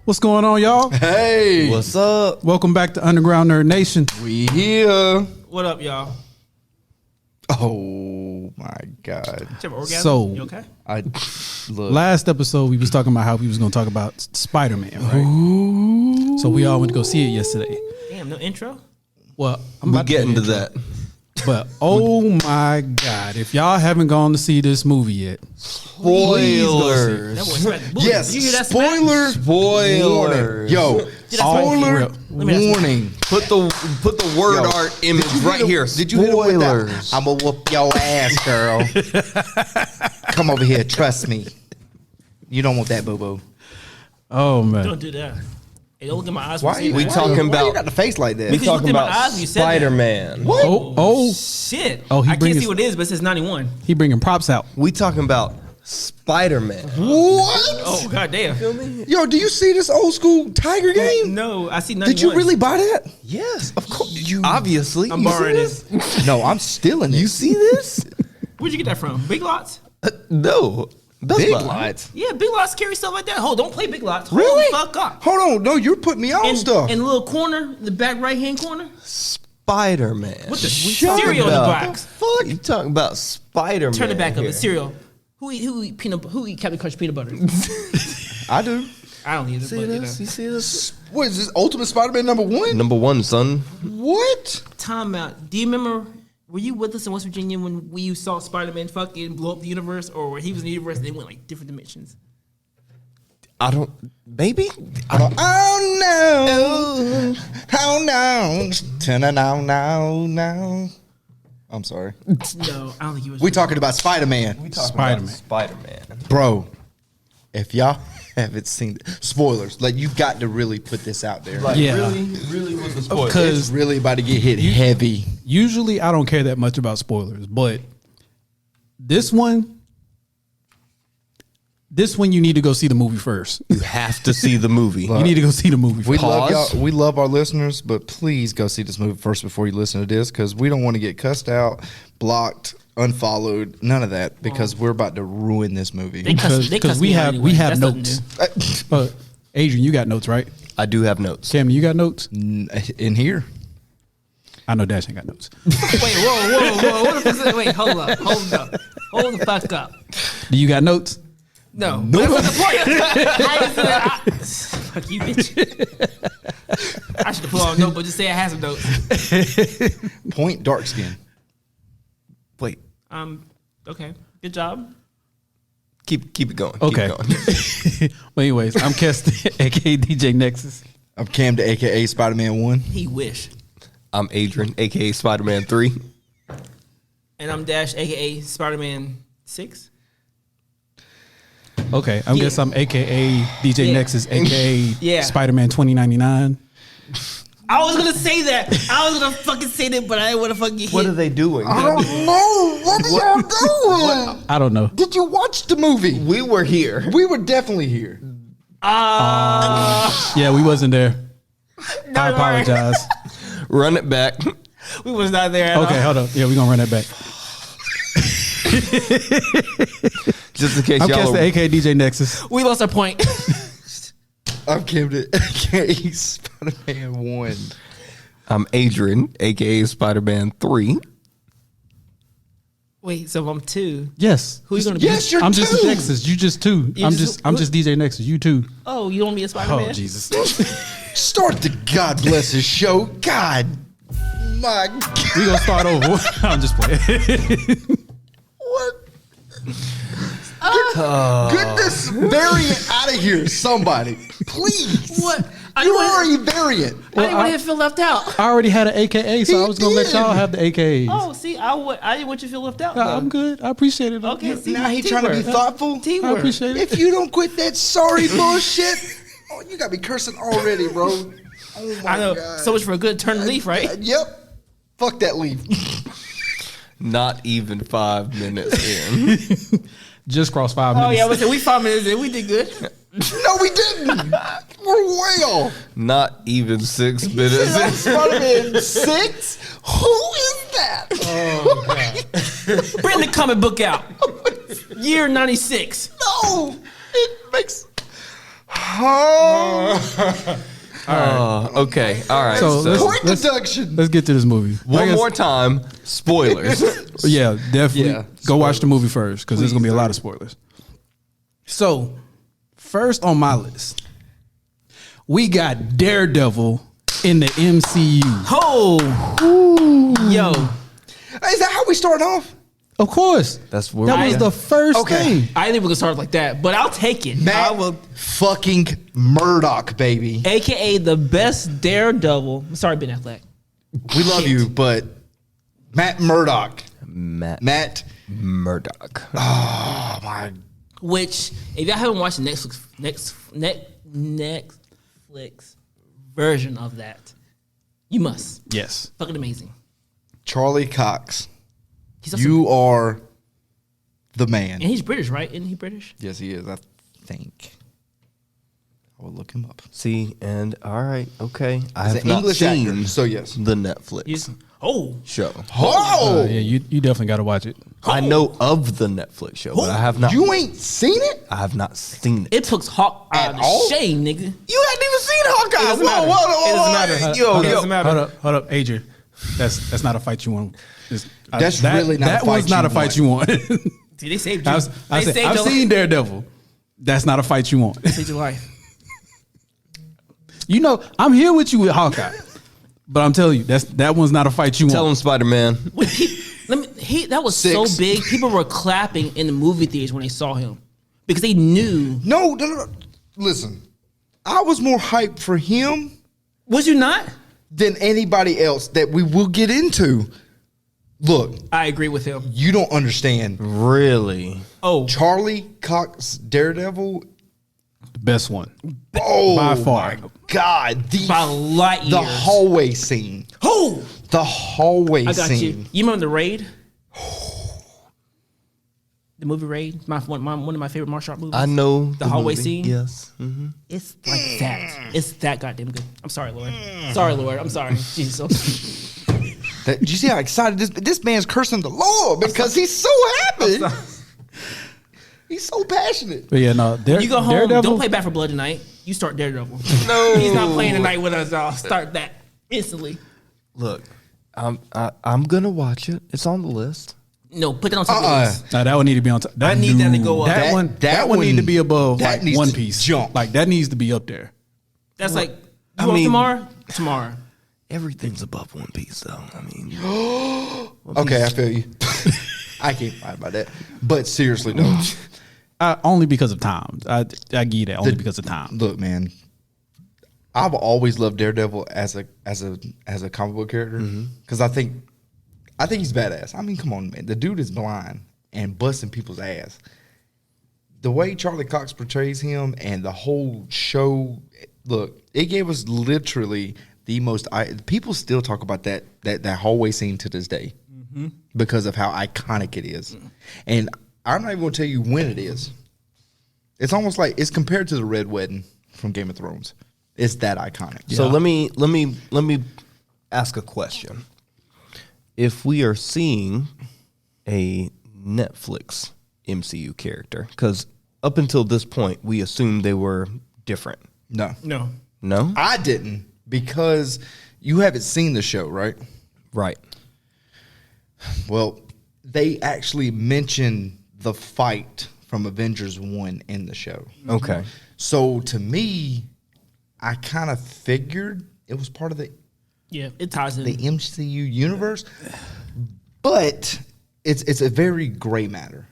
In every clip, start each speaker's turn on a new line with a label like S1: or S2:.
S1: What's going on, y'all?
S2: Hey,
S3: What's up?
S1: Welcome back to Underground Nerd Nation.
S2: we here.
S4: What up, y'all?
S2: Oh my God!
S4: Did you have an orgasm?
S1: So-
S4: You okay?
S2: I look.
S1: Last episode, we was talking about how we was going to talk about Spider-Man, right? So we all went to go see it yesterday.
S4: Damn, no intro.
S1: Well, I'm
S3: We
S1: about to
S3: get into
S1: intro.
S3: that.
S1: But oh my God, if y'all haven't gone to see this movie yet,
S4: That
S3: Spoilers.
S4: boy smacked the booty.
S2: Yes,
S4: Did you hear that smack?
S2: spoiler.
S3: Spoilers.
S2: Yo,
S4: Did I smack?
S2: spoiler
S4: Let me ask you.
S2: warning.
S3: Put the word
S2: Yo,
S3: art image
S2: Did you
S3: right
S2: hit him-
S3: here.
S2: Did you hit him with
S3: Spoilers.
S2: that? I'm gonna whoop your ass, girl. Come over here, trust me. You don't want that, boo boo.
S1: oh man,
S4: Don't do that. Hey, don't look at my eyes.
S2: Why
S4: when
S2: you
S4: you
S3: We
S4: say that.
S3: talking
S2: why you
S3: about-
S2: got the face like that?
S4: Because you looked
S3: Talking
S4: in my
S3: about
S4: eyes when you said that.
S3: Spider-Man.
S1: oh,
S4: Shit.
S1: Oh, he
S4: I can't
S1: bring
S4: see
S1: his-
S4: what it is, but it says 91.
S1: he bringing props out.
S3: We talking about Spider-Man.
S2: What?
S4: Oh, god damn.
S2: Yo, do you see this old school Tiger game?
S4: No, I see 91.
S2: Did you really buy that?
S3: Yes,
S2: Of course. You
S3: obviously.
S4: I'm
S3: You
S4: borrowing
S3: see
S4: this.
S2: No, I'm stealing it.
S3: You see this?
S4: Where'd you get that from? Big Lots?
S3: No. Best
S2: Big
S3: Buy.
S2: lights.
S4: Yeah, Big Lots carry stuff like that. Hold, don't play Big Lots. Hold
S2: Really?
S4: the fuck up.
S2: Hold on, no, you're putting me on
S4: In
S2: stuff.
S4: the little corner, the back right-hand corner,
S3: Spider-Man.
S4: with the
S3: Talking
S4: cereal in the
S3: about-
S4: box.
S3: Fuck, you talking about Spider-Man?
S4: Turn it back up.
S3: here.
S4: It's cereal. Who eat Captain Crunch peanut butter?
S2: I do.
S4: I don't either,
S3: See
S4: but you know.
S3: this? You see this?
S2: What is this? Ultimate Spider-Man #1?
S3: Number one, son.
S2: What?
S4: Time out. Do you remember? Were you with us in West Virginia when we saw Spider-Man fucking blow up the universe, or where he was in the universe and they went like different dimensions?
S3: I don't. Maybe.
S2: Oh no! Oh no! No! I'm sorry.
S4: No, I don't think he was.
S2: We talking about Spider-Man,
S1: Spider-Man.
S3: Spider-Man.
S2: bro. If y'all haven't seen spoilers, like you got to really put this out there.
S1: Yeah.
S3: really was a spoiler.
S2: It's really about to get hit heavy.
S1: Usually, I don't care that much about spoilers, but this one, you need to go see the movie first.
S3: You have to see the movie.
S1: You need to go see the movie
S2: We
S1: first.
S2: love
S3: Pause.
S2: y'all. We love our listeners, but please go see this movie first before you listen to this, because we don't want to get cussed out, blocked, unfollowed, none of that, because we're about to ruin this movie.
S4: They cuss
S1: Because
S4: me
S1: we
S4: out
S1: have
S4: anyway.
S1: we have
S4: That's nothing
S1: notes.
S4: new.
S1: Adrian, you got notes, right?
S3: I do have notes.
S1: Cam, you got notes?
S2: In here.
S1: I know Dash ain't got notes.
S4: Wait, whoa! What the fuck? Wait, hold up, hold the fuck up.
S1: Do you got notes?
S4: No, that's not the point. Fuck you, bitch. I should have put on a note, but just say I have some notes.
S2: Point dark skin.
S3: Wait.
S4: Okay, good job.
S3: Keep it going.
S1: Okay.
S3: Keep going.
S1: Well, anyways, I'm Keston, aka DJ Nexus.
S2: I'm Cam, the AKA Spider-Man 1.
S4: He wish.
S3: I'm Adrian, aka Spider-Man 3.
S4: And I'm Dash, aka Spider-Man 6.
S1: Okay, I
S4: Yeah.
S1: guess I'm aka DJ
S4: Yeah.
S1: Nexus, aka
S4: Yeah.
S1: Spider-Man 2099.
S4: I was gonna say that. I was gonna fucking say that, but I didn't want to fucking hit.
S3: What are they doing?
S2: know. What are y'all doing?
S1: I don't know.
S2: Did you watch the movie?
S3: We were here.
S2: We were definitely here.
S1: Yeah, we wasn't there. I apologize.
S3: Run it back.
S4: We was not there at all.
S1: Okay, hold up. Yeah, we're gonna run that back.
S3: Just in case
S1: I'm
S3: y'all
S1: Keston,
S3: are,
S1: aka DJ Nexus.
S4: We lost our point.
S2: I'm Cam, the AKA Spider-Man 1.
S3: I'm Adrian, aka Spider-Man 3.
S4: Wait, so I'm 2.
S1: Yes.
S4: Who you gonna be?
S2: Yes, you're
S1: I'm just
S2: two.
S1: Nexus. You just two.
S4: You
S1: I'm
S4: just-
S1: just DJ Nexus. You two.
S4: Oh, you don't be a Spider-Man?
S1: Oh Jesus.
S2: Start the God Bless His show. God. My God.
S1: We gonna start over. I'm just playing.
S2: What? Goodness, variant out of here, somebody. Please.
S4: What?
S2: You are a variant.
S4: I didn't want to feel left out.
S1: I already had an AKA, so
S2: He
S1: I was gonna let
S2: did.
S1: y'all have the AKAs.
S4: Oh, see, I didn't want you to feel left out. though.
S1: I'm good. I appreciate it.
S4: Okay, see,
S2: Now he trying to be
S4: teamwork.
S2: thoughtful.
S1: I
S4: Teamwork.
S1: appreciate it.
S2: If you don't quit that sorry bullshit, oh, you got me cursing already, bro. Oh my
S4: I know.
S2: God.
S4: So much for a good turn leaf, right?
S2: Yep. Fuck that leaf.
S3: Not even 5 minutes in.
S1: Just crossed 5
S4: Oh
S1: minutes.
S4: yeah, we 5 minutes in. We did good.
S2: No, we didn't. We're way off.
S3: Not even 6 minutes in.
S2: Spider-Man 6? Who is that?
S4: Bring the comic book out. Year 96.
S2: No. It makes...
S3: Okay. All right.
S1: So
S3: So,
S2: Quick deduction.
S1: Let's get to this movie.
S3: one more time. Spoilers.
S1: Yeah, definitely.
S2: Yeah,
S1: Go watch the movie first because there's gonna be a lot of spoilers. So, first on my list, we got Daredevil in the MCU.
S4: Oh, yo,
S2: Is that how we start off?
S1: Of course,
S3: That's where
S1: that
S3: we
S1: was
S3: at.
S1: the first
S2: Okay.
S1: thing.
S4: I didn't even gonna start like that, but I'll take it. I
S2: Matt
S4: will,
S2: fucking Murdoch, baby.
S4: AKA the best Daredevil. Sorry, Ben Affleck.
S2: We love you, but Matt Murdoch.
S3: Matt Murdoch.
S2: Oh my.
S4: Which, if y'all haven't watched the Netflix version of that, you must.
S1: Yes.
S4: Fucking amazing.
S2: Charlie Cox.
S4: He's also,
S2: You are the man.
S4: and he's British, right? Isn't he British?
S2: Yes, he is. I think. I will look him up.
S3: See, and all right, okay. I
S2: He's
S3: have
S2: an
S3: not
S2: English
S3: seen
S2: actor, so yes.
S3: the Netflix
S4: He's
S3: show.
S2: Oh,
S1: Yeah, you definitely got to watch it.
S3: I know of the Netflix show, but I have not.
S2: you ain't seen it?
S3: I have not seen it.
S4: It took Hawk
S2: At
S4: out of
S2: all?
S4: the shame, nigga.
S3: You hadn't even seen Hawkeye.
S4: It doesn't matter. It doesn't matter.
S3: Yo,
S1: hold,
S3: yo.
S1: up, hold up, Adrian. That's not a fight you want.
S2: That's really not a
S1: that
S2: fight
S1: was not
S2: you
S1: a fight you want.
S4: See, they saved you.
S1: I
S4: They
S1: said,
S4: saved
S1: I've
S4: your
S1: seen Daredevil. That's not a fight you want.
S4: They saved your life.
S1: You know, I'm here with you with Hawkeye, but I'm telling you, that one's not a fight you
S3: Tell him
S1: want.
S3: Spider Man.
S4: That was so
S2: 6.
S4: big. People were clapping in the movie theaters when they saw him because they knew.
S2: No. Listen, I was more hyped for him
S4: Was you not?
S2: than anybody else that we will get into. Look,
S4: I agree with him.
S2: you don't understand.
S3: Really?
S4: Oh,
S2: Charlie Cox Daredevil.
S1: The best one.
S2: Oh,
S1: By far.
S2: my God.
S4: by light years.
S2: The hallway scene.
S4: Oh,
S2: The hallway
S4: I got
S2: scene.
S4: you. You remember the Raid? The movie Raid, one of my favorite martial art movies.
S3: I know
S4: The hallway
S3: movie.
S4: scene?
S3: Yes. Mm-hmm.
S4: It's like that. It's that goddamn good. I'm sorry, Lord. Sorry, Lord. I'm sorry. Jesus.
S2: Did you see how excited this man's cursing the Lord because he's so happy. He's so passionate.
S1: But yeah, no,
S4: You go home.
S1: Daredevil.
S4: Don't play Back for Blood tonight. You start Daredevil.
S3: No.
S4: He's not playing tonight with us. I'll start that instantly.
S3: Look, I'm gonna watch it. It's on the list.
S4: No, put that on top of the list.
S1: Nah, that one need to be on top.
S4: I need that to go up.
S1: That one need to be above
S2: that
S1: like
S2: needs
S1: One
S2: to
S1: Piece.
S2: jump.
S1: Like that needs to be up there.
S4: That's like,
S3: I
S4: you want
S3: mean-
S4: tomorrow? Tomorrow.
S3: Everything's above One Piece, though. I mean,
S2: Okay, I feel you. I can't fight about that. But seriously, though,
S1: Only because of time. I give you that only because of time.
S2: look, man, I've always loved Daredevil as a comic book character because I think he's badass. I mean, come on, man, the dude is blind and busting people's ass. The way Charlie Cox portrays him and the whole show, look, it gave us literally the most. People still talk about that hallway scene to this day because of how iconic it is, and I'm not even going to tell you when it is. It's almost like it's compared to the Red Wedding from Game of Thrones. It's that iconic.
S3: so let me ask a question. If we are seeing a Netflix MCU character, because up until this point we assumed they were different.
S2: No,
S3: No,
S2: I didn't because you haven't seen the show, right?
S3: right.
S2: Well, they actually mention the fight from Avengers 1 in the show.
S3: Okay.
S2: So to me, I kind of figured it was part of the
S4: Yeah, it ties in.
S2: MCU universe, but it's a very gray matter,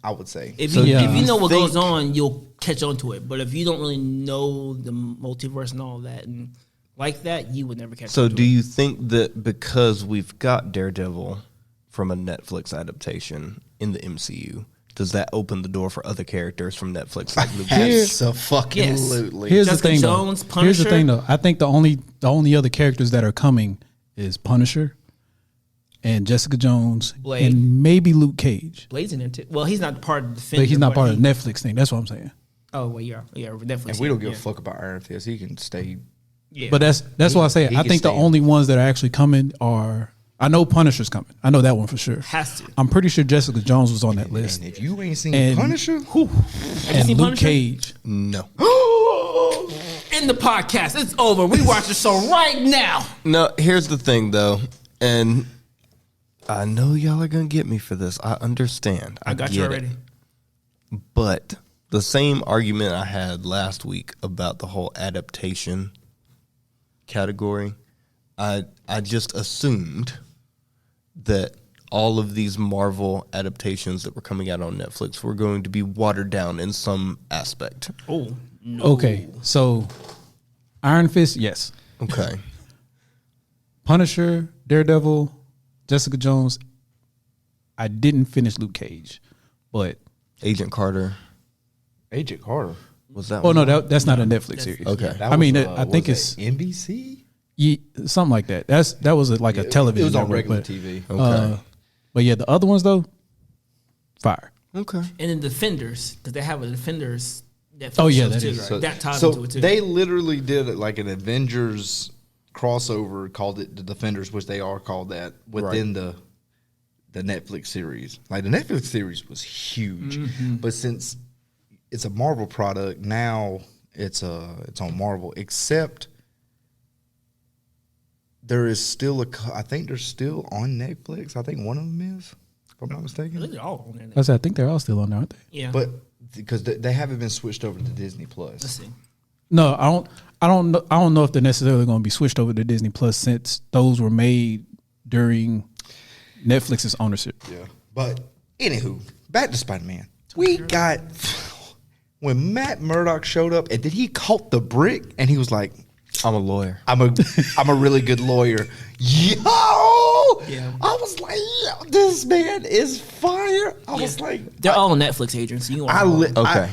S2: I would say.
S4: If
S3: So
S4: you,
S1: yeah.
S4: if you know what
S3: think-
S4: goes on, you'll catch on to it. But if you don't really know the multiverse and all that, and like that, you would never catch
S3: So
S4: on to
S3: do
S4: it.
S3: you think that because we've got Daredevil from a Netflix adaptation in the MCU, does that open the door for other characters from Netflix like Luke Cage?
S2: Absolutely.
S1: Here's
S4: Jessica
S1: the thing,
S4: Jones,
S1: though. Here's the
S4: Punisher.
S1: thing, though. I think the only other characters that are coming is Punisher and Jessica Jones
S4: Blade.
S1: and maybe Luke Cage.
S4: Blade's in there too. Well, he's not part of the Defender.
S1: But he's not part of
S4: he-
S1: the Netflix thing. That's what I'm saying.
S4: Oh well, yeah, definitely.
S2: And we don't give a fuck about Iron Fist. He can stay.
S4: Yeah.
S1: But that's why I say
S2: he
S1: I
S2: can
S1: think the
S2: stay in.
S1: only ones that are actually coming are I know Punisher's coming. I know that one for sure.
S4: Has to.
S1: I'm pretty sure Jessica Jones was on that list.
S2: And if you ain't seen
S1: And-
S2: Punisher,
S4: Have you
S1: And
S4: seen
S1: Luke
S4: Punisher?
S1: Cage.
S3: No.
S4: In the podcast, it's over. We watch the show right now.
S3: No, here's the thing though, and I know y'all are gonna get me for this. I understand.
S4: I got
S3: get
S4: you
S3: it.
S4: already.
S3: But the same argument I had last week about the whole adaptation category, I just assumed that all of these Marvel adaptations that were coming out on Netflix were going to be watered down in some aspect.
S4: Oh, no.
S1: Okay, so Iron Fist, yes.
S3: Okay.
S1: Punisher, Daredevil, Jessica Jones. I didn't finish Luke Cage, but
S3: Agent Carter.
S2: Agent Carter.
S3: Was that
S1: oh
S3: one?
S1: no, that's not a Netflix series.
S3: Okay.
S2: That
S1: I mean,
S2: was,
S1: I think
S2: was
S1: it's
S2: that NBC.
S1: something like that. That was like a television.
S2: It was on
S1: network,
S2: regular
S1: but,
S2: TV.
S3: Okay.
S1: But yeah, the other ones though, fire.
S3: Okay.
S4: And then Defenders, because they have a Defenders. Netflix
S1: Oh, yeah,
S4: shows
S1: that
S4: too.
S1: is right.
S4: That ties
S2: so
S4: into it too.
S2: they literally did it like an Avengers crossover, called it the Defenders, which they are called that within the Netflix series. Like the Netflix series was huge, but since it's a Marvel product now, it's on Marvel. Except there is still I think they're still on Netflix. I think one of them is, if I'm not mistaken.
S4: They're all on there.
S1: I said I think they're all still on there, aren't they?
S4: Yeah.
S2: But because they haven't been switched over to Disney
S4: Let's
S2: Plus.
S4: see.
S1: No, I don't know if they're necessarily going to be switched over to Disney Plus since those were made during Netflix's ownership.
S2: Yeah. But anywho, back to Spider-Man. We got when Matt Murdock showed up, and then he caught the brick, and he was like,
S3: I'm a lawyer.
S2: I'm a really good lawyer. Yo!
S4: Yeah.
S2: I was like, yo, this man is fire. I was like,
S4: They're all Netflix agents. So you want
S3: Okay,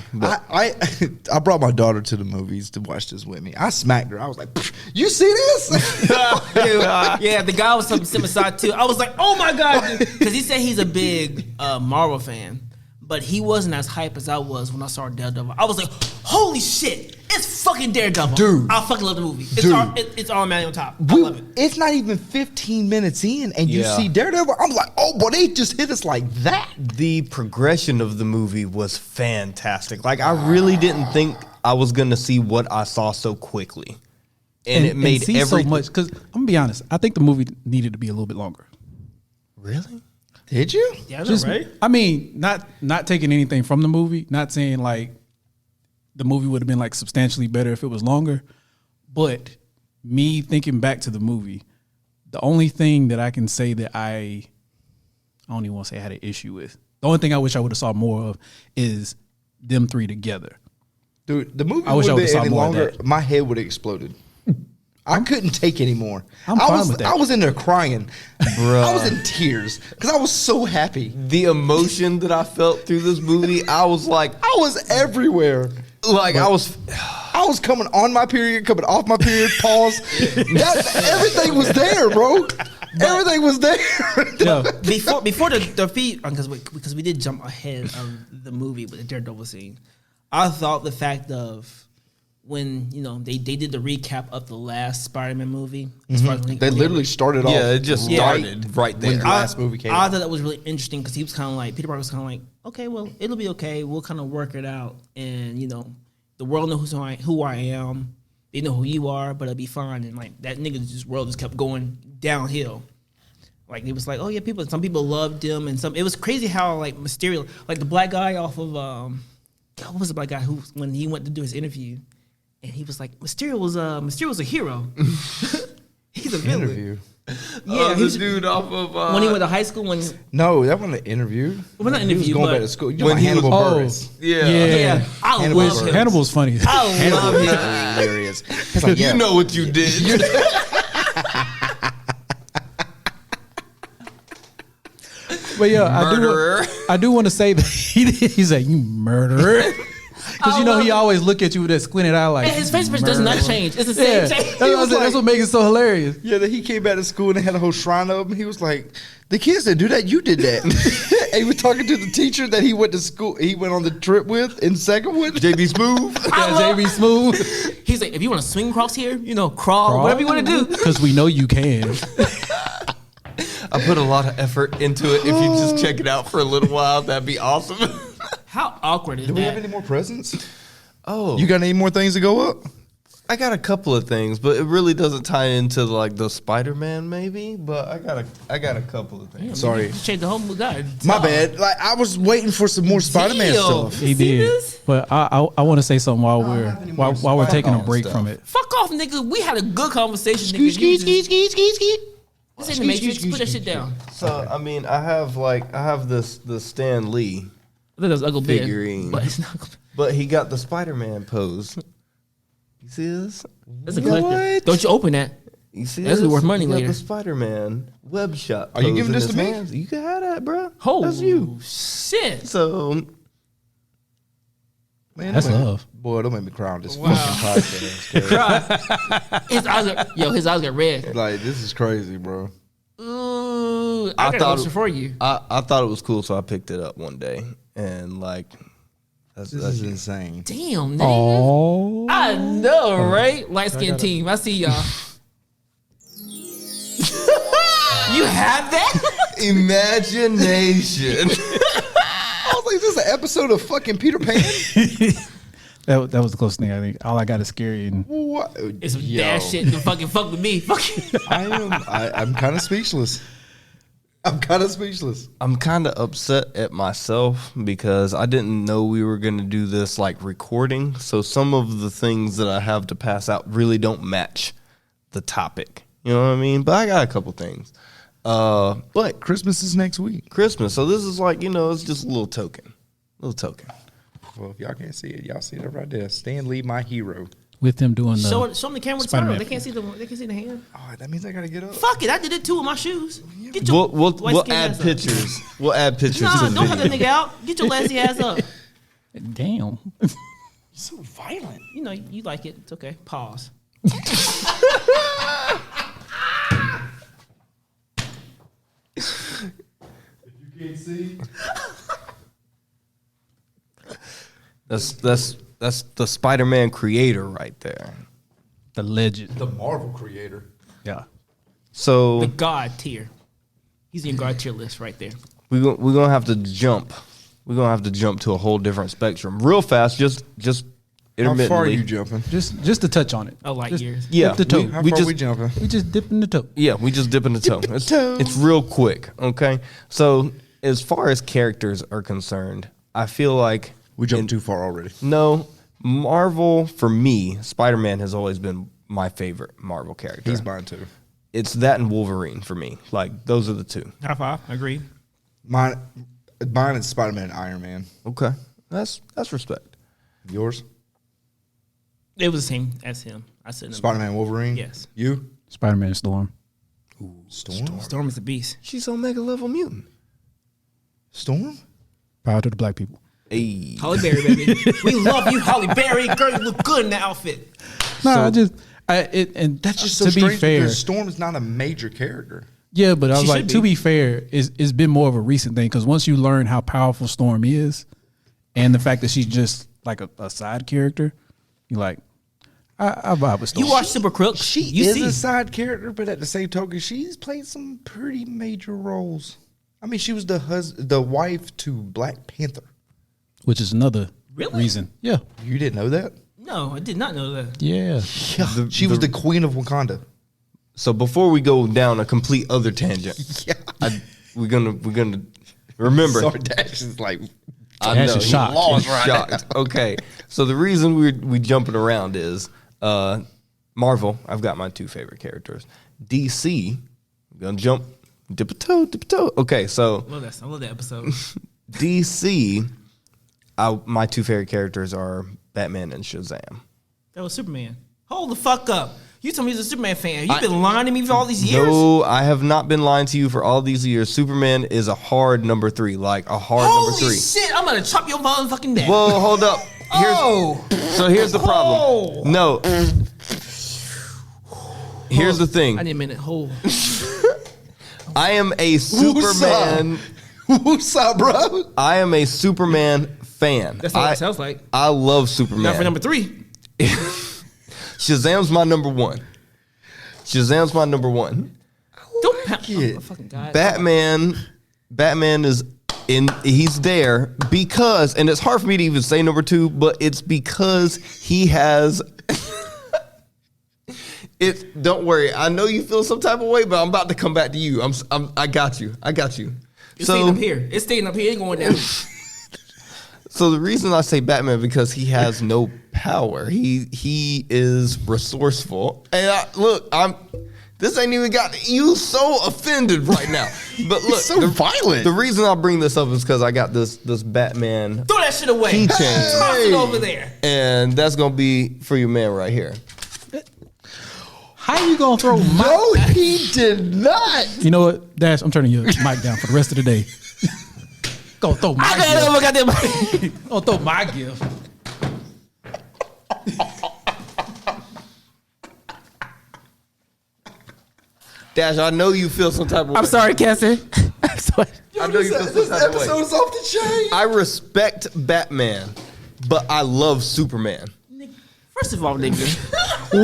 S2: I brought my daughter to the movies to watch this with me. I smacked her. I was like, you see this?
S4: yeah, the guy was something similar too. I was like, oh my god, because he said he's a big Marvel fan, but he wasn't as hype as I was when I saw Daredevil. I was like, holy shit, it's fucking Daredevil,
S2: Dude.
S4: I fucking love the movie. It's all man on top. I love it.
S2: It's not even 15 minutes in, and you
S3: Yeah.
S2: see Daredevil. I'm like, oh, boy, they just hit us like that.
S3: The progression of the movie was fantastic. Like I really didn't think I was going to see what I saw so quickly, and it made
S1: see
S3: everything
S1: so much. Because I'm gonna be honest, I think the movie needed to be a little bit longer.
S3: Really.
S2: Did you?
S4: Yeah,
S1: Just,
S4: right.
S1: I mean, not taking anything from the movie, not saying like the movie would have been like substantially better if it was longer, but me thinking back to the movie, the only thing that I can say that I don't even want to say I had an issue with. The only thing I wish I would have saw more of is them three together.
S2: Dude, the movie
S1: I wish I
S2: would
S1: would've
S2: have
S1: saw
S2: been any
S1: more of
S2: longer.
S1: that.
S2: My head would have exploded. I couldn't take anymore.
S1: I'm
S2: I
S1: fine
S2: was
S1: with that.
S2: I was in there crying.
S3: Bruh.
S2: I was in tears because I was so happy.
S3: The emotion that I felt through this movie, I was like,
S2: I was everywhere.
S3: I was.
S2: I was coming on my period, coming off my period, pause. Everything was there, bro. Everything was there.
S1: Yeah.
S4: before the feed, because we did jump ahead of the movie with the Daredevil scene. I thought the fact of when they did the recap of the last Spider-Man movie. As far as when
S2: They literally started off.
S3: Yeah, it just
S2: right
S3: started right there.
S2: when the last movie came
S4: I
S2: out.
S4: thought that was really interesting because he was kind of like Peter Parker was kind of like, okay, well, it'll be okay. We'll kind of work it out, and the world knows who I am. They know who you are, but it'll be fine. And like that nigga, just world just kept going downhill. Like it was like, oh yeah, some people loved him, and it was crazy how like Mysterio, like the black guy off of what was the black guy who when he went to do his interview, and he was like, Mysterio was a hero. He's a villain.
S2: Interview.
S4: Yeah, he was,
S3: dude off of
S4: when he went to high school.
S2: No, that wasn't an interview.
S4: Well, not
S2: He was
S4: interview,
S2: going
S4: but-
S2: back to school. You
S3: When
S2: know
S3: he was-
S2: Hannibal
S1: Oh,
S2: Buress.
S4: yeah, I
S2: Hannibal
S4: love
S2: Buress.
S4: him.
S1: Hannibal's funny.
S4: I love him.
S2: Hilarious. He's like, yeah.
S3: You know what you did.
S1: But yeah,
S3: Murderer.
S1: I do want to say that he's like, you murderer. Because he always look at you with that squinted eye like.
S4: And his face does not change. It's the same
S1: Yeah,
S4: change.
S1: that's what makes it so hilarious.
S2: Yeah, that he came back to school and they had a whole shrine of him. He was like, the kids didn't do that. You did that. And he was talking to the teacher that he went to school. He went on the trip with in second with.
S3: JB Smooth.
S1: JB Smooth.
S4: He's like, if you want to swing across here, crawl, whatever you want to do.
S1: Because we know you can.
S3: I put a lot of effort into it. If you just check it out for a little while, that'd be awesome.
S4: How awkward is
S2: Do we have
S4: that?
S2: any more presents?
S3: Oh,
S2: You got any more things to go up?
S3: I got a couple of things, but it really doesn't tie into like the Spider-Man, maybe. But I got a couple of things.
S2: Sorry.
S4: Just change the whole guy.
S2: My bad. Like I was waiting for some more Spider-Man
S4: Damn.
S2: stuff.
S1: He
S4: See
S1: did.
S4: this?
S1: But I want to say something while
S3: have any more
S1: we're taking a
S3: Spider-Man
S1: break
S3: stuff.
S1: from it.
S4: Fuck off, nigga. We had a good conversation, nigga. You just- This ain't the Matrix. Put that shit down.
S3: So I mean, I have the Stan Lee,
S4: I think that was Uncle Ben,
S3: Figurine.
S4: but it's not. Uncle Ben.
S3: but he got the Spider-Man pose. You see this?
S4: That's a collector. Don't you open that?
S3: You see
S4: That's
S3: this?
S4: worth money
S3: He got
S4: later.
S3: the Spider-Man web shot.
S2: Are you
S3: pose
S2: giving
S3: in
S2: this
S3: his
S2: to me?
S3: hands. You can have that, bro.
S4: Oh,
S3: That's you.
S4: shit.
S3: So
S2: Man,
S1: That's
S2: don't make-
S1: love.
S2: Boy, don't make me cry on this fucking podcast.
S4: His eyes got red.
S2: Like this is crazy, bro.
S4: Ooh, I
S3: I
S4: got an
S3: thought-
S4: option for you.
S3: I thought it was cool, so I picked it up one day, and like
S2: This is insane.
S4: Damn, nigga.
S1: Oh,
S4: I know, right? Light skinned team. I see y'all. You have that?
S3: imagination.
S2: I was like, is this an episode of fucking Peter Pan?
S1: that was the closest thing I think. All I got is scary and
S2: What?
S4: It's some
S2: Yo.
S4: bad shit to fucking fuck with me. Fuck you.
S2: I'm kind of speechless. I'm kind of speechless.
S3: I'm kind of upset at myself because I didn't know we were going to do this like recording. So some of the things that I have to pass out really don't match the topic. You know what I mean? But I got a couple things.
S2: But Christmas is next week.
S3: Christmas. So this is like, it's just a little token.
S2: Well, if y'all can't see it, y'all see that right there. Stan Lee, my hero.
S1: with him doing the
S4: Show them the camera to
S1: Spider-Man.
S4: They can't see the hand.
S2: Oh, that means I gotta get up.
S4: Fuck it, I did it too with my shoes. Get your
S3: We'll
S4: white-skinned
S3: add
S4: ass up.
S3: pictures. We'll add pictures
S4: Nah,
S3: to the
S4: don't have that
S3: video.
S4: nigga out. Get your lazy ass up.
S1: Damn.
S2: You're so violent.
S4: You know you like it. It's okay. Pause.
S2: You can't see.
S3: That's the Spider-Man creator right there.
S1: The legend.
S2: The Marvel creator.
S1: Yeah.
S3: So
S4: The God tier. He's in God tier list right there.
S3: we're gonna have to jump. We're gonna have to jump to a whole different spectrum real fast. Just
S2: How
S3: intermittently.
S2: far are you jumping?
S1: Just to touch on it.
S4: Oh, light
S1: Just
S4: years.
S3: Yeah,
S1: dip the toe.
S2: How
S3: we
S2: far
S3: just
S2: are we jumping?
S1: We just dipping the toe.
S3: yeah, we just dipping the toe. It's real quick. Okay, so as far as characters are concerned, I feel like
S2: We jumped too far already.
S3: no Marvel for me. Spider-Man has always been my favorite Marvel character.
S2: He's mine too.
S3: It's that and Wolverine for me. Like those are the two.
S4: High five. Agreed.
S2: Mine is Spider-Man and Iron Man.
S3: Okay, that's respect.
S2: Yours?
S4: It was the same as him. I said number-
S2: Spider-Man, Wolverine?
S4: Yes.
S2: You?
S1: Spider-Man Storm.
S2: Storm?
S4: Storm is a beast.
S3: She's Omega level mutant.
S2: Storm?
S1: Power to the black people.
S3: Hey.
S4: Holly Berry, baby. We love you, Holly Berry. Girl, you look good in that outfit.
S1: No,
S3: So-
S2: That's just so
S1: to
S2: strange
S1: be fair.
S2: because Storm is not a major character.
S1: Yeah, but I was
S4: She
S1: like,
S4: should
S1: to
S4: be.
S1: be fair, it's been more of a recent thing because once you learn how powerful Storm is, and the fact that she's just like a side character, you're like, I vibe with Storm.
S4: You watch Super Crooks.
S2: She
S4: you
S2: is
S4: see.
S2: a side character, but at the same token, she's played some pretty major roles. I mean, she was the wife to Black Panther.
S1: which is another
S4: Really?
S1: reason. Yeah,
S2: You didn't know that?
S4: No, I did not know that.
S1: yeah.
S2: She was the queen of Wakanda.
S3: So before we go down a complete other tangent,
S2: Yeah.
S3: we're gonna remember.
S2: Sorry, Dash is like,
S3: I
S1: Dash
S3: know,
S1: is
S3: he
S1: shocked.
S3: lost shocked. Okay, so the reason we jumping around is Marvel. I've got my two favorite characters. DC. I'm gonna jump, dip a toe. Okay, so
S4: I love that episode.
S3: DC. My two favorite characters are Batman and Shazam.
S4: That was Superman. Hold the fuck up. You told me you're a Superman fan. You've been lying to me for all these years.
S3: No, I have not been lying to you for all these years. Superman is a hard number 3, like a hard
S4: Holy
S3: number 3.
S4: shit! I'm gonna chop your motherfucking neck.
S3: Whoa, hold up. So here's the problem.
S4: Oh.
S3: No. Here's the thing.
S4: I need a minute. Hold.
S3: I am a Superman.
S2: what's up, bro?
S3: I am a Superman fan.
S4: That's not what it sounds like.
S3: I love Superman.
S4: Not for number 3.
S3: Shazam's my number 1. Shazam's my number 1.
S4: Don't pound.
S2: it.
S4: Oh, fucking God.
S3: Batman is he's there because, and it's hard for me to even say number 2, but it's because he has. Don't worry. I know you feel some type of way, but I'm about to come back to you. I got you.
S4: It's staying up here. It's staying up here. It ain't going down.
S3: So the reason I say Batman because he has no power. He is resourceful. And this ain't even got you so offended right now. But look,
S2: so violent.
S3: The reason I bring this up is because I got this Batman
S4: Throw that shit away.
S3: keychain,
S4: Toss it over there.
S3: and that's gonna be for your man right here.
S1: How you gonna throw my?
S2: No, he did not.
S1: You know what, Dash? I'm turning your mic down for the rest of the day. Go throw my gift. Gonna throw my gift.
S3: Dash, I know you feel some type of way.
S4: I'm sorry, Cassie. I'm sorry.
S3: I know you feel some type of way.
S2: Episode's off the chain.
S3: I respect Batman, but I love Superman.
S4: First of all, nigga,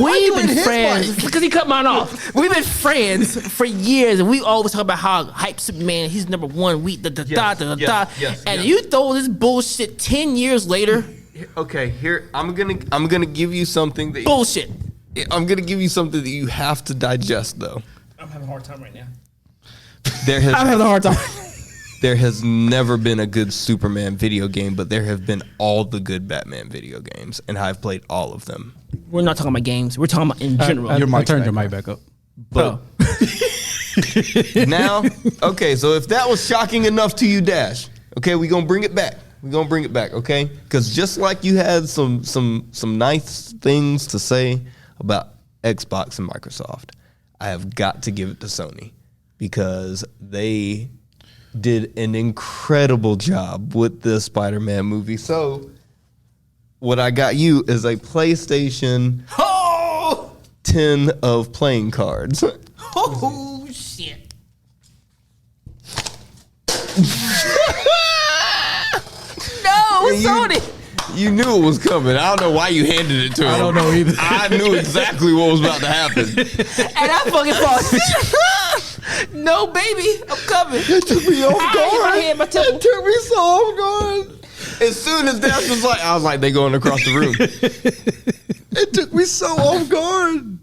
S4: we've been friends because he cut mine off. We've been friends for years, and we always talk about how hype Superman. He's number one. And you throw this bullshit 10 years later.
S3: Okay, here I'm gonna give you something that
S4: Bullshit.
S3: I'm gonna give you something that you have to digest though.
S4: I'm having a hard time right now.
S3: I'm
S4: having a hard time.
S3: There has never been a good Superman video game, but there have been all the good Batman video games, and I've played all of them.
S4: We're not talking about games. We're talking about in general.
S1: I turned your mic back up.
S3: But now, okay, so if that was shocking enough to you, Dash, okay, we're gonna bring it back. Okay? Because just like you had some nice things to say about Xbox and Microsoft, I have got to give it to Sony because they did an incredible job with this Spider-Man movie. So what I got you is a PlayStation 10 of playing cards.
S4: Oh, shit. No, Sony.
S3: You knew it was coming. I don't know why you handed it to him.
S1: I don't know either.
S3: I knew exactly what was about to happen.
S4: And I fucking thought, no, baby, I'm coming.
S3: It took me off guard.
S4: My temple.
S3: It took me so off guard. As soon as Dash was like, I was like, they going across the room. It took me so off guard.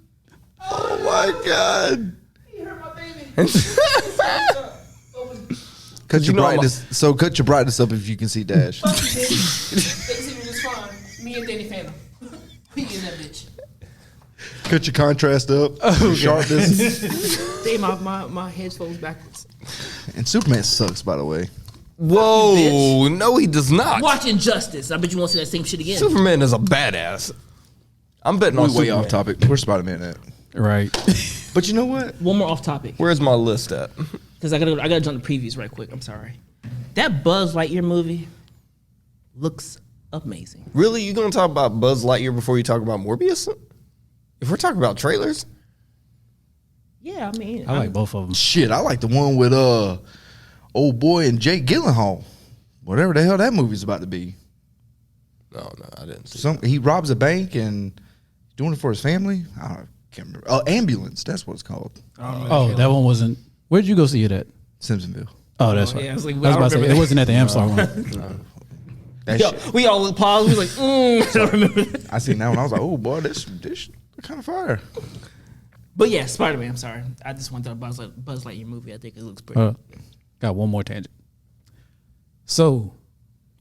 S3: Oh my God.
S4: You hurt my baby.
S2: Cut your
S3: know I'm
S2: brightness. So cut your brightness up if you can see Dash.
S4: Fuck you, baby. Thanksgiving was fine. Me and Danny Phantom. We in that bitch.
S2: Cut your contrast up. Sharpness.
S4: Damn, my headphones backwards.
S2: And Superman sucks, by the way.
S3: Whoa,
S4: bitch.
S3: no, he does not.
S4: Watch Injustice. I bet you won't see that same shit again.
S3: Superman is a badass. I'm betting on
S2: Way
S3: Superman.
S2: off topic. Where's Spider-Man at?
S1: Right.
S2: But you know what?
S4: One more off topic.
S3: Where's my list at?
S4: Because I gotta jump to previews right quick. I'm sorry. That Buzz Lightyear movie looks amazing.
S3: Really? You gonna talk about Buzz Lightyear before you talk about Morbius? If we're talking about trailers,
S4: Yeah, I mean,
S1: I like both of them.
S2: Shit, I like the one with old boy and Jake Gyllenhaal. Whatever the hell that movie's about to be.
S3: no, I didn't see.
S2: He robs a bank and doing it for his family. I can't remember. Ambulance. That's what it's called.
S1: Oh, that one wasn't. Where'd you go see it at?
S2: Simpsonville.
S1: Oh, that's right.
S4: yeah, I was like,
S1: I was about to say,
S4: remember
S1: it
S4: that.
S1: wasn't at the Amstar one.
S2: That
S4: Yo,
S2: shit.
S4: we all paused. We was like, I don't remember that.
S2: I seen that one. I was like, oh boy, this kind of fire.
S4: But yeah, Spider-Man. I'm sorry. I just went to a Buzz Lightyear movie. I think it looks pretty.
S1: Got one more tangent. So,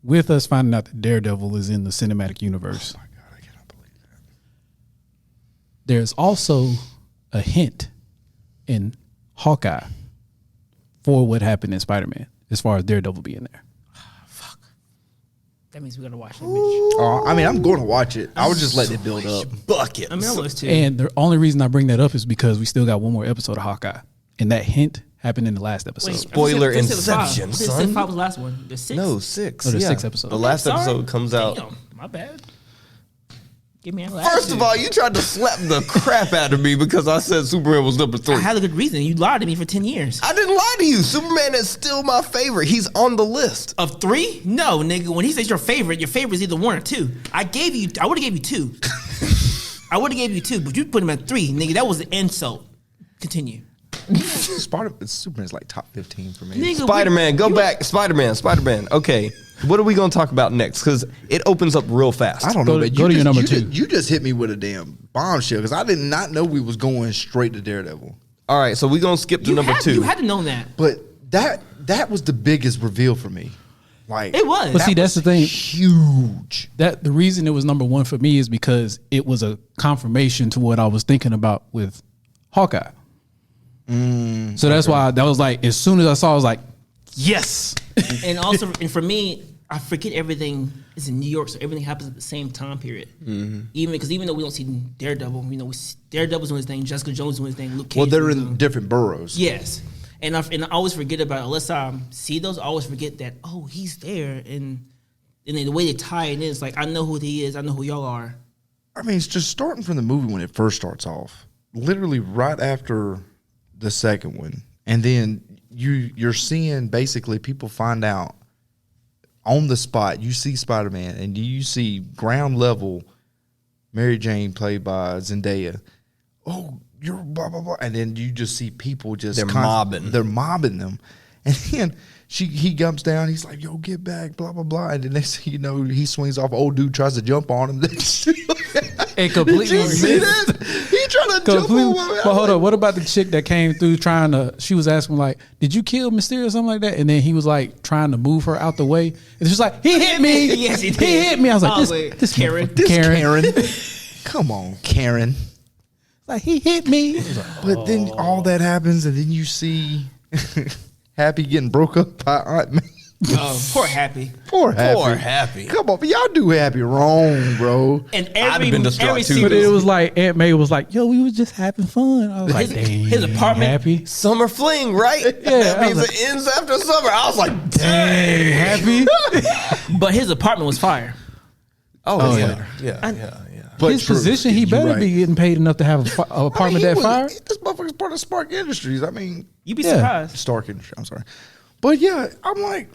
S1: with us finding out that Daredevil is in the cinematic universe,
S2: Oh my God, I cannot believe that.
S1: there's also a hint in Hawkeye for what happened in Spider-Man, as far as Daredevil being there.
S4: That means we gotta watch that bitch.
S2: I mean, I'm going to watch it. I was just letting it build up.
S3: Bucket.
S4: I mean, I was too.
S1: And the only reason I bring that up is because we still got one more episode of Hawkeye, and that hint happened in the last episode.
S4: Wait,
S3: Spoiler
S4: I said five.
S3: inception,
S4: I said
S3: son.
S4: 5 was the last one. There's 6.
S3: No, 6.
S1: Oh, there's 6 episodes.
S3: The last
S4: Sorry.
S3: episode comes out.
S4: Damn, my bad. Give me a
S3: First of all, you tried to slap the crap out of me because I said Superman was number 3.
S4: I had a good reason. You lied to me for 10 years.
S3: I didn't lie to you. Superman is still my favorite. He's on the list.
S4: Of 3? No, nigga. When he says your favorite is either 1 or 2. I would have gave you 2. I would have gave you 2, but you put him at 3, nigga. That was an insult. Continue.
S2: Superman's like top 15 for me.
S4: Nigga,
S3: Spider-Man, go back. Spider-Man. Okay, what are we gonna talk about next? Because it opens up real fast.
S2: I don't know,
S1: Go-
S2: but
S1: go to your number
S2: you
S1: two.
S2: You just hit me with a damn bombshell because I did not know we was going straight to Daredevil.
S3: All right, so we're gonna skip to number 2.
S4: You had to know that.
S2: But that was the biggest reveal for me. Like
S4: It was.
S1: But see, that's the thing.
S2: huge.
S1: That the reason it was number one for me is because it was a confirmation to what I was thinking about with Hawkeye. So that's why that was like, as soon as I saw, I was like, yes.
S4: And also, and for me, I forget everything is in New York, so everything happens at the same time period. Even though we don't see Daredevil, Daredevil's doing his thing, Jessica Jones doing his thing, Luke Cage.
S2: Well, they're
S4: doing his
S2: in
S4: thing.
S2: different boroughs.
S4: Yes, and I always forget about it. Unless I see those, I always forget that he's there, and then the way they tie it in is like I know who he is, I know who y'all are.
S2: I mean, it's just starting from the movie when it first starts off, literally right after the second one, and then you're seeing basically people find out on the spot. You see Spider-Man, and you see ground level Mary Jane played by Zendaya. Oh, you're blah blah blah, and then you just see people just
S3: They're mobbing.
S2: They're mobbing them, and then he comes down. He's like, "Yo, get back!" Blah blah blah, and then next thing you know, he swings off. Old dude tries to jump on him.
S1: And completely
S2: Did you see that? He trying to jump on
S1: But hold on, what about the chick that came through trying to? She was asking like, "Did you kill Mysterio or something like that?" And then he was like trying to move her out the way. And she's like, "He hit me!
S4: Yes, he
S1: He
S4: did.
S1: hit me!" I was like,
S4: Oh,
S1: "This,
S4: wait.
S1: this
S4: Karen.
S1: Karen, Karen,
S2: Karen. Come on, Karen.
S1: like he hit me."
S2: But then all that happens, and then you see Happy getting broke up by Aunt May.
S4: Poor Happy.
S2: Poor Happy.
S3: Poor Happy.
S2: Come on, but y'all do Happy wrong, bro.
S4: And
S3: I'd
S4: every
S3: have been distraught
S4: every
S3: too.
S1: But
S4: single-
S1: it was like Aunt May was like, "Yo, we was just having fun." I was like,
S4: His
S1: "Dang,
S4: apartment-
S1: Happy,
S3: Summer fling, right? That
S1: I
S3: means
S1: was
S3: it ends after summer. I was like,
S1: dang, Happy."
S4: but his apartment was fire.
S3: oh,
S1: yeah.
S3: yeah.
S2: But
S1: His
S2: true.
S1: position, he
S2: You're
S1: better
S2: right.
S1: be getting paid enough to have a apartment that fire.
S2: This motherfucker's part of Spark Industries. I mean,
S4: You'd be
S1: Yeah.
S4: surprised.
S2: Stark Industries. I'm sorry, but yeah, I'm like,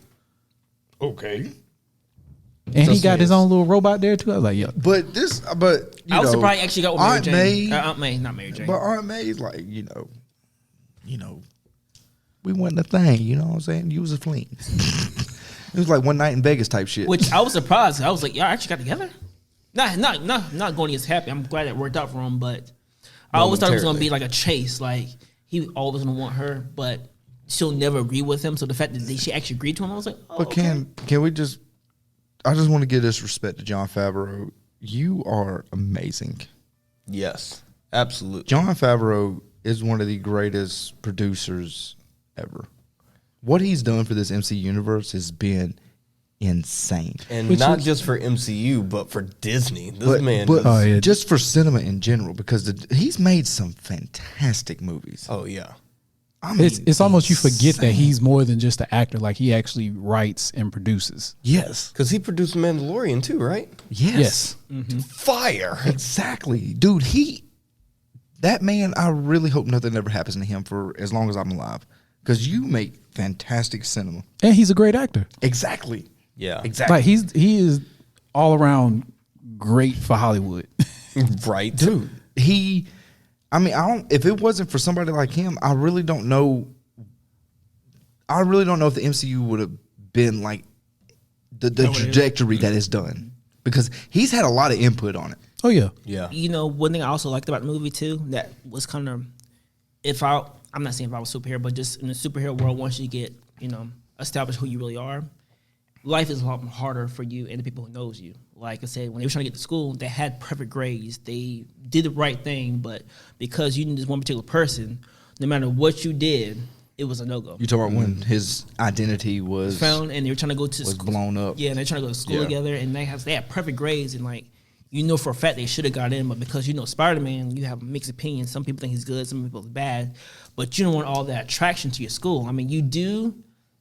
S2: okay.
S1: And he got his own little robot there too. I was like, "Yo,
S2: But you
S4: I was
S2: know,
S4: surprised he actually got with Mary
S2: Aunt
S4: Jane.
S2: May,
S4: Aunt May, not Mary Jane.
S2: but Aunt May's like, you know, we wasn't a thing. You know what I'm saying? You was a fling. It was like one night in Vegas type shit.
S4: Which I was surprised. I was like, y'all actually got together? Not going against Happy. I'm glad it worked out for him, but I always thought it was going to be like a chase. Like, he always going to want her, but she'll never agree with him. So the fact that she actually agreed to him, I was like, oh,
S2: But
S4: okay.
S2: can we just? I just want to give this respect to Jon Favreau. You are amazing.
S3: Yes, absolutely.
S2: Jon Favreau is one of the greatest producers ever. What he's done for this MC universe has been insane.
S3: And
S1: Which
S3: not
S1: is-
S3: just for MCU, but for Disney. This man.
S2: but
S1: Oh, yeah.
S2: just for cinema in general, because he's made some fantastic movies.
S3: oh, yeah.
S2: I mean,
S1: it's almost you forget that
S2: insane.
S1: he's more than just an actor. Like he actually writes and produces."
S2: Yes,
S3: Because he produced Mandalorian too, right?
S2: yes,
S3: Fire.
S2: exactly, dude. That man. I really hope nothing ever happens to him for as long as I'm alive, because you make fantastic cinema.
S1: And he's a great actor.
S2: Exactly.
S3: Yeah.
S2: Exactly.
S1: Like he is all around great for Hollywood.
S3: Right.
S2: Dude, I mean, I don't. If it wasn't for somebody like him, I really don't know. I really don't know if the MCU would have been like the trajectory that it's done, because he's had a lot of input on it.
S1: Oh yeah.
S3: Yeah.
S4: You know, one thing I also liked about the movie too, that was kind of, I'm not saying if I was a superhero, but just in the superhero world, once you get, establish who you really are, life is a lot harder for you and the people who knows you. Like I said, when they were trying to get to school, they had perfect grades. They did the right thing, but because you knew this one particular person, no matter what you did, it was a no-go.
S2: You talk about when his identity was
S4: Found, and they were trying to go to
S2: was
S4: school.
S2: blown up.
S4: Yeah, and they're trying to go to school
S2: Yeah.
S4: together, and they had perfect grades, and like for a fact they should have got in, but because Spider-Man, you have mixed opinions. Some people think he's good, some people think bad, but you don't want all that attraction to your school. I mean, you do,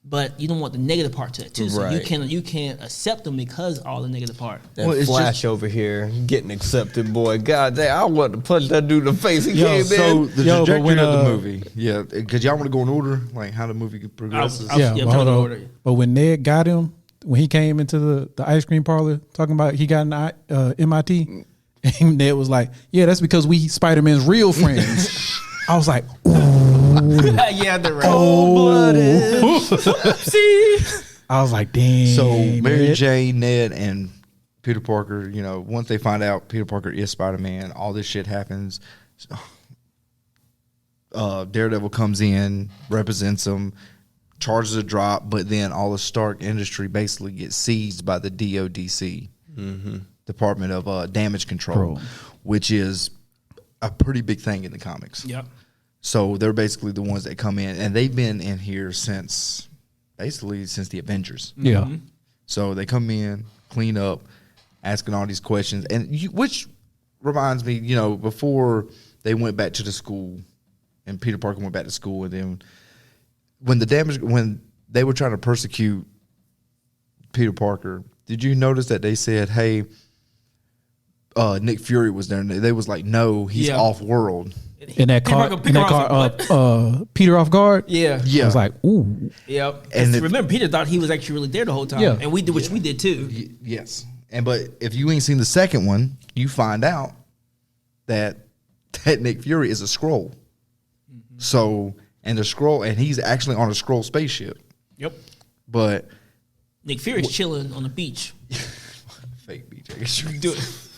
S4: but you don't want the negative part to it too. So
S3: Right.
S4: you can't accept them because all the negative part.
S3: That
S2: Well, it's
S3: Flash
S2: just-
S3: over here getting accepted, boy. God damn, I want to punch that dude in the face. He came
S2: So
S3: in.
S2: the
S1: Yo, but
S2: trajectory
S1: when,
S2: of the movie, yeah, because y'all want to go in order, like how the movie progresses.
S4: I was-
S1: Yeah,
S4: yeah,
S1: but,
S4: I'm
S1: hold
S4: trying to
S1: on.
S4: order it.
S1: But when Ned got him, when he came into the ice cream parlor talking about he got an MIT, and Ned was like, "Yeah, that's because we Spider-Man's real friends." I was like, "Ooh,
S4: Yeah, the right.
S1: I was like, damn.
S2: So Mary
S1: man.
S2: Jane, Ned, and Peter Parker, once they find out Peter Parker is Spider-Man, all this shit happens. Daredevil comes in, represents him, charges a drop, but then all the Stark industry basically gets seized by the DODC, Department of Damage Control, which is a pretty big thing in the comics.
S4: Yep.
S2: So they're basically the ones that come in, and they've been in here since the Avengers.
S1: Yeah.
S2: So they come in, clean up, asking all these questions, and which reminds me, before they went back to the school, and Peter Parker went back to school, and then when they were trying to persecute Peter Parker, did you notice that they said, "Hey, Nick Fury was there"? And they was like, "No, he's off world."
S1: In that car, Peter off guard.
S4: Yeah.
S1: I was like, ooh.
S4: Yep.
S2: And
S4: And remember, Peter thought he was actually really there the whole time.
S1: Yeah.
S4: And we did, which we did too.
S2: Yes, but if you ain't seen the second one, you find out that Nick Fury is a Skrull. So, and the Skrull, and he's actually on a Skrull spaceship.
S4: Yep.
S2: But
S4: Nick Fury's chilling on the beach,
S2: fake BJ.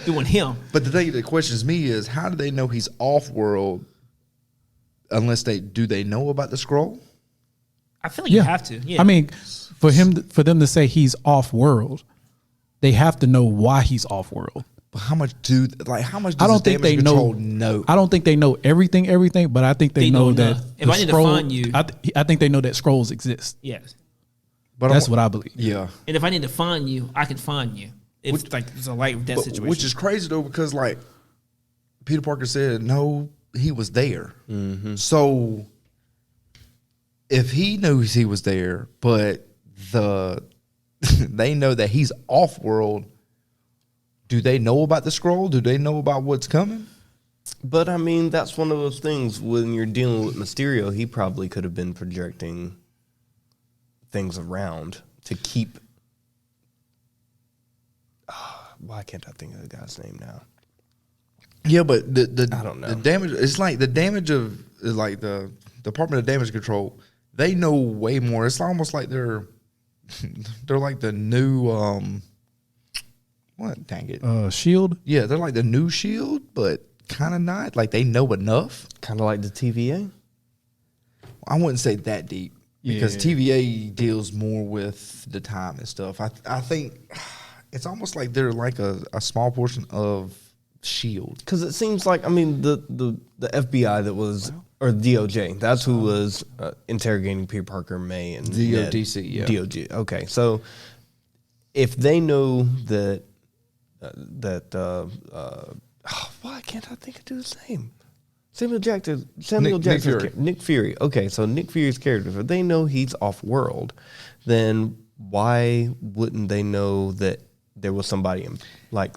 S4: doing him.
S2: But the thing that questions me is, how do they know he's off world unless do they know about the Skrull?
S4: I feel like you have to. Yeah.
S1: I mean, for them to say he's off world, they have to know why he's off world.
S2: But how much does
S1: I don't think they
S2: know?
S1: I don't think they know everything, but I think they know that.
S4: enough. If I need to find you-
S1: I think they know that scrolls exist.
S4: yes.
S2: But
S1: That's what I believe.
S2: Yeah.
S4: And if I need to find you, I can find you. If it's a light death situation.
S2: Which is crazy though, because Peter Parker said no, he was there. So if he knows he was there, but they know that he's off world, do they know about the Skrull? Do they know about what's coming?
S3: But I mean, that's one of those things when you're dealing with Mysterio, he probably could have been projecting things around to keep. Why can't I think of the guy's name now?
S2: Yeah, but the
S3: I don't know.
S2: The damage. It's like the damage of like the Department of Damage Control. They know way more. It's almost like they're like the new what? Dang it!
S1: Shield.
S2: Yeah, they're like the new Shield, but kind of not. Like they know enough.
S3: Kind of like the TVA.
S2: I wouldn't say that deep because
S1: Yeah.
S2: TVA deals more with the time and stuff. I think it's almost like they're like a small portion of Shield.
S3: Because it seems like, I mean, the FBI that was, or DOJ, that's who was interrogating Peter Parker, May, and
S2: DODC,
S3: Ned.
S2: yeah.
S3: DOJ. Okay, so if they know that why can't I think of his name? Samuel Jackson's
S2: Fury.
S3: Nick Fury. Okay, so Nick Fury's character, if they know he's off world, then why wouldn't they know that there was somebody like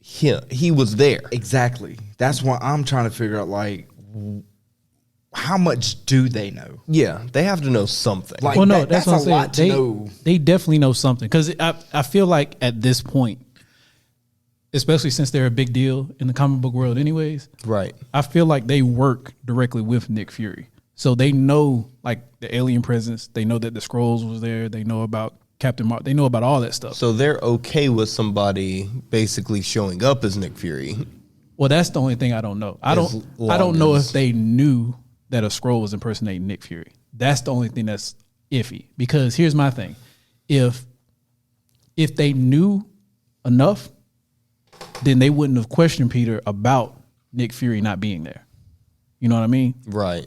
S3: him? He was there.
S2: Exactly. That's what I'm trying to figure out. Like, how much do they know?
S3: Yeah, they have to know something.
S2: Like,
S1: Well, no,
S2: that's
S1: that's what I'm
S2: a
S1: saying.
S2: lot to know.
S1: They definitely know something because I feel like at this point, especially since they're a big deal in the comic book world, anyways.
S3: Right.
S1: I feel like they work directly with Nick Fury, so they know like the alien presence. They know that the Skrulls was there. They know about Captain Marvel. They know about all that stuff.
S3: So they're okay with somebody basically showing up as Nick Fury.
S1: Well, that's the only thing I don't know. I
S3: As
S1: don't
S3: long
S1: know
S3: as-
S1: if they knew that a Skrull was impersonating Nick Fury. That's the only thing that's iffy. Because here's my thing: if they knew enough, then they wouldn't have questioned Peter about Nick Fury not being there. You know what I mean?
S3: Right.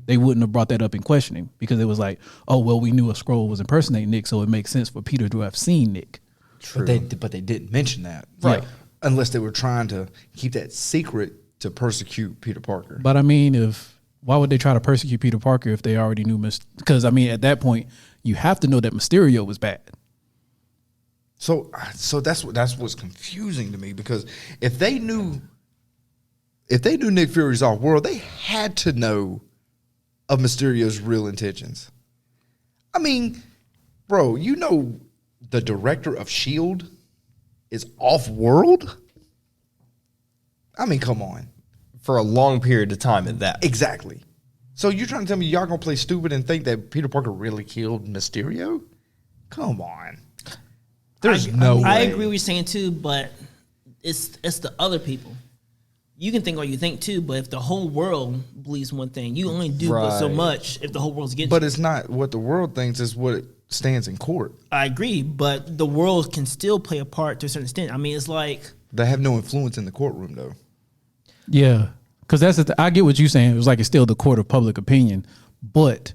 S1: They wouldn't have brought that up in questioning because it was like, oh well, we knew a Skrull was impersonating Nick, so it makes sense for Peter to have seen Nick.
S3: True.
S2: But they didn't mention that.
S1: Right.
S2: Unless they were trying to keep that secret to persecute Peter Parker.
S1: But I mean, why would they try to persecute Peter Parker if they already knew? Because I mean, at that point, you have to know that Mysterio was bad.
S2: So that's what's confusing to me, because if they knew Nick Fury's off world, they had to know of Mysterio's real intentions. I mean, bro, you know the director of S.H.I.E.L.D. is off world? I mean, come on.
S3: For a long period of time at that.
S2: Exactly. So you're trying to tell me y'all gonna play stupid and think that Peter Parker really killed Mysterio? Come on. There's no way.
S4: I agree with you saying too, but it's the other people. You can think what you think too, but if the whole world believes one thing, you only do so
S3: Right.
S4: much if the whole world's against
S2: But
S4: you.
S2: it's not what the world thinks, it's what stands in court.
S4: I agree, but the world can still play a part to a certain extent. I mean, it's like
S2: They have no influence in the courtroom, though.
S1: Yeah, because I get what you're saying. It was like it's still the court of public opinion, but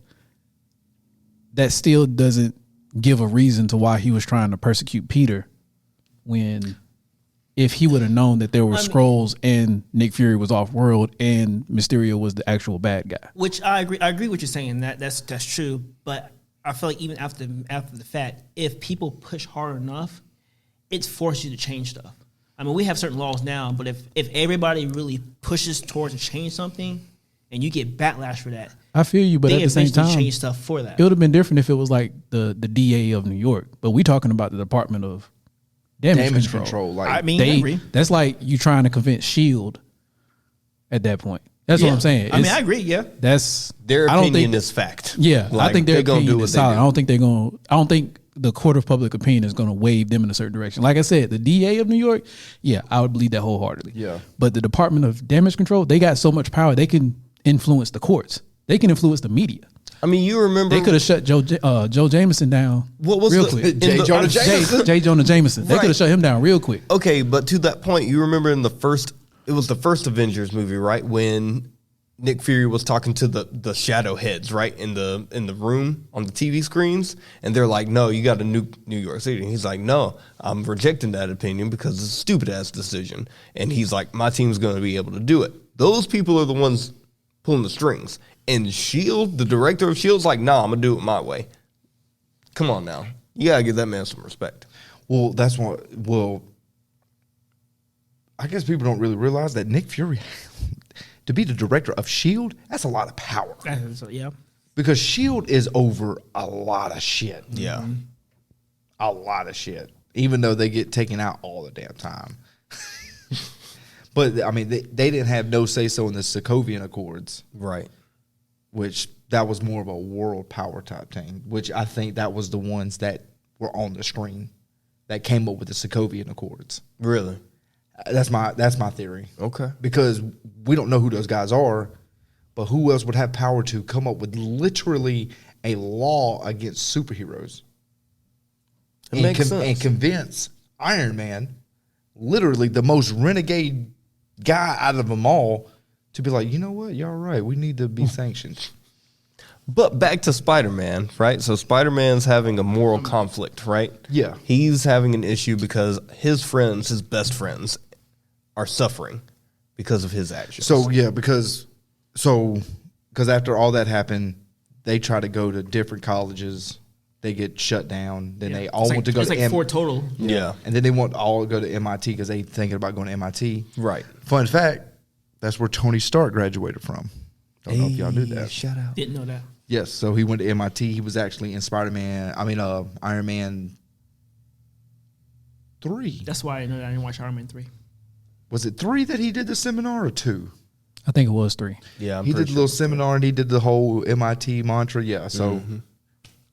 S1: that still doesn't give a reason to why he was trying to persecute Peter. When, if he would have known that there were scrolls and Nick Fury was off world and Mysterio was the actual bad guy.
S4: which I agree. I agree with you saying that's true, but I feel like even after the fact, if people push hard enough, it's forced you to change stuff. I mean, we have certain laws now, but if everybody really pushes towards to change something, and you get backlash for that,
S1: I feel you, but
S4: they
S1: at the same
S4: eventually
S1: time,
S4: change stuff for that.
S1: it would have been different if it was like the DA of New York. But we talking about the Department of Damage Control.
S2: Like,
S4: I mean, I agree.
S1: That's like you trying to convince Shield at that point. That's what I'm saying.
S4: I mean, I agree. Yeah,
S1: That's
S3: Their
S1: I don't
S3: opinion
S1: think,
S3: is fact.
S1: Yeah, I
S3: Like,
S1: think their
S3: they're gonna
S1: opinion
S3: do what
S1: is
S3: they
S1: solid.
S3: do.
S1: I don't think the court of public opinion is going to wave them in a certain direction. Like I said, the DA of New York, yeah, I would believe that wholeheartedly.
S2: Yeah.
S1: But the Department of Damage Control, they got so much power, they can influence the courts. They can influence the media.
S3: I mean, you remember
S1: They could have shut Joe Jameson down
S3: what was
S1: real
S3: the,
S1: quick.
S3: in
S2: J.
S3: the-
S2: Jonah
S3: I'm-
S2: Jameson?
S1: J. Jonah Jameson. They
S3: Right.
S1: could have shut him down real quick.
S3: Okay, but to that point, you remember in it was the first Avengers movie, right? When Nick Fury was talking to the shadow heads, right? In the room on the TV screens. And they're like, no, you got to nuke New York City. And he's like, no, I'm rejecting that opinion because it's a stupid ass decision. And he's like, my team's going to be able to do it. Those people are the ones pulling the strings. And S.H.I.E.L.D., the director of S.H.I.E.L.D.'s like, nah, I'm going to do it my way. Come on now. You got to give that man some respect.
S2: well, that's what. Well, I guess people don't really realize that Nick Fury, to be the director of S.H.I.E.L.D., that's a lot of power.
S4: so, yeah.
S2: Because S.H.I.E.L.D. is over a lot of shit.
S3: Yeah.
S2: A lot of shit. Even though they get taken out all the damn time. But, I mean, they didn't have no say-so in the Sokovian Accords,
S3: Right.
S2: which that was more of a world power type thing, which I think that was the ones that were on the screen that came up with the Sokovian Accords.
S3: Really?
S2: That's my theory.
S3: Okay.
S2: Because we don't know who those guys are, but who else would have power to come up with literally a law against superheroes?
S3: It makes sense.
S2: And convince Iron Man, literally the most renegade guy out of them all, to be like, you know what, y'all right, we need to be sanctioned.
S3: But back to Spider-Man, right? So Spider-Man's having a moral conflict, right?
S2: Yeah.
S3: He's having an issue because his friends, his best friends, are suffering because of his actions.
S2: So yeah, because after all that happened, they try to go to different colleges. They get shut down. Then they all want to go
S4: It's
S2: to
S4: like 4 total.
S3: yeah.
S2: and then they want all to go to MIT because they thinking about going to MIT.
S3: Right.
S2: Fun fact: that's where Tony Stark graduated from. Don't know if y'all knew that.
S3: Shout out.
S4: Didn't know that.
S2: Yes, so he went to MIT. He was actually in Iron Man 3.
S4: That's why I know that I didn't watch Iron Man 3.
S2: Was it 3 that he did the seminar or 2?
S1: I think it was 3.
S3: Yeah, I'm
S2: He did
S3: pretty
S2: the little seminar and he did the whole MIT mantra. Yeah, so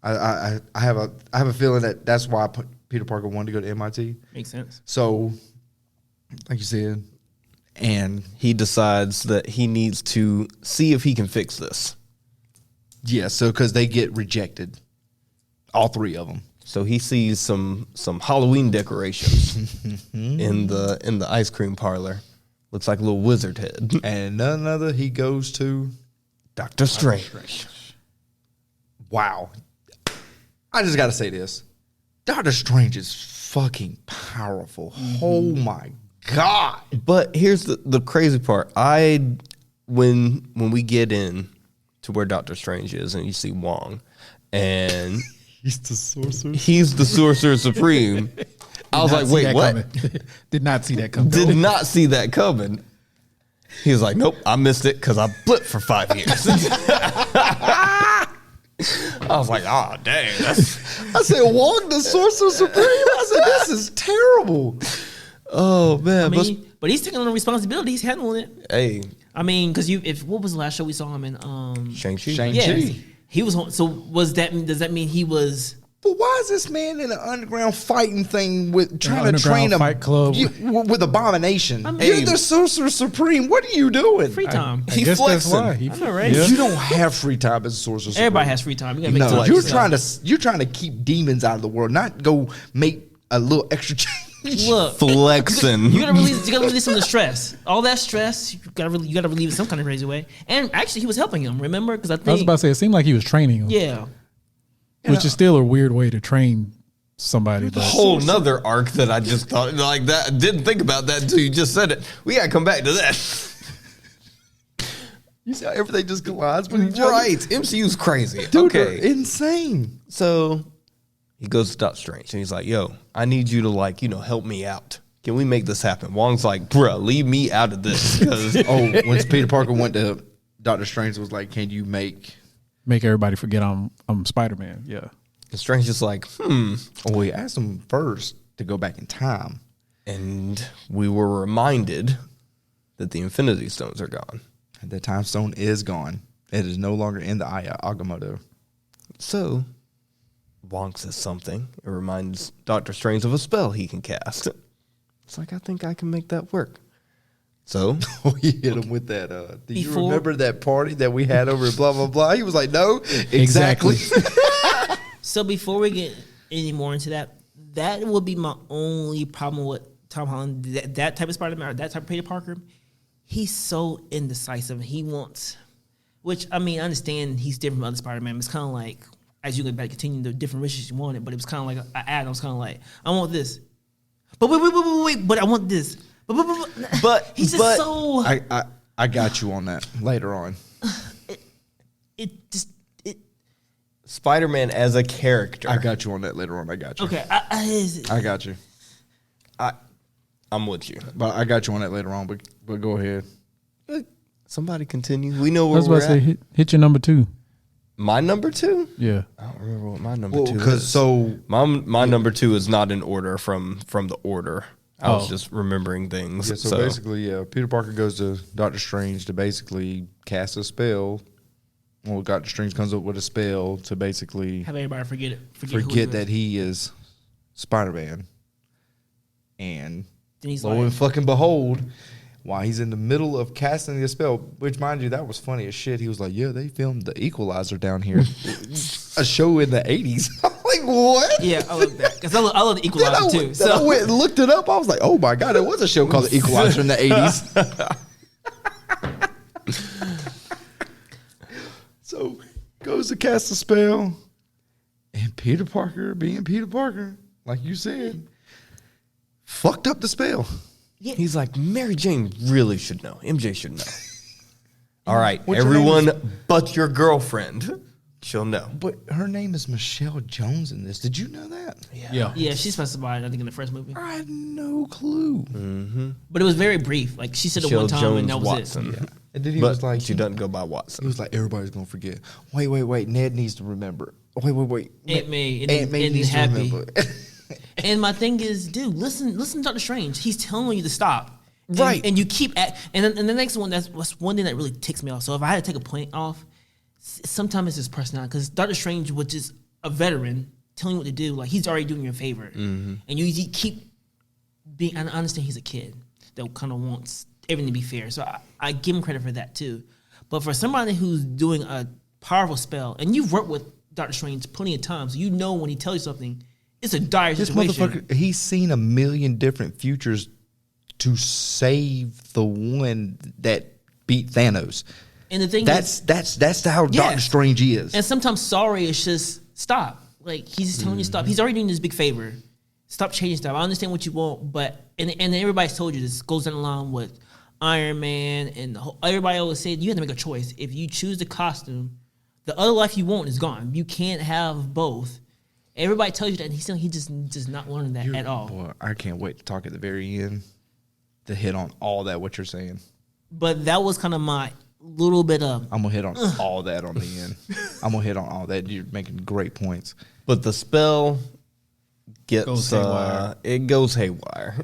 S2: I have a feeling that that's why Peter Parker wanted to go to MIT.
S4: Makes sense.
S2: So, like you said, and
S3: He decides that he needs to see if he can fix this.
S2: yeah, so because they get rejected, all 3 of them.
S3: So he sees some Halloween decorations in the ice cream parlor. Looks like a little wizard head.
S2: And none other, he goes to,
S3: Doctor Strange.
S2: wow. I just got to say this. Doctor Strange is fucking powerful. Oh my God.
S3: But here's the crazy part. When we get in to where Doctor Strange is and you see Wong and
S2: He's the sorcerer.
S3: he's the Sorcerer Supreme. I was like, wait, what?
S1: Did not see that coming.
S3: Did not see that coming. He was like, nope, I missed it because I blipped for 5 years. I was like, oh, dang.
S2: I said, Wong the sorcerer supreme? I said, this is terrible.
S3: Oh, man.
S4: I mean, but he's taking on the responsibility. He's handling it.
S3: hey,
S4: I mean, because what was the last show we saw him in?
S3: Shang-Chi.
S2: Shang-Chi.
S4: Yeah, he was. So was that? Does that mean he was?
S2: But why is this man in an underground fighting thing with trying to
S1: underground
S2: train a
S1: fight club.
S2: with Abomination?
S4: I mean-
S2: You're the Sorcerer Supreme. What are you doing?
S4: Free time.
S1: I guess that's
S3: flexing.
S1: why.
S4: I know, right?
S1: Yeah.
S2: You don't have free time as a Sorcerer Supreme.
S4: Everybody has free time. You gotta make
S2: No,
S4: time for
S2: you're
S4: yourself.
S2: trying to keep demons out of the world, not go make a little extra change.
S4: Look,
S3: Flexing.
S4: you gotta release some of the stress. All that stress, you gotta relieve it some kind of crazy way. And actually, he was helping him. Remember? Because I think
S1: I was about to say it seemed like he was training him,
S4: yeah.
S1: which is still a weird way to train somebody. But
S3: Whole nother arc that I just thought like that. Didn't think about that until you just said it. We gotta come back to that.
S2: You see how everything just collides with each other?
S3: Right. MCU's crazy.
S2: Dude,
S3: okay.
S2: they're insane.
S3: So he goes to Doctor Strange and he's like, yo, I need you to help me out. Can we make this happen? Wong's like, bruh, leave me out of this. 'Cause
S2: Oh, once Peter Parker went to Doctor Strange, was like, "Can you make?"
S1: make everybody forget I'm Spider-Man. Yeah.
S3: and Strange is like,
S2: Oh, we asked him first to go back in time.
S3: And we were reminded that the Infinity Stones are gone.
S2: The time stone is gone. It is no longer in the Eye of Agamotto.
S3: So Wong says something. It reminds Doctor Strange of a spell he can cast. It's like, I think I can make that work. So
S2: We hit him with that. Do you
S4: Before-
S2: remember that party that we had over at blah blah blah? He was like, "No, exactly."
S4: So before we get any more into that, that would be my only problem with Tom Holland. That type of Spider-Man, or that type of Peter Parker, he's so indecisive. He wants, which I mean, I understand he's different from other Spider-Man. It's kind of like as you go back, continue the different wishes you wanted, but it was kind of like an ad. I was kind of like, I want this, but wait, but I want this,
S3: But-
S4: he's just
S3: but-
S4: so
S2: I got you on that later on.
S4: it.
S3: Spider-Man as a character.
S2: I got you on that later on. I got you.
S4: Okay,
S2: I got you.
S3: I'm with you.
S2: But I got you on that later on. But go ahead.
S3: Somebody continue. We know
S1: I
S3: where
S1: was
S3: we're
S1: about to
S3: at.
S1: say hit your number 2.
S3: My number 2?
S1: Yeah.
S3: I don't remember what my number
S2: Well,
S3: 2
S2: because
S3: is.
S2: so
S3: My number 2 is not in order from the order. I was
S1: Oh.
S3: just remembering things.
S2: yeah, so basically, Peter Parker goes to Doctor Strange to basically cast a spell. Well, Doctor Strange comes up with a spell to basically
S4: have everybody forget who he
S2: forget
S4: is.
S2: that he is Spider-Man. And
S4: Then he's
S2: lo
S4: like,
S2: and fucking behold, while he's in the middle of casting the spell, which mind you, that was funny as shit. He was like, "Yeah, they filmed The Equalizer down here, a show in the '80s." I'm like, "What?"
S4: yeah, I love that because I love the
S2: Then I,
S4: Equalizer too.
S2: went, then I went and looked it up. I was like, "Oh my god, there was a show called The Equalizer in the '80s." So goes to cast a spell, and Peter Parker, being Peter Parker, like you said, fucked up the spell.
S3: he's like, Mary Jane really should know. MJ should know. All right,
S2: What's her name
S3: everyone but your girlfriend. She'll know.
S2: But her name is Michelle Jones in this. Did you know that?
S1: Yeah.
S4: yeah, she's specified I think in the first movie,
S2: I had no clue.
S4: but it was very brief. Like she said it
S3: Michelle
S4: one time
S3: Jones
S4: and that was
S3: Watson.
S4: it.
S2: And then he
S3: But
S2: was like,
S3: she doesn't go by
S2: he
S3: Watson.
S2: was like, everybody's gonna forget. Wait. Ned needs to remember. Wait.
S4: Aunt May and
S2: Aunt May
S4: and
S2: needs
S4: happy.
S2: to remember.
S4: And my thing is, dude, listen to Doctor Strange. He's telling you to stop. And-
S2: Right.
S4: And you keep at and then the next one, that's one thing that really ticks me off. So if I had to take a point off, sometimes it's his personality. Because Doctor Strange, which is a veteran, telling you what to do, like he's already doing you a favor. And you keep being, I understand he's a kid that kind of wants everything to be fair. So I give him credit for that too. But for somebody who's doing a powerful spell, and you've worked with Doctor Strange plenty of times, you know when he tells you something, it's a dire
S2: This
S4: situation.
S2: motherfucker, he's seen a million different futures to save the one that beat Thanos.
S4: And the thing
S2: That's how Doctor
S4: Yes.
S2: Strange is.
S4: and sometimes sorry is just stop. Like he's just telling you stop. He's already doing this big favor. Stop changing stuff. I understand what you want, but and everybody's told you this goes down the line with Iron Man and everybody always said you have to make a choice. If you choose the costume, the other life you want is gone. You can't have both. Everybody tells you that, and he just not learning that at all.
S2: Boy, I can't wait to talk at the very end to hit on all that what you're saying.
S4: But that was kind of my little bit of
S2: I'm gonna hit on all that on the end. I'm gonna hit on all that. You're making great points.
S3: But the spell gets
S1: Goes haywire.
S3: it goes haywire.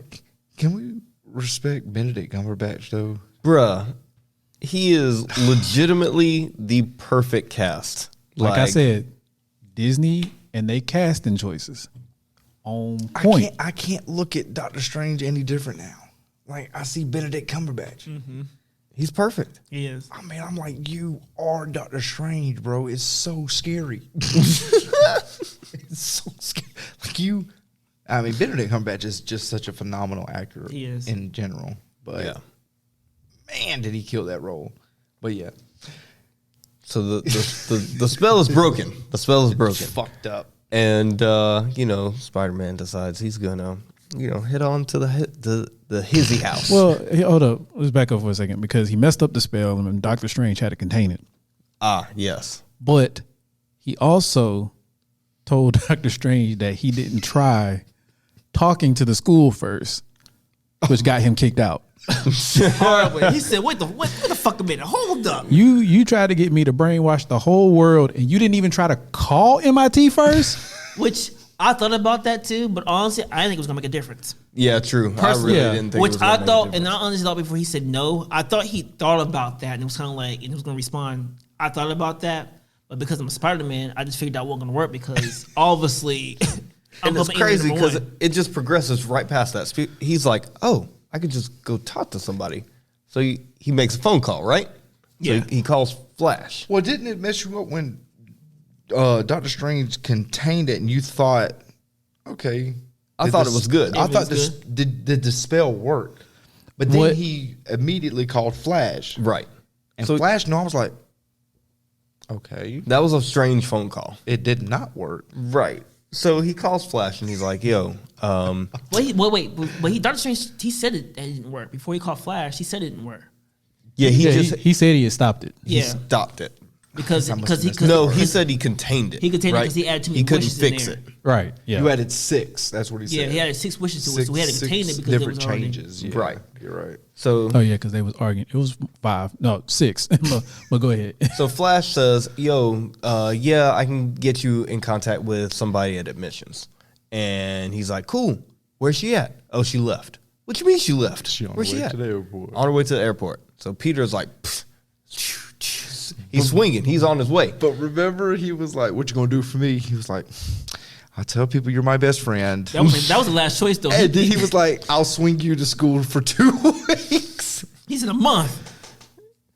S2: Can we respect Benedict Cumberbatch though?
S3: Bruh, He is legitimately the perfect cast.
S1: Like I said, Disney and they casting choices on point.
S2: I can't look at Doctor Strange any different now. Like I see Benedict Cumberbatch.
S3: he's perfect.
S4: He is.
S2: I mean, I'm like, you are Doctor Strange, bro. It's so scary. It's so scary. Like you, I mean, Benedict Cumberbatch is just such a phenomenal actor.
S4: He is.
S2: In general, but
S3: Yeah.
S2: man, did he kill that role? But yeah,
S3: So the spell is broken. The spell is broken.
S2: fucked up.
S3: And Spider-Man decides he's gonna, head on to the hizzy house.
S1: Well, hold up. Let's back up for a second because he messed up the spell and Doctor Strange had to contain it.
S3: Yes.
S1: But he also told Doctor Strange that he didn't try talking to the school first, which got him kicked out.
S4: Hard way. He said, wait the fuck a minute. Hold up.
S1: You tried to get me to brainwash the whole world and you didn't even try to call MIT first?
S4: Which I thought about that too, but honestly, I didn't think it was gonna make a difference.
S3: Yeah, true.
S4: Personally,
S3: I really
S1: yeah.
S3: didn't think.
S4: Which
S3: it was gonna
S4: I
S3: make a
S4: thought,
S3: difference.
S4: and I honestly thought before he said no, I thought he thought about that, and it was kind of like, and he was gonna respond. I thought about that, but because I'm a Spider-Man, I just figured out it wasn't gonna work because obviously,
S3: And it's
S4: hoping
S3: crazy
S4: number
S3: because
S4: one.
S3: it just progresses right past that. He's like, oh, I could just go talk to somebody. So he makes a phone call, right? So
S4: Yeah.
S3: he calls Flash.
S2: Well, didn't it mess you up when Doctor Strange contained it and you thought, okay,
S3: I thought it was good.
S2: I
S4: It
S2: thought
S4: was
S2: this did the spell work, but then
S1: What-
S2: he immediately called Flash,
S3: Right.
S2: and
S3: So
S2: Flash. No, I was like, okay,
S3: that was a strange phone call.
S2: it did not work.
S3: Right. So he calls Flash and he's like, yo,
S4: Wait, Doctor Strange, he said it that it didn't work before he called Flash. He said it didn't work.
S3: yeah,
S1: He said he had stopped it.
S3: he
S4: Yeah,
S3: stopped it.
S4: because
S2: must
S4: because
S2: have
S4: he
S2: missed
S4: cause,
S3: No, he
S4: because-
S3: said he contained it.
S4: He contained it
S3: right?
S4: 'cause he added too many
S3: He couldn't
S4: wishes in
S3: fix
S4: there.
S3: it.
S1: Right. Yeah.
S2: You added 6. That's what he
S4: yeah,
S2: said.
S4: he added 6 wishes to it, so we had to contain it because it
S2: different
S4: was already.
S2: changes. Yeah,
S3: Right.
S2: You're right.
S3: So
S1: Oh yeah, because they was arguing. It was 5, no 6. but go ahead.
S3: So Flash says, yo, yeah, I can get you in contact with somebody at admissions. And he's like, cool. Where's she at? Oh, she left. What you mean she left?
S2: She on
S3: Where's
S2: the
S3: she
S2: way
S3: at?
S2: to the airport.
S3: On her way to the airport. So Peter's like, he's swinging. He's on his way.
S2: But remember, he was like, "What you gonna do for me?" He was like, "I tell people you're my best friend."
S4: That was the last choice though.
S2: And then he was like, "I'll swing you to school for 2 weeks."
S4: He said a month.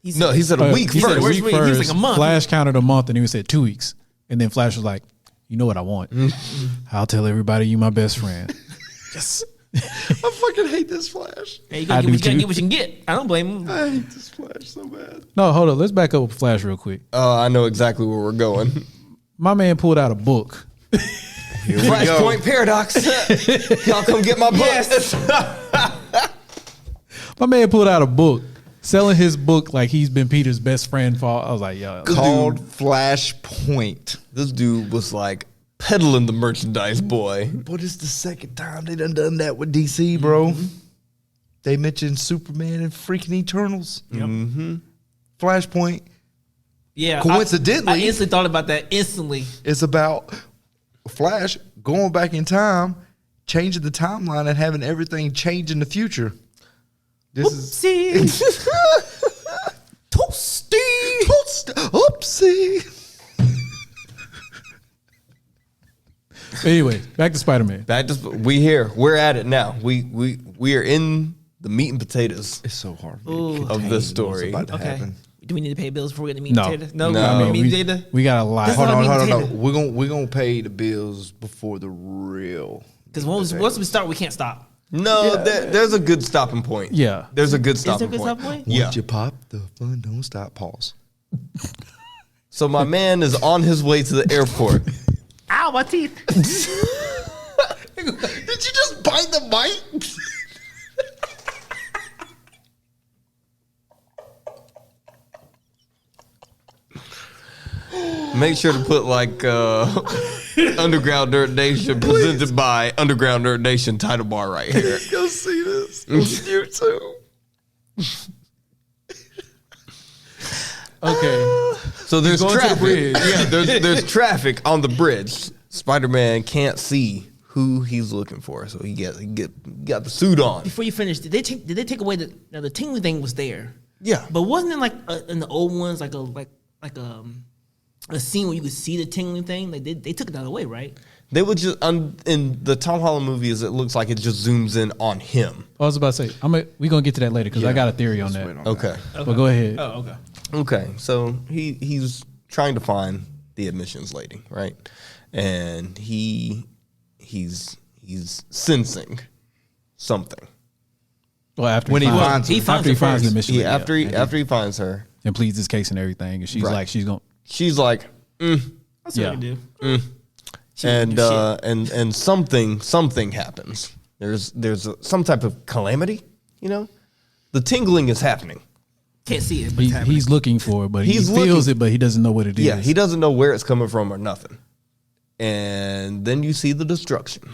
S3: No, he said a week
S1: He said
S3: first.
S1: a week
S4: He was
S1: first.
S4: like a month.
S1: Flash counted a month and he said 2 weeks. And then Flash was like, you know what I want? I'll tell everybody you my best friend. Yes.
S2: I fucking hate this Flash.
S4: Hey, you
S1: I
S4: gotta
S1: do
S4: get
S1: too.
S4: what you can get. I don't blame him.
S2: I hate this Flash so bad.
S1: No, hold up. Let's back up with Flash real quick.
S3: I know exactly where we're going.
S1: My man pulled out a book.
S3: Flashpoint Paradox. Y'all come get my book.
S1: My man pulled out a book, selling his book like he's been Peter's best friend for. I was like, yo.
S2: Called Flashpoint.
S3: This dude was like peddling the merchandise, boy.
S2: But it's the second time they done that with DC, bro. They mentioned Superman and freaking Eternals. Flashpoint.
S4: Yeah.
S2: Coincidentally-
S4: I instantly thought about that instantly.
S2: It's about Flash going back in time, changing the timeline, and having everything change in the future. This is
S4: See,
S2: toasty. Oopsie.
S1: Anyway, back to Spider-Man.
S3: We here. We're at it now. We are in the meat and potatoes
S2: It's so hard
S3: of this story.
S2: about to
S4: okay.
S2: happen.
S4: Do we need to pay bills before we get to meet
S1: No.
S4: Tater?
S3: No.
S1: I mean,
S4: meet Tater?
S1: we got a lot.
S4: This
S2: Hold
S4: Not
S2: on,
S4: meat
S2: hold on. No.
S4: potato.
S2: We're gonna pay the bills before the real.
S4: Because once we start, we can't stop.
S3: No, there's a good stopping point.
S1: Yeah.
S3: There's a good
S4: Is there a
S3: stopping
S4: good
S3: point.
S4: stopping point?
S3: Yeah.
S2: Once you pop, the fun don't stop. Pause.
S3: So my man is on his way to the airport.
S4: Ow, my teeth.
S2: Did you just bite the mic?
S3: Make sure to put like Underground Nerd Nation presented by Underground Nerd Nation title bar right here.
S2: Go see this on YouTube.
S1: Okay.
S3: So there's
S1: going to the
S3: traffic.
S1: bridge.
S3: Yeah, there's traffic on the bridge. Spider-Man can't see who he's looking for, so he got the suit on.
S4: Before you finish, did they take away the tingling thing was there?
S3: Yeah.
S4: But wasn't it like in the old ones like a scene where you could see the tingling thing? Like they took that away, right?
S3: They would just in the Tom Holland movies. It looks like it just zooms in on him.
S1: I was about to say, we're gonna get to that later because I got a theory on
S2: Let's
S1: that.
S2: wait on
S3: Okay.
S1: But go ahead.
S4: Oh, okay.
S3: Okay. So he's trying to find the admissions lady, right? And he's sensing something.
S1: Well, after
S2: When he
S1: finds,
S2: finds her.
S4: He finds
S1: after he
S4: her
S1: finds the
S4: first.
S1: mission,
S3: Yeah. After he finds her,
S1: and pleads his case and everything, and she's
S3: Right.
S1: like, she's gonna.
S3: she's like,
S4: That's
S1: Yeah.
S4: what I do. She
S3: and
S4: do shit.
S3: and something happens. There's some type of calamity. You know, the tingling is happening.
S4: Can't see it, but it's happening.
S1: He's looking for it, but
S3: He's
S1: he feels
S3: looking.
S1: it, but he doesn't know what it is.
S3: Yeah, he doesn't know where it's coming from or nothing. And then you see the destruction.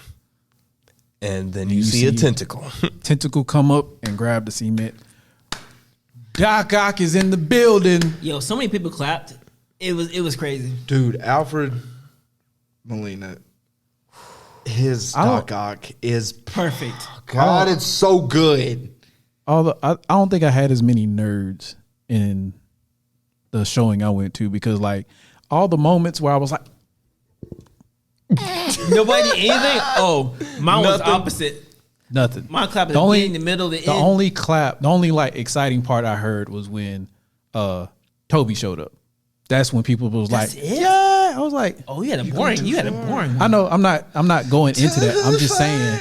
S3: And then you see a
S1: see-
S3: tentacle.
S1: Tentacle come up and grab the cement. Doc Ock is in the building.
S4: Yo, so many people clapped. It was crazy.
S2: Dude, Alfred Molina, his
S1: I don't-
S2: Doc Ock is
S4: Perfect.
S2: God, it's so good.
S1: I don't think I had as many nerds in the showing I went to because like all the moments where I was like,
S4: Nobody did anything. Oh, mine was
S3: Nothing.
S4: opposite.
S1: nothing.
S4: My clap is
S1: The only-
S4: in the middle, the
S1: The
S4: end.
S1: only like exciting part I heard was when Toby showed up. That's when people was
S4: That's
S1: like,
S4: it?
S1: yeah. I was like,
S4: Oh, you had a boring. You had a boring.
S1: I know I'm not going into that. I'm just saying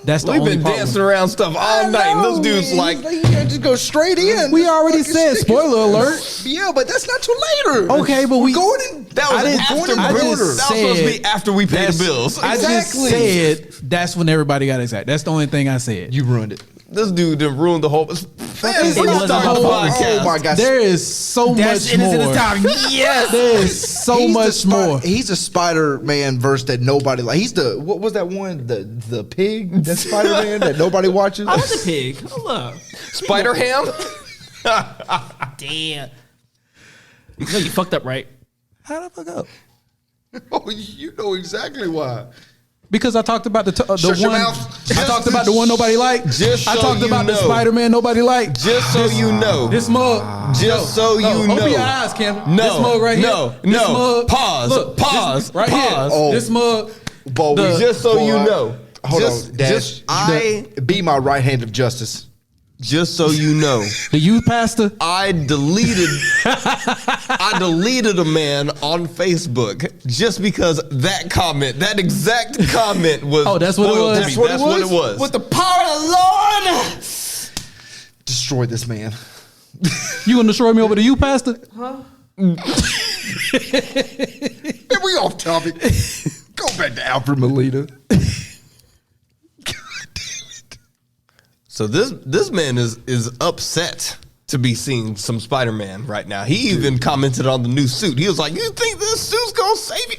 S1: that's the
S3: We've
S1: only
S3: been
S1: part.
S3: dancing around stuff all night, and this dude's like,
S2: you can't just go straight in.
S1: We already said spoiler alert.
S2: Yeah, but that's not till later.
S1: Okay, but we
S2: going in.
S3: that was
S1: I didn't-
S3: after
S1: I
S3: order.
S1: just
S3: That was supposed to be
S1: said-
S3: after we pay the bills.
S1: I
S2: Exactly.
S1: just said that's when everybody got excited. That's the only thing I said.
S2: You ruined it.
S3: This dude done ruined the whole. Man,
S1: It
S3: we
S1: wasn't
S3: started
S1: the
S3: the
S1: whole-
S3: podcast.
S2: Oh my gosh.
S1: There is so
S4: That's
S1: much
S4: innocent
S1: more.
S4: as time. Yes.
S1: There is so
S2: He's the
S1: much more.
S2: He's a Spider-Man verse that nobody like. He's the what was that one? The pig that Spider-Man that nobody watches.
S4: I was a pig. Hold up.
S3: Spider Ham.
S4: Damn. No, you fucked up, right?
S1: How the fuck up?
S2: Oh, you know exactly why.
S1: Because I talked about the
S2: Shut your
S1: one.
S2: mouth.
S1: I talked about the one nobody liked.
S3: Just
S1: I
S3: so
S1: talked
S3: you
S1: about the
S3: know.
S1: Spider-Man nobody liked.
S3: Just so you know.
S1: This mug.
S3: Just so you know.
S1: Open your eyes, Camden.
S3: No,
S1: This mug right
S3: no,
S1: here. This
S3: no.
S1: mug.
S3: Pause,
S1: Look,
S3: pause,
S1: this, right
S3: pause.
S1: here.
S2: Oh.
S1: This mug.
S2: Bo,
S1: The-
S3: Just so you
S2: Boy,
S3: know.
S2: Hold
S3: Just-
S2: on, Dash.
S3: just- I-
S2: be my right hand of justice.
S3: Just so you know.
S1: The youth pastor.
S3: I deleted a man on Facebook just because that exact comment was.
S1: Oh, that's what it
S3: spoiled to
S1: was?
S3: me.
S1: That's
S3: That's what it was.
S4: With the power of the Lord.
S2: Destroy this man.
S1: You gonna destroy me over the youth pastor?
S2: And we off topic. Go back to Alfred Molina.
S3: So this man is upset to be seeing some Spider-Man right now. He even commented on the new suit. He was like, "You think this suit's gonna save you?"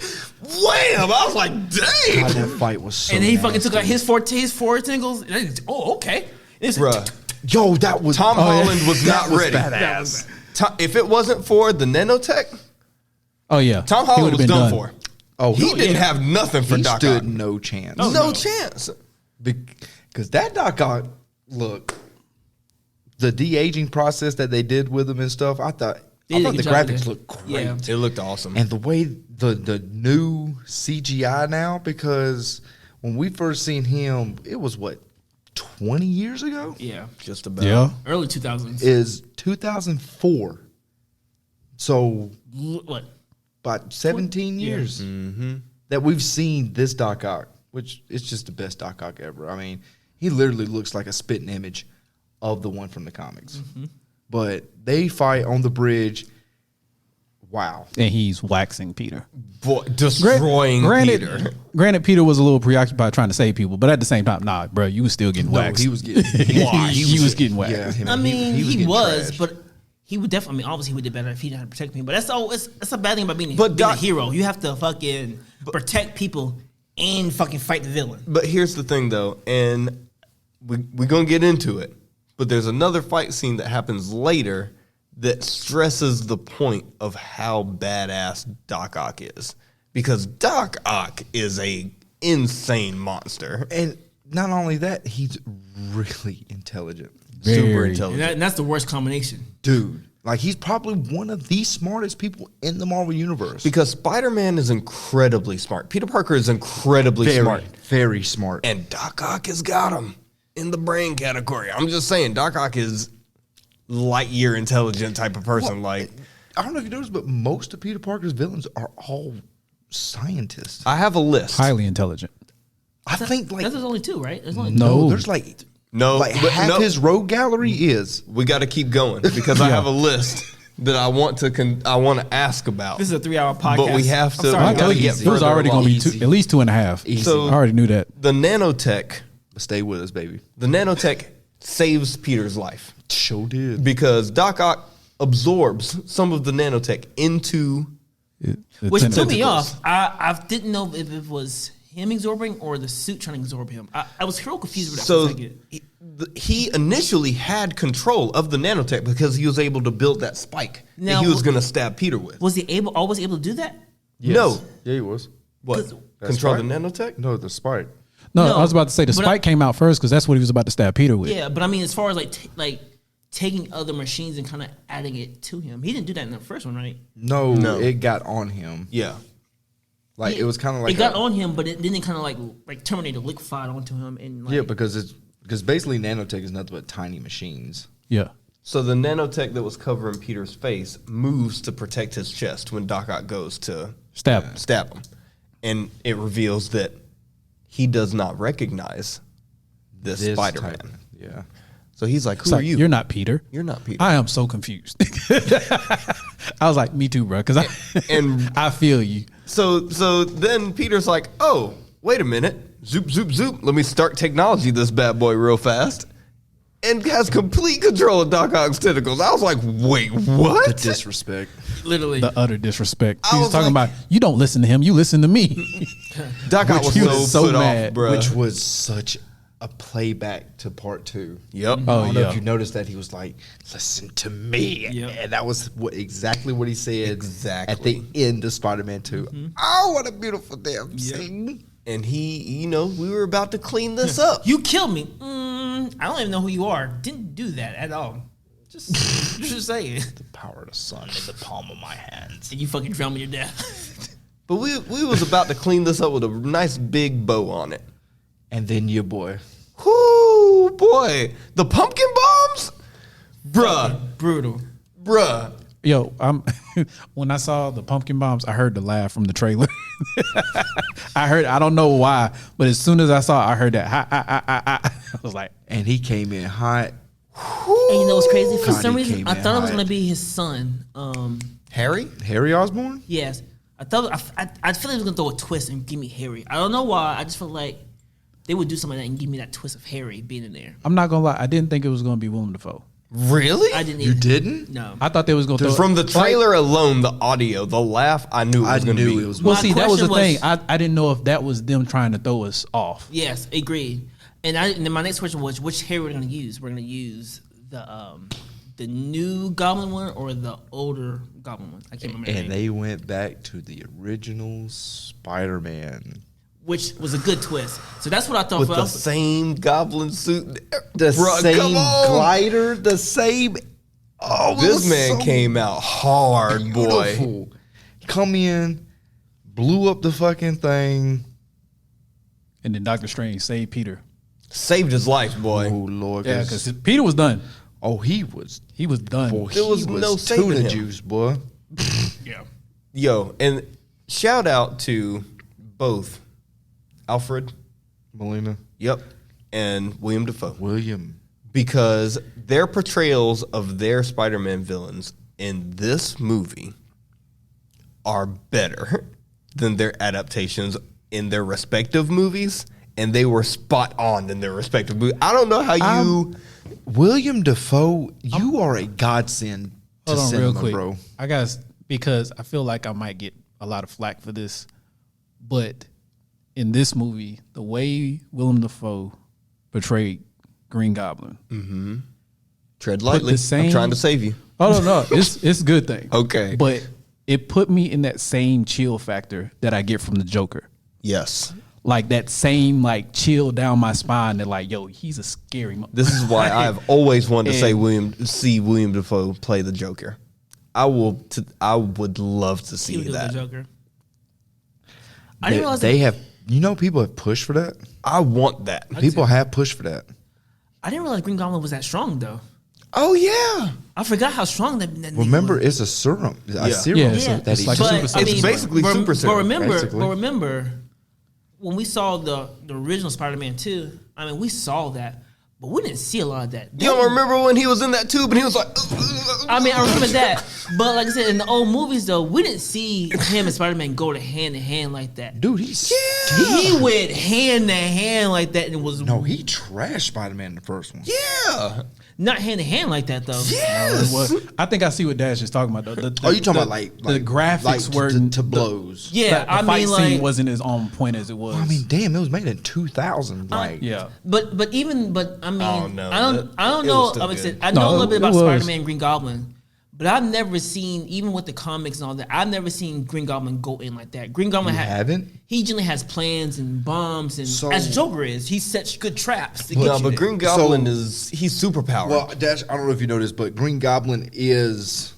S3: Wham! I was like, "Dang,
S2: God, that fight was so
S4: And then he fucking
S2: nasty.
S4: took out his four tingles. And then, oh, okay. And it's
S3: bruh."
S2: Yo, that was
S3: Tom Holland was not
S2: That was
S3: ready.
S2: badass.
S3: If it wasn't for the nanotech,
S1: Oh yeah.
S3: Tom
S1: He
S3: Holland
S1: would've
S3: was
S1: been
S3: done for.
S2: Oh,
S3: He didn't have nothing for
S2: He
S3: Doc
S2: stood
S3: Ock.
S2: no chance.
S3: No chance.
S2: Because that Doc Ock, look, the de-aging process that they did with him and stuff, I thought
S4: They did a
S2: the
S4: good job
S2: graphics
S4: with it.
S2: looked great.
S4: Yeah.
S3: It looked awesome.
S2: And the way the new CGI now, because when we first seen him, it was what, 20 years ago?
S4: Yeah.
S3: Just about.
S1: Yeah.
S4: Early 2000s.
S2: Is 2004. So
S4: What?
S2: about 17 years that we've seen this Doc Ock, which is just the best Doc Ock ever. I mean, he literally looks like a spitting image of the one from the comics. But they fight on the bridge. Wow.
S1: And he's waxing Peter.
S3: Boy, destroying Peter.
S1: Granted, Peter was a little preoccupied trying to save people, but at the same time, nah, bro, you was still getting waxed.
S2: he was getting
S1: he was getting waxed.
S2: Yeah,
S4: I mean, he
S2: getting
S4: was,
S2: trashed.
S4: but he would definitely. I mean, obviously, he would do better if he didn't have to protect me. But that's a bad thing about being
S3: But
S4: being a
S3: Doc-
S4: hero. You have to fucking protect people and fucking fight the villain.
S3: But here's the thing, though, and we're going to get into it, but there's another fight scene that happens later that stresses the point of how badass Doc Ock is. Because Doc Ock is a insane monster.
S2: And not only that, he's really intelligent.
S3: Super
S1: Very.
S3: intelligent.
S4: And that's the worst combination.
S2: Dude. Like, he's probably one of the smartest people in the Marvel Universe.
S3: Because Spider-Man is incredibly smart. Peter Parker is incredibly smart.
S2: Very smart.
S3: And Doc Ock has got him in the brain category. I'm just saying, Doc Ock is light year intelligent type of person. Like,
S2: I don't know if you noticed, but most of Peter Parker's villains are all scientists.
S3: I have a list.
S1: Highly intelligent.
S2: I think, like,
S4: There's only two, right? There's only
S1: No.
S2: there's like,
S3: No,
S2: like
S3: but
S2: half
S3: no.
S2: his rogue gallery is.
S3: We got to keep going because I have a list that I want to ask about.
S4: This is a 3-hour podcast.
S3: But we have to-
S4: I'm sorry,
S1: I
S3: we gotta
S1: told you,
S3: get
S1: it was
S3: further
S1: already going to be
S2: along.
S1: at least 2.5.
S2: Easy.
S3: So-
S1: I already knew that.
S3: The nanotech,
S2: Stay with us, baby.
S3: the nanotech saves Peter's life
S2: Sure did.
S3: because Doc Ock absorbs some of the nanotech into.
S4: Which threw me
S3: tentacles.
S4: off. I didn't know if it was him absorbing or the suit trying to absorb him. I was real confused with that
S3: So
S4: for a second.
S3: he initially had control of the nanotech because he was able to build that spike
S4: Now,
S3: that he was going to stab Peter with.
S4: Was he always able to do that?
S3: No.
S2: Yeah, he was.
S3: What?
S4: 'Cause-
S3: Control the
S2: Spike?
S3: nanotech?
S2: No, the spike.
S1: No,
S4: No,
S1: I was about to say the
S4: but
S1: spike came out first because that's what he was about to stab Peter with.
S4: Yeah, but I mean, as far as like taking other machines and kind of adding it to him, he didn't do that in the first one, right?
S2: No,
S3: No.
S2: it got on him.
S3: Yeah.
S2: Like, it was kind of like
S4: it got on him, but it didn't kind of like Terminator liquefied onto him and like,
S2: Yeah, because basically nanotech is nothing but tiny machines.
S1: Yeah.
S3: So the nanotech that was covering Peter's face moves to protect his chest when Doc Ock goes to
S1: Stab him.
S3: stab him. And it reveals that he does not recognize this Spider-Man.
S2: type. Yeah.
S3: So he's like,
S1: It's
S3: who
S1: like,
S3: are you?
S1: You're not Peter.
S3: You're not Peter.
S1: I am so confused. I was like, me too, bro. Because
S3: And-
S1: I feel you.
S3: So then Peter's like, oh, wait a minute. Zoop, zoop, zoop. Let me start technology this bad boy real fast. And has complete control of Doc Ock's tentacles. I was like, wait, what?
S2: The disrespect.
S4: literally.
S1: The utter disrespect.
S3: I
S1: He was
S3: was
S1: talking
S3: like-
S1: about, you don't listen to him, you listen to me.
S3: Doc Ock
S1: Which
S3: was
S1: he
S3: so,
S1: was so
S3: put
S1: mad.
S3: off, bro.
S2: Which was such a playback to part 2.
S3: Yep.
S1: Oh,
S2: I don't know
S1: yeah.
S2: if you noticed that he was like, "Listen to me,"
S4: Yep.
S2: and that was exactly what he said.
S3: Exactly.
S2: At the end of Spider-Man 2. Oh, what a beautiful damn scene!
S3: And he, we were about to clean this up.
S4: You killed me. I don't even know who you are. Didn't do that at all. Just saying.
S2: The power of the sun in the palm of my hands.
S4: And you fucking drowned me to death.
S3: But we was about to clean this up with a nice big bow on it.
S2: And then your boy.
S3: Whoo, boy. The pumpkin bombs?
S4: Brutal.
S3: Bruh.
S1: Yo, when I saw the pumpkin bombs, I heard the laugh from the trailer. I don't know why, but as soon as I saw it, I heard that. I was like,
S2: And he came in hot.
S4: And you know what's crazy? For
S2: God,
S4: some
S2: he
S4: reason,
S2: came
S4: I
S2: in
S4: thought it was
S2: hot.
S4: gonna be his son.
S3: Harry?
S2: Harry Osborn?
S4: Yes, I thought I feel like he was gonna throw a twist and give me Harry. I don't know why. I just feel like they would do something like that and give me that twist of Harry being in there.
S1: I'm not going to lie, I didn't think it was going to be Willem Dafoe.
S3: Really?
S4: I didn't.
S2: You
S4: even,
S2: didn't?
S4: No.
S1: I thought they was going to throw
S3: From the trailer alone, the audio, the laugh, I knew it
S2: I
S3: was going to
S2: knew
S3: be.
S2: it was.
S1: Well,
S4: My
S1: see, that was the
S4: question
S1: thing.
S4: was-
S1: I didn't know if that was them trying to throw us off.
S4: Yes, agreed. And then my next question was, which Harry we're gonna use? We're gonna use the new Goblin one or the older Goblin one? I can't remember. the
S2: And
S4: name.
S2: they went back to the original Spider-Man.
S4: Which was a good twist. So that's what I thought.
S3: With
S4: for
S3: the
S4: us.
S3: same goblin suit.
S2: The
S3: Bruh,
S2: same
S3: come on.
S2: glider, the same. Oh, it
S3: This
S2: was
S3: man
S2: so
S3: came out hard, boy.
S2: beautiful. Come in, blew up the fucking thing.
S1: And then Doctor Strange saved Peter.
S3: Saved his life, boy.
S2: Oh Lord,
S1: Yeah, because Peter was done.
S2: he was.
S1: He was done.
S2: Boy,
S3: There was
S2: he
S3: no saving
S2: tuna
S3: him.
S2: juice, boy.
S4: Yeah.
S3: Yo, and shout out to both Alfred,
S2: Molina,
S3: yep, and William Dafoe.
S2: William.
S3: Because their portrayals of their Spider-Man villains in this movie are better than their adaptations in their respective movies, and they were spot on in their respective movies. I don't know how you...
S2: William Dafoe, you are a godsend to
S1: Hold on
S2: cinema,
S1: real quick.
S2: bro.
S1: I got because I feel like I might get a lot of flack for this, but in this movie, the way Willem Dafoe portrayed Green Goblin.
S3: Tread lightly.
S1: the same-
S3: I'm trying to save you.
S1: Oh no, it's a good thing.
S3: Okay.
S1: But it put me in that same chill factor that I get from the Joker.
S3: Yes.
S1: like that same like chill down my spine that like, yo, he's a scary.
S3: This is why I've always wanted to see William Dafoe play the Joker. I would love to
S4: He
S3: see
S4: would do the
S3: that.
S4: Joker. I didn't realize
S2: They have, people have pushed for that.
S3: I want that.
S2: People have pushed for that.
S4: I didn't realize Green Goblin was that strong though.
S3: Oh yeah.
S4: I forgot how strong that nigga
S2: Remember,
S4: was.
S2: it's a serum. A serum
S1: Yeah,
S4: Yeah,
S2: that he
S1: like a
S4: but,
S1: super serum.
S3: It's basically super serum,
S2: basically.
S4: But remember, when we saw the original Spider-Man 2, I mean, we saw that, but we didn't see a lot of that.
S3: You don't remember when he was in that tube and he was like,
S4: I mean, I remember that, but like I said, in the old movies though, we didn't see him and Spider-Man go to hand in hand like that.
S2: Dude,
S4: He went hand to hand like that, and it was
S2: he trashed Spider-Man in the first one.
S3: yeah.
S4: not hand to hand like that though.
S3: Yes.
S1: Well, I think I see what Dash is talking about though.
S2: Oh, you talking about like
S1: the graphics
S2: like
S1: were
S2: to blows?
S4: Yeah,
S1: the
S4: I
S1: fight
S4: mean,
S1: scene
S4: like,
S1: wasn't as on point as it was.
S2: I mean, damn, it was made in 2000. Like,
S1: yeah.
S4: but I mean,
S3: Oh, no,
S4: I don't
S3: it was
S4: know.
S3: still
S4: Like I
S3: good.
S4: said, I know a
S1: No,
S4: little bit
S1: it
S4: about
S1: was.
S4: Spider-Man, and Green Goblin, but I've never seen, even with the comics and all that, I've never seen Green Goblin go in like that. Green Goblin
S2: haven't?
S4: He generally has plans and bombs, and
S2: So-
S4: as Joker is, he sets good traps to
S3: No,
S4: get you
S3: but
S4: there.
S3: Green Goblin he's super powered.
S2: Well, Dash, I don't know if you know this, but Green Goblin is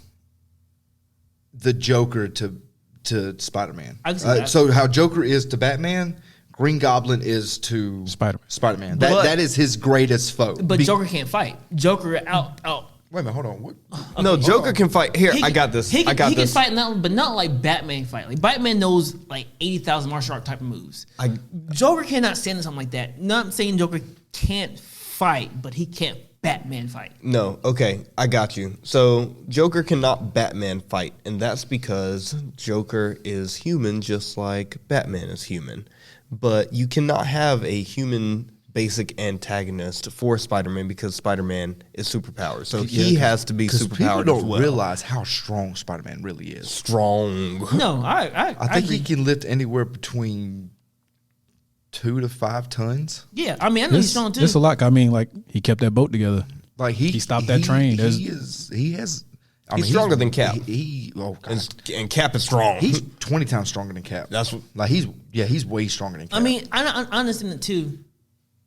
S2: the Joker to Spider-Man.
S4: I can see that.
S2: So how Joker is to Batman, Green Goblin is to
S1: Spider-Man.
S2: Spider-Man.
S4: But-
S2: That is his greatest foe.
S4: But Joker can't fight. Joker out.
S2: Wait a minute, hold on. What?
S3: no, Joker can fight. Here,
S4: He
S3: I
S4: can-
S3: got this.
S4: He can,
S3: I got
S4: he
S3: this.
S4: can fight, but not like Batman fight. Like Batman knows like 80,000 martial art type of moves. Joker cannot stand something like that. Not saying Joker can't fight, but he can't Batman fight.
S3: No, okay, I got you. So Joker cannot Batman fight, and that's because Joker is human just like Batman is human. But you cannot have a human basic antagonist for Spider-Man because Spider-Man is superpowered. So he has to be
S2: Because people
S3: superpowered
S2: don't
S3: as well.
S2: realize how strong Spider-Man really is.
S3: Strong.
S4: No, I
S2: I think
S4: agree.
S2: he can lift anywhere between 2 to 5 tons.
S4: Yeah, I mean, I know he's strong too.
S1: It's a lot. I mean, like he kept that boat together.
S2: Like
S1: He stopped that train. There's-
S2: He has. I
S3: He's
S2: mean,
S3: stronger than Cap.
S2: Oh God.
S3: And Cap is strong.
S2: He's 20 times stronger than Cap.
S3: That's what-
S2: like he's way stronger than Cap.
S4: I mean, I understand it too,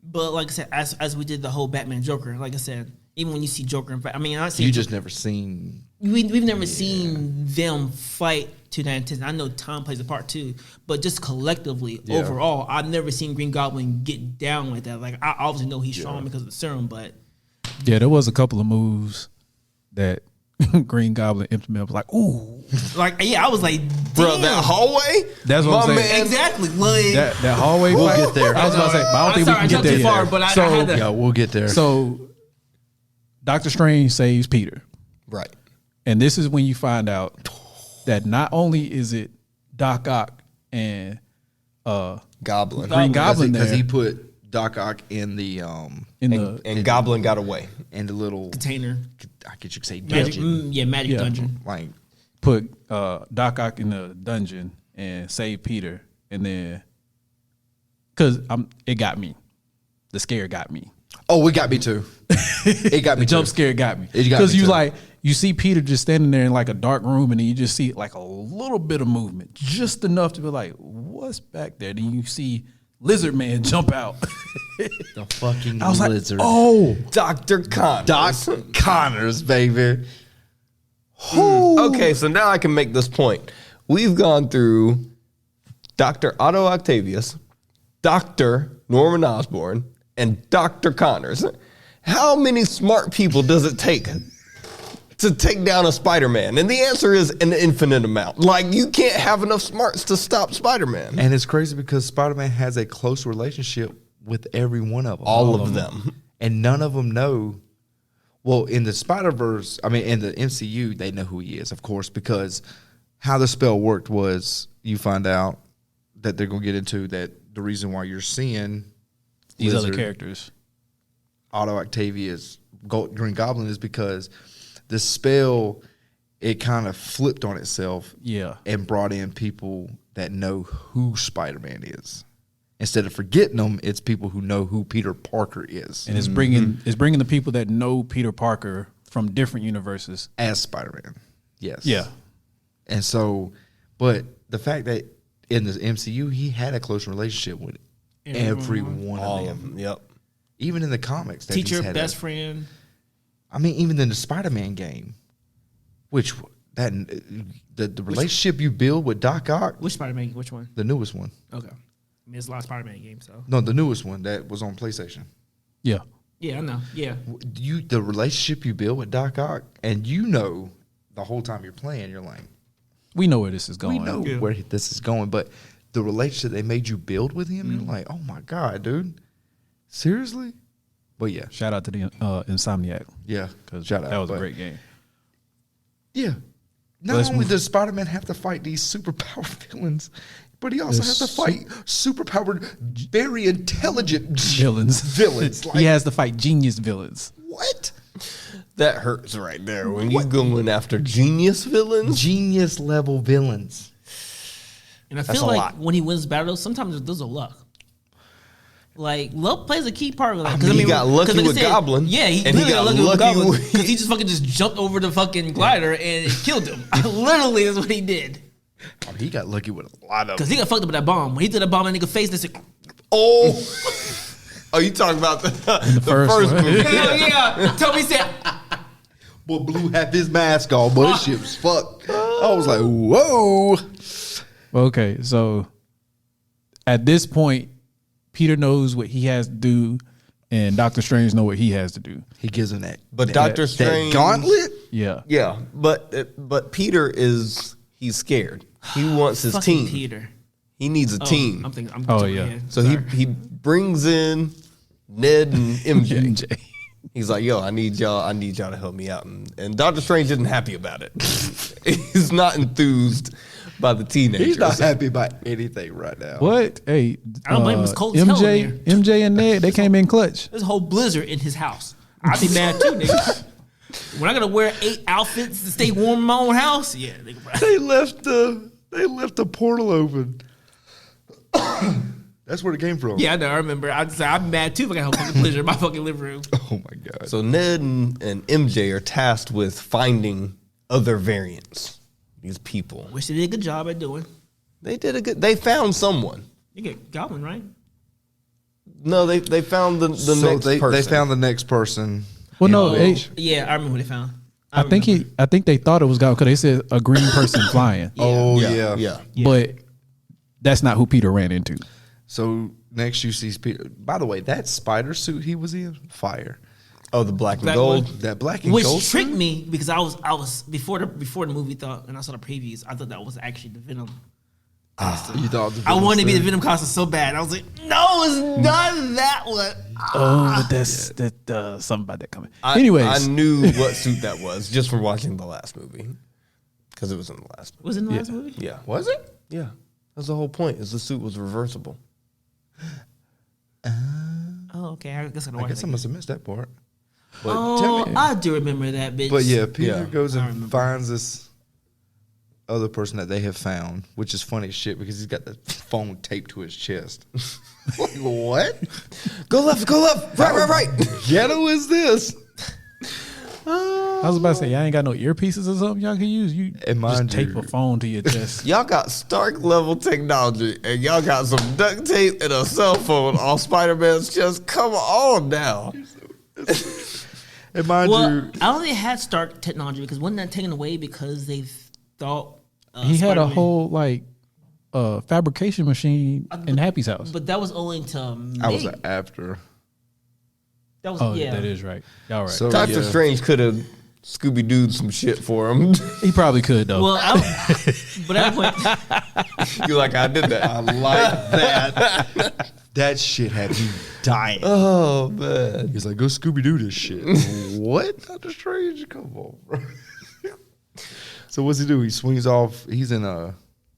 S4: but like I said, as we did the whole Batman Joker, like I said, even when you see Joker and I mean, I see
S2: you just never seen.
S4: we've never seen them fight to that intent. I know Tom plays a part too, but just collectively,
S2: Yeah.
S4: overall, I've never seen Green Goblin get down like that. Like I obviously know he's strong because of the serum, but
S1: Yeah, there was a couple of moves that Green Goblin implemented. I was like, ooh,
S4: like yeah, I was like,
S3: Bro,
S4: damn.
S3: that hallway?
S1: That's what
S3: My
S1: I'm saying.
S3: man-
S4: Exactly. Like,
S1: that hallway.
S2: We'll
S1: fight-
S2: get there.
S1: I was about to say, but I don't
S4: I'm
S1: think
S4: sorry,
S1: we can
S4: I
S1: get
S4: jumped
S1: there
S4: too
S1: yet.
S4: far, but I
S1: so,
S4: had to.
S2: Yeah, we'll get there.
S1: So, Doctor Strange saves Peter,
S3: Right.
S1: and this is when you find out that not only is it Doc Ock and
S3: Goblin.
S1: Green Goblin
S2: because
S1: there
S2: he put Doc Ock in the
S1: in the
S3: And Goblin got away.
S2: in the little
S4: container,
S2: I guess you could say
S4: magic,
S2: dungeon.
S4: magic
S1: Yeah.
S4: dungeon.
S2: Like
S1: put Doc Ock in the dungeon and save Peter, and then because it got me, the scare got me.
S2: oh, it got me too. It got me
S1: The jump
S2: too.
S1: scare got me
S2: It got
S1: because
S2: me
S1: you
S2: too.
S1: like you see Peter just standing there in like a dark room, and then you just see like a little bit of movement, just enough to be like, "What's back there?" Then you see Lizard Man jump out.
S2: The fucking
S1: I was like,
S2: lizard.
S1: "Oh,
S3: Dr. Connors.
S2: Doc Connors, baby.
S3: Okay, so now I can make this point. We've gone through Dr. Otto Octavius, Dr. Norman Osborn, and Dr. Connors. How many smart people does it take to take down a Spider-Man? And the answer is an infinite amount. Like, you can't have enough smarts to stop Spider-Man.
S2: And it's crazy because Spider-Man has a close relationship with every one of them.
S3: All of them.
S2: And none of them know. Well, in the Spider-Verse, I mean, in the MCU, they know who he is, of course, because how the spell worked was you find out that they're going to get into that the reason why you're seeing
S1: these
S2: Lizard,
S1: other characters."
S2: Otto Octavius, Green Goblin is because the spell, it kind of flipped on itself
S1: Yeah,
S2: and brought in people that know who Spider-Man is. Instead of forgetting them, it's people who know who Peter Parker is
S1: and it's bringing the people that know Peter Parker from different universes.
S2: as Spider-Man. Yes.
S1: Yeah,
S2: And so, but the fact that in the MCU, he had a close relationship with every one of
S3: All
S2: them.
S3: of them. Yep.
S2: Even in the comics, that he's
S4: Teacher,
S2: had
S4: best friend.
S2: I mean, even in the Spider-Man game, which that the relationship you build with Doc Ock,
S4: Which Spider-Man? Which one?
S2: the newest one,
S4: Okay. I mean, there's a lot of Spider-Man games, so.
S2: no, the newest one that was on PlayStation.
S1: Yeah.
S4: Yeah, I know. Yeah.
S2: The relationship you build with Doc Ock, and you know, the whole time you're playing, you're like,
S1: We know where this is going.
S2: we know
S4: Yeah.
S2: where this is going, but the relationship they made you build with him, you're like, oh my god, dude, seriously? But yeah,
S1: Shout out to the Insomniac.
S2: yeah,
S1: Because
S2: shout out.
S1: that was a
S2: But
S1: great game.
S2: Yeah. Not
S1: Let's
S2: only
S1: move-
S2: does Spider-Man have to fight these superpowered villains, but he also has to fight superpowered, very intelligent
S1: Villains.
S2: Villains. Like,
S1: He has to fight genius villains.
S2: what?
S3: That hurts right there when you going after genius villains.
S2: Genius level villains.
S4: And I
S3: That's
S4: feel
S3: a
S4: like
S3: lot.
S4: when he wins battles, sometimes there's a luck. Like luck plays a key part. Like,
S3: mean, he got lucky
S4: 'cause like I
S3: with
S4: said,
S3: Goblin,
S4: Yeah, he
S3: and he
S4: really
S3: got
S4: got lucky with
S3: lucky
S4: Goblin
S3: with-
S4: because he just fucking just jumped over the fucking glider and it killed him. Literally, that's what he did.
S2: I mean, he got lucky with a lot of
S4: Because he got fucked up with that bomb. When he threw that bomb in the nigga face, they said,
S3: Oh, oh, you talking about the
S1: first
S3: first
S1: one.
S3: movie?
S4: "Hell yeah!" Toby said,
S2: Boy, Blue half his mask off, but this shit was fucked. I was like, whoa.
S1: Okay, so at this point, Peter knows what he has to do, and Doctor Strange know what he has to do.
S2: He gives him that.
S3: But
S2: that,
S3: Doctor
S2: that
S3: Strange
S2: gauntlet?
S1: Yeah.
S3: Yeah, but Peter he's scared. He wants his
S4: "Fucking
S3: team.
S4: Peter."
S3: He needs a
S4: Oh,
S3: team.
S4: I'm thinking. I'm
S1: Oh,
S4: jumping
S1: yeah.
S4: ahead.
S3: So
S4: Sorry.
S3: he brings in Ned and MJ.
S1: MJ.
S3: He's like, yo, I need y'all to help me out. And Doctor Strange isn't happy about it. He's not enthused by the teenagers.
S2: He's not happy about anything right now.
S1: What? Hey,
S4: I don't blame him. It's cold as hell in
S1: MJ and Ned, they came in clutch.
S4: There's a whole blizzard in his house. I'd be mad too, nigga. When I gotta wear 8 outfits to stay warm in my own house, yeah, nigga. Bro.
S2: They left the portal open. That's where it came from.
S4: Yeah, I know. I remember. I'm mad too if I got a whole fucking blizzard in my fucking living room.
S2: Oh my god.
S3: So Ned and MJ are tasked with finding other variants. These people.
S4: Which they did a good job at doing.
S3: They found someone.
S4: You get Goblin, right?
S3: No, they found the
S2: So
S3: next person.
S2: they found the next person.
S1: Well, no,
S4: Oh,
S1: they,
S4: yeah, I remember who they found.
S1: I think they thought it was God because they said a green person flying,
S2: Oh
S3: yeah.
S2: yeah.
S1: but that's not who Peter ran into.
S2: So next you see Peter. By the way, that spider suit he was in, fire.
S3: Oh, the black and
S4: Black
S3: gold.
S4: one.
S2: That black and
S4: Which
S2: gold
S4: tricked
S2: suit?
S4: me because I was before the movie thought, and I saw the previews. I thought that was actually the Venom.
S2: You thought the
S4: I wanted to be the
S2: suit?
S4: Venom costume so bad. I was like, no, it's not that one.
S1: Oh, that's something about that coming.
S3: I
S1: Anyways,
S3: knew what suit that was just from watching the last movie because it was in the last movie.
S4: Was it in the last movie?
S3: Yeah,
S2: Was it?
S3: yeah. That's the whole point. Is the suit was reversible.
S4: Oh, okay. I guess I
S2: I guess I must have missed that part. But
S4: Oh,
S2: tell me.
S4: I do remember that bitch.
S2: But yeah, Peter
S3: Yeah,
S2: goes
S4: I
S2: and
S4: remember.
S2: finds this other person that they have found, which is funny as shit because he's got the phone taped to his chest. Like, what?
S3: Go left, right.
S2: Ghetto is this?
S1: I was about to say, y'all ain't got no earpieces or something y'all can use. You
S2: And mind
S1: just tape
S2: you-
S1: a phone to your chest.
S3: Y'all got Stark level technology, and y'all got some duct tape and a cell phone on Spider-Man's chest. Come on now.
S2: And mind
S4: Well,
S2: you,
S4: I only had Stark technology because wasn't that taken away because they thought
S1: He had a
S4: Spider-Man-
S1: whole like fabrication machine in Happy's house.
S4: But that was only to
S2: I was
S4: Meg.
S2: after.
S4: That was
S1: Oh,
S4: yeah.
S1: that is right. Y'all right.
S2: So
S3: Doctor
S2: yeah.
S3: Strange could have Scooby-Dooed some shit for him.
S1: He probably could though.
S4: Well, but at that point,
S3: You're like, I did that.
S2: I like that. That shit had me dying.
S3: Oh, man.
S2: He's like, go Scooby Doo this shit. What? Doctor Strange? Come on, bro. So what's he do? He swings off. He's in a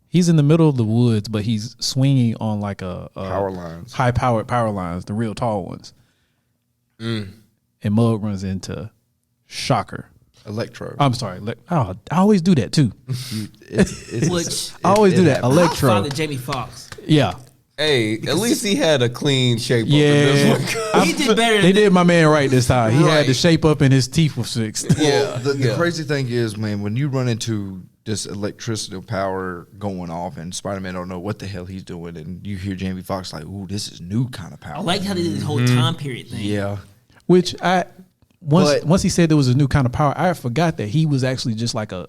S1: He's in the middle of the woods, but he's swinging on like a
S2: power lines.
S1: high powered power lines, the real tall ones. And Mug runs into Shocker.
S2: Electro.
S1: I'm sorry. I always do that too.
S2: It's-
S4: which
S1: I always do that.
S4: I
S1: Electro.
S4: found it Jamie Foxx.
S1: Yeah.
S3: Hey, at least he had a clean shape up in
S1: Yeah.
S3: this one.
S4: He did better.
S1: They
S4: Than
S1: did my man right this time. He had the
S3: Right.
S1: shape up and his teeth were fixed.
S3: Yeah.
S2: The crazy thing is, man, when you run into this electricity power going off, and Spider-Man don't know what the hell he's doing, and you hear Jamie Foxx like, "Ooh, this is new kind of power."
S4: I like how they did this whole time period thing.
S2: Yeah,
S1: Which
S2: But-
S1: once he said there was a new kind of power, I forgot that he was actually just like a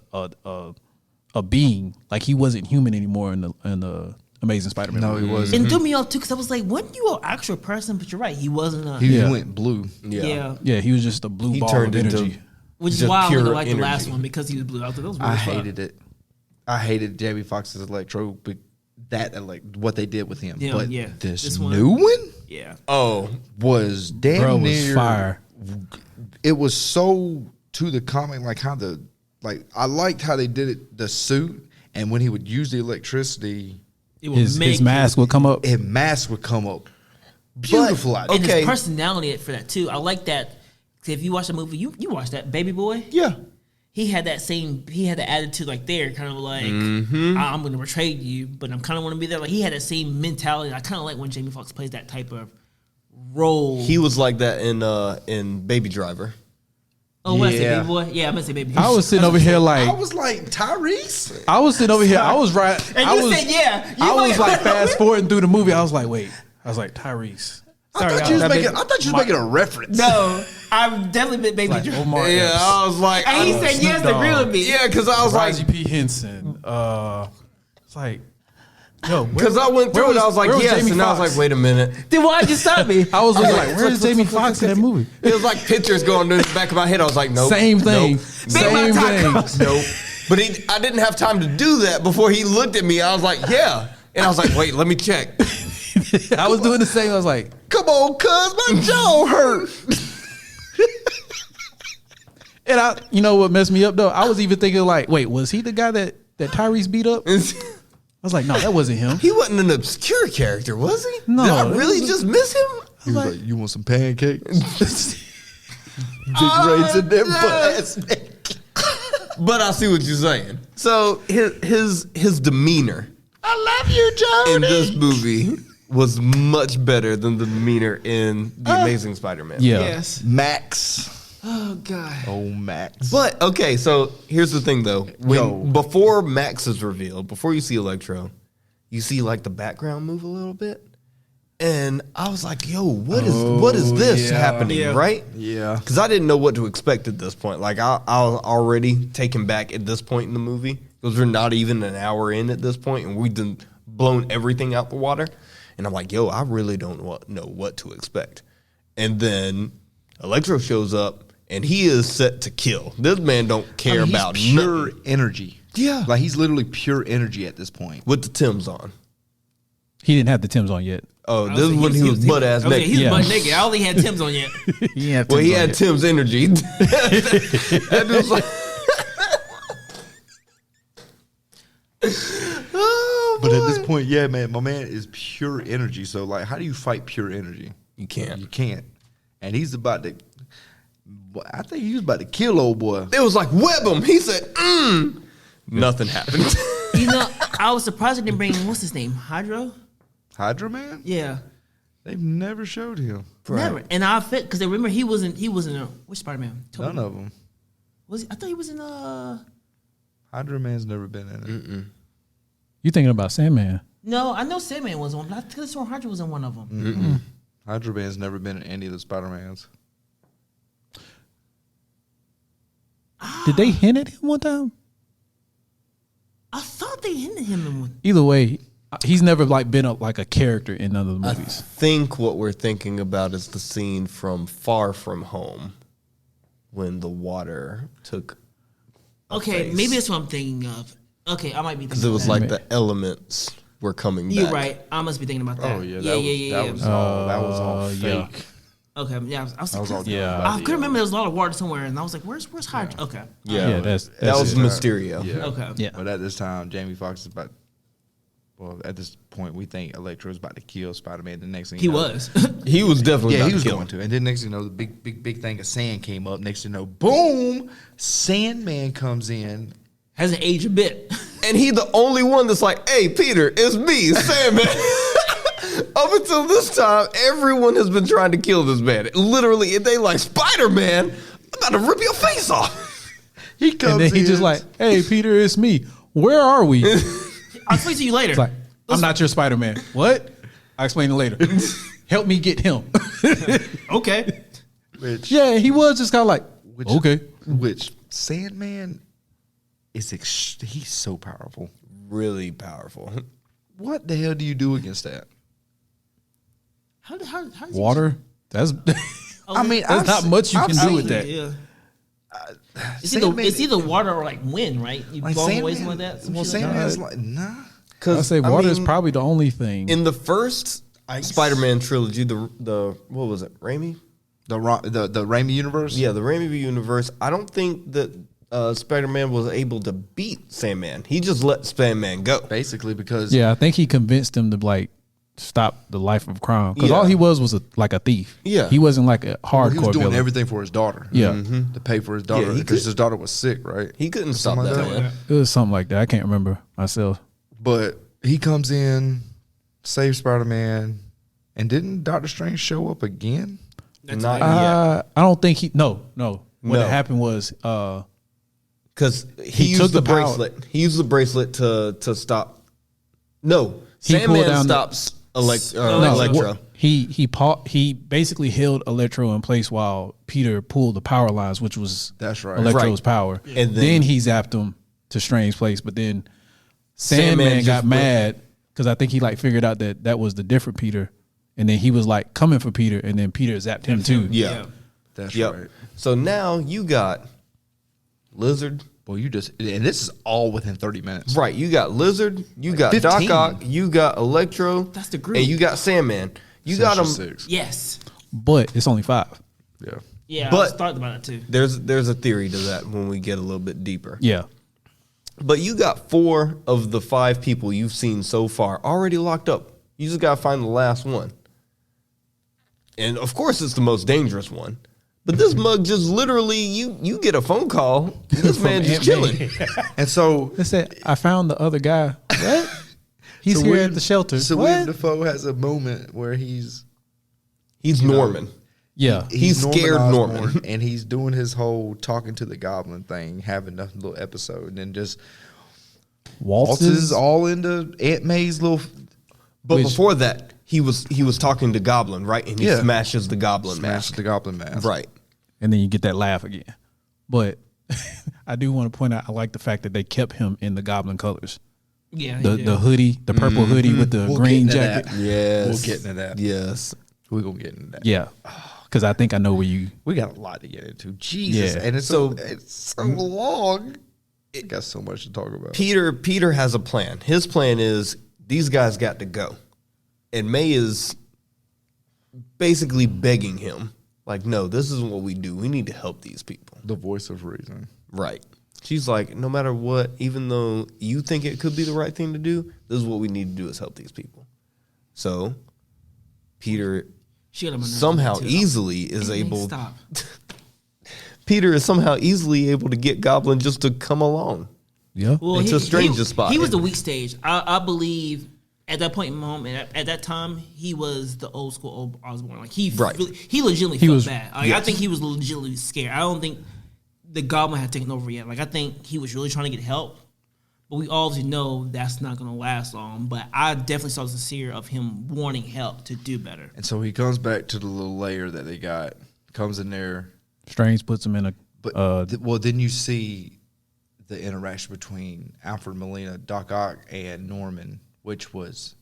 S1: being, like he wasn't human anymore in the Amazing Spider-Man.
S2: no, he
S1: movie.
S2: wasn't.
S4: And threw me off too, because I was like, wasn't you an actual person? But you're right, he wasn't a.
S2: He
S1: Yeah.
S2: went blue.
S4: Yeah.
S1: Yeah, he was just a blue
S3: He
S1: ball
S3: turned
S1: of
S3: into
S1: energy.
S4: Which is
S3: just
S4: why I
S3: pure
S4: would like the last
S3: energy.
S4: one, because he was blue. I thought that was really
S2: I
S4: fun.
S2: hated it. I hated Jamie Foxx's Electro, but what they did with him.
S4: Yeah,
S2: but
S4: yeah.
S2: this
S4: This one-
S2: new one
S4: Yeah.
S3: Oh,
S2: was damn
S1: Bro was
S2: near
S1: fire.
S2: It was so to the comic, like how I liked how they did it. The suit, and when he would use the electricity,
S4: It would
S1: His
S4: make
S1: mask would come up.
S2: his mask would come up. Beautiful idea.
S4: And
S3: Okay.
S4: his personality for that too. I like that. 'Cause if you watch the movie, you watched that Baby Boy.
S3: yeah.
S4: He had that attitude like there, kind of like I'm going to betray you, but I'm kind of want to be there. Like he had that same mentality. I kind of like when Jamie Foxx plays that type of role.
S3: He was like that in Baby Driver.
S4: oh, what I say,
S2: Yeah.
S4: Baby Boy? Yeah, I'm gonna say Baby Boy.
S1: I was sitting over here like
S2: I was like Tyrese.
S1: I was sitting over here. I was right.
S4: And
S1: I
S4: you
S1: was,
S4: said yeah. You
S1: I was like fast forwarding through the movie. I was like, wait. I was like Tyrese.
S2: I thought you was making a reference.
S4: No, I've definitely been Baby
S1: Like
S4: Driver.
S1: Omar
S3: Yeah,
S1: Epps.
S3: I was like,
S4: And he said yes to
S1: Snoop
S4: agree
S1: Dogg.
S4: with me.
S3: yeah, because I was like,
S1: Taraji P. Henson. It's like, yo,
S3: because I went through
S1: where
S3: it, I was like,
S1: where
S3: yes,
S1: Jamie
S3: and I was
S1: Foxx?
S3: like, wait a minute.
S4: Then why'd you stop me?
S1: I was looking like, where's Jamie Foxx in that movie?
S3: It was like pictures going through the back of my head. I was like, nope.
S1: Same thing.
S3: Nope,
S1: Same
S3: nope,
S1: thing.
S3: Nope. But I didn't have time to do that before he looked at me. I was like, yeah. And I was like, wait, let me check.
S1: I was doing the same. I was like,
S2: Come on, cuz my jaw hurt.
S1: and you know what messed me up though? I was even thinking like, wait, was he the guy that Tyrese beat up? I was like, no, that wasn't him.
S3: He wasn't an obscure character, was he?
S1: No,
S3: Did I
S1: it
S3: really
S1: was-
S3: just miss him?
S2: He was like, "You want some pancakes?" Big rays in their butts.
S3: But I see what you're saying. So his demeanor
S2: I love you, Joe.
S3: in this movie was much better than the demeanor in The Amazing Spider-Man.
S1: Yeah.
S4: Yes.
S2: Max.
S4: Oh God.
S2: Oh, Max.
S3: But okay, so here's the thing though.
S2: Yo.
S3: Before Max is revealed, before you see Electro, you see like the background move a little bit. And I was like, yo, what is this
S2: yeah.
S3: happening,
S4: Yeah.
S3: right?
S2: Yeah.
S3: Because I didn't know what to expect at this point. Like I was already taken back at this point in the movie because we're not even an hour in at this point, and we've done blown everything out the water. And I'm like, yo, I really don't know what to expect. And then Electro shows up, and he is set to kill. This man don't care about
S2: he's pure
S3: nothing.
S2: energy.
S3: Yeah.
S2: Like he's literally pure energy at this point.
S3: With the Timbs on.
S1: He didn't have the Timbs on yet.
S3: Oh, this is when he was butt ass
S4: Okay,
S3: naked.
S4: he's
S1: Yeah.
S4: butt naked. I only had Tim's on yet.
S1: He didn't have
S3: Well, he
S1: Timbs on
S3: had
S1: yet.
S3: Tim's energy. That dude's like, oh,
S2: But at
S3: boy.
S2: this point, yeah, man, my man is pure energy. So, like, how do you fight pure energy?
S3: You can't.
S2: You can't. And he's about to. I think he was about to kill old boy.
S3: It was like, web him. He said, Nothing happened.
S4: You know, I was surprised they didn't bring what's his name, Hydro.
S2: Hydra Man?
S4: Yeah,
S2: They've never showed him.
S4: never. And I fit because remember he wasn't which Spider Man?
S2: None of them.
S4: Was he? I thought he was in
S2: Hydra Man's never been in it.
S1: You thinking about Sandman?
S4: No, I know Sandman was one, but I could have sworn Hydra was in one of them.
S2: Hydra Man's never been in any of the Spider-Mans.
S1: Did they hint at him one time?
S4: I thought they hinted him in one.
S1: Either way, he's never like been like a character in none of the
S3: I
S1: movies.
S3: think what we're thinking about is the scene from Far From Home when the water took.
S4: Okay,
S3: face.
S4: maybe that's what I'm thinking of. Okay, I might be
S3: Because
S4: thinking
S3: it was
S4: of
S3: like
S4: that.
S3: the elements were coming
S4: You're
S3: back.
S4: right. I must be thinking about that.
S2: Oh yeah,
S4: yeah.
S2: that was all
S1: yeah.
S2: fake.
S4: Okay, yeah. I was
S2: That was all
S4: like,
S1: Yeah.
S2: done by
S4: I
S2: the,
S4: could remember there was a lot of water somewhere, and I was like, "Where's Hydra?" Okay,
S1: Yeah, that's
S3: that was
S1: it.
S3: Mysterio.
S2: Yeah.
S4: okay.
S1: Yeah.
S2: But at this time, Jamie Foxx is about. Well, at this point, we think Electro is about to kill Spider-Man. The next thing
S4: He
S2: you know,
S4: was.
S3: He was definitely
S2: Yeah,
S3: about
S2: he was
S3: to kill
S2: going
S3: him.
S2: to. And then next thing you know, the big thing of sand came up. Next thing you know, boom, Sandman comes in.
S4: Hasn't aged a bit.
S3: And he the only one that's like, hey, Peter, it's me, Sandman. Up until this time, everyone has been trying to kill this man. Literally, they like, Spider-Man, I'm about to rip your face off.
S2: He comes
S1: and then he just
S2: in.
S1: like, "Hey, Peter, it's me. Where are we?"
S4: I'll explain to you later.
S1: It's like, I'm not your Spider-Man. What? I'll explain it later. Help me get him.
S4: Okay.
S2: which,
S1: Yeah, he was just kind of like,
S2: which,
S1: okay.
S2: Which Sandman is he's so powerful.
S3: Really powerful.
S2: What the hell do you do against that?
S4: How does he-
S1: Water. That's
S2: I mean,
S1: There's not much you
S2: I've
S1: can do
S2: seen-
S1: with that.
S4: Yeah.
S2: Sandman-
S4: It's either water or like wind, right? You
S2: like
S4: blow away
S2: Sandman.
S4: something like that. Some
S2: Well,
S4: shit like that?
S2: Sandman's like nah.
S1: I
S3: Because
S1: say water is probably the only thing.
S3: in the first Spider-Man trilogy, the what was it, Raimi?
S2: The Raimi universe.
S3: Yeah, the Raimi universe. I don't think that Spider-Man was able to beat Sandman. He just let Sandman go.
S2: basically because
S1: Yeah, I think he convinced him to like stop the life of crime because
S3: Yeah.
S1: all he was like a thief.
S3: Yeah.
S1: he wasn't like a
S2: well, he was
S1: hardcore
S2: doing
S1: villain.
S2: everything for his daughter.
S1: Yeah,
S2: to pay for his daughter
S3: Yeah, he
S2: because
S3: could-
S2: his daughter was sick, right?
S3: He couldn't stop
S2: Something
S3: that
S2: like that.
S3: man.
S1: it was something like that. I can't remember myself.
S2: But he comes in, saves Spider-Man, and didn't Doctor Strange show up again?
S4: That's
S3: Not
S4: right.
S3: yet.
S1: I don't think he. No. What
S3: No.
S1: had happened was
S3: Because
S1: He
S3: he
S1: took
S3: used the
S1: the power-
S3: bracelet. He used the bracelet to stop. No,
S1: He pulled
S3: Sandman
S1: down the-
S3: stops
S1: no,
S3: Electro.
S1: he basically held Electro in place while Peter pulled the power lines, which was
S2: That's right.
S1: Electro's
S3: Right.
S1: power.
S3: And
S1: then
S3: then-
S1: he zapped him to Strange's place, but then
S3: Sandman
S1: Sandman
S3: just
S1: got
S3: went-
S1: mad because I think he like figured out that was the different Peter, and then he was like coming for Peter, and then Peter zapped him too.
S3: Yeah.
S2: That's
S3: Yep.
S2: right.
S3: So now you got Lizard.
S2: Well, and this is all within 30 minutes.
S3: Right, you got Lizard, you got
S2: 15.
S3: Doc Ock, you got Electro.
S4: That's the group.
S3: And you got Sandman. You got them.
S2: Sinister Six.
S4: Yes.
S1: But it's only 5.
S2: Yeah.
S4: Yeah, I
S3: But-
S4: was thought about it too.
S3: There's a theory to that when we get a little bit deeper.
S1: Yeah,
S3: But you got 4 of the 5 people you've seen so far already locked up. You just gotta find the last one. And of course it's the most dangerous one. But this mug just literally you get a phone call. This
S1: From
S3: man just
S1: Aunt May.
S3: chilling.
S2: And so,
S1: they said I found the other guy. What? He's
S2: so
S1: here
S2: William-
S1: at the shelter.
S2: So
S1: what?
S2: William Dafoe has a moment where he's
S3: Norman.
S1: Yeah,
S3: He's scared Norman.
S2: and he's doing his whole talking to the goblin thing, having a little episode, and then just waltzes all into Aunt May's little.
S3: But
S1: Which-
S3: before that, he was talking to Goblin, right? And he
S2: Yeah.
S3: smashes the Goblin
S2: Smash
S3: mask.
S2: the goblin mask.
S3: Right.
S1: and then you get that laugh again. But I do want to point out, I like the fact that they kept him in the Goblin colors.
S4: Yeah.
S1: The hoodie, the purple hoodie with the green
S2: get into
S1: jacket.
S2: that.
S3: Yes.
S2: We'll get into that.
S3: Yes.
S2: We're gonna get into that.
S1: Yeah, because I think I know where you.
S2: We got a lot to get into. Jesus,
S1: Yeah.
S2: and it's so long. It got so much to talk about.
S3: Peter has a plan. His plan is these guys got to go. And May is basically begging him, like, no, this isn't what we do. We need to help these people.
S2: The voice of reason.
S3: Right. She's like, no matter what, even though you think it could be the right thing to do, this is what we need to do is help these people. So Peter
S4: She got him on
S3: somehow
S4: too.
S3: easily is
S4: Hey,
S3: able
S4: Stop.
S3: Peter is somehow easily able to get Goblin just to come along.
S1: Yeah,
S4: Well,
S3: It's a stranger's spot.
S4: He was the weak stage. I believe at that point in moment, at that time, he was the old school Osborn. Like he
S3: Right.
S4: really, he legitimately
S1: He
S4: felt
S1: was-
S4: bad. Like, I think he was legitimately scared. I don't think the Goblin had taken over yet. Like I think he was really trying to get help. But we obviously know that's not going to last long. But I definitely saw the sincere of him wanting help to do better.
S2: And so he comes back to the little layer that they got. Comes in there,
S1: Strange puts him in a.
S2: but then you see the interaction between Alfred Molina, Doc Ock, and Norman, which was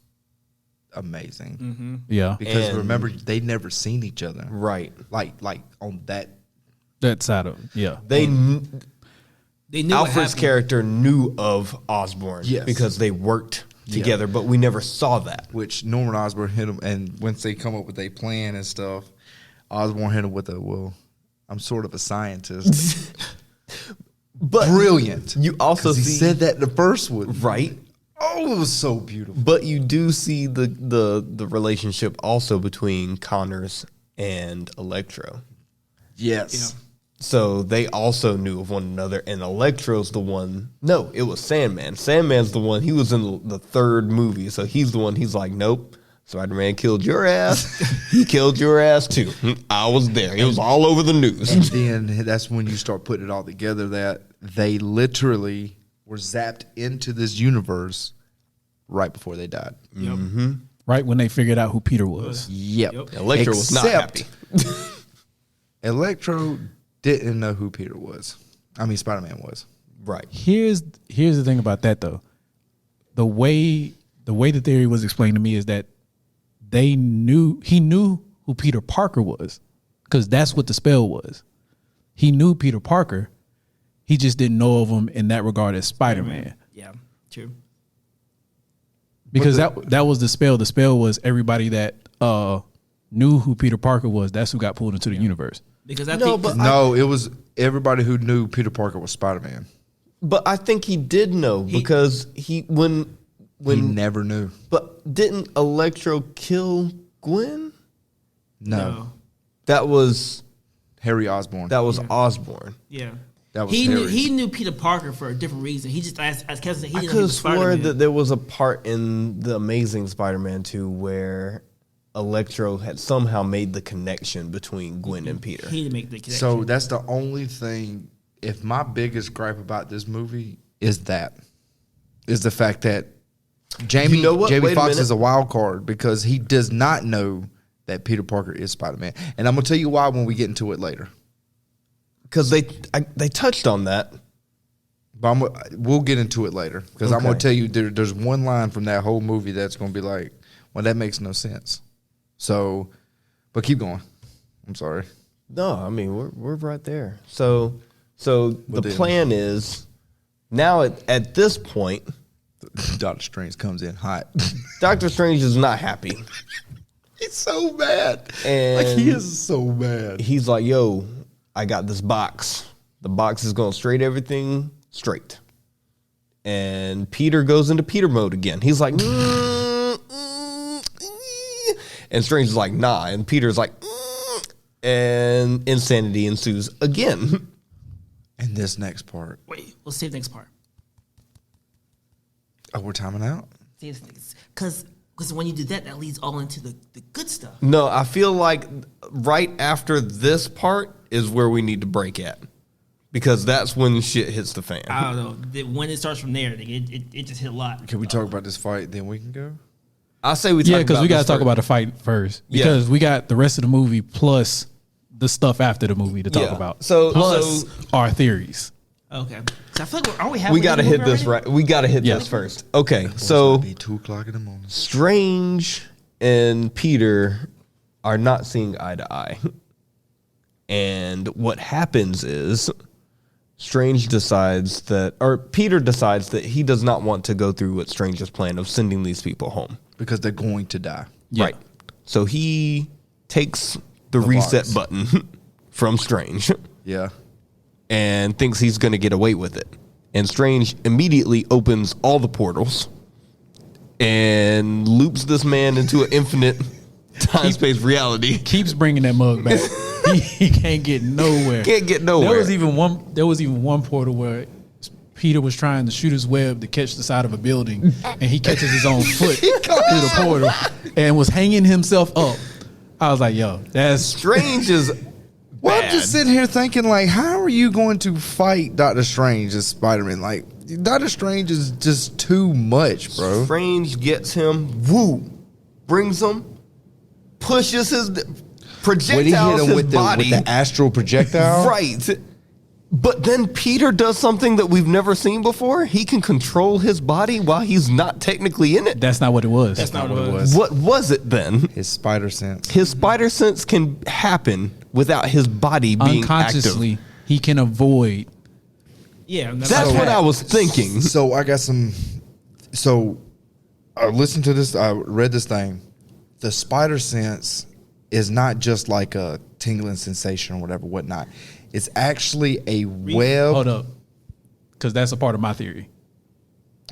S2: amazing.
S1: Yeah,
S2: Because
S3: And-
S2: remember, they'd never seen each other.
S3: Right.
S2: Like on that.
S1: that side of yeah.
S3: They
S4: They knew what
S3: Alfred's
S4: happened.
S3: character knew of Osborn
S2: Yes.
S3: because they worked together, but we never saw that.
S2: Which Norman Osborn hit him, and once they come up with a plan and stuff, Osborn hit him with I'm sort of a scientist.
S3: But
S2: Brilliant.
S3: You also
S2: 'Cause he
S3: see
S2: said that in the first one.
S3: right,
S2: Oh, it was so beautiful.
S3: but you do see the relationship also between Connors and Electro.
S2: Yes.
S3: So they also knew of one another, and Electro's the one. No, it was Sandman. Sandman's the one. He was in the third movie, so he's the one. He's like, nope, Spider-Man killed your ass. He killed your ass too. I was there. It was all over the news.
S2: And then that's when you start putting it all together that they literally were zapped into this universe right before they died.
S4: Yep.
S1: Right when they figured out who Peter was.
S2: Yep.
S3: Electro was not happy.
S2: Electro didn't know who Peter was. I mean, Spider-Man was.
S3: Right.
S1: Here's the thing about that though. The way the theory was explained to me is that he knew who Peter Parker was, because that's what the spell was. He knew Peter Parker. He just didn't know of him in that regard as Spider-Man.
S4: Yeah, true.
S1: Because that was the spell. The spell was everybody that knew who Peter Parker was. That's who got pulled into the universe.
S4: Because I
S3: No,
S4: think
S3: but
S2: No, it was everybody who knew Peter Parker was Spider-Man.
S3: But I think he did know because when
S2: He never knew.
S3: but didn't Electro kill Gwen?
S2: No.
S3: That was
S2: Harry Osborn.
S3: Osborn.
S4: yeah.
S2: That was
S4: he
S2: Harry's.
S4: knew Peter Parker for a different reason. He just as Kevin said, he
S3: I
S4: didn't
S3: could
S4: know he
S3: have
S4: was
S3: sworn
S4: Spider-Man.
S3: that there was a part in the Amazing Spider-Man 2 where Electro had somehow made the connection between Gwen and Peter.
S4: He didn't make the connection.
S2: So that's the only thing. If my biggest gripe about this movie is the fact that Jamie
S3: You know what?
S2: Jamie
S3: Wait a
S2: Foxx
S3: minute.
S2: is a wild card because he does not know that Peter Parker is Spider-Man, and I'm gonna tell you why when we get into it later.
S3: Because they touched on that.
S2: But we'll get into it later because I'm
S3: Okay.
S2: gonna tell you there's one line from that whole movie that's gonna be like, well, that makes no sense. So, but keep going. I'm sorry.
S3: No, I mean we're right there. So the
S2: then?
S3: plan is now at this point,
S2: Doctor Strange comes in hot.
S3: Doctor Strange is not happy.
S2: He's so mad.
S3: And
S2: Like he is so mad.
S3: He's like, yo, I got this box. The box is going to straight everything straight. And Peter goes into Peter mode again. He's like, and Strange is like, nah. And Peter's like, and insanity ensues again.
S2: And this next part.
S4: Wait, we'll save the next part.
S2: Oh, we're timing out?
S4: Because when you do that, that leads all into the good stuff.
S3: No, I feel like right after this part is where we need to break at. Because that's when shit hits the fan.
S4: I don't know. When it starts from there, it just hit a lot.
S2: Can we talk about this fight, then we can go?
S3: I say we talk
S1: Yeah, because we got to
S3: this
S1: talk
S3: first.
S1: about the fight first.
S3: Yeah.
S1: Because we got the rest of the movie plus the stuff after the movie to talk
S3: Yeah.
S1: about.
S3: So-
S1: plus
S3: so-
S1: our theories.
S4: Okay. So I feel like are we
S3: We got to hit this right. We got to hit
S1: Yeah.
S3: this first. Okay,
S2: It'll
S3: so
S2: be 2:00 in the morning.
S3: Strange and Peter are not seeing eye to eye. And what happens is Strange decides that, or Peter decides that he does not want to go through what Strange's plan of sending these people home.
S2: Because they're going to die.
S1: Yeah.
S3: Right. So he takes the reset
S2: box.
S3: button from Strange
S2: Yeah.
S3: and thinks he's going to get away with it. And Strange immediately opens all the portals and loops this man into an infinite time-space reality.
S1: Keeps bringing that mug back. he can't get nowhere.
S3: Can't get nowhere.
S1: There was even one portal where Peter was trying to shoot his web to catch the side of a building, and he catches his own foot through the portal and was hanging himself up. I was like, "Yo, that's
S3: Strange is
S2: Well, I'm
S3: bad.
S2: just sitting here thinking, like, how are you going to fight Doctor Strange as Spider-Man? Like, Doctor Strange is just too much, bro.
S3: Strange gets him, brings him, pushes his
S2: When he hit
S3: projectiles
S2: him
S3: his
S2: with
S3: body.
S2: the astral projectile,
S3: Right. But then Peter does something that we've never seen before. He can control his body while he's not technically in it.
S1: that's not what it was.
S4: That's not what it was.
S3: What was it then?
S2: His spider sense.
S3: His spider sense can happen without his body being
S1: Unconsciously,
S3: active.
S1: he can avoid.
S4: Yeah,
S3: That's what I was thinking.
S2: So I got some. So I listened to this. I read this thing. The spider sense is not just like a tingling sensation or whatnot. It's actually a web.
S1: Hold up, because that's a part of my theory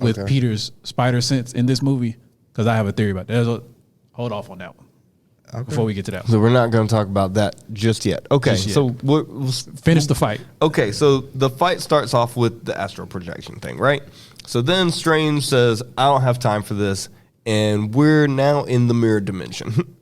S1: with
S2: Okay.
S1: Peter's spider sense in this movie. Because I have a theory about that. Hold off on that one before we get to that one.
S3: So we're not going to talk about that just yet. Okay,
S1: Just yet.
S3: so
S1: Finish the fight.
S3: okay, so the fight starts off with the astral projection thing, right? So then Strange says, "I don't have time for this," and we're now in the mirror dimension.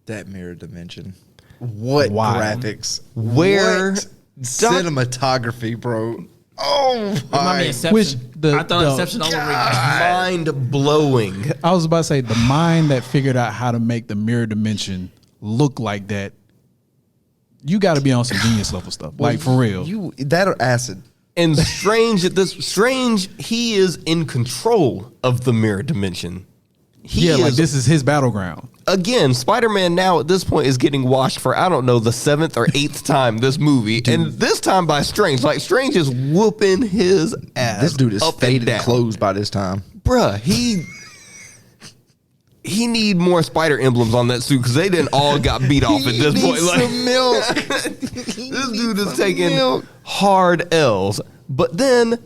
S2: That mirror dimension. What
S1: Wow.
S2: graphics?
S3: Where
S2: What cinematography, bro? Oh
S4: Remind me
S2: my!
S4: of Inception.
S1: Which
S4: I thought Inception all over again.
S3: Mind blowing.
S1: I was about to say the mind that figured out how to make the mirror dimension look like that. You got to be on some genius level stuff, like for real.
S2: You that or acid?
S3: And Strange, he is in control of the mirror dimension. He
S1: yeah,
S3: is,
S1: like this is his battleground.
S3: again, Spider-Man now at this point is getting washed for, I don't know, the 7th or 8th time this movie. And this time by Strange. Like, Strange is whooping his ass.
S2: This dude is
S3: up and
S2: faded
S3: down.
S2: clothes by this time.
S3: Bruh, he need more spider emblems on that suit because they didn't all got beat off at this point. Like,
S2: milk.
S3: this dude is taking hard L's. But then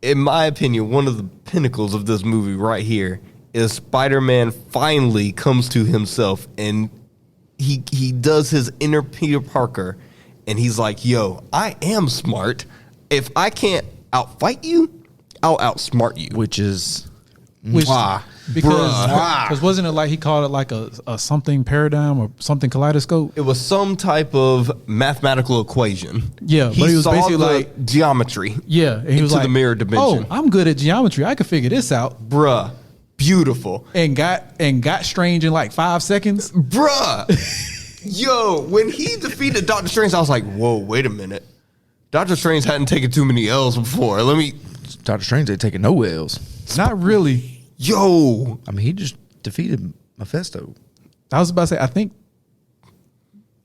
S3: in my opinion, one of the pinnacles of this movie right here is Spider-Man finally comes to himself and he does his inner Peter Parker and he's like, yo, I am smart. If I can't outfight you, I'll outsmart you.
S2: Which is
S1: Which,
S2: mwah.
S1: because wasn't it like he called it like a something paradigm or something kaleidoscope?
S3: It was some type of mathematical equation.
S1: Yeah,
S3: he
S1: but he was
S3: saw
S1: basically
S3: the
S1: like-
S3: geometry.
S1: Yeah, and he was
S3: Into
S1: like,
S3: the mirror dimension.
S1: Oh, I'm good at geometry. I could figure this out.
S3: Bruh, beautiful.
S1: And got Strange in like 5 seconds.
S3: Bruh. Yo, when he defeated Doctor Strange, I was like, whoa, wait a minute. Doctor Strange hadn't taken too many L's before.
S2: Doctor Strange ain't taking no L's.
S1: Not really.
S3: Yo.
S2: I mean, he just defeated Mephisto.
S1: I was about to say, I think,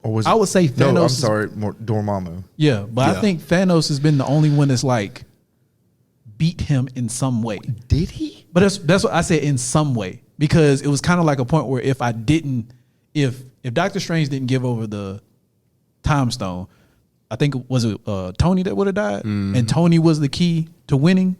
S2: Or was
S1: I would say
S2: No,
S1: Thanos
S2: I'm
S1: is-
S2: sorry, Dormammu.
S1: yeah, but
S3: Yeah.
S1: I think Thanos has been the only one that's like beat him in some way.
S2: Did he?
S1: But that's what I said, in some way, because it was kind of like a point where if Doctor Strange didn't give over the Time Stone, I think it was Tony that would have died, and Tony was the key to winning.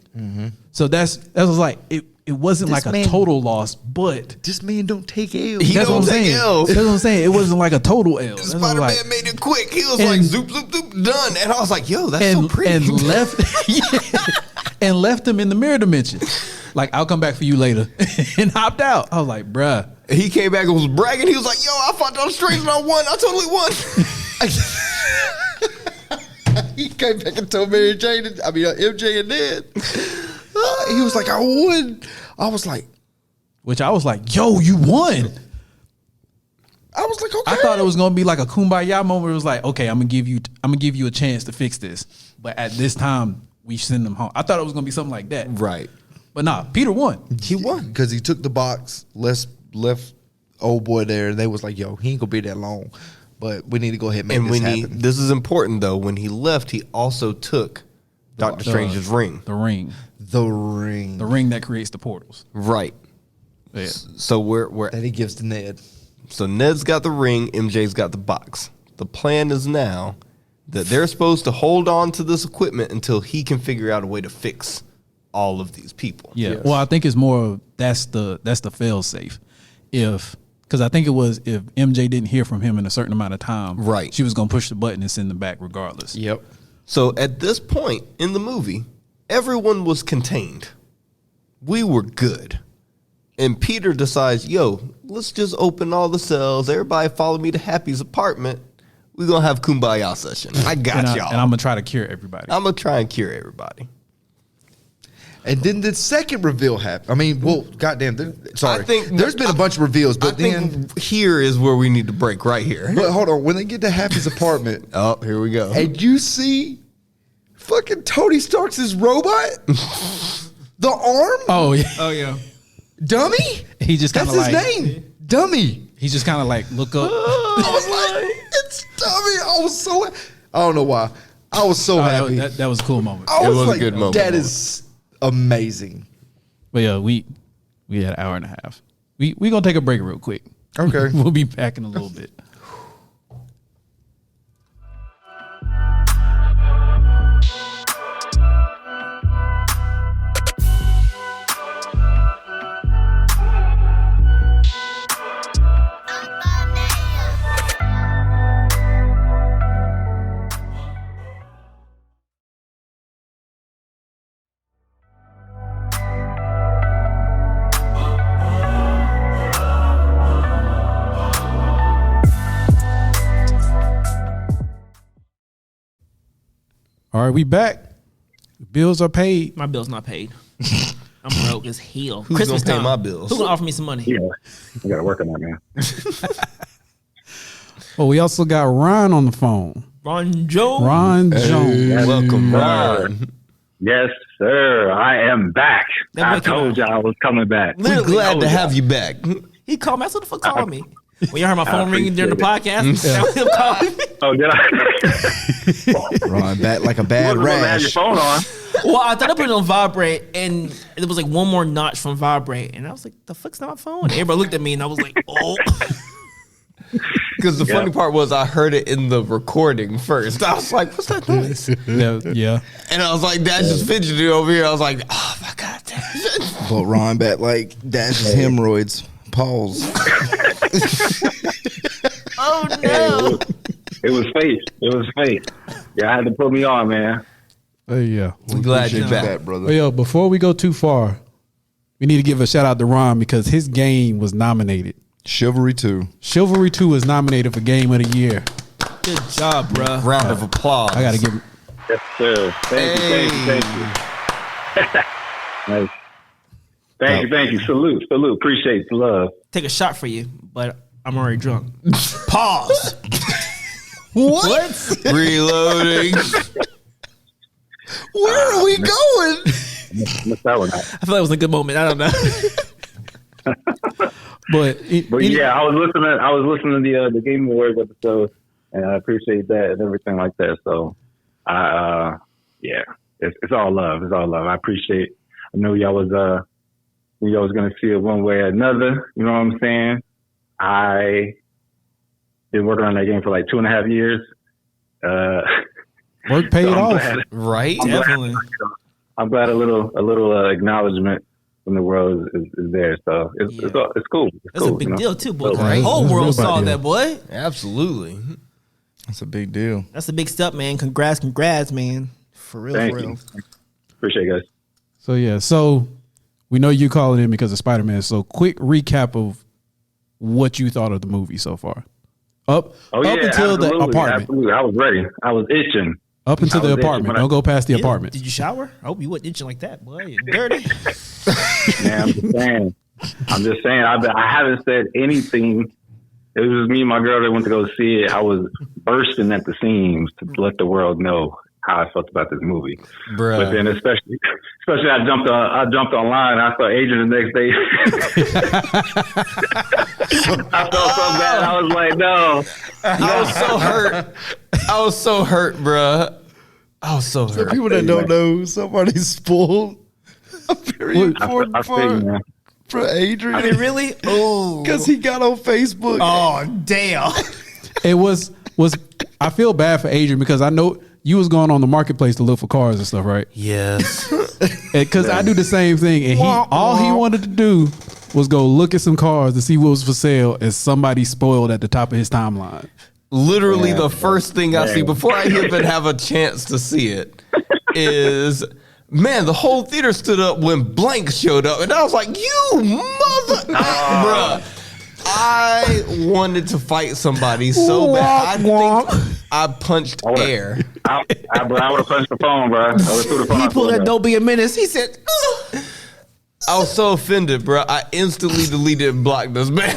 S1: So that was like it wasn't
S2: This
S1: like a
S2: man-
S1: total loss, but
S2: This man don't take L's.
S3: He
S1: that's what I'm
S3: don't take
S1: saying.
S3: L's.
S1: That's what I'm saying. It wasn't like a total L. That's what I'm
S3: Spider-Man
S1: like-
S3: made it quick. He was
S1: And-
S3: like, zoop, zoop, zoop, done. And I was like, yo, that's so
S1: and
S3: pretty.
S1: and left and left him in the mirror dimension. Like, I'll come back for you later, and hopped out. I was like, bruh.
S3: He came back and was bragging. He was like, yo, I fought Doctor Strange and I won. I totally won.
S2: He came back and told Mary Jane, MJ and Ned. He was like, I won. I was like,
S1: Which I was like, yo, you won.
S2: okay.
S1: I thought it was gonna be like a kumbaya moment. It was like, okay, I'm gonna give you a chance to fix this, but at this time we send them home. I thought it was gonna be something like that,
S3: Right.
S1: but nah, Peter won.
S2: He won because he took the box, left old boy there, and they was like, "Yo, he ain't gonna be that long, but we need to go ahead and make
S3: And
S2: this
S3: when
S2: happen."
S3: this is important though, when he left, he also took Doctor Strange's ring.
S1: The ring,
S2: the ring
S1: the ring that creates the portals.
S3: Right.
S1: Yeah.
S3: So we're
S2: that he gives to Ned.
S3: so Ned's got the ring, MJ's got the box. The plan is now that they're supposed to hold on to this equipment until he can figure out a way to fix all of these people.
S1: Yeah.
S2: Yes.
S1: Well, I think it's more of that's the fail safe. Because I think it was if MJ didn't hear from him in a certain amount of time,
S3: Right.
S1: she was gonna push the button and send them back regardless.
S2: Yep.
S3: So at this point in the movie, everyone was contained. We were good. And Peter decides, yo, let's just open all the cells. Everybody follow me to Happy's apartment. We're going to have kumbaya session. I got y'all.
S1: And I'm gonna try to cure everybody.
S3: I'm going to try and cure everybody.
S2: And then the second reveal happened. I mean, well, goddamn. Sorry,
S3: I think-
S2: there's been a bunch of reveals, but
S3: I think here is where we need to break right here.
S2: but hold on. When they get to Happy's apartment,
S3: Oh, here we go.
S2: and you see fucking Tony Stark's robot, the arm,
S1: oh yeah.
S4: Oh yeah.
S2: dummy.
S1: He just
S2: That's
S1: kind of
S2: his
S1: like
S2: name, dummy.
S1: he just kind of like look up.
S2: I was like, it's dummy. I was so. I don't know why. I was so
S1: Oh,
S2: happy.
S1: that was a cool moment.
S2: I
S3: It
S2: was
S3: was a
S2: like,
S3: good moment.
S2: that is amazing.
S1: But yeah, we had an hour and a half. We gonna take a break real quick.
S2: Okay.
S1: We'll be back in a little bit. All right, we back. Bills are paid.
S4: My bill's not paid. I'm broke as hell.
S3: Who's
S4: Christmas
S3: gonna pay
S4: time.
S3: my bills?
S4: Who's gonna offer me some money?
S5: Yeah, I got to work on that, man.
S1: Oh, we also got Ron on the phone.
S4: Ron Jones.
S1: Ron Jones.
S3: Welcome,
S5: Sir.
S3: Ron.
S5: Yes, sir. I am back.
S4: That
S5: I
S4: wicked
S5: told you I was coming back.
S3: We're
S4: Literally,
S3: glad
S5: told
S3: to
S5: ya.
S3: have you back.
S4: He called me. That's what the fuck called me. When you heard my phone ringing during the
S5: appreciate
S4: podcast, that was him calling me.
S5: Oh, did I?
S2: Run back like a bad
S5: Wasn't supposed to have your
S2: rash.
S5: phone on.
S4: Well, I thought I put it on vibrate, and it was like one more notch from vibrate, and I was like, "The fuck's not my phone?" And everybody looked at me, and I was like, "Oh."
S3: Because the funny part was I heard it in the recording first. I was like, what's that noise?
S1: Yeah.
S3: And I was like, Dash is fidgeting over here. I was like, oh my God, Dash.
S2: But Ron back like Dash's hemorrhoids. Pause.
S4: Oh
S5: Hey,
S4: no!
S5: it was fate. It was fate. Yeah, I had to put me on, man.
S1: Yeah.
S3: We're glad
S2: Appreciate
S3: you're
S2: you
S3: back.
S2: brother.
S1: But yo, before we go too far, we need to give a shout out to Ron because his game was nominated.
S2: Chivalry 2.
S1: Chivalry 2 was nominated for Game of the Year.
S4: Good job, bro.
S3: Round of applause.
S1: I got to give him.
S5: Yes, sir. Thank you. Nice. Thank you. Salute. Appreciate the love.
S4: Take a shot for you, but I'm already drunk. Pause.
S3: What? Reloading. Where are we going?
S5: Missed that one out.
S4: I feel like it was a good moment. I don't know.
S1: But
S5: Yeah, I was listening to the Game Awards episode, and I appreciate that and everything like that. So, yeah, it's all love. It's all love. I appreciate. I know y'all was gonna see it one way or another. You know what I'm saying? I been working on that game for like 2.5 years.
S1: work paid
S5: I'm
S1: off.
S5: glad-
S3: Right?
S4: Definitely.
S5: I'm glad a little acknowledgement from the world is there. So it's cool. It's
S4: That's
S5: cool,
S4: a big
S5: you know?
S4: deal too, boy.
S3: Right.
S4: The whole
S1: It's a
S4: world
S1: real
S4: saw
S1: big deal.
S4: that, boy.
S3: Absolutely.
S2: That's a big deal.
S4: That's a big step, man. Congrats, man.
S3: For real,
S5: Thank
S3: for
S5: you.
S3: real.
S5: Appreciate it, guys.
S1: So yeah, so we know you calling in because of Spider-Man. So quick recap of what you thought of the movie so far. Up until the apartment.
S5: Absolutely. I was ready. I was itching.
S1: Up until
S5: I
S1: the
S5: was itching
S1: apartment.
S5: when I-
S1: Don't go past the
S4: Yeah.
S1: apartment.
S4: Did you shower? I hope you wasn't itching like that, boy. You're dirty.
S5: Man, I'm just saying. I haven't said anything. It was me and my girl that went to go see it. I was bursting at the seams to let the world know how I felt about this movie.
S3: Bruh.
S5: But then, especially I jumped online. I saw Adrian the next day. I felt so bad. I was like, no.
S3: I was so hurt. I was so hurt, bruh. I was so hurt.
S2: People that don't know, somebody spoiled a very important
S5: I feel you,
S2: part
S5: man.
S2: for Adrian.
S4: I mean, really? Oh.
S2: Because he got on Facebook.
S4: Oh, damn.
S1: It was I feel bad for Adrian because I know you was going on the marketplace to look for cars and stuff, right?
S3: Yes.
S1: Because I do the same thing, and all he wanted to do was go look at some cars to see what was for sale, and somebody spoiled at the top of his timeline.
S3: Literally the first thing I see before I even have a chance to see it is, man, the whole theater stood up when Blank showed up. And I was like, you mother... Bruh. I wanted to fight somebody so bad. I think I punched air.
S5: I would have punched the phone, bro. I would have threw the phone.
S4: He
S5: out
S4: pulled
S5: the
S4: that
S5: window.
S4: don't be a menace. He said, "Ugh."
S3: I was so offended, bro. I instantly deleted and blocked this man.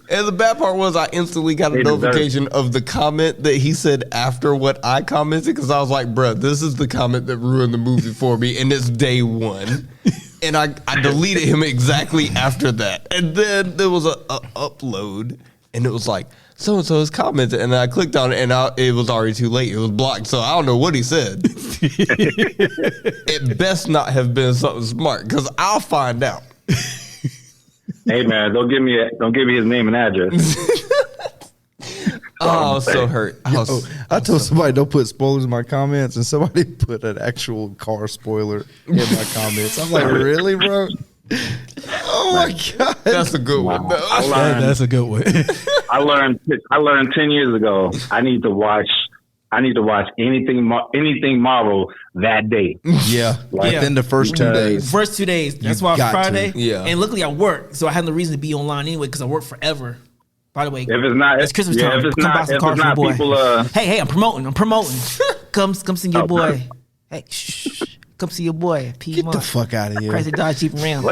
S3: And the bad part was I instantly got a
S5: They deserve it.
S3: notification of the comment that he said after what I commented, because I was like, bro, this is the comment that ruined the movie for me, and it's day one. And I deleted him exactly after that. And then there was a upload, and it was like, so-and-so has commented, and I clicked on it, and it was already too late. It was blocked, so I don't know what he said. It best not have been something smart, because I'll find out.
S5: Hey, man, don't give me his name and address.
S3: Oh, I was so hurt.
S2: I told somebody don't put spoilers in my comments, and somebody put an actual car spoiler in my comments. I'm like, really, bro? Oh my god!
S3: That's a good one. though.
S5: I learned,
S1: That's a good one.
S5: I learned 10 years ago. I need to watch anything Marvel that day.
S2: Yeah, within the first 2 days.
S4: First 2 days. That's why
S2: got to.
S4: Friday.
S3: Yeah.
S4: And luckily I work, so I had no reason to be online anyway because I work forever. By the way,
S5: If it's not,
S4: it's Christmas
S5: yeah,
S4: time.
S5: if it's
S4: Come buy
S5: not,
S4: some
S5: if
S4: cars
S5: it's
S4: for your
S5: not
S4: boy.
S5: people,
S4: Hey, I'm promoting. come see your
S5: Oh,
S4: boy.
S5: perfect.
S4: Hey, shh. Come see your boy. P.
S2: Get the fuck out of here.
S4: Chrysler Dodge Jeep Ram.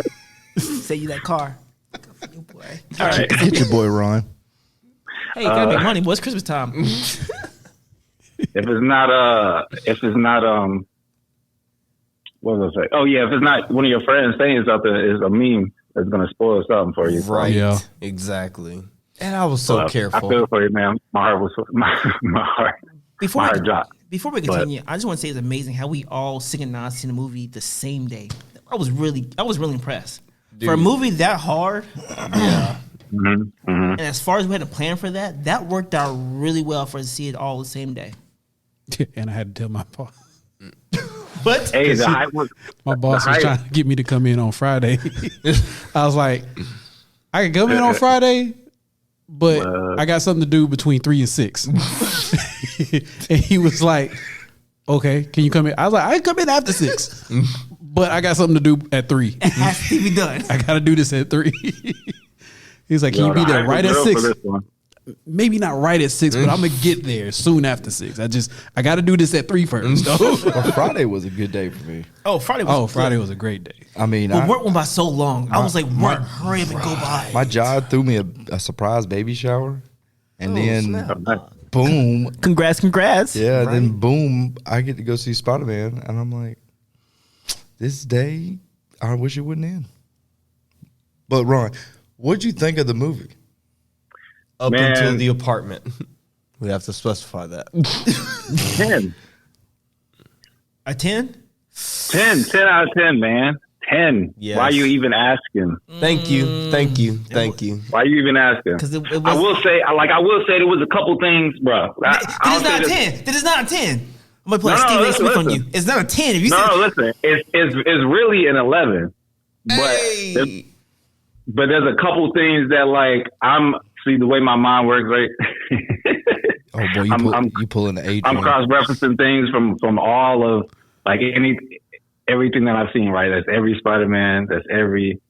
S4: Say you that car. Come see your boy.
S5: all right.
S2: Get your boy Ron.
S4: Hey, you gotta make money, boy. It's Christmas time.
S5: If it's not, what was I say? Oh yeah, if it's not one of your friends saying something, is a meme that's gonna spoil something for you.
S3: Right.
S1: Yeah.
S3: Exactly. And I was so
S5: I
S3: careful.
S5: feel for you, man. My heart was my heart.
S4: Before
S5: My
S4: we,
S5: heart dropped.
S4: before we continue, I just want to say it's amazing how we all synchronized in the movie the same day. I was really impressed. For a movie that hard, and as far as we had to plan for that, that worked out really well for us to see it all the same day.
S1: And I had to tell my boss.
S4: But
S5: Hey, the hype was
S1: My boss
S5: the
S1: was
S5: hype-
S1: trying to get me to come in on Friday. I was like, I can come in on Friday, but I got something to do between 3 and 6. And he was like, okay, can you come in? I was like, I can come in after 6, but I got something to do at 3.
S4: it has to be done.
S1: I got to do this at 3. He's like, can
S5: Yo,
S1: you be
S5: the
S1: there
S5: hype
S1: right
S5: was
S1: at
S5: real for
S1: 6?
S5: this one.
S1: Maybe not right at 6, but I'm gonna get there soon after 6. I got to do this at 3 first. though.
S2: Well, Friday was a good day for me.
S4: Oh, Friday was
S1: Friday was a great day.
S2: I mean,
S4: But work went by so long. I was like, work, hurry up and go by.
S2: my job threw me a surprise baby shower, and then
S5: Snap.
S2: boom,
S4: Congrats.
S2: yeah, then boom, I get to go see Spider Man, and I'm like, this day, I wish it wouldn't end. But Ron, what'd you think of the movie?
S3: Up
S5: Man.
S3: until the apartment. We have to specify that.
S5: 10.
S4: A 10?
S5: 10 out of 10, man. 10.
S3: Yes.
S5: Why are you even asking?
S3: Thank you. Thank you.
S5: Why are you even asking?
S4: 'Cause it was-
S5: I will say there was a couple things, bro.
S4: That is not a 10. That is not a 10. I'm gonna play
S5: No, no,
S4: Stephen A.
S5: listen,
S4: Smith on
S5: listen.
S4: you. It's not a 10. If you
S5: No,
S4: said,
S5: listen. It's really an 11. But
S3: Hey.
S5: but there's a couple things that like see the way my mind works, right?
S2: Oh boy, you pulling the age.
S5: I'm
S2: one.
S5: cross referencing things from all of like everything that I've seen, right? That's every Spider-Man, that's everything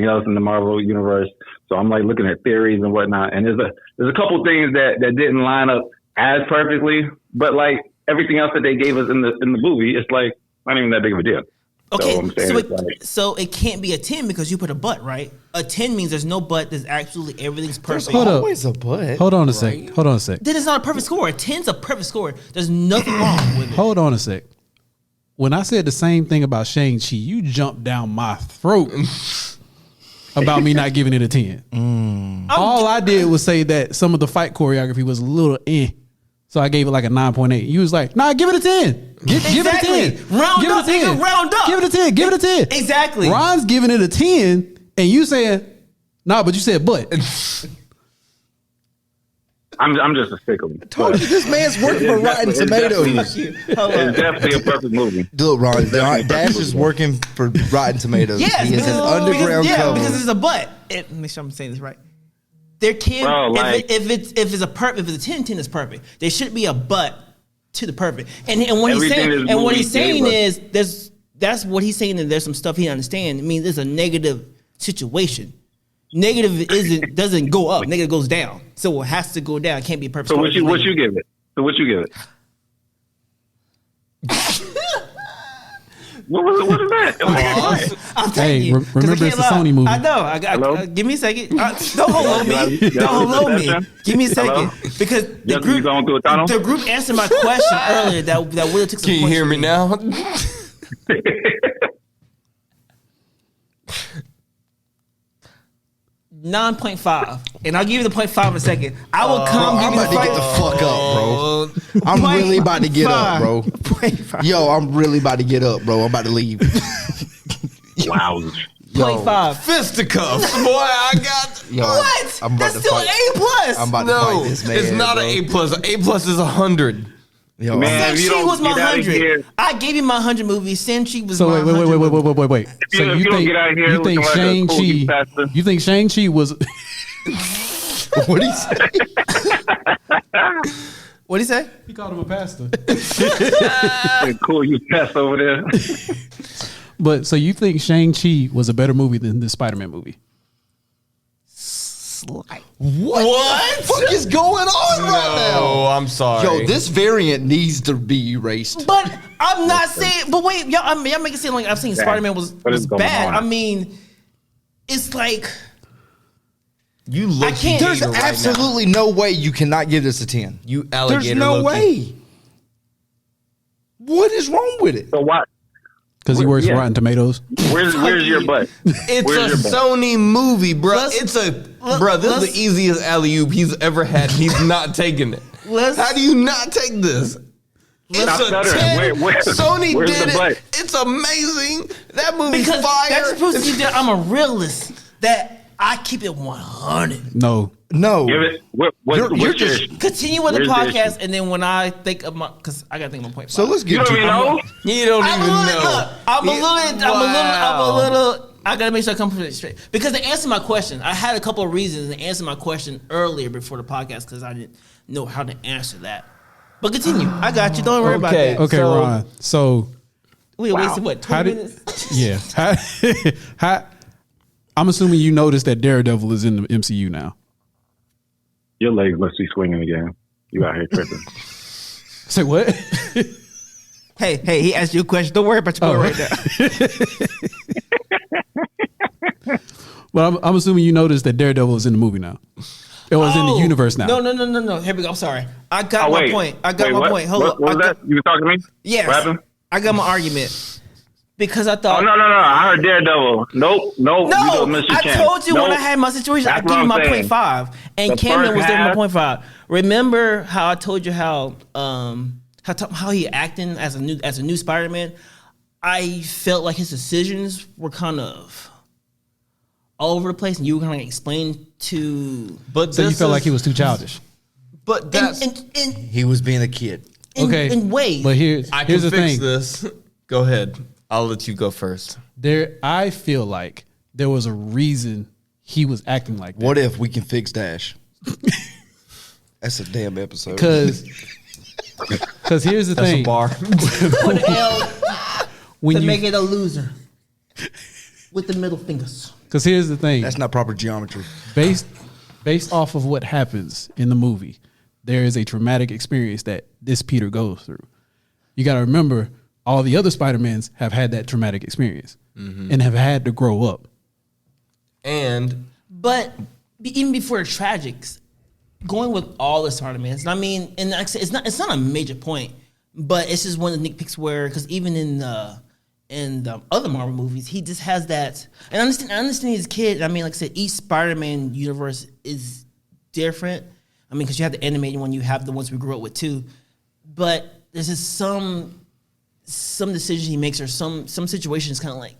S5: else in the Marvel universe. So I'm like looking at theories and whatnot, and there's a couple things that didn't line up as perfectly, but like everything else that they gave us in the movie, it's like not even that big of a deal.
S4: okay,
S5: So I'm saying it's like,
S4: so it can't be a 10 because you put a but, right? A 10 means there's no but. There's absolutely everything's perfect.
S1: Hold up.
S2: Always a butt.
S1: Hold on a sec. Hold on a sec.
S4: Then it's not a perfect score. A 10's a perfect score. There's nothing wrong with it.
S1: Hold on a sec. When I said the same thing about Shang-Chi, you jumped down my throat about me not giving it a 10. All I did was say that some of the fight choreography was a little so I gave it like a 9.8. You was like, nah, give it a 10. Give it a 10.
S4: Exactly. Round
S1: give
S4: up,
S1: it a 10.
S4: nigga, round up.
S1: Give it a 10. Give it a 10.
S4: Exactly.
S1: Ron's giving it a 10, and you saying, nah, but you said but.
S5: I'm just a stickler.
S2: Told you this man's working for Rotten Tomatoes.
S5: It's definitely a perfect movie.
S2: Look, Ron, Dash is working for Rotten Tomatoes.
S4: Yes,
S2: he is an
S4: because,
S2: underground
S4: because
S2: cover.
S4: there's a but. Make sure I'm saying this right. There can
S5: Bro, like-
S4: if it's a 10, 10 is perfect. There should be a but to the perfect. And what he's
S5: Everything
S4: saying
S5: this
S4: and what
S5: movie
S4: he's saying
S5: gave
S4: is that's what he's saying, and there's some stuff he understands. It means it's a negative situation. Negative doesn't go up. Negative goes down. So it has to go down. It can't be a perfect.
S5: So
S4: score.
S5: what you give it? What you give it? What is that?
S4: I'm telling
S1: Hey,
S4: you, 'cause I
S1: remember
S4: can't
S1: it's a
S4: lie.
S1: Sony movie.
S4: I know.
S5: Hello?
S4: Give me a second. Don't hold me.
S5: You
S4: Don't hold me.
S5: reception?
S4: Give me a second.
S5: Hello?
S4: Because the
S5: You going through a tunnel?
S4: group answered my question earlier that would have took some
S3: Can you
S4: points
S3: hear
S4: from
S3: me now?
S4: 9.5, and I'll give you the 0.5 in a second. I will come.
S2: I'm
S4: give you
S2: about to get the fuck up, bro. I'm really about to get up, bro.
S4: 0.5.
S2: Yo, I'm really about to get up, bro. I'm about to leave.
S5: Wow.
S4: 0.5.
S3: Fisticuffs, boy. I got.
S2: Yo,
S4: What?
S2: I'm about
S4: That's
S2: to
S4: still
S2: fight.
S4: A plus.
S2: I'm about to
S3: No,
S2: fight this man.
S3: it's not
S2: bro.
S3: an A plus. An A plus is 100.
S2: Yo,
S5: Man, if you
S4: Shang-Chi
S5: don't
S4: was my
S5: get out of
S4: 100.
S5: here-
S4: I gave you my 100 movie. Shang-Chi was
S1: So
S4: my
S1: wait.
S4: 100 movie.
S1: Wait.
S5: you-
S1: So
S5: if you don't get out of here
S1: you think
S5: looking like a cool youth
S1: Shang-Chi?
S5: pastor.
S1: You think Shang-Chi was?
S2: what he say?
S4: What'd he say?
S1: He called him a pastor.
S5: Cool, you pass over there.
S1: But so you think Shang-Chi was a better movie than this Spider-Man movie?
S4: slight.
S2: What? The fuck is going on right now?
S3: Oh, I'm sorry.
S2: Yo, this variant needs to be erased.
S4: But I'm not saying. But wait, y'all make it seem like I'm saying Spider-Man was
S5: is going
S4: bad.
S5: on?
S4: I mean, it's like
S3: You look.
S4: I can't-
S2: There's absolutely no way you cannot give this a 10.
S3: You alligator.
S2: There's no
S3: Loki.
S2: way. What is wrong with it?
S5: So why?
S1: Because he works for
S5: Yeah.
S1: Rotten Tomatoes.
S5: Where's your butt?
S3: It's
S5: Where's
S3: a
S5: your butt?
S3: Sony movie, bro.
S4: Let's-
S3: It's a
S4: let-
S3: bro. This is
S4: let's-
S3: the easiest alley oop he's ever had. He's not taking it.
S4: Let's-
S3: How do you not take this? It's
S5: Stop
S3: a
S5: stuttering.
S3: 10. Sony
S5: where's
S3: did
S5: the
S3: it.
S5: butt?
S3: It's amazing. That movie's
S4: because
S3: fire.
S4: that's supposed to be that I'm a realist. That I keep it 100.
S1: No.
S2: No.
S5: Give it.
S2: You're
S5: What's your
S2: just-
S5: issue?
S4: Continue with the
S5: Where's the
S4: podcast,
S5: issue?
S4: and then when I think of my, because I got to think of my point.
S2: So let's
S5: You
S2: get
S5: don't even know?
S3: You don't
S4: I'm a
S3: even
S4: little,
S3: know.
S4: look, I'm a little. I gotta make sure I come from it straight because to answer my question, I had a couple of reasons to answer my question earlier before the podcast because I didn't know how to answer that. But continue. I got you. Don't worry about
S3: Okay.
S4: that.
S1: Okay,
S3: So-
S1: Ron. So,
S4: We wasted what, 20
S1: how did?
S4: minutes?
S1: Yeah. How, I'm assuming you noticed that Daredevil is in the MCU now.
S5: Your legs must be swinging again. You out here tripping.
S1: Say what?
S4: Hey, he asked you a question. Don't worry about your boy right now.
S1: Well, I'm assuming you noticed that Daredevil is in the movie now. It was in the universe now.
S4: No. Here we go. I'm sorry. I got my point. I got my
S5: what?
S4: point. Hold
S5: what,
S4: up.
S5: What was
S4: I
S5: that? You were talking to me?
S4: Yes.
S5: What happened?
S4: I got my argument because I
S5: Oh,
S4: thought.
S5: no. I heard Daredevil. Nope. You
S4: No,
S5: don't miss your
S4: I
S5: chance.
S4: told you when
S5: Nope.
S4: I had my situation, I
S5: That's
S4: gave you
S5: what
S4: my
S5: I'm
S4: point
S5: saying.
S4: 5, and
S5: The
S4: Camden
S5: first
S4: was there with my
S5: half-
S4: point 5. Remember how I told you how he acting as a new Spider-Man? I felt like his decisions were kind of all over the place, and you were kind of explaining to.
S3: But
S1: So you
S3: this
S1: felt
S3: is-
S1: like he was too childish.
S3: But that's.
S4: in
S2: He was being a kid.
S1: Okay.
S4: in ways.
S1: But here's
S3: I
S1: here's
S3: can
S1: the
S3: fix
S1: thing.
S3: this. Go ahead. I'll let you go first.
S1: I feel like there was a reason he was acting like that.
S2: What if we can fix Dash? That's a damn episode.
S1: Because here's the
S3: That's
S1: thing.
S3: a bar.
S4: Put L
S1: When
S4: to
S1: you,
S4: make it a loser with the middle fingers.
S1: because here's the thing.
S2: That's not proper geometry.
S1: based off of what happens in the movie, there is a traumatic experience that this Peter goes through. You got to remember, all the other Spider-Mans have had that traumatic experience and have had to grow up.
S3: And
S4: But even before the tragics, going with all the Spider-Mans, I mean, and like I said, it's not a major point, but it's just one of the nitpicks where, because even in the other Marvel movies, he just has that. And I understand he's a kid. I mean, like I said, each Spider-Man universe is different. I mean, because you have the animated one, you have the ones we grew up with too. But there's just some decisions he makes, or some situations kind of like,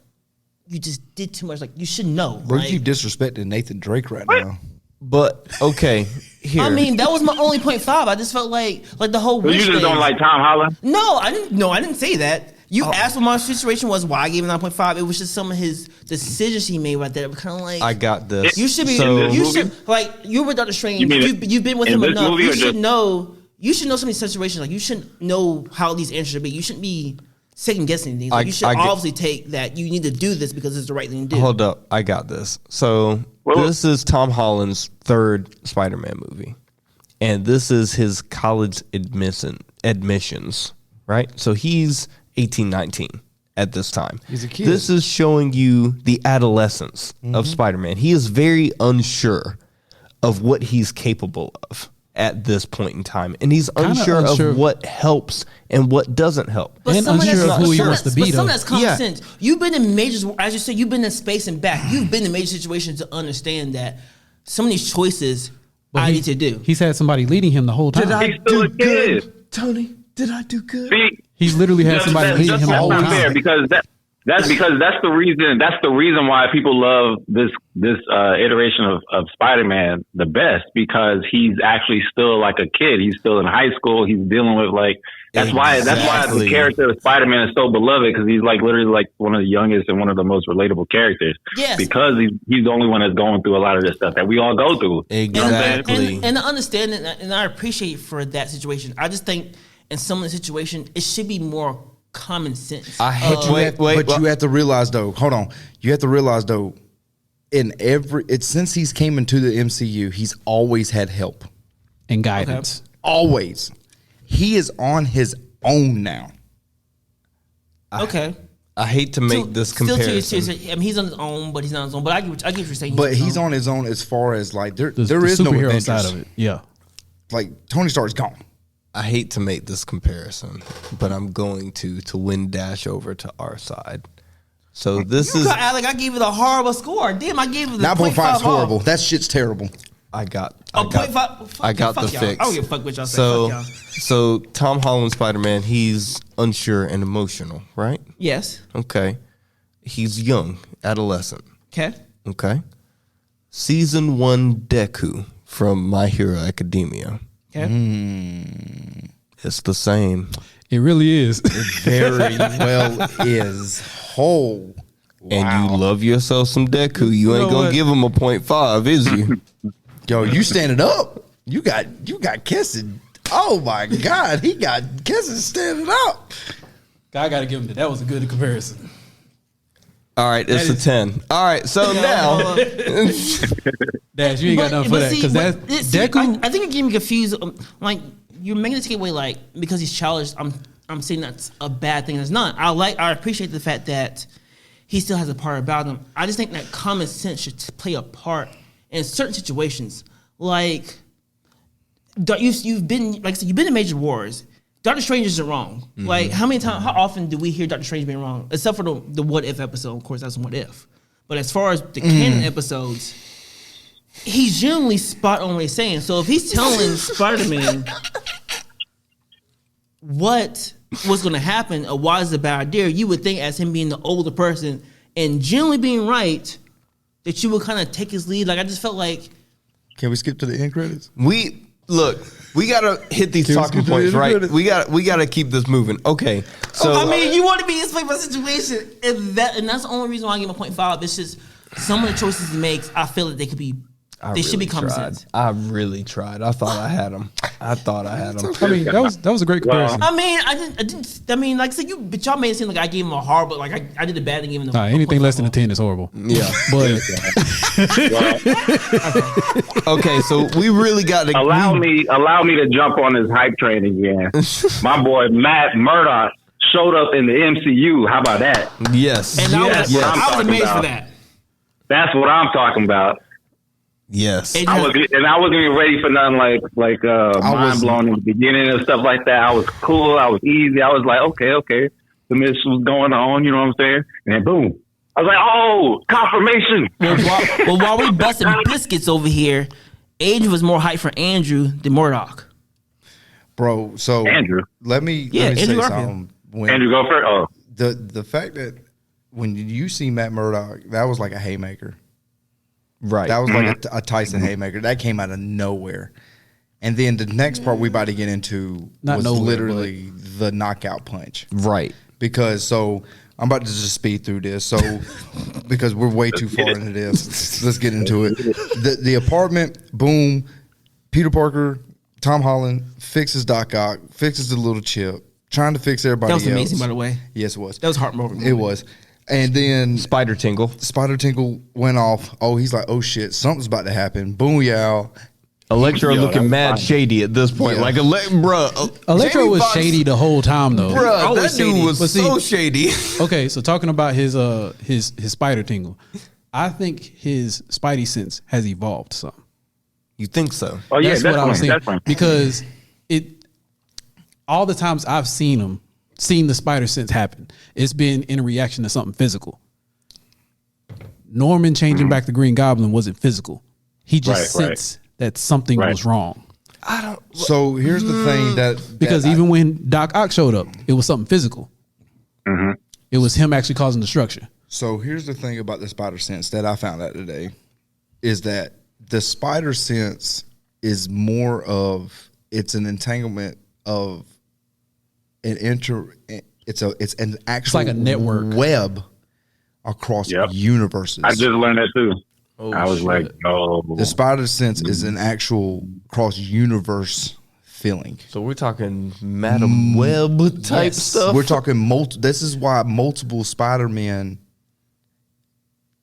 S4: you just did too much. Like, you should know.
S2: Bro,
S4: like,
S2: you disrespecting Nathan Drake right now.
S3: but okay, here.
S4: I mean, that was my only point 5. I just felt like the whole.
S5: So you
S4: wish
S5: just
S4: thing.
S5: don't like Tom Holland?
S4: No, I didn't. No, I didn't say that. You asked what my situation was. Why I gave him 9.5. It was just some of his decisions he made right there. Kind of like
S3: I got this.
S4: you should be.
S3: So-
S4: you
S5: movie?
S4: should like you were Doctor Strange.
S5: You mean
S4: You've been with
S5: in
S4: him
S5: this
S4: enough.
S5: movie
S4: You
S5: or
S4: should
S5: just-
S4: know. You should know some of these situations. Like you should know how these answers should be. You shouldn't be second guessing things. Like, you should
S3: I get-
S4: obviously take that. You need to do this because it's the right thing to do.
S3: Hold up, I got this. So
S5: Well-
S3: this is Tom Holland's 3rd Spider-Man movie, and this is his college admissions, right? So he's 18, 19 at this time.
S2: He's a kid.
S3: This is showing you the adolescence of Spider-Man. He is very unsure of what he's capable of at this point in time, and he's unsure
S1: unsure.
S3: of what helps and what doesn't help.
S1: And
S4: some of
S1: unsure
S4: that's-
S1: of who he
S4: some
S1: wants to
S4: that's-
S1: be,
S4: But some of
S1: though.
S4: that's common
S3: Yeah.
S4: sense. You've been in majors, as you said, you've been in space and back. You've been in major situations to understand that some of these choices I need to do.
S1: He's had somebody leading him the whole time.
S5: He's still a kid.
S3: Tony? Did I do good?
S5: See,
S1: He's literally had somebody leading him the whole
S5: not fair
S1: time.
S5: because that's the reason why people love this iteration of Spider-Man the best, because he's actually still like a kid. He's still in high school. He's dealing with like that's why
S3: Exactly.
S5: the character of Spider-Man is so beloved, because he's like literally like one of the youngest and one of the most relatable characters.
S4: Yes.
S5: Because he's the only one that's going through a lot of this stuff that we all go through.
S3: Exactly.
S4: And I understand it, and I appreciate for that situation. I just think in some of the situation, it should be more common sense.
S3: I hate
S2: You have to realize though, hold on. You have to realize though, since he's came into the MCU, he's always had help.
S1: And guidance.
S2: Always. He is on his own now.
S4: Okay.
S3: I hate to make this comparison.
S4: I mean, he's on his own, but he's not on his own. But I get what you're saying.
S2: But he's on his own as far as like there
S1: The
S2: is no
S1: superhero
S2: Avengers.
S1: side of it. Yeah.
S2: Like Tony Stark's gone.
S3: I hate to make this comparison, but I'm going to win Dash over to our side. So this is
S4: Alec, I gave you the horrible score. Damn, I gave you the
S2: 9.5 is
S4: 0.5
S2: horrible.
S4: off.
S2: That shit's terrible.
S3: I got
S4: Oh, 0.5.
S3: I got
S4: Fuck
S3: the
S4: y'all.
S3: fix.
S4: I don't give a fuck what y'all say.
S3: So
S4: Fuck y'all.
S3: so Tom Holland Spider-Man, he's unsure and emotional, right?
S4: Yes.
S3: Okay. He's young, adolescent.
S4: Okay.
S3: Okay. Season 1 Deku from My Hero Academia.
S4: Okay.
S3: It's the same.
S1: It really is.
S2: Very well is whole.
S3: And you love yourself some Deku. You ain't
S1: know
S3: gonna
S1: what?
S3: give him a 0.5, is you?
S2: Yo, you standing up. You got Kessin. Oh my God, he got Kessin standing up.
S1: I got to give him that. That was a good comparison.
S3: All right, it's a 10. All right, so now
S1: Dash, you ain't got nothing for that. Because that's Deku.
S4: I think you're getting me confused. Like you're making it take away like because he's childish. I'm saying that's a bad thing. It's not. I appreciate the fact that he still has a part about him. I just think that common sense should play a part in certain situations. Like you've been like I said, you've been in Major Wars. Doctor Strange isn't wrong. Like how often do we hear Doctor Strange being wrong? Except for the What If episode. Of course, that's What If. But as far as the canon episodes, he's generally spot on what he's saying. So if he's telling Spider-Man what was going to happen or why is a bad idea, you would think as him being the older person and generally being right, that you would kind of take his lead. Like I just felt like
S2: Can we skip to the end credits?
S3: we gotta hit these
S2: Can we
S3: talking
S2: skip to
S3: points,
S2: the
S3: right?
S2: credits?
S3: We gotta keep this moving. Okay, so
S4: I mean, you want to be in a situation, and that's the only reason why I give him a 0.5. It's just some of the choices he makes. I feel that they could be, they should be common sense.
S3: I really tried. I thought I had him. I
S1: mean, that was a great comparison.
S4: I mean, I didn't. I mean, like I said, but y'all made it seem like I gave him a horrible. Like I did a bad thing giving him.
S1: Anything less than a 10 is horrible.
S3: Yeah.
S1: But
S3: Okay, so we really got to
S5: Allow me to jump on this hype train again. My boy Matt Murdock showed up in the MCU. How about that?
S3: Yes.
S4: And
S3: yes.
S4: I was amazed
S5: about.
S4: for that.
S5: That's what I'm talking about.
S3: Yes.
S4: And
S5: I wasn't even ready for nothing like mind blown in the beginning and stuff like that. I was cool. I was easy. I was like, okay. The mission was going on. You know what I'm saying? And then boom. I was like, oh, confirmation.
S4: Well, while we busting biscuits over here, Adrian was more hyped for Andrew than Murdoch.
S2: Bro, so
S5: Andrew.
S2: let me
S4: Yeah,
S2: say
S4: Andrew
S2: something. When
S5: Andrew, go first. Oh,
S2: the fact that when you see Matt Murdock, that was like a haymaker.
S3: Right.
S2: That was like a Tyson haymaker. That came out of nowhere. And then the next part we about to get into
S1: Not
S2: was
S1: nowhere,
S2: literally the knockout punch.
S3: right.
S2: Because I'm about to just speed through this. So because we're way too far into this. Let's get into it. The apartment, boom, Peter Parker, Tom Holland fixes Doc Ock, fixes the little chip, trying to fix everybody
S4: That was
S2: else.
S4: amazing, by the way.
S2: Yes, it was.
S4: That was heartbreaking.
S2: It was. And then
S3: Spider Tingle.
S2: Spider Tinkle went off. Oh, he's like, oh shit, something's about to happen. Boom, yow.
S3: Electro looking mad shady at this point.
S2: Yeah.
S3: Like, bruh.
S1: Electro
S3: Jamie
S1: was
S3: Foxx-
S1: shady the whole time, though.
S3: Bruh,
S4: Always
S3: that dude
S4: shady.
S3: was
S1: But see-
S3: so shady.
S1: Okay, so talking about his spider tingle, I think his spidey sense has evolved some.
S3: You think so?
S5: oh yeah,
S1: That's what I was saying.
S5: Definitely.
S1: Because all the times I've seen the spider sense happen, it's been in a reaction to something physical. Norman changing back the Green Goblin wasn't physical. He just
S5: Right,
S1: sensed that something was wrong.
S2: So here's the thing that
S1: Because even when Doc Ock showed up, it was something physical. It was him actually causing destruction.
S2: So here's the thing about the spider sense that I found out today is that the spider sense is more of it's an entanglement of it's an actual
S1: like a network.
S2: web across
S5: Yep.
S2: universes.
S5: I just learned that too. I was like, oh,
S2: The spider sense is an actual cross universe feeling.
S3: So we're talking Madam Web type
S1: Yes.
S3: stuff.
S2: We're talking this is why multiple Spider-Men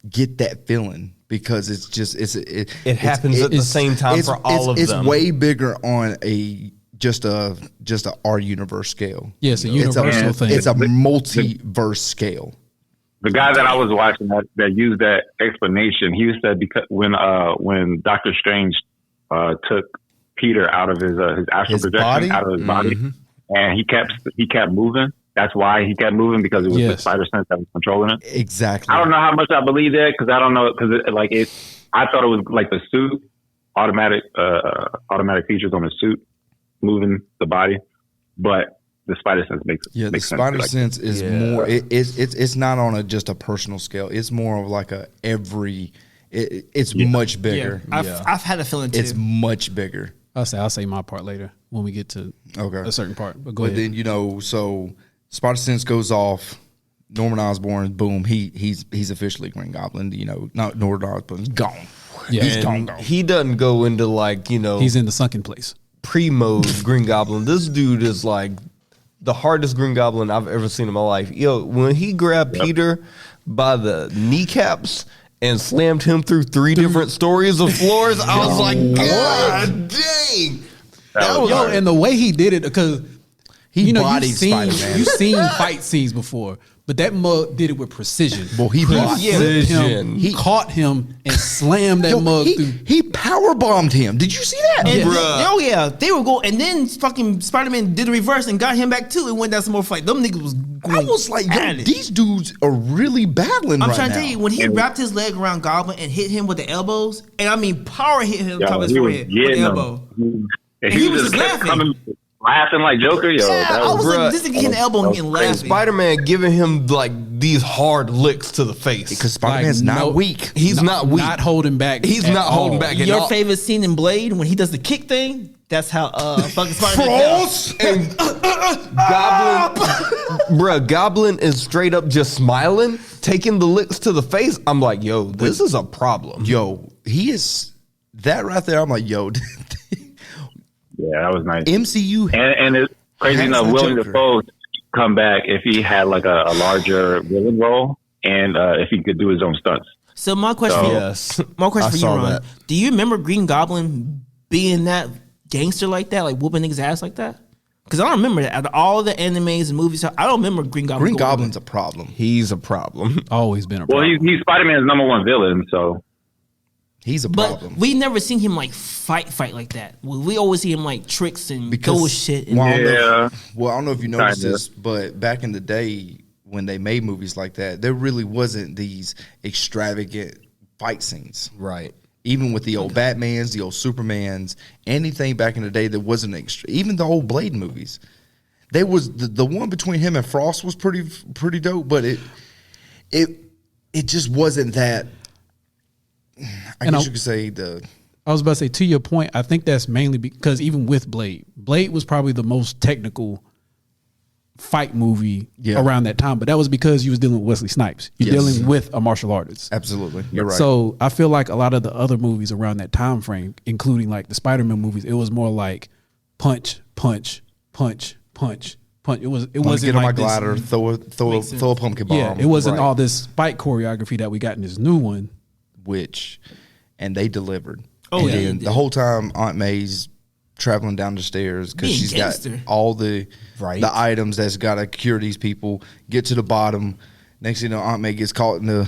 S2: get that feeling because
S3: It happens at the same time for all of them.
S2: It's way bigger on just a our universe scale.
S1: Yeah, it's a universal thing.
S2: It's a multiverse scale.
S5: The guy that I was watching that used that explanation, he said because when Doctor Strange took Peter out of his astral
S2: His
S5: projection,
S2: body?
S5: out of his body, and he kept moving. That's why he kept moving, because it was the spider sense that was controlling it.
S2: Exactly.
S5: I don't know how much I believe that, because I don't know, I thought it was like the suit, automatic features on the suit moving the body, but the spider sense makes
S2: the
S5: sense.
S2: spider sense is more. It's not on just a personal scale. It's more of like it's much bigger.
S4: I've had a feeling too.
S2: It's much bigger.
S1: I'll say my part later when we get to a certain part. But go
S2: But
S1: ahead.
S2: then so spider sense goes off. Norman Osborn, boom, he's officially Green Goblin. Not Norman Osborn's gone.
S1: Yeah,
S2: He's
S1: and
S2: gone.
S3: He doesn't go into
S1: he's in the sunken place.
S3: pre-mode Green Goblin. This dude is like the hardest Green Goblin I've ever seen in my life. Yo, when he grabbed Peter by the kneecaps and slammed him through 3 different stories of floors, I was like, God dang. That was
S1: And the way he did it, because
S2: He bodied
S1: Spider-Man. You've seen fight scenes before, but that mug did it with precision.
S2: Well, he bodied
S1: Flipped him,
S3: Precision.
S1: he caught him and slammed that mug through.
S2: he power bombed him. Did you see that?
S4: And
S3: Bruh.
S4: they were going, and then fucking Spider-Man did the reverse and got him back too, and went down some more fight. Them niggas was going.
S2: I was like, yo,
S4: at it.
S2: these dudes are really battling
S4: I'm
S2: right
S4: trying
S2: now.
S4: to tell you, when he wrapped his leg around Goblin and hit him with the elbows, and I mean power hit him top of his
S5: he was
S4: forehead with the
S5: getting
S4: elbow.
S5: him. And
S4: he
S5: he
S4: was
S5: just
S4: just
S5: kept
S4: laughing.
S5: laughing like Joker. Yo,
S4: Yeah,
S5: that
S4: I was
S3: Bruh.
S4: like, this nigga getting the elbow and getting laughing.
S3: Spider-Man giving him like these hard licks to the face.
S2: Because Spider-Man's not weak.
S3: He's not weak.
S1: Not holding back.
S3: He's
S1: at
S3: not holding
S1: all.
S3: back at
S4: Your
S3: all.
S4: favorite scene in Blade when he does the kick thing? That's how fucking Spider-Man felt.
S3: And Goblin is straight up just smiling, taking the licks to the face. I'm like, yo, this is a problem.
S2: Yo, he is that right there. I'm like, yo,
S5: Yeah, that was nice.
S2: MCU.
S5: And it's crazy
S2: has
S5: enough,
S2: the
S5: William
S2: Joker.
S5: Dafoe come back if he had like a larger villain role, and if he could do his own stunts.
S4: So my question,
S3: Yes.
S4: my question
S3: I
S4: for you,
S3: saw
S4: Ron.
S3: that.
S4: Do you remember Green Goblin being that gangster like that, like whooping niggas' ass like that? Because I don't remember that. Out of all the animes and movies, I don't remember Green Goblin.
S2: Green
S4: going
S2: Goblin's a problem.
S3: He's a problem.
S1: Always been a
S5: Well,
S1: problem.
S5: he's Spider-Man's #1 villain, so
S2: He's a
S4: But
S2: problem.
S4: we never seen him like fight like that. We always see him like tricks and go with shit. And,
S2: well, I don't know
S5: Yeah.
S2: I don't know if you noticed
S5: Kinda.
S2: this, but back in the day when they made movies like that, there really wasn't these extravagant fight scenes.
S3: Right.
S2: Even with the old Batmans, the old Supermans, anything back in the day that wasn't even the old Blade movies. There was the one between him and Frost was pretty dope, but it just wasn't that. I
S1: And
S2: guess
S1: I-
S2: you could say
S1: I was about to say, to your point, I think that's mainly because even with Blade was probably the most technical fight movie around that time. But that was because you was dealing with Wesley Snipes. You're
S2: Yes.
S1: dealing with a martial artist.
S2: absolutely. You're right.
S1: So I feel like a lot of the other movies around that time frame, including like the Spider-Man movies, it was more like punch, punch, punch, punch, punch. It wasn't
S2: get
S1: like
S2: on my
S1: this-
S2: glider, throw a pumpkin bomb.
S1: Yeah, it wasn't
S2: Right.
S1: all this fight choreography that we got in this new one.
S2: And they delivered.
S4: Oh,
S2: And
S4: yeah,
S2: then
S4: they did.
S2: the whole time Aunt May's traveling down the stairs because
S4: Being
S2: she's
S4: gangster.
S2: got all the
S3: Right.
S2: items that's got to cure these people. Get to the bottom. Next thing you know, Aunt May gets caught in the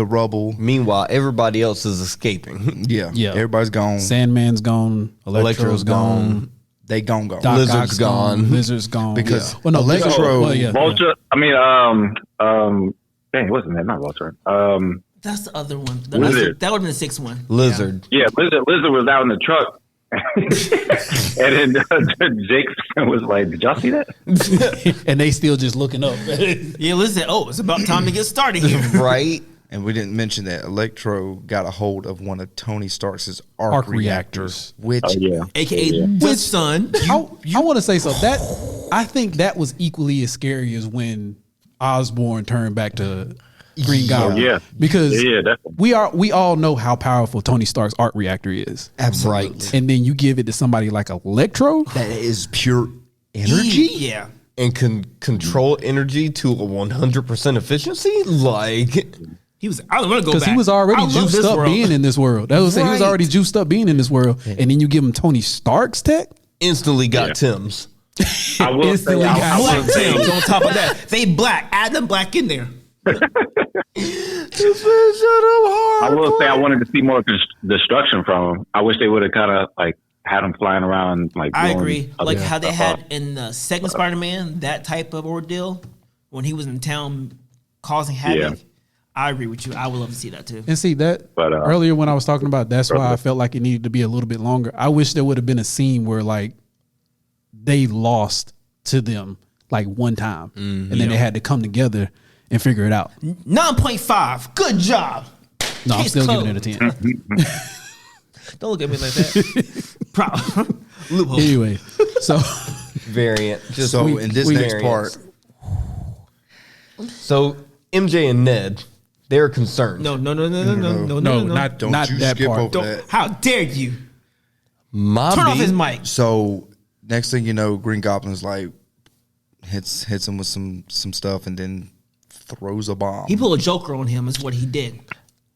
S2: rubble.
S3: Meanwhile, everybody else is escaping.
S2: Yeah,
S1: Yeah.
S2: Everybody's gone.
S1: Sandman's gone, Electro's gone,
S2: They gone.
S1: Doc
S3: Lizard's
S1: Ock's
S3: gone.
S1: Lizard's gone.
S2: Because
S1: well, no,
S2: Electro-
S1: Lizard- well, yeah.
S5: Vulture. I mean, dang, wasn't that not Vulture?
S4: that's the other one.
S5: Lizard.
S4: That would have been the 6th one.
S3: Lizard.
S5: Yeah, Lizard was out in the truck. And then Jake was like, "Did y'all see that?"
S1: And they still just looking up.
S4: Yeah, listen. Oh, it's about time to get started here.
S3: Right?
S2: And we didn't mention that Electro got a hold of one of Tony Stark's arc reactors, which
S5: Oh yeah,
S4: AKA the son.
S1: I want to say so. That I think that was equally as scary as when Osborn turned back to Green Goblin.
S5: yeah.
S1: Because
S5: Yeah, definitely.
S1: we all know how powerful Tony Stark's arc reactor is.
S2: absolutely
S1: And then you give it to somebody like Electro.
S2: that is pure energy.
S4: Yeah.
S3: And can control energy to a 100% efficiency? Like,
S4: He was. I don't want to go back
S1: Because he was already
S4: I love
S1: juiced
S4: this
S1: up
S4: world.
S1: being in this world. That was saying he was
S3: Right.
S1: already juiced up being in this world, and then you give him Tony Stark's tech.
S3: Instantly got Tim's.
S5: I will say,
S1: Instantly
S5: I,
S1: got
S5: I
S4: Black
S5: will say,
S4: Tims on top of that. They black. Add them black in there.
S5: I will say, I wanted to see more destruction from him. I wish they would have kind of like had him flying around. Like
S4: I
S5: blowing
S4: agree.
S5: other
S4: Like how they
S5: stuff up.
S4: had in the second Spider-Man, that type of ordeal when he was in town causing havoc.
S5: Yeah.
S4: I agree with you. I would love to see that too.
S1: And see that
S5: But,
S1: earlier when I was talking about that's why I felt like it needed to be a little bit longer. I wish there would have been a scene where like they lost to them like one time, and then they had to come together and figure it out.
S4: 9.5. Good job.
S1: No, I'm
S4: Case
S1: still
S4: closed.
S1: giving it a 10.
S4: Don't look at me like that. Problem. Loophole.
S1: Anyway, so
S3: Variant. Just
S2: So
S1: we-
S2: in this
S1: we-
S2: next
S3: variants.
S2: part,
S3: So MJ and Ned, they're concerned.
S4: No.
S1: no, not
S2: don't
S1: not
S2: you
S1: that
S2: skip
S1: part.
S2: over
S4: Don't.
S2: that.
S4: How dare you?
S3: My
S4: Turn off
S3: B-
S4: his mic.
S2: So next thing you know, Green Goblin's like hits him with some stuff and then throws a bomb.
S4: He pulled a Joker on him. Is what he did.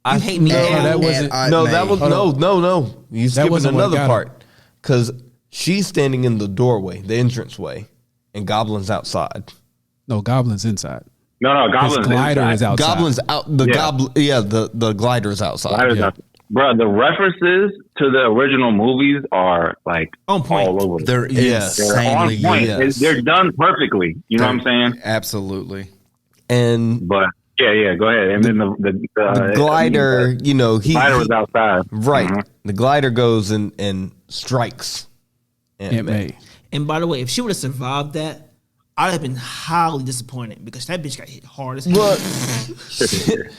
S3: I
S4: You hate me
S3: no,
S4: now.
S1: that wasn't-
S3: No, that was no. You skipping
S1: wasn't what
S3: another
S1: got
S3: part because she's standing in the doorway, the entranceway, and Goblin's outside.
S1: No, Goblin's inside.
S5: No,
S1: His
S5: Goblin's
S1: glider
S5: inside.
S1: is outside.
S3: Goblin's out. The
S5: Yeah.
S3: goblin, the glider's outside.
S5: Glider's
S1: Yeah.
S5: out. Bro, the references to the original movies are like
S4: On point.
S5: all over.
S2: They're
S3: Yes.
S5: They're on
S2: insanely
S5: point.
S3: yes.
S5: They're done perfectly. You know what I'm saying?
S2: Absolutely.
S3: And
S5: But yeah, go ahead. And then
S3: the glider,
S5: the
S3: he
S5: glider was outside.
S3: right.
S5: Mhm.
S3: The glider goes and strikes
S1: Aunt May.
S4: And by the way, if she would have survived that, I'd have been highly disappointed because that bitch got hit hard as hell.
S3: But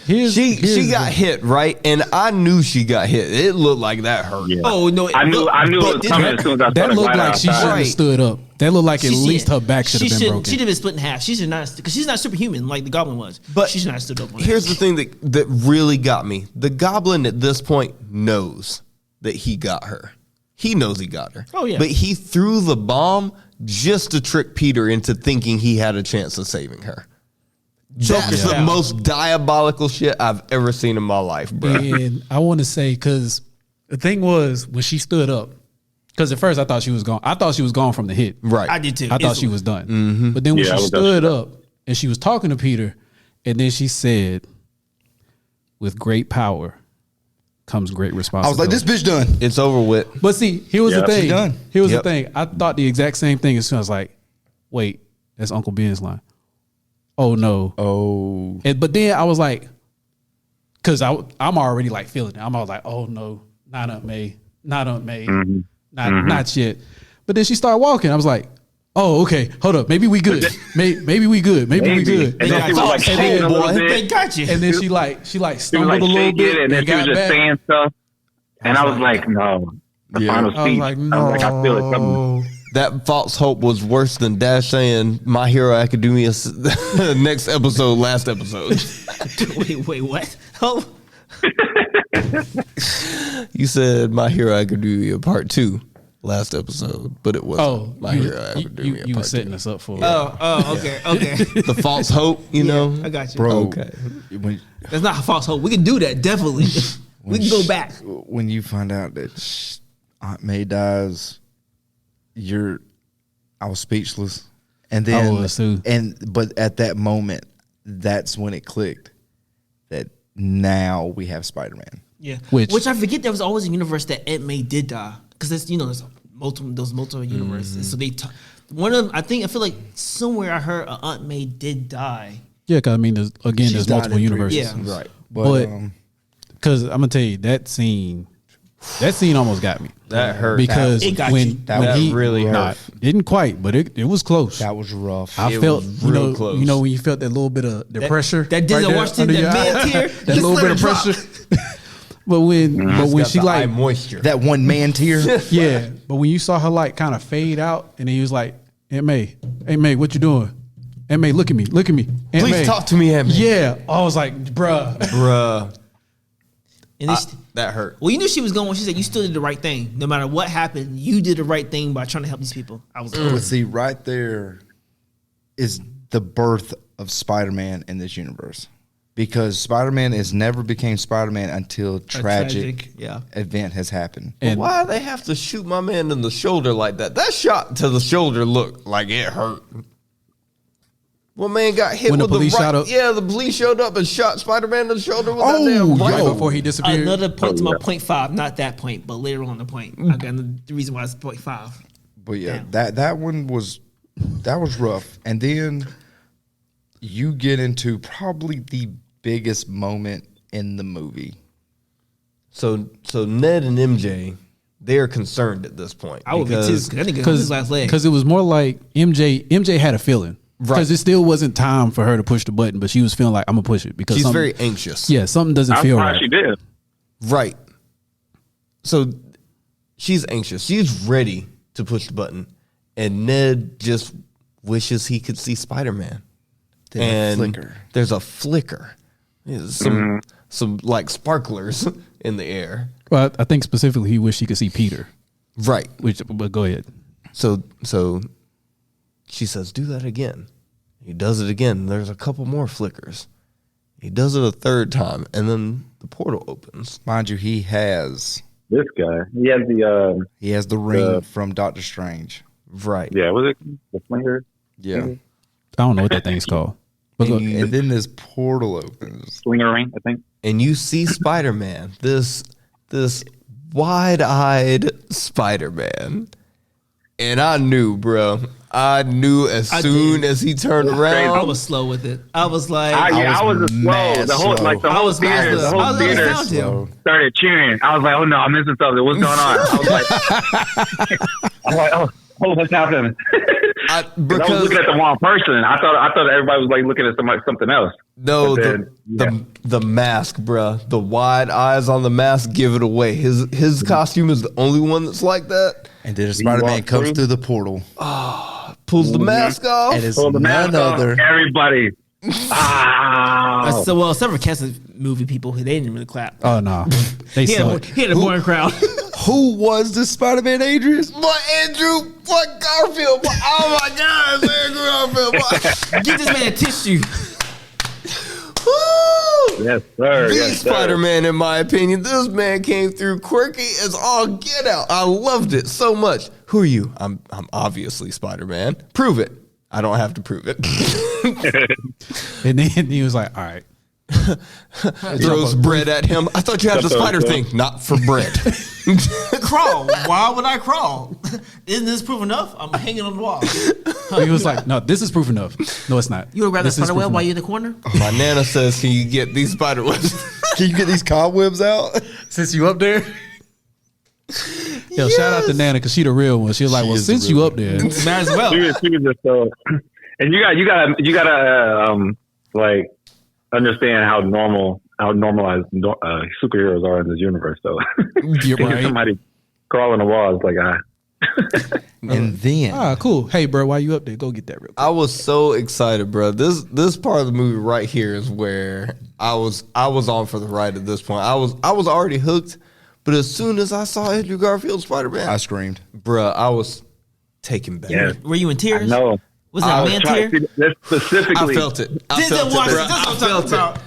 S1: Here's
S3: she got hit right, and I knew she got hit. It looked like that hurt.
S5: Yeah.
S4: Oh no!
S5: I knew it
S4: but
S5: was coming as soon as I saw
S1: That
S5: the
S1: looked
S5: glider
S1: like she should
S5: outside.
S1: have
S3: Right.
S1: stood up. That looked like at
S4: She
S1: least
S4: should-
S1: her back should have been broken.
S4: She'd have been split in half. She should not, because she's not superhuman like the Goblin was.
S3: But
S4: she should not have stood up. On
S3: Here's
S4: that.
S3: the thing that really got me: the Goblin at this point knows that he got her. He knows he got her.
S4: Oh, yeah.
S3: But he threw the bomb just to trick Peter into thinking he had a chance of saving her. That's the
S4: style.
S3: most diabolical shit I've ever seen in my life, bro.
S1: And I want to say, because the thing was when she stood up, because at first I thought she was gone. I thought she was gone from the hit.
S3: Right.
S4: I did too.
S1: I thought she
S4: Instantly.
S1: was done. But then when
S5: Yeah, I
S1: she
S5: was
S1: stood
S5: definitely
S1: up and she was talking to Peter, and then she said, "With great power comes great
S2: I
S1: responsibility."
S2: was like, this bitch done.
S3: It's over with.
S1: But see, here was
S5: Yeah,
S1: the
S5: she
S1: thing.
S2: done.
S1: Here was
S3: Yep.
S1: the thing. I thought the exact same thing as soon as I was like, wait, that's Uncle Ben's line. Oh no.
S2: Oh.
S1: But then I was like, because I'm already like feeling it. I'm all like, oh no, not Aunt May, not Aunt May, not yet. But then she started walking. I was like, oh okay, hold up, maybe we good. Maybe we good. Maybe we good.
S5: And then she was like
S1: And
S5: shaking
S1: then-
S5: a little
S3: boy,
S4: They
S5: bit.
S4: got you.
S1: And then she like
S5: She was
S1: stumbled
S5: like
S1: a little
S5: shaking,
S1: bit,
S5: and then she was
S1: got
S5: just
S1: back.
S5: saying stuff. And I was like, no. The
S2: Yeah.
S5: final
S1: I was
S5: speech.
S1: like,
S5: I was like, I feel it coming.
S3: That false hope was worse than Dash saying My Hero Academia next episode, last episode.
S4: wait, what? Oh,
S3: You said My Hero Academia Part 2 last episode, but it wasn't
S1: Oh,
S3: My Hero Academia
S1: you were
S3: Part
S1: setting
S3: 2.
S1: us up for
S4: okay.
S3: The false hope, you know?
S4: I got you.
S2: Bro.
S3: Okay.
S2: When,
S4: That's not a false hope. We can do that, definitely. we can go back.
S2: when you find out that Aunt May dies, I was speechless. And then,
S1: I was too.
S2: but at that moment, that's when it clicked that now we have Spider-Man.
S4: Yeah.
S1: Which-
S4: I forget there was always a universe that Aunt May did die. Because there's multiple universes. So they I feel like somewhere I heard Aunt May did die.
S1: Yeah, because I mean, there's
S2: She's died
S1: multiple
S2: in
S1: universes.
S4: Yeah.
S2: Right.
S1: But
S2: But,
S1: because I'm gonna tell you that scene almost got me.
S3: That hurt.
S1: Because
S4: It got
S1: when,
S4: you.
S1: when
S3: That
S1: he
S3: really hurt.
S1: didn't quite, but it was close.
S2: that was rough.
S1: I
S3: It
S1: felt
S3: was real close.
S1: you know when you felt that little bit of the pressure,
S4: that Denzel
S1: there
S4: Washington,
S1: under
S4: that
S1: your eye.
S4: man tear,
S1: that
S4: just
S1: little
S4: let
S1: bit
S4: it
S1: of
S4: drop.
S1: pressure. but when
S3: Got
S1: she
S3: the eye
S1: like
S3: moisture.
S2: that one man tear.
S1: yeah, but when you saw her like kind of fade out, and then he was like, Aunt May, what you doing? Aunt May, look at me, Aunt
S3: Please
S1: May.
S3: talk to me, Aunt May.
S1: Yeah, I was like, bruh.
S3: Bruh.
S4: And then
S3: That hurt.
S4: well, you knew she was going when she said you still did the right thing. No matter what happened, you did the right thing by trying to help these people. I was
S2: But see, right there is the birth of Spider-Man in this universe. because Spider-Man has never became Spider-Man until tragic
S4: yeah.
S2: event has happened.
S3: But
S1: And
S3: why they have to shoot my man in the shoulder like that? That shot to the shoulder looked like it hurt. Well, man got hit
S1: When the
S3: with the
S1: police shot
S3: right.
S1: up?
S3: Yeah, the police showed up and shot Spider-Man in the shoulder with
S2: Oh,
S3: that damn
S1: right
S3: rifle.
S1: before he disappeared.
S4: Another point to my
S5: yeah.
S4: point 5, not that point, but later on the point. I got the reason why it's point 5.
S2: But yeah,
S4: Damn.
S2: that one was rough. And then you get into probably the biggest moment in the movie.
S3: So Ned and MJ, they're concerned at this point.
S4: I would be too.
S3: because-
S4: That nigga on his last leg.
S1: Because it was more like MJ had a feeling.
S3: Right.
S1: Because it still wasn't time for her to push the button, but she was feeling like, I'm going to push it. Because
S3: She's
S1: something-
S3: very anxious.
S1: Yeah, something doesn't
S5: I'm
S1: feel
S5: surprised
S1: right.
S5: she did.
S3: Right. So she's anxious. She's ready to push the button. And Ned just wishes he could see Spider-Man.
S2: Then a
S3: And
S2: flicker.
S3: there's a flicker. There's some like sparklers in the air.
S1: Well, I think specifically he wished he could see Peter.
S3: Right.
S1: But go ahead.
S3: So she says, do that again. He does it again. There's a couple more flickers. He does it a third time, and then the portal opens.
S2: Mind you, he has
S5: This guy, he has
S2: the ring from Doctor Strange.
S3: Right.
S5: yeah, was it the flinger?
S2: Yeah.
S1: I don't know what that thing's called. But go,
S2: And then this portal opens.
S5: Slinger ring, I think.
S3: And you see Spider-Man, this wide-eyed Spider-Man. And I knew, bro. I knew as
S4: I
S3: soon
S4: did.
S3: as he turned
S4: I
S3: around.
S4: was slow with it. I was like,
S5: I was slow.
S2: mad
S5: The whole
S2: slow.
S5: like the
S4: I
S5: whole
S4: was mad
S5: theater,
S4: slow.
S5: the
S4: I
S5: whole
S4: was
S5: theater
S4: down to him.
S5: started cheering. I was like, oh no, I'm missing something. What's going on? I was like, I'm like, oh, what's happening? 'Cause I was
S3: Because
S5: looking at the wrong person. I thought everybody was like looking at something else.
S3: no,
S5: But then,
S3: the mask, bruh. The wide eyes on the mask give it away. His costume is the only one that's like that.
S2: And then Spider-Man
S5: walk
S2: comes
S5: through?
S2: through the portal.
S3: Pulls the mask off.
S2: And it's
S5: Pull the mask
S2: none
S5: off,
S2: other.
S5: everybody. Ah,
S4: so well, several cast of movie people, they didn't really clap.
S1: oh, no. They
S4: He
S1: suck.
S4: had a boring crowd.
S2: Who was the Spider-Man, Adrian?
S3: What, Andrew? What, Garfield? What, oh my God, it's Andrew Garfield. What?
S4: Get this man a tissue.
S3: Woo!
S5: yes, sir.
S3: The
S5: Yes, sir.
S3: Spider-Man, in my opinion, this man came through quirky as all get out. I loved it so much. Who are you? I'm obviously Spider-Man. Prove it. I don't have to prove it.
S1: And then he was like, all right.
S3: Throws bread at him. I thought you had the spider thing. Not for bread.
S4: Crawl. Why would I crawl? Isn't this proof enough? I'm hanging on the wall.
S1: He was like, no, this is proof enough. No, it's not.
S4: You would rather
S1: This is
S4: spider web
S1: proof
S4: while
S1: enough.
S4: you're in the corner?
S3: My Nana says, can you get these spider webs?
S2: Can you get these cobwebs out?
S1: Since you up there? Yo, shout out to Nana because she the real one. She was like, well,
S2: is the
S1: since
S2: real
S1: you up there.
S4: Might as well.
S5: She was just so. And you gotta like understand how normalized superheroes are in this universe. So
S1: You're
S5: seeing
S1: right.
S5: somebody crawl on the wall is like
S2: And then
S1: Ah, cool. Hey, bro, while you up there, go get that real quick.
S3: I was so excited, bro. This part of the movie right here is where I was on for the ride at this point. I was already hooked, but as soon as I saw Andrew Garfield Spider-Man,
S2: I screamed.
S3: bruh, I was taken back.
S5: Yeah.
S4: Were you in tears?
S5: no.
S4: Was that a man tear?
S5: That's specifically
S3: I felt it. I
S4: Did
S3: felt
S4: watch
S3: it,
S4: it.
S3: bruh.
S4: That's
S3: I
S4: what I'm
S3: felt
S4: talking
S3: it.
S4: about.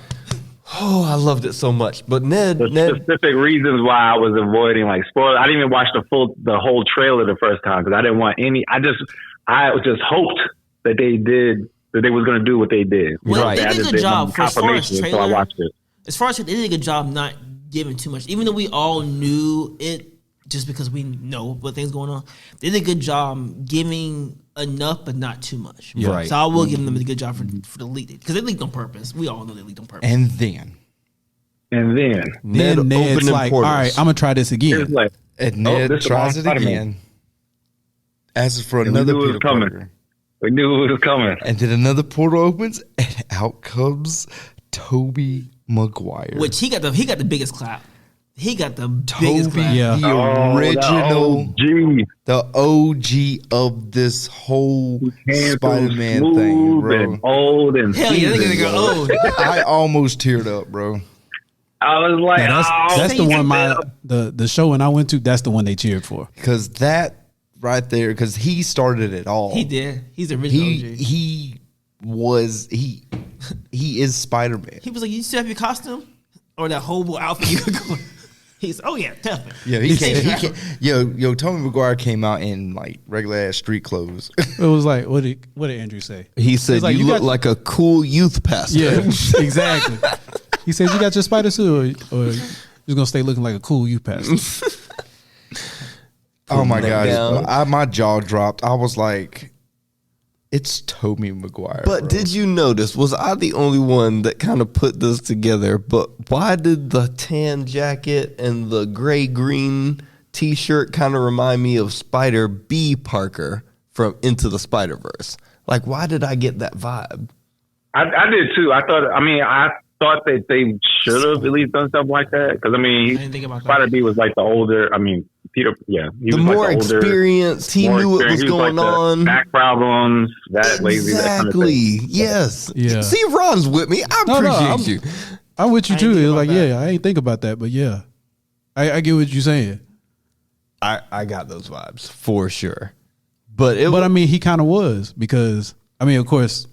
S3: Oh, I loved it so much. But Ned,
S5: the specific reasons why I was avoiding like spoilers. I didn't even watch the whole trailer the first time because I didn't want any. I just hoped that they was going to do what they did.
S4: Well,
S3: Right.
S4: they
S5: I
S4: did a
S5: just
S4: good
S5: didn't
S4: job
S5: want
S4: for as far as
S5: confirmation, so I
S4: trailer.
S5: watched it.
S4: As far as they did a good job not giving too much, even though we all knew it, just because we know what things going on. They did a good job giving enough, but not too much.
S3: Yeah. Right.
S4: So I will give them a good job for the leak because they leaked on purpose. We all know they leaked on purpose.
S2: And then
S5: And then
S3: Ned
S1: Then Ned's
S3: opening
S1: like,
S3: portals.
S1: all right, I'm going to try this
S5: it was
S1: again.
S5: like,
S2: and Ned
S5: this is
S2: tries it
S5: Spider-Man.
S2: again. Asks for
S5: And we
S2: another
S5: knew it was
S2: Peter
S5: coming.
S2: Parker.
S5: we knew it was coming.
S2: And then another portal opens, and out comes Tobey Maguire.
S4: Which he got the biggest clap. He got the biggest
S2: Toby,
S4: clap.
S1: Yeah.
S2: the
S5: Oh,
S2: original,
S5: Gee,
S2: the OG of this whole
S5: came
S2: Spider-Man
S5: through
S2: thing,
S5: smooth
S2: bro.
S5: and old and
S4: Hell yeah, they're gonna
S5: seasoned,
S4: go.
S5: bro.
S4: Oh,
S2: I almost teared up, bro.
S5: I was like,
S1: Yeah, that's
S4: so
S1: the
S4: you
S1: one
S5: can
S1: the show when I went to, that's the one they cheered for.
S2: Because that right there, because he started it all.
S4: he did. He's the original OG.
S2: He was he is Spider-Man.
S4: He was like, "You still have your costume or that whole outfit you could go?" He's, "Oh yeah, definitely."
S2: Yeah, he can't. Yo, Tobey Maguire came out in like regular ass street clothes.
S1: It was like, what did Andrew say?
S3: He said,
S1: like,
S3: you look like a cool youth pastor.
S1: Yeah, exactly. He said, "You got your spider suit, or you're gonna stay looking like a cool youth pastor."
S2: Oh my
S3: that down.
S2: god, my jaw dropped. I was like, "It's Tobey Maguire."
S3: But
S2: bro.
S3: did you notice, was I the only one that kind of put this together? But why did the tan jacket and the gray-green t-shirt kind of remind me of Spider B. Parker from Into the Spider-Verse? Like, why did I get that vibe?
S5: I did too. I thought that they should have at least done something like that. Because I
S4: didn't think about that.
S5: Spider B was like the older. I mean, Peter. Yeah, he
S3: The
S5: was
S3: more
S5: like the older,
S3: experienced, he
S5: more
S3: knew what was
S5: experienced. He
S3: going
S5: like the
S3: on.
S5: back problems, that lazy, that kind of thing.
S3: Exactly. Yes.
S1: Yeah.
S3: See, Ron's with me. I
S1: No,
S3: appreciate you.
S1: I'm with you
S4: I
S1: too.
S4: ain't
S1: It
S4: think
S1: was like,
S4: about that.
S1: yeah, I ain't think about that, but yeah, I get what you're saying.
S3: I got those vibes for sure. But it
S1: But I
S3: was,
S1: mean, he kind of was, because I mean, of course,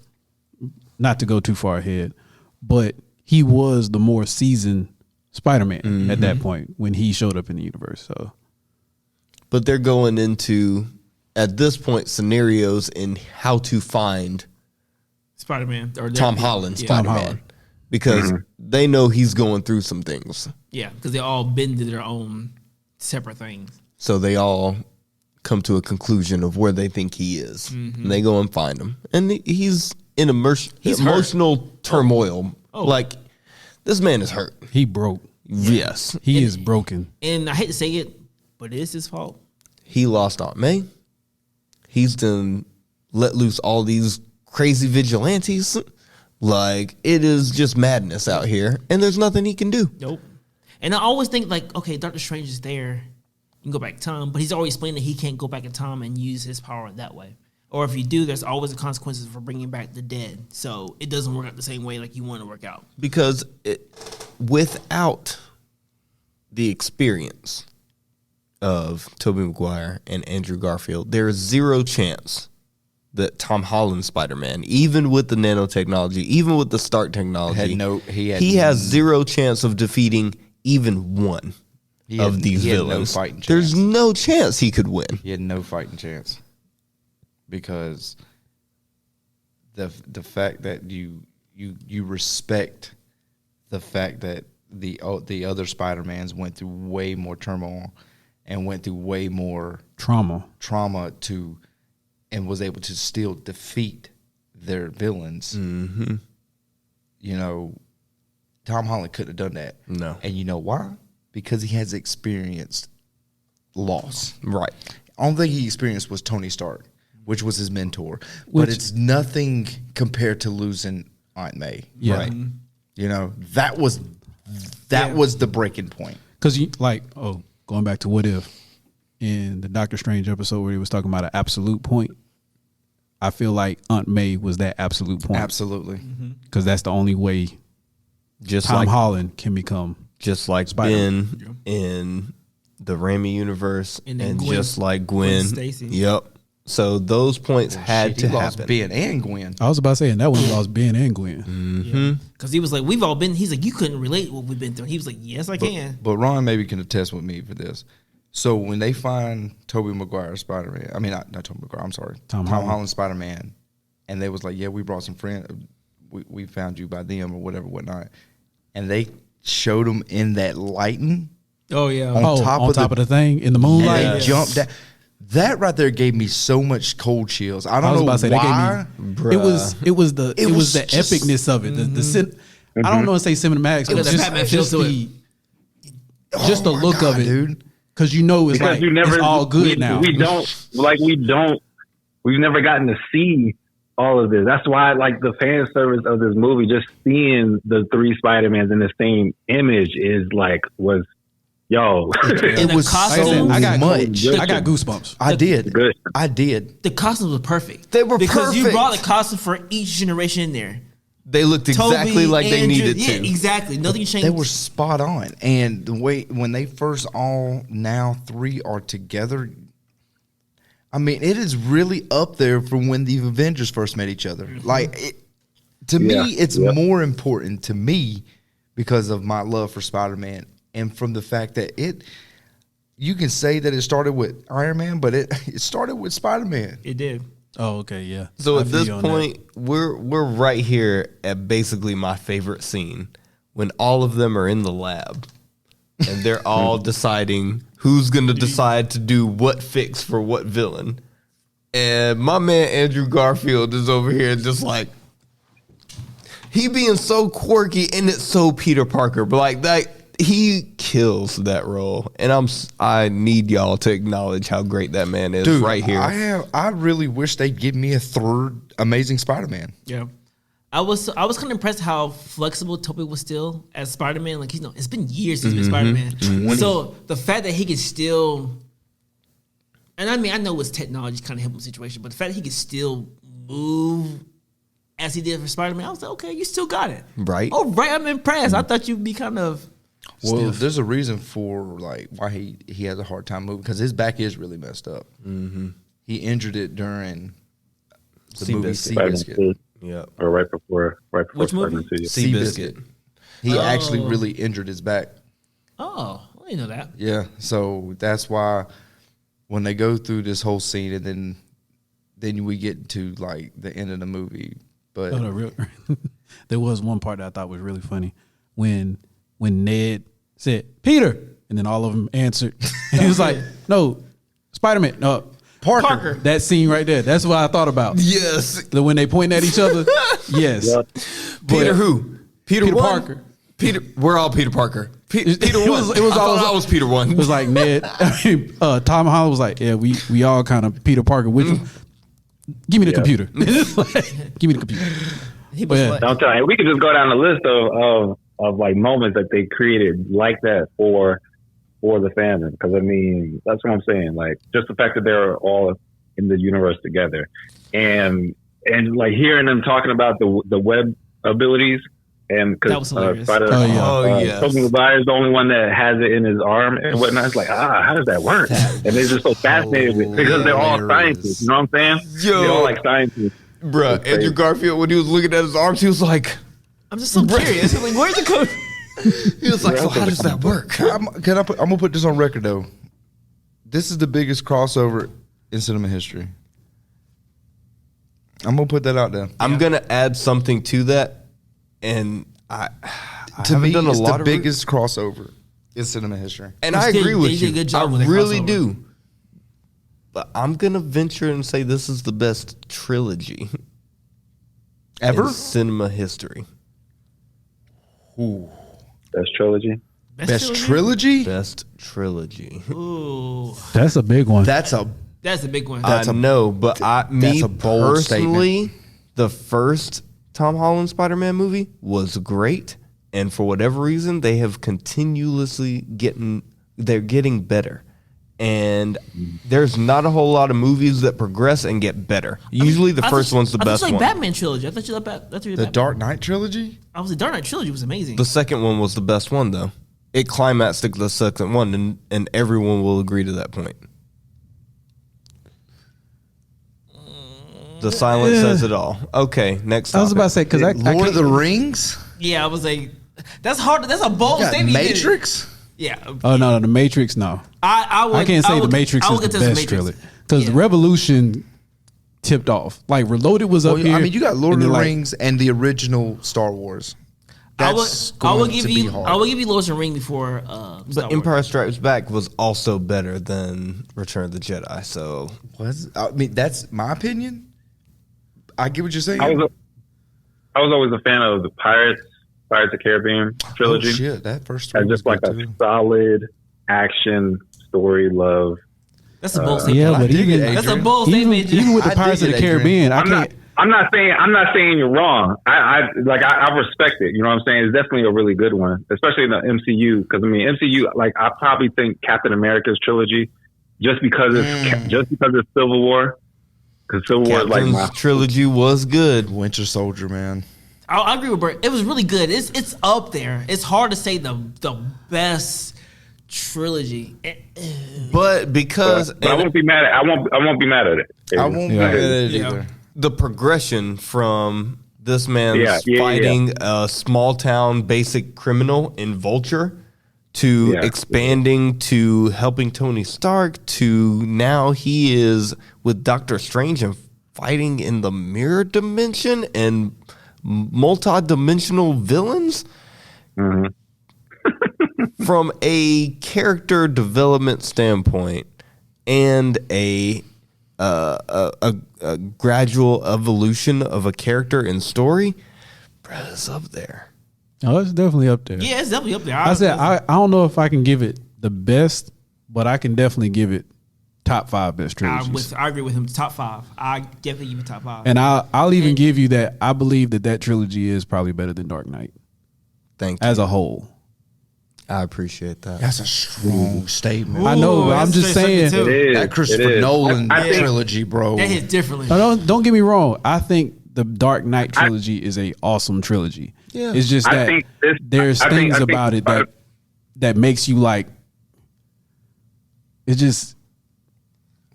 S1: not to go too far ahead, but he was the more seasoned Spider-Man at that point when he showed up in the universe. So
S3: but they're going into, at this point, scenarios in how to find
S4: Spider-Man or
S3: Tom Holland
S4: Yeah.
S3: Spider-Man.
S1: Holland.
S3: Because they know he's going through some things.
S4: Yeah, because they all been to their own separate things.
S3: So they all come to a conclusion of where they think he is. And they go and find him. And he's in
S4: He's
S3: emotional turmoil.
S4: Oh.
S3: Like, this man is hurt.
S1: he broke.
S3: Yes.
S1: He is broken.
S4: And I hate to say it, but it is his fault.
S3: He lost Aunt May. He's done let loose all these crazy vigilantes. Like, it is just madness out here. And there's nothing he can do.
S4: Nope. And I always think like, okay, Doctor Strange is there. You can go back in time, but he's always explained that he can't go back in time and use his power that way. Or if you do, there's always the consequences for bringing back the dead. So it doesn't work out the same way like you want to work out.
S3: Because without the experience of Tobey Maguire and Andrew Garfield, there is zero chance that Tom Holland Spider-Man, even with the nanotechnology, even with the Stark technology, he has zero chance of defeating even one of these villains.
S2: No fighting chance.
S3: There's no chance he could win.
S2: He had no fighting chance because the fact that you respect the fact that the other Spider-Mans went through way more turmoil and went through way more
S1: Trauma.
S2: and was able to still defeat their villains.
S3: Mm-hmm.
S2: You know, Tom Holland couldn't have done that.
S3: No.
S2: And you know why? Because he has experienced loss.
S3: Right.
S2: Only thing he experienced was Tony Stark, which was his mentor.
S1: Which-
S2: but it's nothing compared to losing Aunt May.
S1: Yeah.
S2: Right. You know, that was the breaking point.
S1: Because you going back to What If in the Doctor Strange episode where he was talking about an absolute point, I feel like Aunt May was that absolute point.
S2: Absolutely.
S1: Because that's the only way
S3: Just
S1: Tom
S3: like
S1: Holland can become.
S3: just like
S1: Spider-Man.
S3: Ben in the Raimi universe,
S4: And
S3: and,
S4: then Gwen-
S3: just like Gwen.
S4: Stacy.
S3: Yep. So those points had
S2: Shit,
S3: to
S2: he lost
S3: happen.
S2: Ben and Gwen.
S1: I was about to say, and that one lost Ben and Gwen.
S4: Because he was like, we've all been, he's like, you couldn't relate what we've been through. He was like, yes, I can.
S2: But Ron maybe can attest with me for this. So when they find Tobey Maguire Spider-Man, I mean, not Tobey Maguire, I'm sorry,
S1: Tom
S2: Tom
S1: Holland.
S2: Holland Spider-Man, and they was like, yeah, we brought some friends, we found you by them or whatever, whatnot, and they showed him in that lighting
S4: Oh, yeah.
S2: on top of
S1: the thing in the
S2: and
S1: moonlight.
S2: they jumped down. That right there gave me so much cold chills. I
S1: I
S2: don't
S1: was
S2: know
S1: about to say
S2: why.
S1: that gave me. It was the
S2: just-
S1: epicness of it. I don't know to say cinematics,
S4: It
S1: but
S4: got that Batman feel to it.
S1: just the
S2: Oh my
S1: look
S2: God,
S1: of it,
S2: dude.
S1: Because you know it's
S5: Because
S1: like
S5: you never,
S1: it's all good
S5: we,
S1: now.
S5: we've never gotten to see all of this. That's why, like, the fan service of this movie, just seeing the three Spider-Mans in the same image was
S2: It
S4: the
S2: was
S4: costumes-
S2: so
S1: I got
S2: much.
S1: I got goosebumps.
S2: I did.
S5: Good.
S2: I did.
S4: The costumes were perfect.
S3: They were
S4: because you
S3: perfect.
S4: brought the costume for each generation in there.
S3: They looked exactly
S4: Toby,
S3: like they
S4: Andrew,
S3: needed
S4: yeah,
S3: to.
S4: exactly. Nothing changed.
S2: They were spot on. And the way when they first all now three are together, I mean, it is really up there from when the Avengers first met each other. Like To
S5: Yeah,
S2: me, it's
S5: yeah.
S2: more important to me because of my love for Spider-Man and from the fact that you can say that it started with Iron Man, but it started with Spider-Man.
S4: It did.
S1: Oh, okay, yeah.
S3: So
S1: I
S3: at
S1: feel
S3: this
S1: you on that.
S3: point, we're right here at basically my favorite scene when all of them are in the lab and they're all deciding who's going to decide to do what fix for what villain. And my man Andrew Garfield is over here just like he being so quirky and it's so Peter Parker, but like he kills that role, and I need y'all to acknowledge how great that man is right here.
S2: I really wish they'd give me a third Amazing Spider-Man.
S4: Yeah. I was kind of impressed how flexible Tobey was still as Spider-Man. Like it's been years since he's been Spider-Man. So the fact that he could still, and I mean I know it's technology kind of helping the situation, but the fact that he could still move as he did for Spider-Man, I was like, okay, you still got it,
S3: Right.
S4: Oh, right, I'm impressed. I thought you'd be kind of.
S2: Well, there's a reason for like why he has a hard time moving because his back is really messed up. Mm-hmm. He injured it during the movie
S3: Seabiscuit.
S2: Seabiscuit.
S3: Yeah.
S5: Or right before
S4: Which movie?
S5: Spider-Man 2.
S3: Seabiscuit.
S2: He actually really injured his back.
S4: Oh, I didn't know that.
S2: Yeah, so that's why when they go through this whole scene and then we get to like the end of the movie. But
S1: Oh, no, there was one part that I thought was really funny when Ned said Peter, and then all of them answered. And he was like, "No, Spider-Man, no
S4: Parker.
S1: That scene right there. That's what I thought about.
S3: Yes.
S1: When they point at each other. Yes.
S5: Yep.
S3: Peter who? Peter
S1: Peter
S3: one?
S1: Parker.
S3: Peter. We're all Peter Parker. Peter
S1: It
S3: one.
S1: was- it was
S3: I
S1: all-
S3: thought I was Peter one.
S1: It was like Ned. Tom Holland was like, "Yeah, we all kind of Peter Parker. Which give me the computer. Give me the computer."
S4: He
S1: But
S4: was
S1: yeah.
S4: like,
S5: I'm telling you, we could just go down the list of like moments that they created like that for the fandom. Because I mean, that's what I'm saying. Like just the fact that they're all in the universe together, and like hearing them talking about the web abilities, and
S4: That was
S5: because
S4: hilarious.
S5: Spider,
S1: Oh, yeah.
S3: Oh, yes.
S5: Tobey Maguire is the only one that has it in his arm and whatnot. It's like, how does that work? And they're just so fascinated with it because they're all
S2: hilarious.
S5: scientists. You know what I'm saying?
S3: Yo.
S5: They're all like scientists.
S3: Bruh,
S5: That's crazy.
S3: Andrew Garfield, when he was looking at his arms, he was like,
S4: I'm just so curious. Like, where's the code?
S3: he was like, so how does that work?
S2: I'm gonna put this on record though. This is the biggest crossover in cinema history. I'm gonna put that out there.
S3: I'm gonna add something to that, and I
S2: To
S3: haven't
S2: me,
S3: done a
S2: it's
S3: lot
S2: the
S3: of
S2: biggest crossover in cinema history.
S3: and
S4: They
S3: I
S4: did-
S3: agree
S4: they
S3: with
S4: did
S3: you.
S4: a good job
S3: I
S4: with that
S3: really
S4: crossover.
S3: do. But I'm gonna venture and say this is the best trilogy
S2: Ever?
S3: in cinema history.
S5: That's trilogy.
S2: Best trilogy?
S3: Best trilogy.
S4: Ooh,
S1: That's a big one.
S2: That's a
S4: that's a big one.
S3: I know, but me
S2: a bold
S3: personally, the first Tom Holland Spider-Man movie was great, and for whatever reason, they have continuously they're getting better. And there's not a whole lot of movies that progress and get better. Usually, the first one's the best
S4: I thought you
S3: one.
S4: like Batman trilogy. I thought you liked
S2: the Dark Knight trilogy.
S4: I was the Dark Knight trilogy was amazing.
S3: The second one was the best one, though. It climaxed the second one, and everyone will agree to that point. The silence says it all. Okay, next.
S1: I was
S3: topic.
S1: about to say because
S2: Lord of the Rings.
S4: Yeah, I was like, that's hard. That's a bold
S2: You got
S4: statement. you did.
S2: Matrix.
S4: Yeah.
S1: Oh no, the Matrix. No,
S4: I would,
S1: I can't say
S4: would-
S1: the Matrix
S4: I would
S1: is
S4: get
S1: the
S4: to
S1: best
S4: Matrix.
S1: trilogy because
S4: Yeah.
S1: Revolution tipped off. Like Reloaded was up
S2: Well,
S1: here.
S2: I mean, you got Lord of
S1: and
S2: the
S1: then, like,
S2: Rings and the original Star Wars. That's
S4: I would
S2: going
S4: give
S2: to
S4: you
S2: be hard.
S4: I would give you Lord of the Ring before Star
S3: But
S4: Wars.
S3: Empire Strikes Back was also better than Return of the Jedi. So
S2: I mean, that's my opinion. I get what you're saying.
S5: I was always a fan of the Pirates of the Caribbean trilogy.
S2: Oh shit, that first three
S5: As
S2: was
S5: just like
S2: good
S5: a
S2: too.
S5: solid action story, love.
S4: That's a bold statement.
S1: yeah,
S2: I
S1: but
S2: dig
S1: even
S2: it,
S4: That's a bold
S1: even,
S4: statement. Jim.
S1: even with the
S2: I
S1: Pirates of
S2: dig
S1: the
S2: it, Adrian.
S1: Caribbean, I
S5: I'm
S1: can't.
S5: not saying you're wrong. I respect it. You know what I'm saying? It's definitely a really good one, especially in the MCU. Because I mean, MCU, like I probably think Captain America's trilogy, just because it's Civil War. Because Civil War is like
S3: Captain's
S5: my
S3: trilogy was good.
S2: Winter Soldier, man.
S4: I agree with Bert. It was really good. It's up there. It's hard to say the best trilogy.
S3: But because
S5: But I won't be mad at. I won't be mad at it.
S2: I won't be
S1: Yeah.
S2: mad at it
S4: Yeah.
S2: either.
S3: the progression from this man's
S5: Yeah.
S3: fighting a small town basic criminal in Vulture to expanding to helping Tony Stark to now he is with Doctor Strange and fighting in the mirror dimension and multi-dimensional villains. From a character development standpoint and a gradual evolution of a character and story, Brad is up there.
S1: Oh, it's definitely up there.
S4: Yeah, it's definitely up there.
S1: I said I don't know if I can give it the best, but I can definitely give it top 5 best trilogies.
S4: I agree with him. Top 5. I definitely give it top 5.
S1: And I'll even give you that I believe that trilogy is probably better than Dark Knight
S3: Thank you.
S1: as a whole.
S3: I appreciate that.
S2: That's a strong statement.
S1: I know,
S4: Ooh,
S1: but I'm
S4: that's
S1: just
S4: straight
S1: saying.
S4: too.
S5: It is.
S2: That Christopher
S5: It is.
S2: Nolan
S5: I think-
S2: trilogy, bro.
S4: That hits differently.
S1: No, don't get me wrong. I think the Dark Knight trilogy is a awesome trilogy.
S3: Yeah.
S1: It's just
S5: I
S1: that
S5: think this-
S1: there's
S5: I think-
S1: things
S5: I think-
S1: about it that makes you like. It just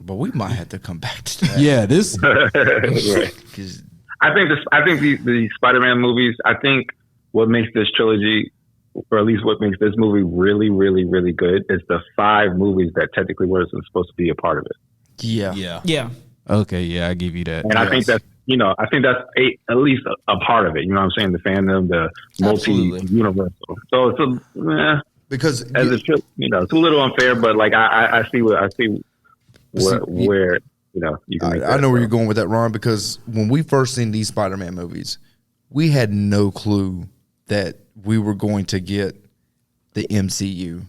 S2: But we might have to come back to that.
S1: yeah. This
S5: Right.
S2: 'Cause
S5: I think the Spider-Man movies. I think what makes this trilogy, or at least what makes this movie really, really, really good, is the 5 movies that technically wasn't supposed to be a part of it.
S2: yeah.
S4: Yeah.
S1: okay. Yeah, I give you that.
S5: And I think that's at least a part of it. You know what I'm saying? The fandom, the
S3: Absolutely.
S5: multi-universal. So it's a
S2: Because
S5: as a it's a little unfair, but like I see where you can. Make
S2: I
S5: that,
S2: know where
S5: so.
S2: you're going with that, Ron, because when we first seen these Spider-Man movies, we had no clue that we were going to get the MCU.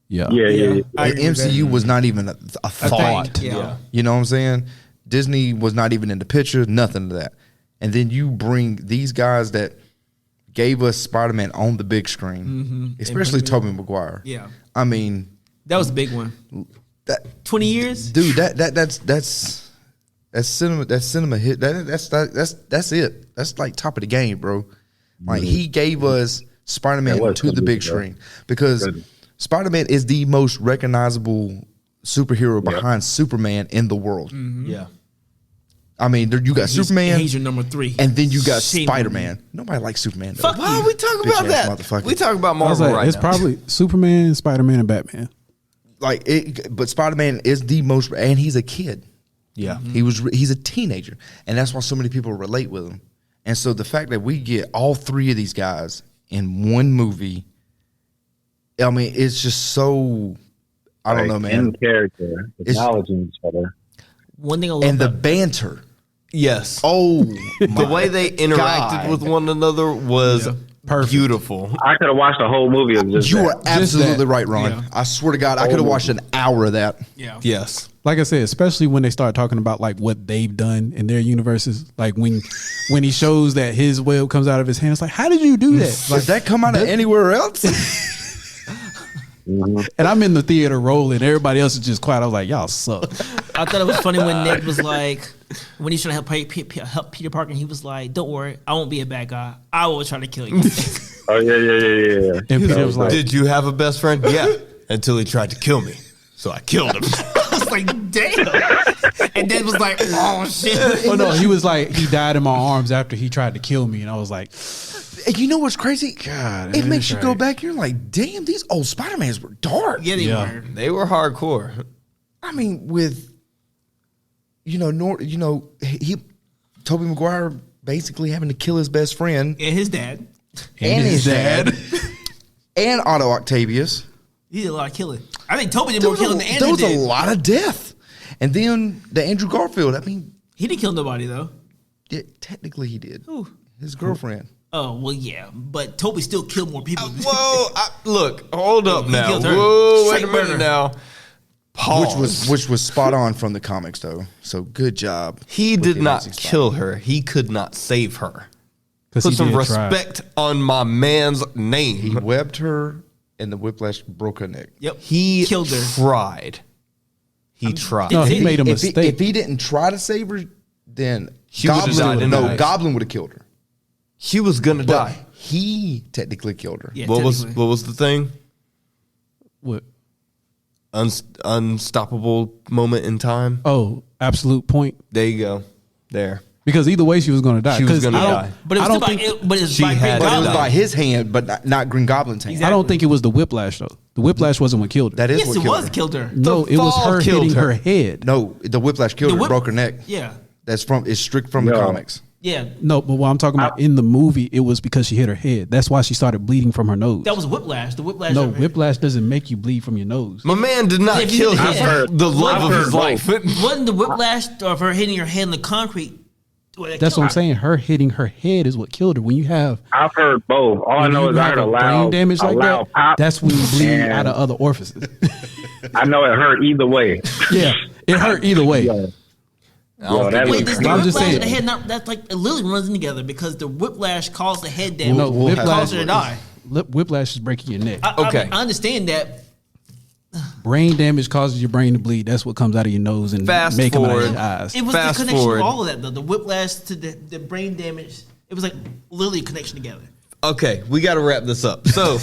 S1: yeah.
S5: Yeah.
S2: The
S4: I agree with
S2: MCU was not even a thought.
S4: Yeah.
S2: You know what I'm saying? Disney was not even in the picture, nothing of that. And then you bring these guys that gave us Spider-Man on the big screen, especially Tobey Maguire.
S4: Yeah.
S2: I mean,
S4: That was a big one.
S2: that
S4: 20 years?
S2: dude, that's cinema. That's cinema hit. That's it. That's like top of the game, bro. Like he gave us Spider-Man
S5: That was
S2: to the
S5: good,
S2: big
S5: bro.
S2: screen because
S5: Good.
S2: Spider-Man is the most recognizable superhero behind Superman in the world.
S3: Yeah.
S2: I mean, you got Superman,
S4: He's your number 3.
S2: and then you got
S4: Shame on
S2: Spider-Man. Nobody likes Superman. Though.
S4: Fuck
S3: Why are we talking about
S2: Bitch-ass
S3: that?
S2: motherfucker.
S3: We talk about
S1: I was
S3: Marvel
S1: like,
S3: right
S1: it's
S3: now.
S1: probably Superman, Spider-Man, and Batman.
S2: Like it, but Spider-Man is the most, and he's a kid.
S3: Yeah.
S2: He's a teenager, and that's why so many people relate with him. And so the fact that we get all 3 of these guys in one movie, I mean, it's just so I don't know, man.
S5: In character, acknowledging each other.
S4: One thing I love
S2: And the
S4: about
S2: banter.
S3: Yes.
S2: Oh,
S3: The way they interacted
S2: God.
S3: with one another was
S1: Perfect.
S3: beautiful.
S5: I could have watched the whole movie of just
S2: you
S5: that.
S2: are absolutely
S1: that.
S2: right, Ron.
S4: Yeah.
S2: I swear to God, I could have watched an hour of that.
S4: yeah.
S3: Yes.
S1: Like I said, especially when they start talking about like what they've done in their universes. Like when he shows that his web comes out of his hand, it's like, how did you do that?
S2: Does that come out of anywhere else?
S1: And I'm in the theater rolling. Everybody else is just quiet. I was like, y'all suck.
S4: I thought it was funny when Nick was like, when he's trying to help Peter Parker, and he was like, "Don't worry, I won't be a bad guy. I will try to kill you."
S5: Oh yeah.
S1: And Peter was like,
S3: Did you have a best friend? Yeah. Until he tried to kill me. So I killed him.
S4: I was like, "Damn!" And then was like, "Oh shit!"
S1: oh no, he was like, he died in my arms after he tried to kill me. And I was like,
S2: And you know what's crazy?
S1: God,
S2: It makes
S1: that's
S2: you go
S1: right.
S2: back. You're like, damn, these old Spider-Mans were dark.
S4: Yeah, they
S1: Yeah.
S4: were.
S3: They were hardcore.
S2: I mean, with he Tobey Maguire basically having to kill his best friend
S4: And his dad,
S2: and his dad and Otto Octavius.
S4: he did a lot of killing. I think Toby did
S2: There
S4: more
S2: was,
S4: killing than
S2: there
S4: Andrew
S2: was a
S4: did.
S2: lot of death. And then the Andrew Garfield. I mean,
S4: He didn't kill nobody though.
S2: technically he did.
S4: Who?
S2: His girlfriend.
S4: Oh well, yeah, but Toby still killed more people.
S3: Whoa. Look, hold up
S4: He
S3: now.
S4: killed her.
S3: Whoa, wait a
S4: Straight
S3: minute
S4: murder.
S3: now. Pause.
S2: Which was spot on from the comics though. So good job.
S3: He
S2: with
S3: did
S2: the
S3: not
S2: Amazing
S3: kill her. He could not save her.
S1: 'Cause
S3: Put
S1: he
S3: some
S1: did try.
S3: respect on my man's
S2: He
S3: name.
S2: webbed her and the whiplash broke her neck.
S4: Yep,
S3: He
S4: killed her.
S3: tried. He tried.
S1: No, he made a
S2: If
S1: mistake.
S2: he didn't try to save her, then
S3: She would've died anyway.
S2: Goblin would have killed her.
S3: She was gonna
S2: But
S3: die.
S2: he technically killed her.
S4: Yeah,
S3: What was
S4: technically.
S3: the thing?
S1: What?
S3: Unstoppable moment in time.
S1: Oh, absolute point.
S3: There you go. There.
S1: because either way she was going to die.
S3: She was
S1: 'Cause
S3: gonna
S1: I don't-
S3: die.
S4: But it was
S1: I
S4: still
S1: don't
S4: by,
S1: think-
S4: but it's
S3: she
S4: by Green
S3: had
S2: But it
S3: to
S2: was
S4: Goblin.
S2: by his hand, but not Green Goblin's hand.
S1: I don't think it was the whiplash though. The whiplash wasn't what killed her.
S2: That is
S4: Yes,
S2: what
S4: it
S2: killed
S4: was
S2: her.
S4: killed her.
S1: No, it was
S3: fall
S1: her
S3: killed
S1: hitting
S3: her.
S1: her head.
S2: No, the whiplash killed
S4: The
S2: her,
S4: whip-
S2: broke her neck.
S4: Yeah,
S2: It's strict from the
S5: No.
S2: comics.
S4: yeah.
S1: No, but what I'm talking about in the movie, it was because she hit her head. That's why she started bleeding from her nose.
S4: That was whiplash. The whiplash.
S1: no,
S4: of her-
S1: whiplash doesn't make you bleed from your nose.
S3: My man did not
S4: If you
S3: kill
S4: did-
S3: her
S4: I've
S3: for
S5: heard-
S3: the love
S5: I've
S3: of
S5: heard
S3: his
S5: both.
S3: life.
S4: Wasn't the whiplash of her hitting her head in the concrete?
S1: That's what I'm saying. Her hitting her head is what killed her. When you have
S5: I've heard both. All I
S1: when
S5: know
S1: you
S5: is I
S1: have
S5: heard
S1: a
S5: a
S1: brain
S5: loud,
S1: damage like that,
S5: pop.
S1: that's when you bleed
S5: and
S1: out of other orifices.
S5: I know it hurt either way.
S1: Yeah, it hurt either way.
S5: Yeah.
S3: don't
S5: that
S3: think
S4: Wait,
S3: it
S4: does
S3: was
S4: the
S1: I'm
S3: her.
S1: just
S4: whiplash
S1: saying.
S4: of the head not? That's like it literally runs in together because the whiplash caused the head damage.
S1: No,
S2: We'll have-
S1: whiplash,
S4: caused her to die.
S1: whiplash is breaking your neck.
S3: Okay.
S4: I understand that.
S1: Brain damage causes your brain to bleed. That's what comes out of your nose and
S3: Fast
S1: make them out of
S3: forward.
S1: your eyes.
S4: It was
S3: Fast
S4: the connection
S3: forward.
S4: of all of that, though. The whiplash to the brain damage. It was like literally a connection together.
S3: Okay, we got to wrap this up. So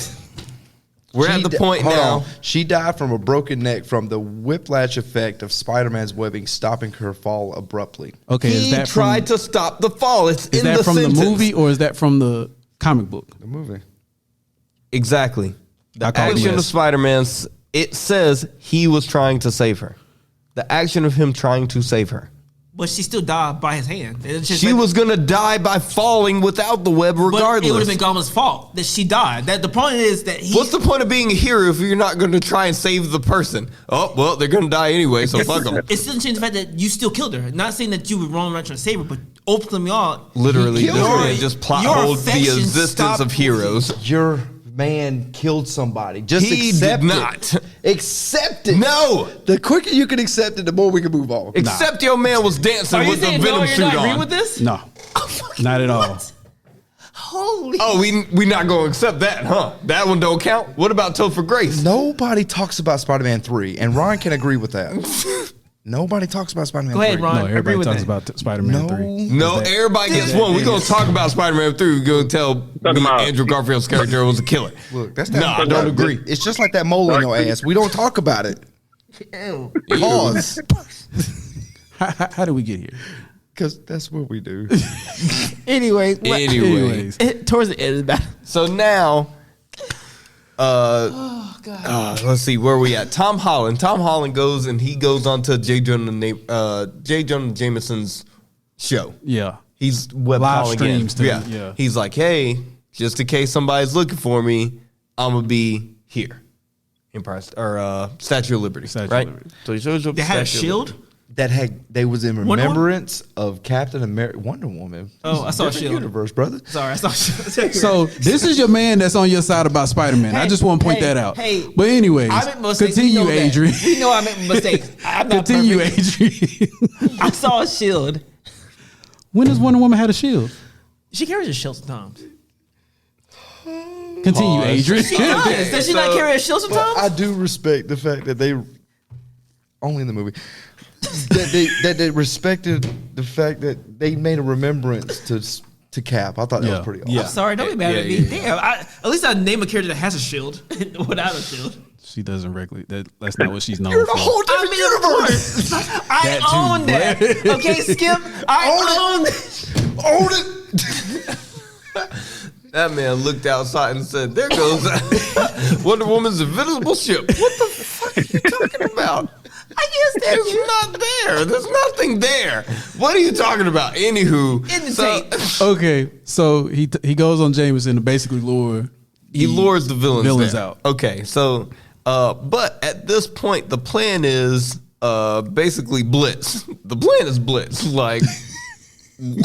S3: we're at the point
S2: Hold
S3: now.
S2: on. She died from a broken neck from the whiplash effect of Spider-Man's webbing stopping her fall abruptly.
S1: Okay,
S3: He
S1: is that
S3: tried
S1: from,
S3: to stop the fall. It's
S1: is
S3: in
S1: that
S3: the
S1: from
S3: sentence.
S1: the movie or is that from the comic book?
S2: The movie.
S3: Exactly. The
S1: I call it
S3: action of
S1: yes.
S3: Spider-Man's, it says he was trying to save her. The action of him trying to save her.
S4: But she still died by his hand. It's just
S3: She
S4: like-
S3: was going to die by falling without the web
S4: but
S3: regardless.
S4: it would have been Goblin's fault that she died. That the point is that he.
S3: What's the point of being a hero if you're not going to try and save the person? Oh, well, they're going to die anyway, so fuck them.
S4: It still change the fact that you still killed her. Not saying that you were wrong around trying to save her, but ultimately on
S3: Literally,
S2: killed
S3: this
S2: her.
S3: man just plot
S4: Your
S3: holed the
S4: affection
S3: existence
S4: stopped-
S3: of heroes.
S2: Your man killed somebody. Just
S3: He
S2: accept
S3: did
S2: it.
S3: not.
S2: Accept it.
S3: No!
S2: The quicker you can accept it, the more we can move on.
S3: Except your man was dancing
S4: Are you
S3: with the
S4: saying
S3: Venom
S4: no? You're
S3: suit
S4: not agreeing
S3: on.
S4: with this?
S1: No, not at all.
S4: What? Holy.
S3: Oh, we not going to accept that, huh? That one don't count? What about Topher Grace?
S2: Nobody talks about Spider-Man 3, and Ron can agree with that. Nobody talks about Spider-Man
S4: Go ahead,
S2: 3.
S4: Ron.
S1: No,
S4: agree
S1: everybody
S4: with
S1: talks
S4: that.
S1: about Spider-Man 3.
S3: No, everybody gets one. We're going to talk about Spider-Man 3. We're going to tell me
S5: about-
S3: Andrew Garfield's character was a killer.
S2: Look, that's
S3: No, I don't agree.
S2: It's just like that mole in your ass. We don't talk about it.
S4: Ew.
S2: Pause.
S1: How do we get here?
S2: Because that's what we do.
S4: Anyway,
S1: Anyways,
S4: towards the end of the battle.
S3: So now, let's see where we at. Tom Holland. Tom Holland goes and he goes onto J. Jonah Jameson's show.
S1: yeah.
S3: He's web
S1: Live
S3: calling
S1: streams
S3: in.
S1: to- yeah.
S3: He's like, hey, just in case somebody's looking for me, I'm gonna be here. Statue of Liberty.
S1: Statue of
S3: right?
S1: Liberty.
S3: So he shows up.
S4: They had a
S3: Statue of
S4: shield.
S3: Liberty.
S2: They was in
S4: Wonder Woman?
S2: remembrance of Captain America, Wonder Woman.
S4: Oh, I saw a
S2: Different
S4: shield.
S2: universe, brother.
S4: Sorry, I saw shield.
S1: So this is your man that's on your side about Spider-Man. I just want to point
S4: Hey,
S1: that out.
S4: hey,
S1: but anyways,
S4: I make mistakes. We
S1: continue,
S4: know that.
S1: Adrian.
S4: We know I make mistakes. I'm not
S1: Continue,
S4: perfect.
S1: Adrian.
S4: I saw a shield.
S1: When does Wonder Woman had a shield?
S4: She carries a shield sometimes.
S1: Continue, Adrian.
S4: She does. Does she not carry a shield
S2: But
S4: sometimes?
S2: I do respect the fact that they, only in the movie, that they respected the fact that they made a remembrance to Cap. I thought that
S1: Yeah.
S2: was pretty awesome.
S3: Yeah.
S4: I'm sorry, don't be mad at me.
S3: Yeah.
S4: Damn, at least I name a character that has a shield without a shield.
S1: She doesn't regularly. That's not what she's known
S2: You're in
S1: for.
S2: a whole
S4: I
S2: different
S4: mean,
S2: universe.
S4: I
S1: That too,
S4: own that. Okay, Skip. I own that.
S2: Own it.
S3: That man looked outside and said, "There goes Wonder Woman's invisible ship." What the fuck are you talking about?
S4: I guess that
S3: It's not there. There's nothing there. What are you talking about? Anywho,
S4: In the
S3: so
S4: tape.
S1: Okay, so he goes on Jameson to basically lure.
S3: he lures the villains there.
S1: out.
S3: Okay, so but at this point, the plan is basically blitz. The plan is blitz. Like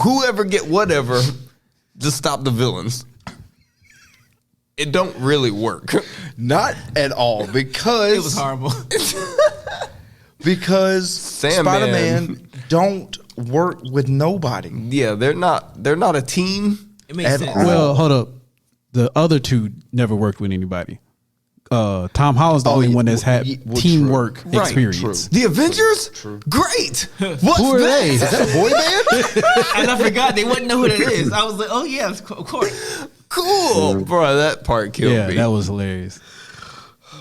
S3: whoever get whatever, just stop the villains. It don't really work.
S2: Not at all, because
S4: It was horrible.
S2: because
S3: Sandman.
S2: Spider-Man don't work with nobody.
S3: Yeah, they're not a team.
S4: It makes
S2: At
S4: sense.
S2: all.
S1: Well, hold up. The other two never worked with anybody. Tom Holland's the only
S2: yeah,
S1: one that's had
S2: well,
S1: teamwork
S2: true. Right,
S1: experience.
S3: The Avengers? Great. What's
S1: Who are
S3: that?
S1: they?
S2: Is that a boy band?
S4: And I forgot they wouldn't know who that is. I was like, oh yeah, of course.
S3: Cool. Bro, that part killed
S1: Yeah,
S3: me.
S1: that was hilarious.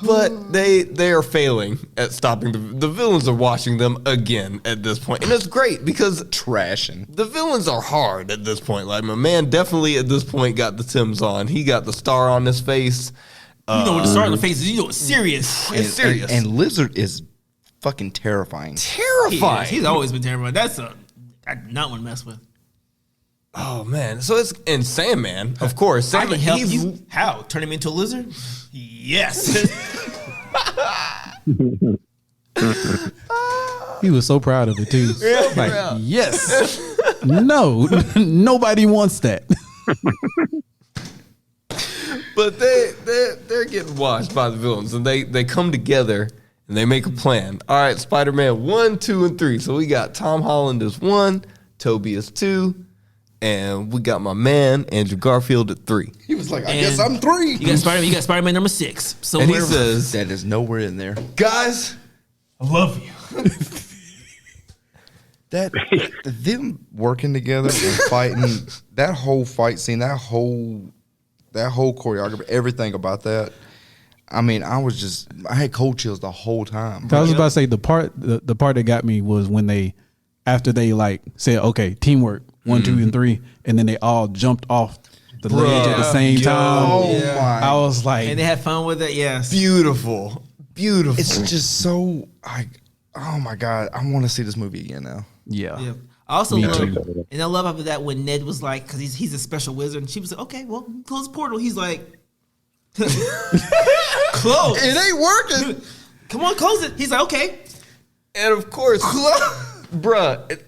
S3: But they are failing at stopping the villains are watching them again at this point. And it's great because
S2: Trashing.
S3: the villains are hard at this point. Like, my man definitely at this point got the Timbs on. He got the star on his face.
S4: You know what the star on the face is. You know it's serious.
S3: It's serious.
S2: And Lizard is fucking terrifying.
S3: Terrifying.
S4: He's always been terrified. I do not want to mess with.
S3: Oh, man. So it's... And Sandman, of course.
S4: I
S3: Sandman,
S4: can help
S3: he's-
S4: you. How? Turn him into a lizard? Yes.
S1: He was so proud of it too. Like,
S3: proud.
S1: yes. No, nobody wants that.
S3: But they're getting watched by the villains, and they come together and they make a plan. All right, Spider-Man 1, 2, and 3. So we got Tom Holland as 1, Tobey as 2, and we got my man Andrew Garfield at 3.
S2: He was like, I
S4: And
S2: guess I'm 3.
S4: You got Spider-Man number 6. So
S3: And he says,
S2: That is nowhere in there.
S3: "Guys,
S4: I love you.
S2: That them working together and fighting, that whole fight scene, that whole choreography, everything about that. I mean, I had cold chills the whole time.
S1: I was about to say the part that got me was when after they like said, okay, teamwork, 1, 2, and 3, and then they all jumped off the ledge at the same time.
S2: Oh my!
S1: I was like,
S4: And they had fun with it, yes.
S3: beautiful, beautiful."
S2: It's just so oh my god! I want to see this movie again now.
S1: yeah.
S4: Yeah. I also
S1: Me
S4: love,
S1: too.
S4: and I love after that when Ned was like, because he's a special wizard, and she was like, okay, well, close the portal. He's like, close.
S2: It ain't working.
S4: Come on, close it. He's like, okay.
S3: And of course, bruh,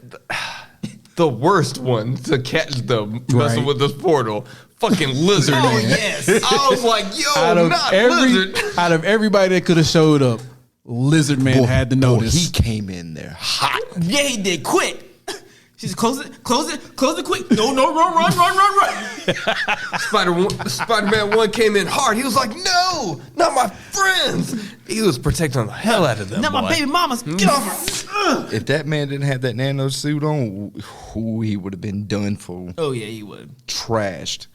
S3: the worst one to catch them messing
S1: Right.
S3: with this portal, fucking Lizard.
S4: Oh,
S3: Man.
S4: yes.
S3: I was like, yo, not Lizard.
S1: out of everybody that could have showed up, Lizard Man had to notice.
S2: He came in there hot.
S4: Yeah, he did. Quick. She's close it quick. No, run.
S3: Spider-Man 1 came in hard. He was like, no, not my friends. He was protecting the hell out of them.
S4: Not
S3: boy.
S4: my baby mamas. Get off her.
S2: If that man didn't have that nano suit on, he would have been done for,
S4: Oh, yeah, he would.
S2: trashed.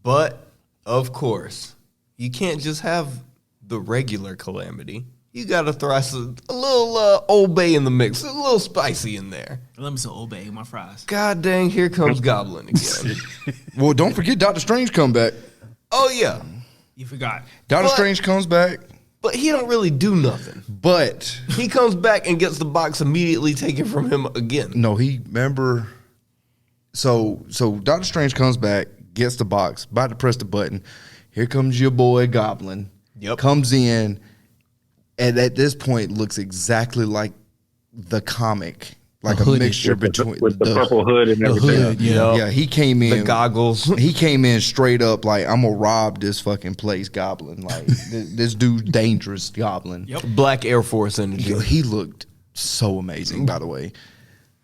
S3: But, of course, you can't just have the regular Calamity. You got to throw a little Old Bay in the mix, a little spicy in there.
S4: Let me some obey my fries.
S3: God dang, here comes Goblin again.
S2: Well, don't forget Doctor Strange come back.
S3: Oh, yeah.
S4: You forgot.
S2: Doctor
S3: But-
S2: Strange comes back,
S3: But he don't really do nothing.
S2: but
S3: He comes back and gets the box immediately taken from him again.
S2: no, he remember. So Doctor Strange comes back, gets the box, about to press the button. Here comes your boy Goblin.
S3: Yep.
S2: Comes in, and at this point looks exactly like the comic, like a
S1: hoodie.
S2: mixture between
S5: with the purple hood and
S1: the
S5: everything.
S1: hood, yeah.
S2: Yeah, he came in
S3: The goggles.
S2: He came in straight up like, I'm gonna rob this fucking place, Goblin. Like this dude's dangerous, Goblin.
S4: Yep.
S3: Black Air Force energy.
S2: Yo, he looked so amazing, by the way.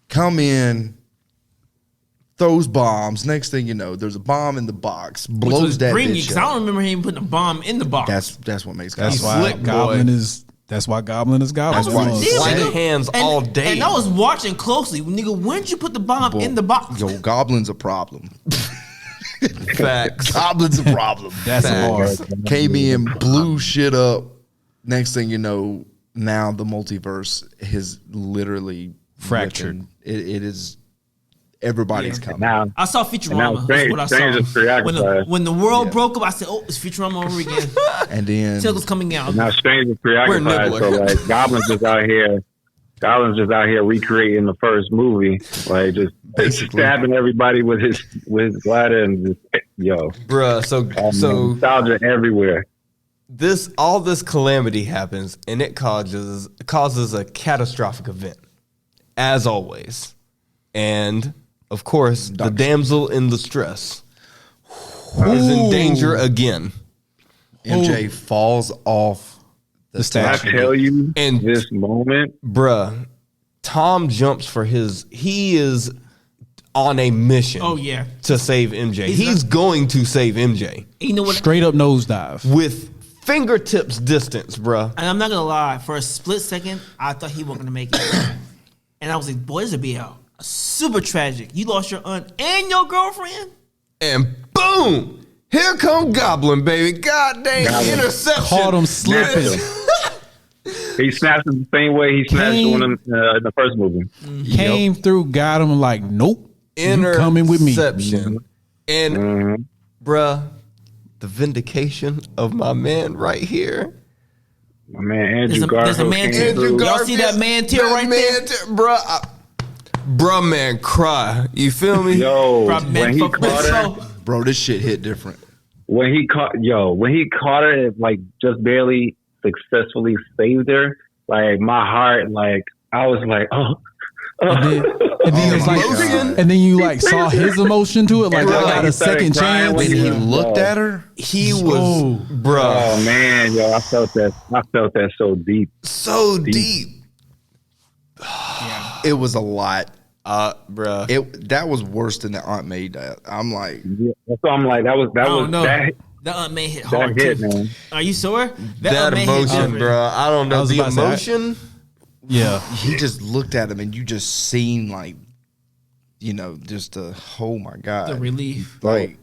S2: Come in, throws bombs. Next thing you know, there's a bomb in the box.
S4: Which
S2: Blows
S4: was
S2: that
S4: bringy,
S2: bitch
S4: because I
S2: up.
S4: don't remember him putting a bomb in the box.
S2: That's what makes
S1: That's
S2: Goblin.
S1: why
S3: slick,
S1: Goblin
S3: boy.
S1: is. That's why Goblin is Goblin.
S2: That's why-
S1: Was.
S3: Slight
S4: nigga.
S3: hands all day.
S4: And I was watching closely. Nigga, when did you put the bomb in the box?
S2: Yo, Goblin's a problem.
S3: Facts.
S2: Goblin's a problem.
S1: That's a
S3: Facts.
S1: bar.
S2: Came in, blew shit up. Next thing you know, now the multiverse is literally
S1: Fractured.
S2: ripping. It is. Everybody's coming.
S5: Now,
S4: I saw
S5: And now
S4: Futurama. That's
S5: Strange-
S4: what I
S5: Strange
S4: saw.
S5: is preoccupied.
S4: When the world broke up, I said, "Oh, it's Futurama over again."
S2: And then
S4: Tickle's coming out.
S5: now Strange is
S3: We're
S5: preoccupied. So
S3: nibbler.
S5: like Goblin's just out here. Goblin's just out here recreating the first movie, like just
S2: Basically.
S5: stabbing everybody with his glider and just yo,
S3: Bruh, so
S5: nostalgia everywhere.
S3: all this calamity happens and it causes a catastrophic event. As always. And of course, the damsel in distress is in danger again.
S2: MJ falls off the
S5: I
S1: statue.
S5: tell you,
S3: And-
S5: this moment,
S3: Bruh, Tom jumps for he is on a mission.
S4: Oh, yeah.
S3: To save MJ.
S4: He's
S3: He's going to save MJ
S4: You know what?
S1: Straight up nosedive.
S3: with fingertips distance, bruh.
S4: And I'm not gonna lie. For a split second, I thought he wasn't gonna make it. And I was like, "Boy, this would be super tragic. You lost your aunt and your girlfriend."
S3: And boom, Here come Goblin, baby. God dang,
S5: Goblin.
S3: interception.
S1: Caught him slipping.
S5: He snapped him the same way he snapped
S1: Kane-
S5: one in the first movie.
S1: Came through, got him. Like, nope. You coming with me?
S3: Interception. And, bruh, the vindication of my man right here.
S5: My man Andrew
S4: There's a
S5: Garfield
S4: man
S5: came
S4: tear.
S5: through.
S4: Y'all see that man tear right there?
S3: Bruh, man, cry. You feel me?
S5: Yo,
S4: Bruh, man,
S5: when he
S4: fuck
S5: caught her,
S4: so-
S2: Bro, this shit hit different.
S5: when he caught her, and, like just barely successfully saved her. Like my heart, like I was like, oh.
S1: And then it's like,
S3: Emotion.
S1: and then you like saw his emotion to it. Like,
S5: Bro,
S1: I got
S5: he
S1: a
S5: started
S1: second
S5: crying
S1: chance.
S5: when
S2: When he
S5: Yeah.
S2: looked at her,
S3: He was,
S1: Oh.
S3: bruh,
S5: Oh man, yo, I felt that so deep.
S3: so deep.
S2: it was a lot.
S3: Bruh.
S2: That was worse than the Aunt May that. I'm like,
S5: Yeah, that's why I'm like, that
S4: I
S5: was
S4: don't know.
S5: that
S4: That Aunt May hit hard
S5: hit,
S4: too.
S5: man.
S4: Are you sure?
S3: That
S4: Aunt May hit
S3: emotion,
S4: hard.
S3: bruh. I don't
S1: I
S3: know.
S1: was
S3: The
S1: about to say,
S3: emotion.
S1: Yeah.
S2: he just looked at him and you just seen like, just the, oh my God.
S4: The relief.
S2: Like,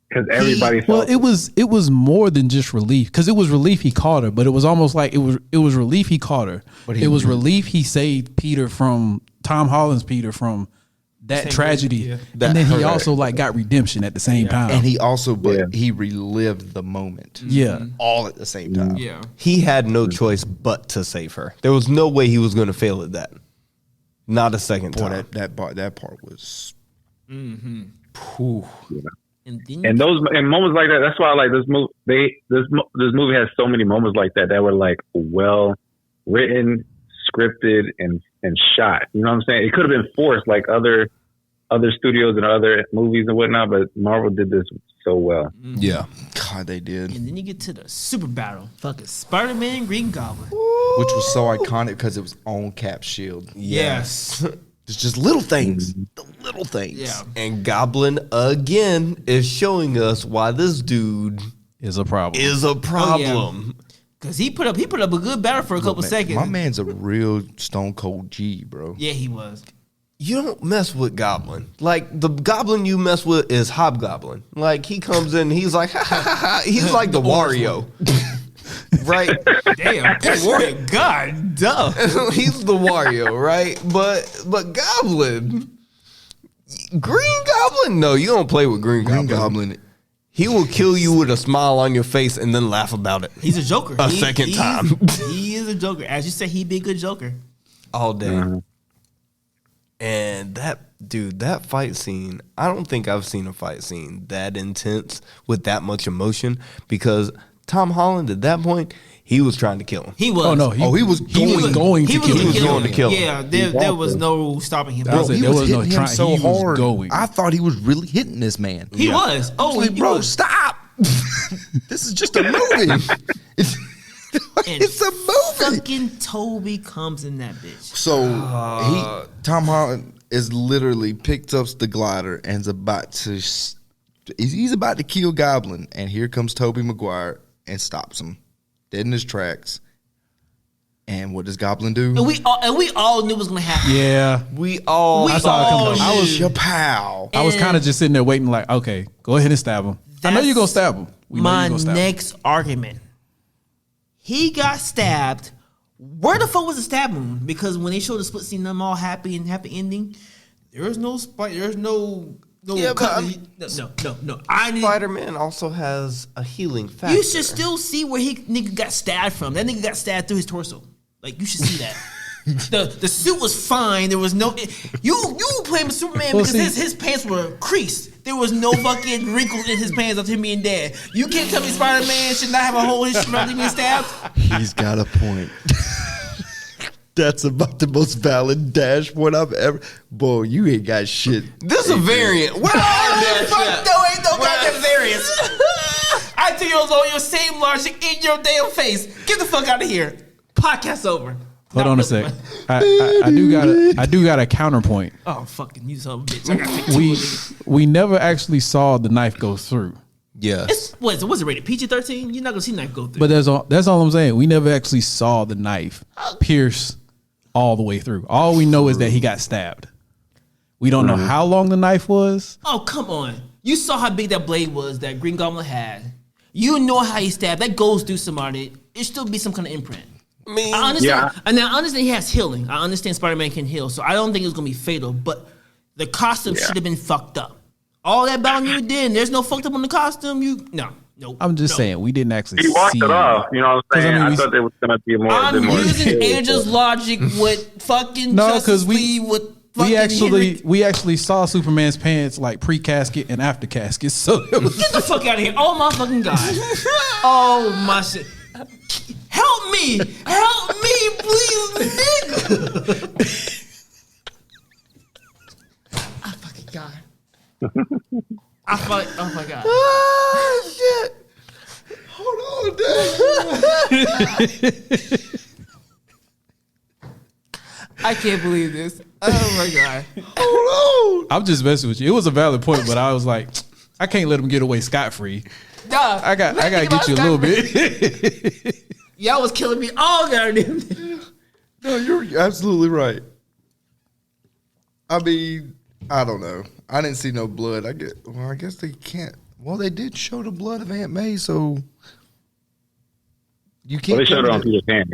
S5: Because everybody
S1: Well,
S5: felt
S1: it was more than just relief, because it was relief he caught her, but it was almost like it was relief he caught her.
S2: But
S1: It was relief he saved Peter from Tom Holland's Peter from that
S4: Same
S1: tragedy,
S4: thing, yeah.
S3: That
S1: and then he
S3: hurt.
S1: also like got redemption at the same time.
S2: and he also,
S5: Yeah.
S2: he relived the moment.
S1: yeah,
S2: All at the same time.
S4: Yeah.
S3: He had no choice but to save her. There was no way he was going to fail at that. Not a second
S2: Boy,
S3: time.
S2: that part was.
S4: And then
S5: and moments like that. That's why I like this movie. This movie has so many moments like that were like well written, scripted, and shot. You know what I'm saying? It could have been forced like other studios and other movies and whatnot, but Marvel did this so well.
S3: Yeah.
S2: God, they did.
S4: and then you get to the super battle. Fucking Spider-Man, Green Goblin.
S2: Which was so iconic because it was on Cap's shield.
S3: Yes.
S2: It's just little things. The little things.
S4: Yeah.
S3: And Goblin again is showing us why this dude
S1: is a problem.
S3: is a problem.
S4: Cause he put up a good battle for a couple
S2: Man,
S4: seconds.
S2: my man's a real stone cold G, bro.
S4: Yeah, he was.
S3: You don't mess with Goblin. Like the Goblin you mess with is Hobgoblin. Like he comes in, he's like, ha ha ha ha. He's like the Wario. Right?
S4: Damn, Warrior. God, duh.
S3: He's the Wario, right? But Goblin, Green Goblin, no, you don't play with Green
S2: Green
S3: Goblin.
S2: Goblin.
S3: He will kill you with a smile on your face and then laugh about it
S4: He's a joker.
S3: A second time.
S4: He is a joker. As you said, he'd be a good joker.
S3: all day. And that fight scene, I don't think I've seen a fight scene that intense with that much emotion, because Tom Holland at that point, he was trying to kill him.
S4: He was.
S1: Oh no,
S2: he was
S1: going to kill him.
S3: going to kill him.
S4: Yeah, there was no stopping him.
S1: That was it.
S2: He
S1: There
S2: was
S1: was no
S2: hitting him
S1: try-
S2: so
S1: he was
S2: hard.
S1: going.
S2: I thought he was really hitting this man.
S4: He was. Oh,
S2: like,
S4: he
S2: bro,
S4: was.
S2: stop. This is just a movie.
S4: And
S2: It's a movie.
S4: Fucking Toby comes in that bitch.
S2: So Tom Holland is literally picked up the glider and is about to he's about to kill Goblin, and here comes Tobey Maguire and stops him dead in his tracks. And what does Goblin do?
S4: And we all knew it was gonna happen.
S1: Yeah,
S3: We all
S4: We
S1: I saw it
S4: all
S1: coming. I
S4: knew.
S1: was
S2: Chapow.
S1: I was kind of just sitting there waiting, like, okay, go ahead and stab him. I know you're gonna stab him. We know
S4: My
S1: you're gonna stab him.
S4: next argument. He got stabbed. Where the fuck was the stab wound? Because when they showed the split scene, them all happy and happy ending, there was no spike. There's no
S3: Yeah, but
S4: cut.
S3: I mean,
S4: No. I need.
S3: Spider-Man also has a healing factor.
S4: You should still see where he nigga got stabbed from. That nigga got stabbed through his torso. Like you should see that. the suit was fine. There was no you playing with Superman
S1: Well,
S4: because
S1: see-
S4: his pants were creased. There was no fucking wrinkles in his pants after him being dead. You can't tell me Spider-Man should not have a hole in his from being stabbed.
S2: He's got a point. That's about the most valid dash point I've ever. Boy, you ain't got shit.
S3: This is a variant. Where are that
S4: Fuck, no, ain't no goddamn variance. I think it was on your same logic in your damn face. Get the fuck out of here. Podcast over.
S1: Hold
S4: Not
S1: on a
S4: really,
S1: sec.
S4: but-
S1: I do got a counterpoint.
S4: Oh fucking you son of a bitch! I gotta pick two.
S1: We never actually saw the knife go through.
S3: Yes.
S4: What's it rated? PG-13? You're not gonna see knife go through.
S1: But that's all I'm saying. We never actually saw the knife pierce all the way through. All we know is that he got stabbed. We don't know how long the knife was.
S4: Oh come on! You saw how big that blade was that Green Goblin had. You know how he stabbed. That goes through somebody. It still be some kind of imprint.
S3: I mean,
S4: I understand.
S5: Yeah.
S4: And I understand he has healing. I understand Spider-Man can heal. So I don't think it's going to be fatal. But the costume should have been fucked up. All that bound you did, and there's no fucked up on the costume. No.
S1: I'm just saying we didn't actually
S5: He walked
S1: see
S5: it off. You know what
S1: 'Cause,
S5: I'm saying?
S1: I mean,
S5: I
S1: we-
S5: thought there was gonna be more.
S4: I'm
S5: more
S4: using
S5: detail.
S4: Angel's logic with fucking
S1: No,
S4: Justice
S1: 'cause we-
S4: League with fucking Henry.
S1: We actually saw Superman's pants like pre-casket and after casket. So it was
S4: Get the fuck out of here. Oh my fucking God. Oh my shit. Help me, please, nigga. Oh fucking God. Oh my God.
S3: oh shit! Hold on, Dad.
S4: I can't believe this. Oh my God.
S3: Hold on.
S1: I'm just messing with you. It was a valid point, but I was like, I can't let him get away scot free.
S4: Nah,
S1: I gotta get you a little bit.
S4: Y'all was killing me all goddamn day.
S2: No, you're absolutely right. I mean, I don't know. I didn't see no blood. I guess they can't. Well, they did show the blood of Aunt May, so you can't.
S5: Well, they showed it
S2: tell
S5: on
S2: me
S5: Peter Pan.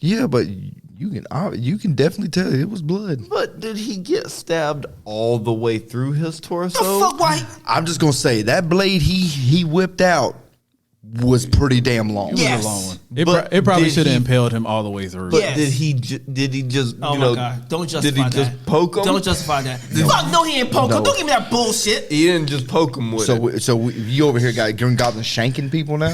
S2: Yeah, but you can definitely tell it was blood.
S3: But did he get stabbed all the way through his torso?
S4: Fuck why?
S2: I'm just gonna say that blade he whipped out was pretty damn long.
S1: It
S4: Yes.
S1: was a long one.
S3: But
S1: It probably
S3: did
S1: should have
S3: he-
S1: impaled him all the way through.
S3: But
S4: Yes.
S3: did he just
S4: Oh
S3: you
S4: my
S3: know?
S4: God. Don't justify
S3: Did he
S4: that.
S3: just poke him?
S4: Don't justify that. Fuck no, he ain't poke him.
S2: No.
S4: Don't give me that bullshit.
S3: He didn't just poke him with it.
S2: So you over here got Green Goblin shanking people now?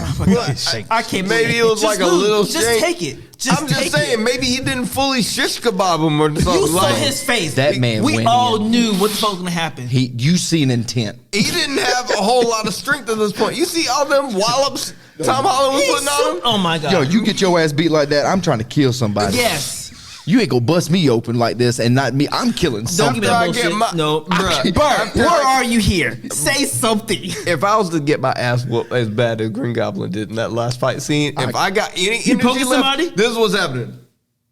S4: I can't
S3: Maybe
S4: believe
S3: it was
S4: Just
S3: like a
S4: lose.
S3: little
S4: Just
S3: shank.
S4: take it. Just
S3: I'm just
S4: take
S3: saying,
S4: it.
S3: maybe he didn't fully shish kebab him or something.
S4: You saw
S3: like
S4: his face.
S2: That man
S4: We
S2: went
S4: all
S2: in.
S4: knew what the fuck was gonna happen.
S2: You see an intent.
S3: He didn't have a whole lot of strength at this point. You see all them wallops Tom Holland was putting on him?
S4: Oh my God.
S2: Yo, you get your ass beat like that, I'm trying to kill somebody.
S4: Yes.
S2: You ain't gonna bust me open like this and not me. I'm killing
S4: Don't give me
S2: something.
S4: that
S3: After I get
S4: bullshit.
S3: my-
S4: No, bruh.
S3: Bert,
S4: Where are you here? Say something.
S3: If I was to get my ass whooped as bad as Green Goblin did in that last fight scene, if I got any
S4: You
S3: energy
S4: poking
S3: left,
S4: somebody?
S3: this is what's happening.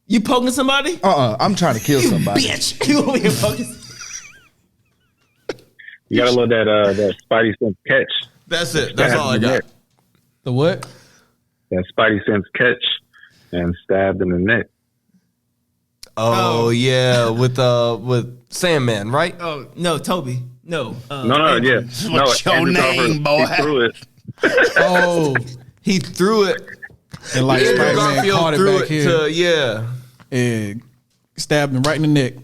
S4: You poking somebody?
S2: I'm trying to kill
S4: You
S2: somebody.
S4: bitch. You over here poking.
S5: You gotta love that Spidey sense catch.
S3: That's it. That's all I got.
S1: The what?
S5: That Spidey sense catch and stabbed in the neck.
S3: Oh yeah, with Sandman, right?
S4: Oh no, Toby. No.
S5: No, yeah. No,
S2: What's your
S5: Andrew
S2: name,
S5: Garfield,
S2: boy?
S5: He threw it.
S1: Oh,
S3: He threw it.
S1: and like
S3: Andrew
S1: Spider-Man
S3: Garfield
S1: caught it
S3: threw
S1: back
S3: it
S1: here
S3: to
S1: and stabbed him right in the neck.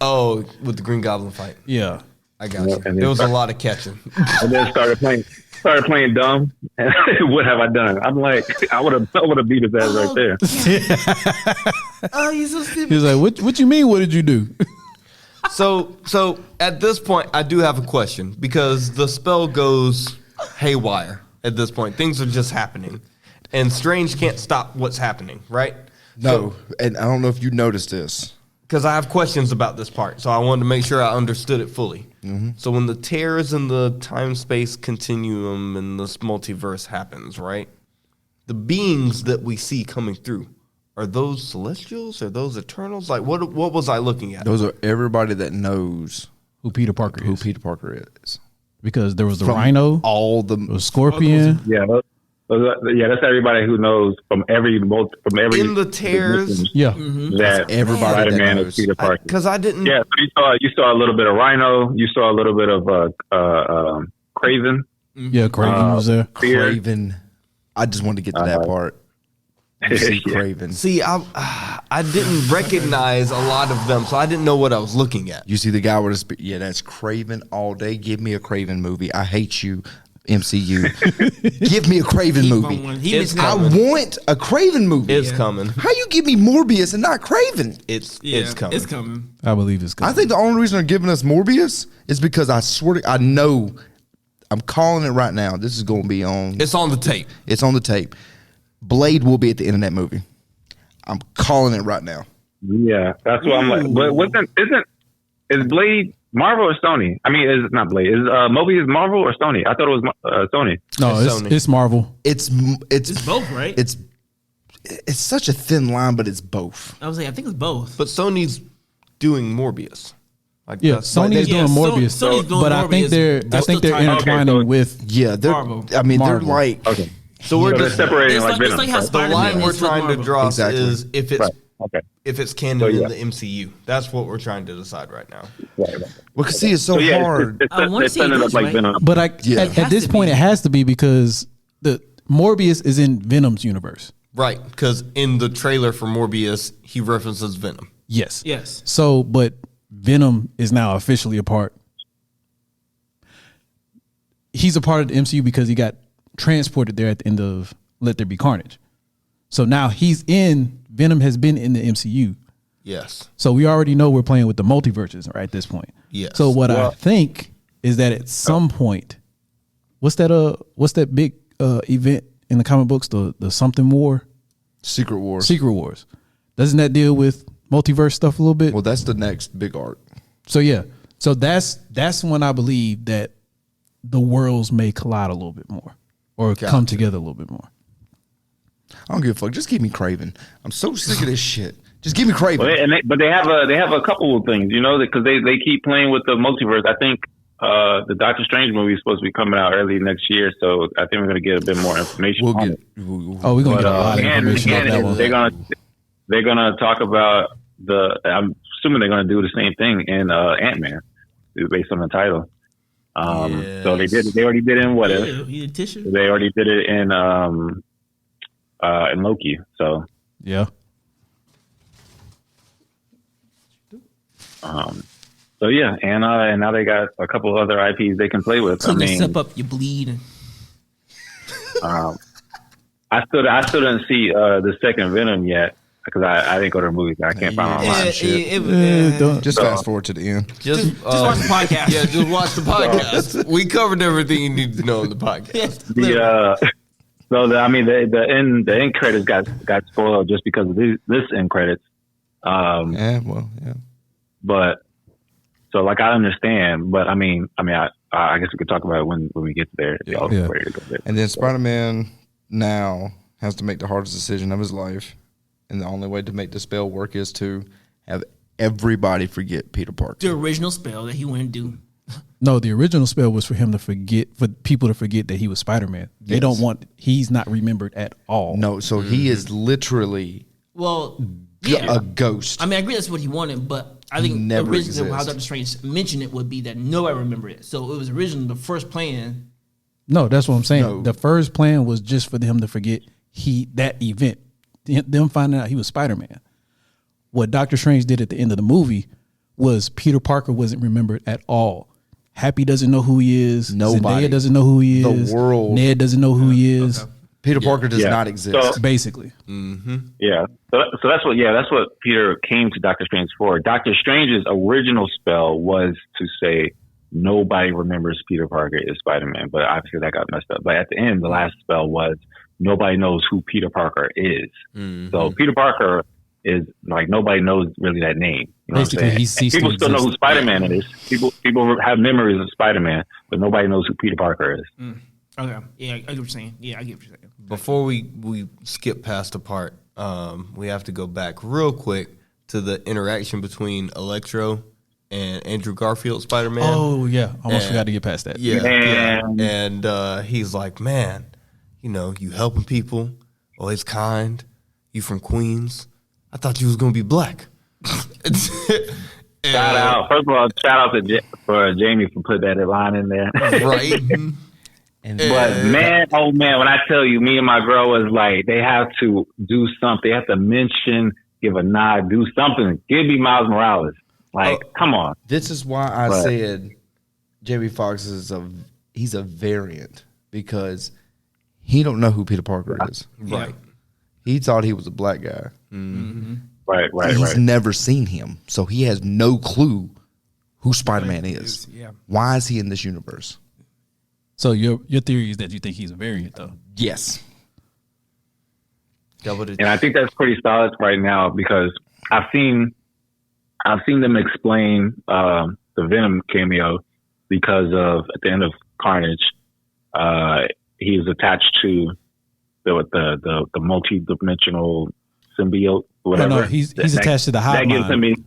S3: Oh, with the Green Goblin fight.
S1: Yeah.
S3: I got
S5: Yeah,
S3: you.
S5: and
S3: There was a
S5: then-
S3: lot of catching.
S5: And then started playing dumb. And what have I done? I'm like, I would have beat his ass right there.
S4: Oh, you so
S1: He
S4: stupid.
S1: was like, what you mean? What did you do?
S3: So at this point, I do have a question because the spell goes haywire at this point. Things are just happening, and Strange can't stop what's happening, right?
S2: No, and I don't know if you noticed this.
S3: Because I have questions about this part, so I wanted to make sure I understood it fully. So when the tears in the time-space continuum and this multiverse happens, right? The beings that we see coming through, are those Celestials? Are those Eternals? Like, what was I looking at?
S2: Those are everybody that knows
S1: Who Peter Parker
S2: who
S1: is.
S2: Peter Parker is.
S1: Because there was the
S2: From
S1: Rhino,
S2: all the
S1: the Scorpion.
S5: Yeah, that's everybody who knows from every
S3: In the tears?
S1: Yeah.
S5: that
S2: everybody that
S5: Spider-Man
S2: knows.
S5: is Peter Parker.
S3: Because I didn't...
S5: Yeah, so you saw a little bit of Rhino. You saw a little bit of Craven.
S1: Yeah, Craven was there.
S5: Fear.
S2: Craven. I just wanted to get to that part. You see
S5: Yeah.
S2: Craven.
S3: See, I didn't recognize a lot of them, so I didn't know what I was looking at.
S2: You see the guy with the yeah, that's Craven all day. Give me a Craven movie. I hate you, MCU. Give me a Craven movie.
S4: He
S3: It's
S4: mentioned
S2: I
S3: coming.
S2: want a Craven movie.
S3: It's coming.
S2: How you give me Morbius and not Craven?
S3: It's
S4: yeah,
S3: coming.
S4: It's coming.
S1: I believe it's good.
S2: I think the only reason they're giving us Morbius is because I swear to, I know, I'm calling it right now. This is going to be on.
S3: It's on the tape.
S2: It's on the tape. Blade will be at the end of that movie. I'm calling it right now.
S5: Yeah, that's what I'm like. But is Blade Marvel or Sony? I mean, is not Blade. Is Mobius Marvel or Sony? I thought it was Sony.
S1: no,
S3: It's
S1: it's,
S3: Sony.
S1: it's Marvel.
S2: It's
S4: It's both, right?
S2: it's such a thin line, but it's both.
S4: I was like, I think it's both.
S3: But Sony's doing Morbius. Like
S1: Yeah,
S3: that's-
S1: Sony is doing Morbius,
S4: Sony's doing
S1: but I think
S4: Morbius.
S1: they're
S4: They're
S1: I think
S4: still
S1: they're
S4: tied-
S1: intertwining
S5: Okay, so-
S1: with.
S2: Yeah, they're.
S4: Marvel.
S2: I mean,
S1: Marvel.
S2: they're like.
S5: Okay.
S3: So we're
S5: So they're
S3: just
S5: separating
S4: It's
S5: like
S4: like, it's
S5: Venom.
S4: like how
S5: right?
S3: the
S4: Spider-Man
S3: line
S4: is
S3: we're
S4: with
S3: trying to
S4: Marvel.
S3: draw
S2: Exactly.
S3: is if it's
S5: Right. Okay.
S3: if it's canon
S5: So,
S3: in
S5: yeah.
S3: the MCU. That's what we're trying to decide right now.
S5: Right, right.
S2: Well, cause see, it's so
S5: So yeah,
S2: hard.
S4: I wanna
S5: they're
S4: see it
S5: setting it up
S4: this
S5: like
S4: way.
S5: Venom.
S1: But
S2: Yeah.
S1: at
S4: Has
S1: this
S4: to
S1: point,
S4: be.
S1: it has to be because the Morbius is in Venom's universe.
S3: Right, because in the trailer for Morbius, he references Venom.
S1: Yes.
S4: Yes.
S1: So, but Venom is now officially a part. He's a part of the MCU because he got transported there at the end of Let There Be Carnage. So now he's in. Venom has been in the MCU.
S3: Yes.
S1: So we already know we're playing with the multiverses right at this point.
S3: Yes.
S1: So what I
S5: Well-
S1: think is that at some point, what's that big event in the comic books? The something war,
S2: Secret Wars.
S1: Secret Wars. Doesn't that deal with multiverse stuff a little bit?
S2: Well, that's the next big arc.
S1: So yeah. So that's when I believe that the worlds may collide a little bit more or come together a little bit more.
S2: I don't give a fuck. Just give me Craven. I'm so sick of this shit. Just give me Craven.
S5: But they have a couple of things, you know, because they keep playing with the multiverse. I think the Doctor Strange movie is supposed to be coming out early next year, so I think we're gonna get a bit more information.
S2: We'll
S5: on
S2: get.
S5: it.
S1: Oh, we're gonna
S5: But
S1: get a lot of
S5: and
S1: information on that one.
S5: they're gonna talk about I'm assuming they're gonna do the same thing in Ant-Man, based on the title. So they already did it in What If.
S4: Yeah, you did tissue.
S5: They already did it in Loki. So
S1: Yeah.
S5: so yeah, and now they got a couple other IPs they can play with.
S4: Took
S5: I
S4: a
S5: mean,
S4: step up, you bleed.
S5: I still didn't see the second Venom yet because I didn't go to the movies. I can't find my mind.
S2: Just fast forward to the end.
S3: Just
S4: watch the podcast.
S3: Yeah, just watch the podcast. We covered everything you need to know in the podcast.
S5: The end credits got spoiled just because of this end credits.
S2: Yeah.
S5: But so like I understand, but I guess we could talk about it when we get there. If y'all
S1: Yeah.
S5: ready to go there.
S2: And then Spider-Man now has to make the hardest decision of his life, and the only way to make the spell work is to have everybody forget Peter Parker.
S4: The original spell that he went and do.
S1: No, the original spell was for him to forget, for people to forget that he was Spider-Man. They don't want, he's not remembered at all.
S2: No, so he is literally
S4: Well,
S2: a
S4: yeah.
S2: ghost.
S4: I mean, I agree that's what he wanted, but I think
S2: Never
S4: originally how
S2: exists.
S4: Doctor Strange mentioned it would be that nobody remembered it. So it was originally the first plan.
S1: No, that's what I'm saying.
S2: No.
S1: The first plan was just for them to forget that event, them finding out he was Spider-Man. What Doctor Strange did at the end of the movie was Peter Parker wasn't remembered at all. Happy doesn't know who he is.
S2: Nobody.
S1: Zendaya doesn't know who he
S2: The
S1: is.
S2: world.
S1: Ned doesn't know who he is.
S2: Peter Parker does
S5: Yeah.
S2: not exist.
S5: So-
S1: Basically.
S5: Yeah. So that's what Peter came to Doctor Strange for. Doctor Strange's original spell was to say nobody remembers Peter Parker is Spider-Man, but obviously that got messed up. But at the end, the last spell was nobody knows who Peter Parker is. So Peter Parker is like nobody knows really that name. You know
S1: Basically,
S5: what I'm
S1: he
S5: saying?
S1: ceased to
S5: People still know who
S1: exist.
S5: Spider-Man is. People have memories of Spider-Man, but nobody knows who Peter Parker is.
S4: Okay. Yeah, I get what you're saying. Yeah, I get what you're saying.
S3: Before we skip past the part, we have to go back real quick to the interaction between Electro and Andrew Garfield Spider-Man.
S1: Oh, yeah. Almost
S3: And-
S1: forgot to get past that.
S3: Yeah,
S5: Man.
S3: yeah. And he's like, man, you helping people, always kind. You from Queens. I thought you was going to be black.
S5: Shout out. First of all, shout out to for Jamie for putting that line in there.
S3: Right?
S5: But man, oh man, when I tell you, me and my girl was like, they have to do something. They have to mention, give a nod, do something. Give me Miles Morales. Like, come on.
S2: This is why I
S5: But-
S2: said Jamie Foxx he's a variant because he don't know who Peter Parker is.
S3: Right.
S2: He thought he was a black guy.
S5: Right.
S2: He's never seen him, so he has no clue who Spider-Man is.
S4: Yeah.
S2: Why is he in this universe?
S1: So your theory is that you think he's a variant, though.
S2: Yes.
S5: And I think that's pretty solid right now because I've seen them explain the Venom cameo because of at the end of Carnage, he is attached to the multi-dimensional symbiote, whatever.
S1: No, he's attached to the hive
S5: That gives
S1: mind.
S5: him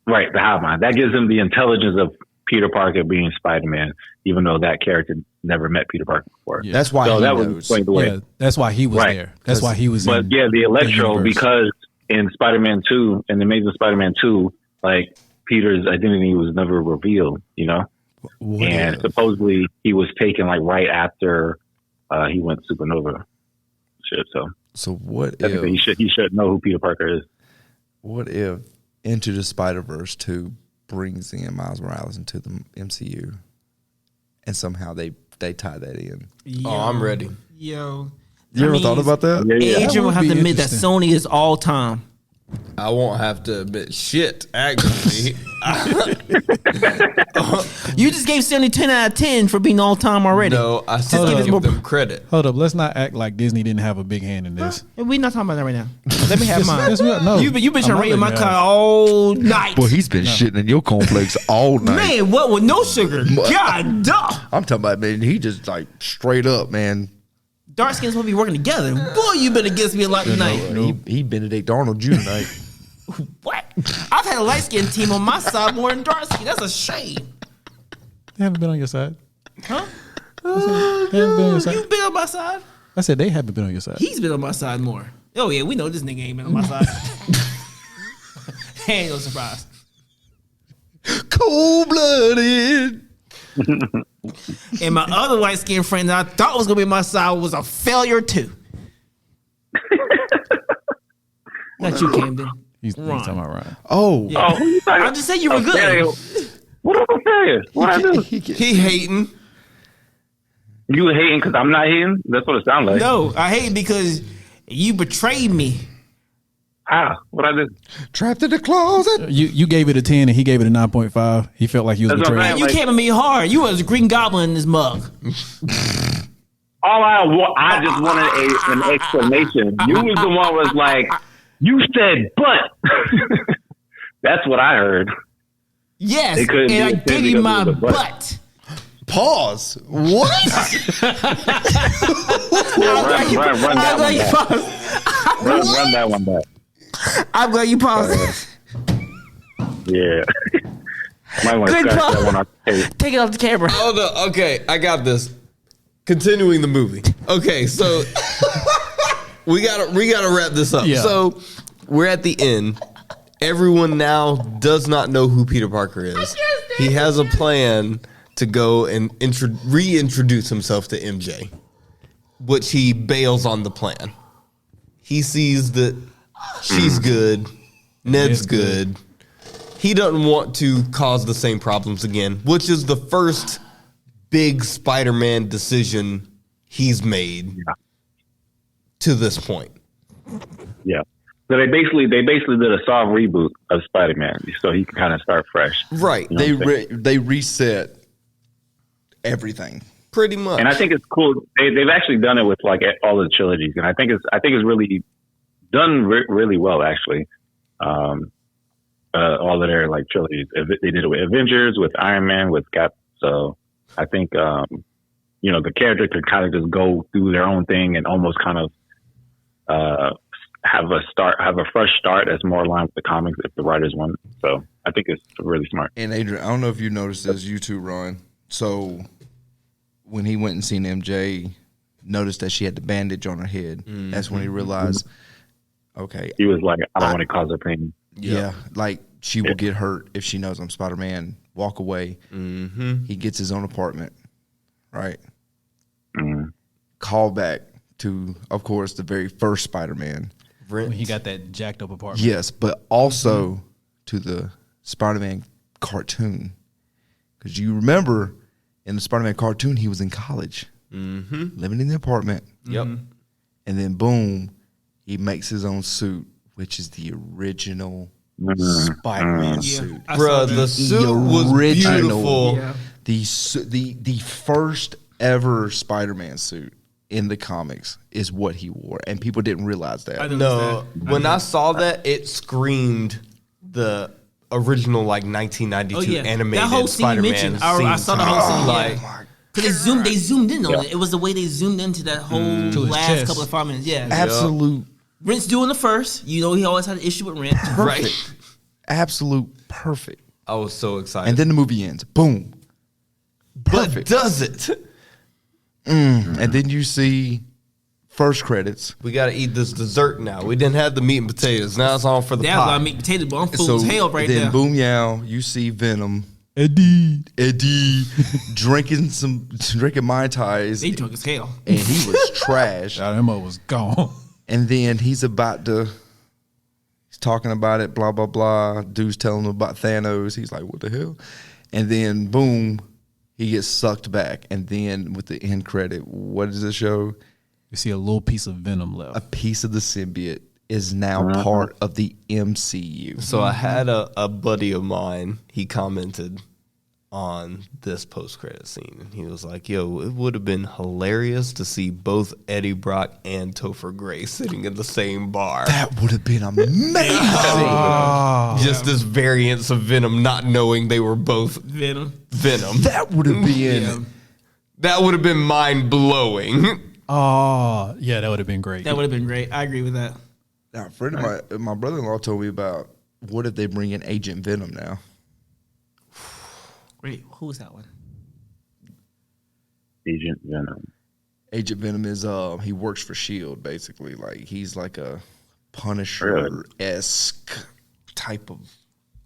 S5: Right, the hive mind. That gives him the intelligence of Peter Parker being Spider-Man, even though that character never met Peter Parker before.
S1: Yeah.
S2: That's why
S5: So
S2: he
S5: that was
S2: knows.
S5: explained away.
S1: Yeah, that's why he was
S5: Right.
S1: there. That's why he was.
S5: But
S1: in
S5: yeah, the Electro,
S1: universe.
S5: because in Spider-Man 2, in the Amazing Spider-Man 2, like Peter's identity was never revealed, you know?
S1: What
S5: And
S1: if?
S5: supposedly he was taken like right after he went supernova. Shit, so
S2: So what
S5: technically
S2: if
S5: he should know who Peter Parker is.
S2: Into the Spider-Verse 2 brings in Miles Morales into the MCU and somehow they tie that in?
S3: Oh, I'm ready.
S4: Yo.
S2: You ever thought about that?
S5: Yeah, yeah.
S4: Adrian will
S1: would
S4: have
S1: be
S4: to admit that
S1: interesting.
S4: Sony is all time.
S3: I won't have to admit shit, actually.
S4: You just gave Sony 10 out of 10 for being all time already.
S3: No, I still
S1: give us
S3: give
S4: more-
S3: them credit.
S1: Hold up, let's not act like Disney didn't have a big hand in this.
S4: We're not talking about that right now. Let me have mine.
S1: Yes, no,
S4: You've been
S1: I'm
S4: trying to
S1: not
S4: rate my
S1: letting
S4: car
S1: you
S4: all night.
S2: Boy, he's been shitting in your cornflakes all night.
S4: Man, what with no sugar? God, duh.
S2: I'm talking about, man, he just like straight up, man.
S4: Dark skins will be working together. Boy, you been against me a lot tonight.
S2: He Benedict Arnold you tonight.
S4: What? I've had a light skinned team on my side more than dark skin. That's a shame.
S1: They haven't been on your side.
S4: Huh?
S1: They haven't been on your side.
S4: You've been on my side.
S1: I said they haven't been on your side.
S4: He's been on my side more. Oh yeah, we know this nigga ain't been on my side. Ain't no surprise.
S2: Cold blooded.
S4: And my other light skinned friend that I thought was gonna be on my side was a failure too. Not you, Camden.
S1: He's
S4: Ron.
S1: talking about Ryan.
S2: Oh,
S4: Yeah.
S5: Oh, who you talking
S4: I just said you were good.
S5: Okay. What am I saying? What I do?
S3: He hating.
S5: You hating because I'm not hating? That's what it sounds like.
S4: No, I hate it because you betrayed me.
S5: How? What I do?
S2: trapped in the closet.
S1: You gave it a 10 and he gave it a 9.5. He felt like he was
S5: That's what I'm
S1: betrayed.
S5: saying.
S4: You
S5: Like-
S4: came at me hard. You was a Green Goblin in this mug.
S5: I just wanted an explanation. You was the one was like, you said but. That's what I heard.
S4: Yes,
S5: They couldn't
S4: and I
S5: do it
S4: gave you
S5: because
S4: my
S5: of the butt.
S4: butt.
S2: Pause. What?
S5: Run that one back. Run that one back.
S4: I'm glad you paused.
S5: Yeah. Might want to
S4: Good
S5: scratch
S4: call.
S5: that one off the tape.
S4: Take it off the camera.
S3: Oh no, okay, I got this. Continuing the movie. Okay, so we gotta wrap this up.
S1: Yeah.
S3: So we're at the end. Everyone now does not know who Peter Parker is. He has a plan to go and reintroduce himself to MJ, which he bails on the plan. He sees that she's good, Ned's good. He doesn't want to cause the same problems again, which is the first big Spider-Man decision he's made to this point.
S5: Yeah. So they basically did a soft reboot of Spider-Man, so he can kind of start fresh.
S3: Right.
S5: You know what I'm saying?
S2: They reset everything.
S3: Pretty much.
S5: And I think it's cool. They've actually done it with like all the trilogies, and I think it's really done really well actually. All of their like trilogies. They did it with Avengers, with Iron Man, with Cap. So I think the character could kind of just go through their own thing and almost kind of have a fresh start that's more aligned with the comics if the writers want. So I think it's really smart.
S2: And Adrian, I don't know if you noticed this, you too, Ron. So when he went and seen MJ, noticed that she had the bandage on her head. That's when he realized, okay,
S5: He was like, I don't want to cause her pain.
S2: yeah, like she will get hurt if she knows I'm Spider-Man. Walk away. Mm-hmm. He gets his own apartment, right? Call back to, of course, the very first Spider-Man.
S1: When he got that jacked up apartment.
S2: Yes, but also to the Spider-Man cartoon. Because you remember in the Spider-Man cartoon, he was in college, living in the apartment.
S3: Yep.
S2: And then, boom, he makes his own suit, which is the original Spider-Man suit.
S4: I saw
S3: Bruh,
S4: that.
S3: the suit was beautiful.
S4: Yeah.
S2: The first ever Spider-Man suit in the comics is what he wore, and people didn't realize that.
S4: I didn't
S3: No,
S4: understand.
S3: when I saw that, it screamed the original like 1992
S4: Oh yeah,
S3: animated
S4: that whole scene you
S3: Spider-Man.
S4: mentioned. I saw the whole scene.
S3: Like,
S4: Yeah. Cause they zoomed in on it. It was the way they zoomed into that whole
S1: his
S4: last
S1: chest.
S4: couple of 5 minutes. Yeah,
S2: Absolute,
S4: Rent's doing the first. You know he always had an issue with Rent.
S3: right.
S2: absolute perfect.
S3: I was so excited.
S2: And then the movie ends. Boom. Perfect.
S3: But does it?
S2: And then you see first credits.
S3: We got to eat this dessert now. We didn't have the meat and potatoes. Now it's on for the
S4: That was a lot
S3: pie.
S4: of meat and potatoes, but I'm full as hell right
S2: then
S4: there.
S2: boom yow, you see Venom.
S1: Eddie.
S2: drinking Mai Tais,
S4: They drunk as hell.
S2: and he was trash.
S1: That Emma was gone.
S2: And then he's talking about it, blah, blah, blah. Dude's telling him about Thanos. He's like, what the hell? And then, boom, he gets sucked back. And then with the end credit, what does it show?
S1: You see a little piece of Venom left.
S2: A piece of the symbiote is now part of the MCU.
S3: So I had a buddy of mine, he commented on this post-credit scene. And he was like, yo, it would have been hilarious to see both Eddie Brock and Topher Grace sitting in the same bar.
S2: That would have been amazing.
S3: Just this variance of Venom, not knowing they were both
S4: Venom.
S3: Venom.
S2: That would have been.
S3: That would have been mind-blowing.
S1: Oh, yeah, that would have been great.
S4: That would have been great. I agree with that.
S2: Now, a friend of my brother-in-law told me about what if they bring in Agent Venom now?
S4: Wait, who was that one?
S5: Agent Venom.
S2: Agent Venom is he works for Shield basically. Like he's like a Punisher-esque type of.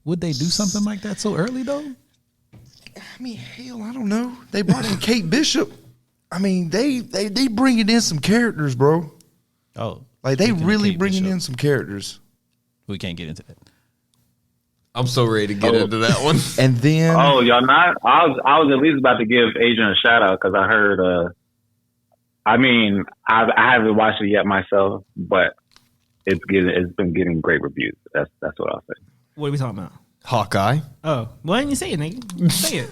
S1: Would they do something like that so early though?
S2: I mean, hell, I don't know. They brought in Kate Bishop. I mean, they bringing in some characters, bro.
S1: Oh,
S2: Like they
S1: speaking of
S2: really
S1: Kate
S2: bringing
S1: Bishop,
S2: in some characters.
S1: We can't get into that.
S3: I'm so ready to get into that one.
S2: And then
S5: Oh, y'all not? I was at least about to give Agent a shout out because I heard. I mean, I haven't watched it yet myself, but it's been getting great reviews. That's what I'll say.
S4: What are we talking about?
S3: Hawkeye.
S4: Oh, why didn't you say it, nigga? Say it.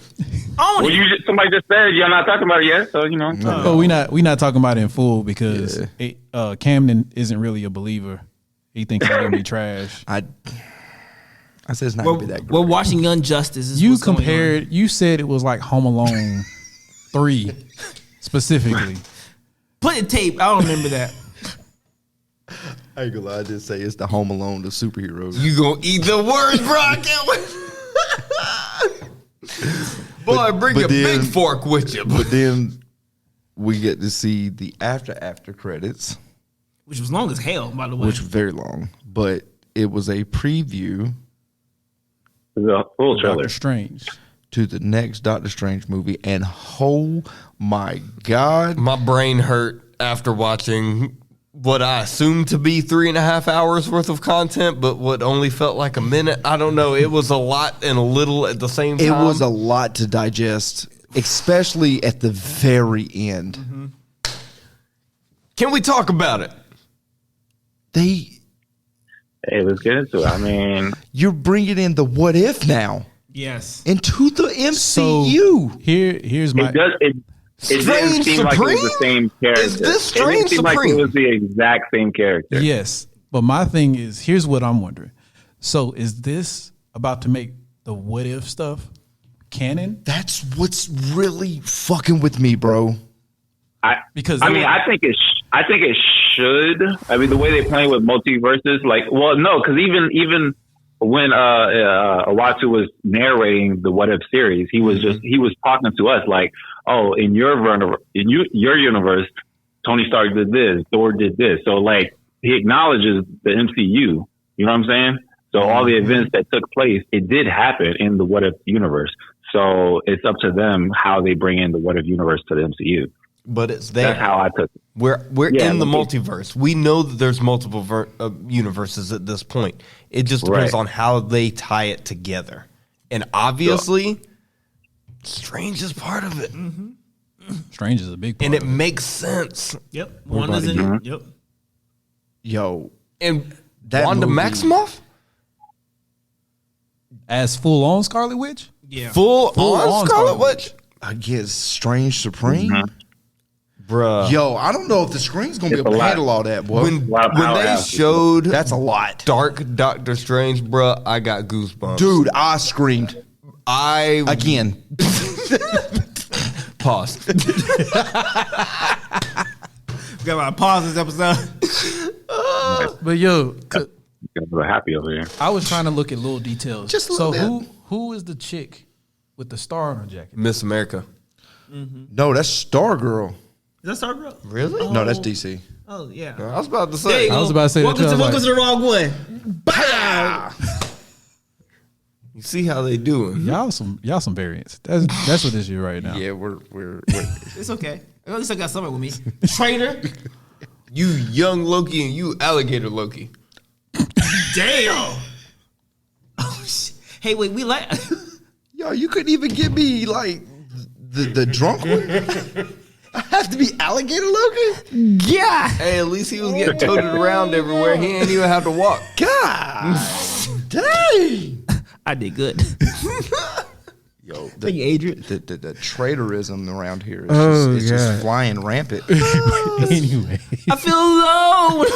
S4: I
S5: Well, somebody just said y'all not talking about it yet, so you know.
S1: But we not talking about it in full because Camden isn't really a believer. He thinks it's gonna be trash.
S2: I said it's not gonna be that
S4: We're
S2: great.
S4: watching Young Justice. Is
S1: You
S4: what's going on.
S1: compared. You said it was like Home Alone 3 specifically.
S4: Put the tape. I don't remember that.
S2: I ain't gonna lie, I did say it's the Home Alone, the superheroes.
S3: You gonna eat the words, bro? I can't wait. Boy, bring
S2: but
S3: a
S2: then-
S3: big fork with you.
S2: But then we get to see the after credits,
S4: Which was long as hell, by the way.
S2: which was very long, but it was a preview
S5: It's a full trailer.
S1: Doctor Strange.
S2: to the next Doctor Strange movie, and oh my God,
S3: My brain hurt after watching what I assumed to be 3.5 hours worth of content, but what only felt like a minute. I don't know. It was a lot and a little at the same time.
S2: it was a lot to digest, especially at the very end.
S3: Can we talk about it?
S5: Hey, let's get into it. I mean,
S2: You're bringing in the what if now
S4: Yes.
S2: into the
S1: So
S2: MCU.
S1: here's my.
S5: it didn't
S3: Strange
S5: seem like it was the
S3: Supreme?
S5: same character.
S3: Is this
S5: It
S3: Strange
S5: didn't seem like
S3: Supreme?
S5: it was the exact same character.
S1: Yes, but my thing is, here's what I'm wondering. So is this about to make the what if stuff canon?
S2: That's what's really fucking with me, bro.
S1: Because
S5: I
S1: they
S5: mean,
S1: were-
S5: I think it should. I mean, the way they play with multiverses, like, well, no, because even when Awatu was narrating the What If series, he was talking to us like, oh, in your universe, Tony Stark did this, Thor did this. So like he acknowledges the MCU. You know what I'm saying? So all the events that took place, it did happen in the What If universe. So it's up to them how they bring in the What If universe to the MCU.
S3: But it's there.
S5: That's how I took it.
S3: We're
S5: Yeah,
S3: in the
S5: but-
S3: multiverse. We know that there's multiple universes at this point. It just depends
S5: Right.
S3: on how they tie it together. And obviously, Strange is part of it.
S1: Strange is a big part.
S3: And it
S1: of
S3: makes sense.
S4: Yep. One is
S2: about
S4: in
S2: to
S4: it. Yep.
S2: Yo,
S3: And
S2: That
S3: Wanda
S2: movie-
S3: Maximoff?
S1: as full on Scarlet Witch.
S4: Yeah.
S3: Full
S1: on
S3: on
S1: Scarlet
S3: Scarlet Witch?
S2: I guess Strange Supreme.
S3: Bruh.
S2: Yo, I don't know if the screen's gonna be
S5: It's
S2: able
S5: a
S2: to
S5: lot.
S2: handle all that, boy.
S3: When
S5: Lot of
S3: they
S5: powerhouses.
S3: showed
S2: That's a lot,
S3: Dark Doctor Strange, bruh, I got goosebumps.
S2: dude. I screamed
S3: I
S2: again.
S3: paused.
S4: We got to pause this episode.
S1: But yo,
S5: Getting a little happy over here.
S1: I was trying to look at little details.
S2: Just a
S1: so
S2: little bit.
S1: who is the chick with the star on her jacket?
S3: Miss America.
S2: No, that's Stargirl.
S4: Is that Stargirl?
S3: Really?
S2: No, that's DC.
S4: Oh yeah.
S3: I was about to
S4: There
S3: say.
S4: you go.
S1: I was about to say that,
S4: Welcome
S1: too. I
S4: to,
S1: was
S4: welcome
S1: like-
S4: to the wrong one. Bam!
S3: You see how they doing?
S1: Y'all some variants. That's what this is right now.
S2: Yeah, we're
S4: It's okay. At least I got something with me. Traitor.
S3: You young Loki and you alligator Loki.
S4: Damn. Oh shit. Hey, wait. We like.
S2: Yo, you couldn't even give me like the drunk one. I have to be alligator Logan.
S4: Yeah.
S3: Hey, at least he was getting toted around everywhere. He ain't even have to walk.
S2: God, dang.
S4: I did good.
S2: Yo,
S4: Thank you, Adrian.
S2: the traitorism around here is
S1: Oh,
S2: just
S1: God.
S2: flying rampant.
S1: Anyway,
S4: I feel alone.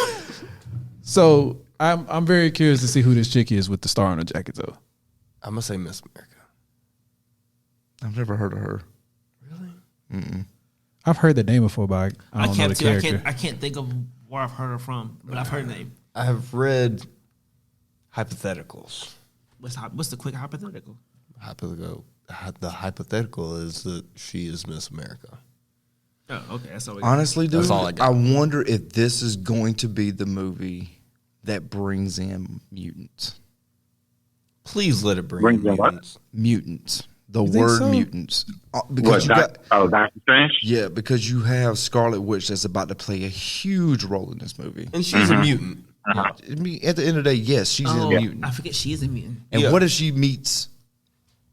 S1: so I'm very curious to see who this chick is with the star on her jacket, though.
S3: I'm gonna say Miss America.
S2: I've never heard of her.
S1: I've heard the name before, but I don't know the
S4: can't. I
S1: character.
S4: can't think of where I've heard her from, but I've heard her name.
S3: I have read hypotheticals.
S4: What's the quick hypothetical?
S3: The hypothetical is that she is Miss America.
S4: Oh, okay. That's all.
S2: Honestly, dude,
S3: That's all I got.
S2: I wonder if this is going to be the movie that brings in mutants.
S3: Please let it bring
S5: Brings in what?
S3: mutants.
S2: Mutants. The
S1: You think
S2: word
S1: so?
S2: mutants.
S5: What?
S2: Because you got
S5: Doctor Strange?
S2: yeah, because you have Scarlet Witch that's about to play a huge role in this movie.
S3: And she's a mutant.
S2: I mean, at the end of the day, yes, she's
S4: Oh,
S2: a mutant.
S4: I forget she is a mutant.
S2: And
S3: Yeah.
S2: what if she meets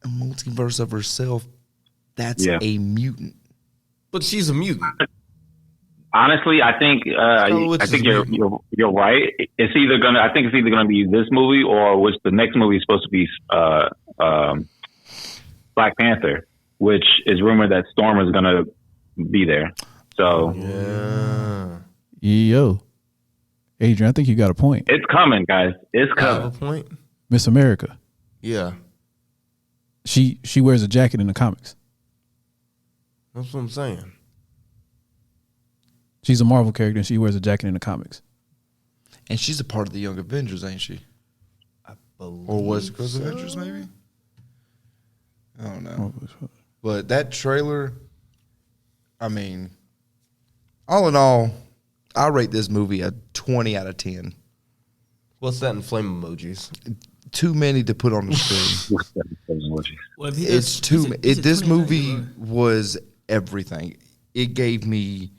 S2: a multiverse of herself? That's
S5: Yeah.
S2: a mutant.
S3: But she's a mutant.
S5: Honestly, I think
S3: Witch is
S5: you're right. It's either gonna be this movie or which the next movie is supposed to be Black Panther, which is rumored that Storm is gonna be there. So
S1: Yo, Adrian, I think you got a point.
S5: it's coming, guys. It's
S3: I have
S5: coming.
S3: a point.
S1: Miss America.
S3: Yeah,
S1: She wears a jacket in the comics.
S3: that's what I'm saying.
S1: She's a Marvel character and she wears a jacket in the comics.
S2: And she's a part of the Young Avengers, ain't she? Or was it Avengers, maybe? I don't know. But that trailer, I mean, all in all, I rate this movie a 20 out of 10.
S3: What's that in flame emojis?
S2: Too many to put on the screen.
S4: Well, if he
S2: It's
S4: does-
S2: too.
S4: he's a- he's a
S2: This
S4: 29
S2: movie
S4: year old.
S2: was everything. It gave me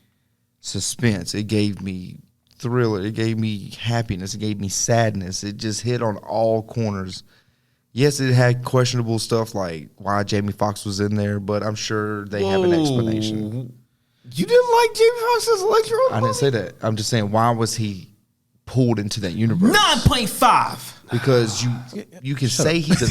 S2: suspense. It gave me thriller. It gave me happiness. It gave me sadness. It just hit on all corners. Yes, it had questionable stuff like why Jamie Foxx was in there, but I'm sure they have an explanation.
S3: You didn't like Jamie Foxx's Electro?
S2: I didn't say that. I'm just saying, why was he pulled into that universe?
S4: 9.5.
S2: Because you can say he's a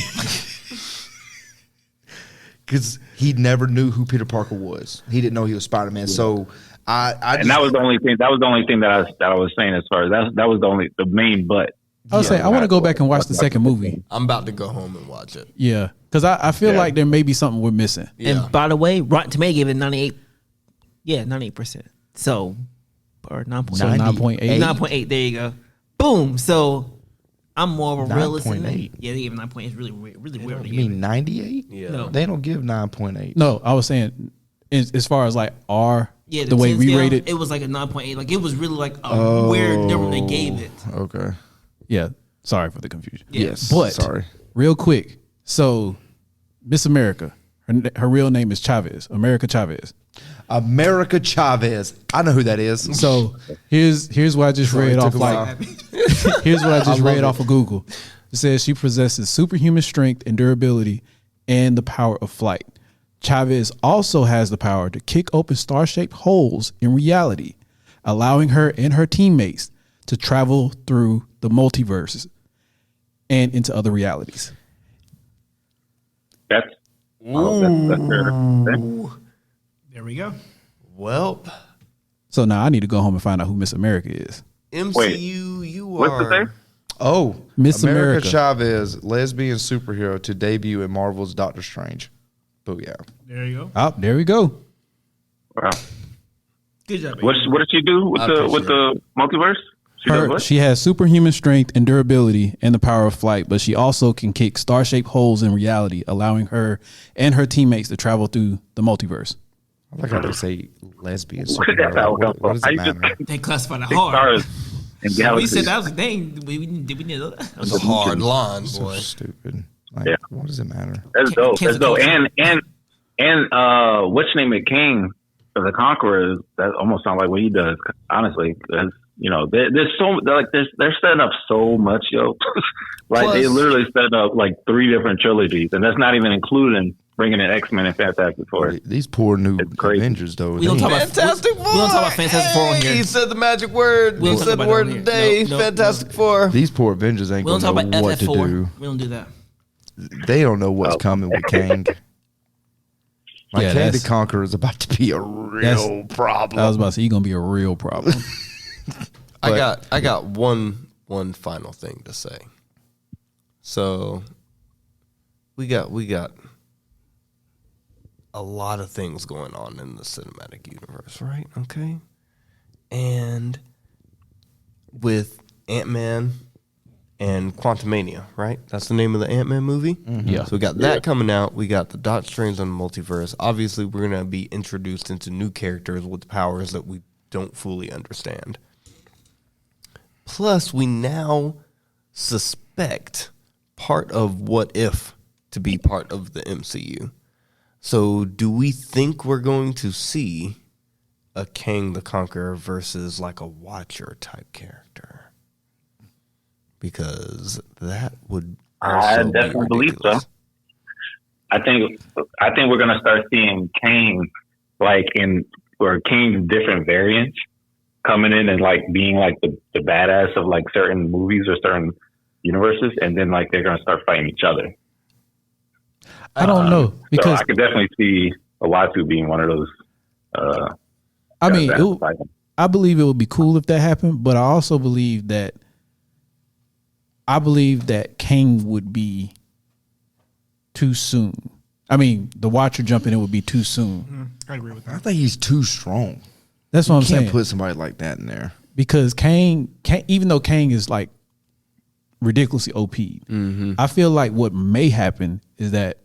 S2: because he never knew who Peter Parker was. He didn't know he was Spider-Man. So I
S5: And
S2: just,
S5: that was the only thing. That was the only thing that I was saying as far as that was the main but.
S1: I was saying I want to go back and watch the second movie.
S3: I'm about to go home and watch it.
S1: Yeah, because I feel
S5: Yeah.
S1: like there may be something we're missing.
S3: Yeah.
S4: And by the way, Rotten Tomato gave it 98. Yeah, 98%. So, or 9.8.
S1: So 9.8.
S4: 9.8. There you go. Boom. So, I'm more of a realist. than that.
S2: 9.8.
S4: Yeah, they gave it 9.8. It's really weird. Really weird.
S2: you mean 98?
S3: Yeah.
S4: No.
S2: They don't give 9.8.
S1: No, I was saying as far as like our
S4: Yeah,
S1: the way
S4: 10
S1: we
S4: scale,
S1: rate it.
S4: it was like a 9.8. Like it was really like a weird number they gave it.
S2: Okay.
S1: Yeah, sorry for the confusion.
S2: Yes.
S1: But
S2: sorry.
S1: real quick, so Miss America, her real name is Chavez, America Chavez.
S2: America Chavez. I know who that is.
S1: So here's what I just read
S2: it
S1: off
S2: took a while.
S1: like here's what I just
S2: love
S1: read
S2: it.
S1: off of Google. It says she possesses superhuman strength and durability and the power of flight. Chavez also has the power to kick open star-shaped holes in reality, allowing her and her teammates to travel through the multiverses and into other realities.
S5: That's fair.
S4: There we go.
S3: Well,
S1: So now I need to go home and find out who Miss America is.
S3: MCU, you
S5: What's the
S3: are.
S5: thing?
S2: Oh,
S1: Miss
S2: America
S1: America.
S2: Chavez, lesbian superhero to debut in Marvel's Doctor Strange. Booyah.
S4: There you go.
S1: Oh, there we go.
S5: Wow.
S4: Good job.
S5: What did she do with
S3: I
S5: the
S3: appreciate
S5: multiverse?
S1: She has superhuman strength and durability and the power of flight, but she also can kick star-shaped holes in reality, allowing her and her teammates to travel through the multiverse.
S2: I like how they say lesbian.
S5: Where did that power come
S2: What does
S5: from?
S2: it
S5: How you
S2: matter?
S4: They classified it
S5: Big
S4: hard.
S5: stars and
S4: We
S5: galaxies.
S4: said that was a thing. We didn't know that. That was
S3: It's a hard line,
S2: So
S3: boy.
S2: stupid. Like,
S5: Yeah.
S2: what does it matter?
S5: That's dope.
S4: Cancel
S5: That's dope.
S4: culture.
S5: And what's your name? It King of the Conqueror. That almost sounds like what he does. Honestly, because there's they're setting up so much, yo. Like they
S3: Plus-
S5: literally set up like 3 different trilogies, and that's not even including bringing in X-Men and Fantastic Four.
S2: These poor new
S5: It's crazy.
S2: Avengers, though.
S4: We don't
S2: they-
S4: talk about
S3: Fantastic Four.
S4: We don't talk about Fantastic Four on
S3: Hey,
S4: here.
S3: he said the magic word.
S4: We
S3: He
S4: don't talk
S3: said the
S4: about it
S3: word
S4: on here.
S3: today.
S4: No,
S3: Fantastic Four.
S2: these poor Avengers ain't
S4: We don't
S2: gonna
S4: talk
S2: know
S4: about
S2: what to
S4: FF4.
S2: do.
S4: We don't do that.
S2: They don't know what's coming with Kang. Like
S1: Yeah,
S2: Kang the
S1: that's-
S2: Conqueror is about to be a real problem.
S1: I was about to say, you're going to be a real problem.
S3: I got one final thing to say. So we got a lot of things going on in the cinematic universe, right? Okay. And with Ant-Man and Quantumania, right? That's the name of the Ant-Man movie?
S1: Yeah.
S3: So we got that coming out. We got the Doctor Strange on the multiverse. Obviously, we're going to be introduced into new characters with powers that we don't fully understand. Plus, we now suspect part of What If to be part of the MCU. So, do we think we're going to see a Kang the Conqueror versus like a Watcher type character? Because that would
S5: I
S3: also be
S5: definitely believe so.
S3: ridiculous.
S5: I think we're gonna start seeing Kang Kang's different variants coming in and like being like the badass of like certain movies or certain universes, and then like they're gonna start fighting each other.
S1: I don't know.
S5: So
S1: Because,
S5: I could definitely see Uatu being one of those.
S1: I mean,
S5: guys that fight him.
S1: I believe it would be cool if that happened, but I also believe that Kang would be too soon. I mean, the Watcher jumping in would be too soon.
S4: I agree with
S2: I think he's too strong.
S1: That's what I'm
S2: You can't
S1: saying.
S2: put somebody like that in there.
S1: Because Kang, even though Kang is like ridiculously OP, I feel like what may happen is that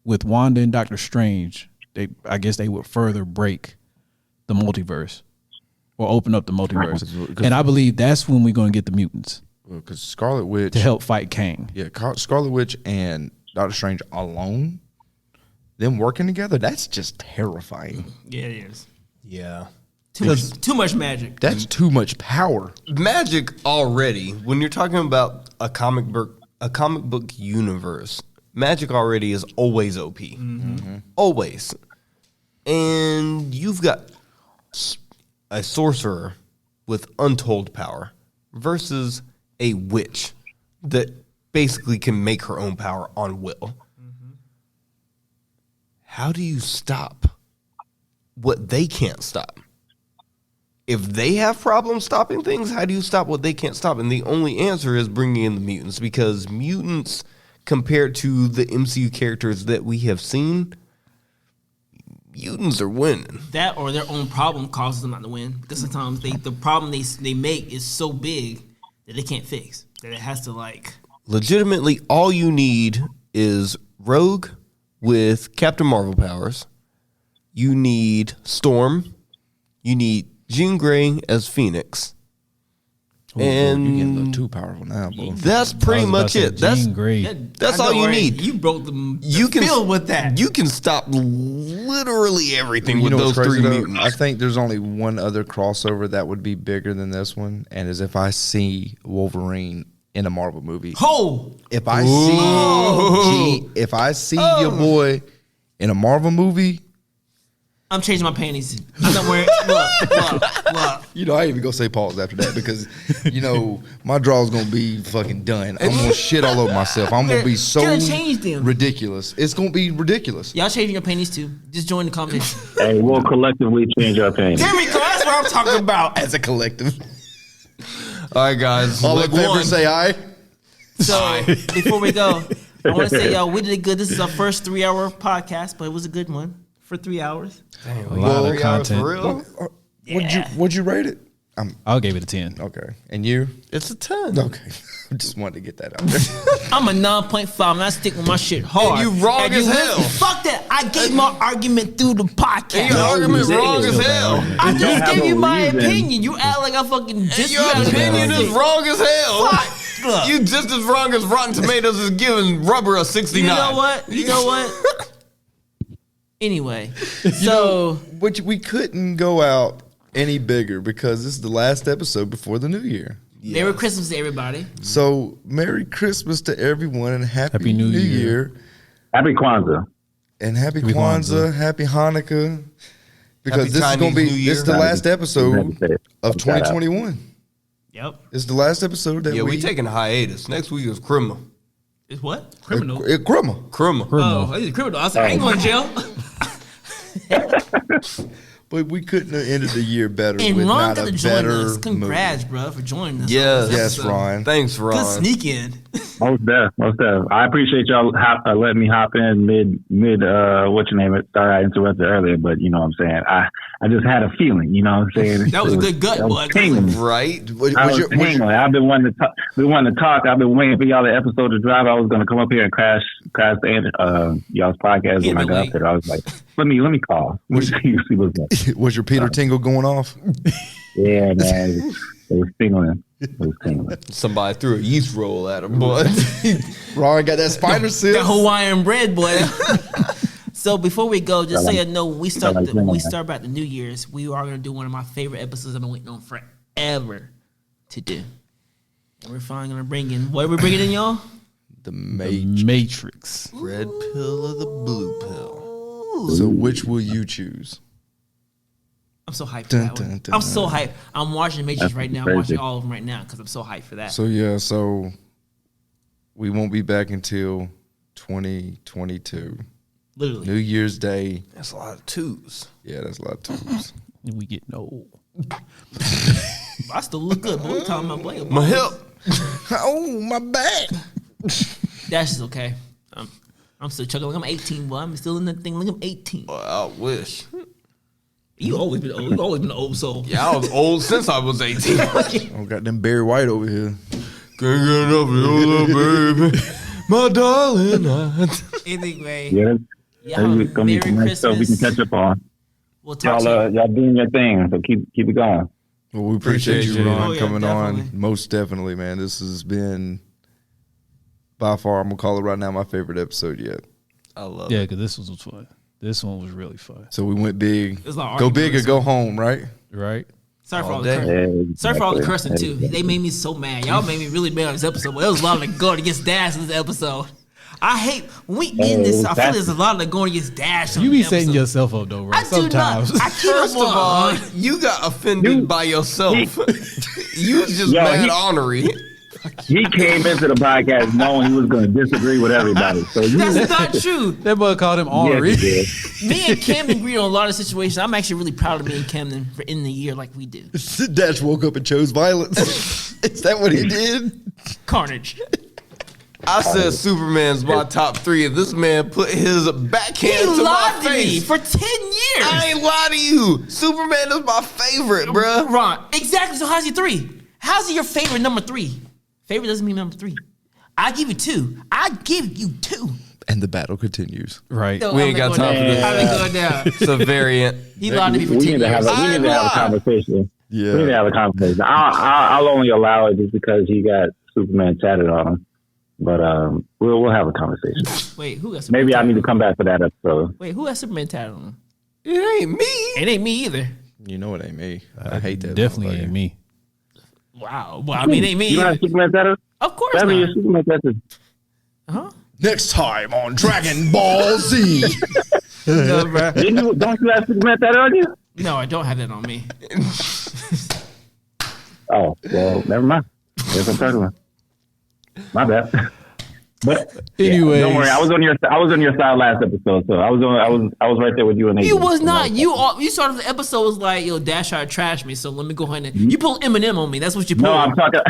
S1: with Wanda and Doctor Strange, I guess they would further break the multiverse or open up the multiverse.
S2: 'Cause-
S1: And I believe that's when we're going to get the mutants
S2: Because Scarlet Witch,
S1: to help fight Kang.
S2: Scarlet Witch and Doctor Strange alone, them working together, that's just terrifying.
S4: Yeah, it is.
S3: Yeah.
S4: Too much magic.
S2: That's too much power.
S3: Magic already, when you're talking about a comic book universe, magic already is always OP. Always. And you've got a sorcerer with untold power versus a witch that basically can make her own power on will. How do you stop what they can't stop? If they have problems stopping things, how do you stop what they can't stop? And the only answer is bringing in the mutants, because mutants, compared to the MCU characters that we have seen, mutants are winning.
S4: That or their own problem causes them not to win, because sometimes the problem they make is so big that they can't fix, that it has to like.
S3: Legitimately, all you need is Rogue with Captain Marvel powers. You need Storm. You need Jean Grey as Phoenix.
S2: You're getting a little
S3: And
S2: too powerful now, boy.
S3: that's
S1: I
S3: pretty
S1: was about
S3: much
S1: to say,
S3: it. That's
S1: Jean Grey.
S3: That's
S4: I
S3: all
S4: know,
S3: you
S4: right?
S3: need.
S4: You broke the
S3: You can
S4: field with that.
S3: You can stop literally everything
S2: You
S3: with
S2: know
S3: those
S2: what's crazy,
S3: three
S2: though?
S3: mutants.
S2: I think there's only one other crossover that would be bigger than this one, and is if I see Wolverine in a Marvel movie.
S4: Ho!
S2: If I see your boy in a Marvel movie,
S4: I'm changing my panties. I'm not wearing. Look.
S2: you know, I ain't even gonna say pause after that because, you know, my draw's gonna be fucking done. I'm gonna shit all over myself. I'm gonna be so
S4: Gotta change them.
S2: ridiculous. It's gonna be ridiculous.
S4: Y'all changing your panties too. Just join the conversation.
S5: Hey, we'll collectively change our opinion.
S4: There we go. That's what I'm talking about.
S2: As a collective,
S3: All right, guys.
S2: all
S3: leg
S2: in favor
S3: one.
S2: say aye.
S4: So before we go, I want to say, y'all, we did good. This is our first 3-hour podcast, but it was a good one for 3 hours.
S3: Dang,
S1: A lot of
S3: we got 3 hours
S1: content.
S3: for real?
S2: What'd you rate it?
S1: I'll give it a 10.
S2: Okay. And you?
S3: It's a 10.
S2: Okay. I just wanted to get that out there.
S4: I'm a 9.5 and I stick with my shit hard.
S3: And you wrong as hell.
S4: Fuck that. I gave my argument through the podcast.
S3: And your argument wrong as hell.
S4: I just
S5: have
S4: gave you
S5: no
S4: my
S5: reason.
S4: opinion. You act like I fucking
S3: And your opinion is wrong as hell.
S4: Fuck.
S3: You just as wrong as Rotten Tomatoes is giving Rubber a 69.
S4: You know what? You know what? Anyway, so
S2: Which we couldn't go out any bigger because this is the last episode before the new year.
S4: Merry Christmas to everybody.
S2: So Merry Christmas to everyone and Happy New Year.
S5: Happy Kwanzaa.
S2: And Happy Kwanzaa, Happy Hanukkah. Because
S3: Happy
S2: this is
S3: Chinese
S2: going to be,
S3: New Year.
S2: this is the last episode of
S5: Shout out.
S2: 2021.
S4: Yep.
S2: It's the last episode that
S3: Yeah,
S2: we
S3: we taking a hiatus. Next week is criminal.
S4: It's what? Criminal.
S2: Criminal.
S3: Criminal.
S4: Oh, I need criminal. I said I ain't going to jail.
S2: But we couldn't have ended the year better
S4: And
S2: with
S4: Ron
S2: not
S4: got
S2: a
S4: to join
S2: better
S4: us. Congrats, bro, for joining us.
S3: Yes.
S2: Yes,
S4: Episode.
S2: Ron.
S3: Thanks, Ron.
S4: Good sneak in.
S5: Most def. I appreciate y'all letting me hop in mid what your name? Sorry, I interrupted earlier, but you know what I'm saying. I just had a feeling, you know what I'm saying.
S4: That was a good gut,
S5: I was
S4: boy.
S5: tingling.
S3: Right?
S5: I was tingling. I've been wanting to talk. I've been waiting for y'all the episode to drop. I was going to come up here and crash y'all's podcast when I got up there. I was like, let me call. Let me see what's up.
S2: Was your Peter Tingle going off?
S5: Yeah, man. It was tingling.
S3: Somebody threw a yeast roll at him, boy.
S2: Ron got that spider
S4: That
S2: silk.
S4: Hawaiian bread, boy. So before we go, just so you know, when we start about the New Year's, we are gonna do one of my favorite episodes I've been waiting on forever to do. And we're finally gonna bring in what are we bringing in, y'all?
S2: The
S1: Matrix.
S3: Red pill or the blue pill?
S2: So which will you choose?
S4: I'm so hyped for that one. I'm so hyped. I'm watching Matrix right now. I'm
S5: crazy.
S4: watching all of them right now because I'm so hyped for that.
S2: So we won't be back until 2022.
S4: Literally.
S2: New Year's Day.
S3: That's a lot of twos.
S2: Yeah, that's a lot of twos.
S1: And we getting old.
S4: I still look good, but we're talking about Blake.
S3: My hip.
S2: Oh, my back.
S4: That's just okay. I'm still chugging like I'm 18, boy. I'm still in that thing like I'm 18.
S3: Boy, I wish.
S4: You always been old. You always been an old soul.
S3: Yeah, I was old since I was 18.
S2: Oh, got them Barry White over here.
S3: Can't get enough of your little baby. My darling.
S4: Anyway,
S5: Yeah,
S4: y'all
S5: it's gonna be
S4: Merry
S5: some stuff we can
S4: Christmas.
S5: catch up on.
S4: We'll talk to you.
S5: Y'all doing your thing, so keep it going.
S2: Well, we appreciate
S3: Appreciate
S2: you,
S3: you.
S2: Ron,
S4: Oh, yeah,
S2: coming on.
S4: definitely.
S2: Most definitely, man. This has been, by far, I'm going to call it right now, my favorite episode yet.
S3: I love
S1: Yeah,
S3: it.
S1: because this was fun. This one was really fun.
S2: So we went big.
S4: It's like
S2: Go big or
S4: arguments.
S2: go home, right?
S1: Right?
S4: Sorry for
S3: All
S4: all the
S3: day.
S4: cursing. Sorry for all the
S5: Exactly.
S4: cursing too. They made me so mad. Y'all made me really mad on this episode. But there was a lot of going against Dash in this episode. I hate when we end this. I feel there's a lot of going against Dash. On
S1: You be
S4: the
S1: setting
S4: episode.
S1: yourself up though, bro.
S4: I do not.
S1: Sometimes.
S4: I keep
S3: First of all, you got offended by yourself. You was just
S5: Yo,
S3: mad
S5: he-
S3: ornery.
S5: He came into the podcast knowing he was going to disagree with everybody. So
S4: That's not true.
S1: That boy called him
S5: yeah,
S1: ornery.
S5: he did.
S4: Me and Camden agree on a lot of situations. I'm actually really proud of me and Camden for ending the year like we do.
S2: Dash woke up and chose violence. Is that what he did?
S4: Carnage.
S3: I said Superman's my top 3, and this man put his backhand
S4: He
S3: to my
S4: lied to me
S3: face.
S4: for 10 years.
S3: I ain't lie to you. Superman is my favorite, bruh.
S4: Ron, exactly. So how's your 3? How's your favorite number 3? Favorite doesn't mean number 3. I give you 2. I give you 2.
S2: And the battle continues.
S1: Right.
S4: Yo,
S3: We
S4: I'm
S3: ain't
S4: not
S3: got
S4: going
S3: time for
S4: down.
S3: this.
S4: I'm not going down.
S3: It's a variant.
S4: He lied to me for
S5: We
S4: 10
S5: need to have
S4: years.
S5: a, we need to have a conversation.
S2: Yeah.
S5: We need to have a conversation. I'll only allow it just because he got Superman tatted on him. But we'll have a conversation.
S4: Wait, who got Superman
S5: Maybe I
S4: tatted
S5: need to
S4: on
S5: come back for that episode.
S4: him? Wait, who got Superman tatted on him?
S3: It ain't me.
S4: It ain't me either.
S2: You know it ain't me. I hate that.
S1: Definitely
S2: motherfucker.
S1: ain't me.
S4: Wow. Well, I mean, it ain't me
S5: You don't have
S4: either.
S5: Superman tattoo?
S4: Of course
S5: That means your
S4: not.
S5: Superman tattoo.
S4: Huh?
S2: Next time on Dragon Ball Z.
S4: No, bro.
S5: Don't you have Superman tattoo on you?
S4: No, I don't have that on me.
S5: Oh, well, never mind. There's a third one. My bad. But
S1: Anyways.
S5: don't worry. I was on your side last episode, so I was right there with you and
S4: You
S5: Nathan.
S4: was not. You started the episode was like, yo, Dash tried to trash me, so let me go ahead and you pulled Eminem on me. That's what you pulled.
S5: No, I'm talking.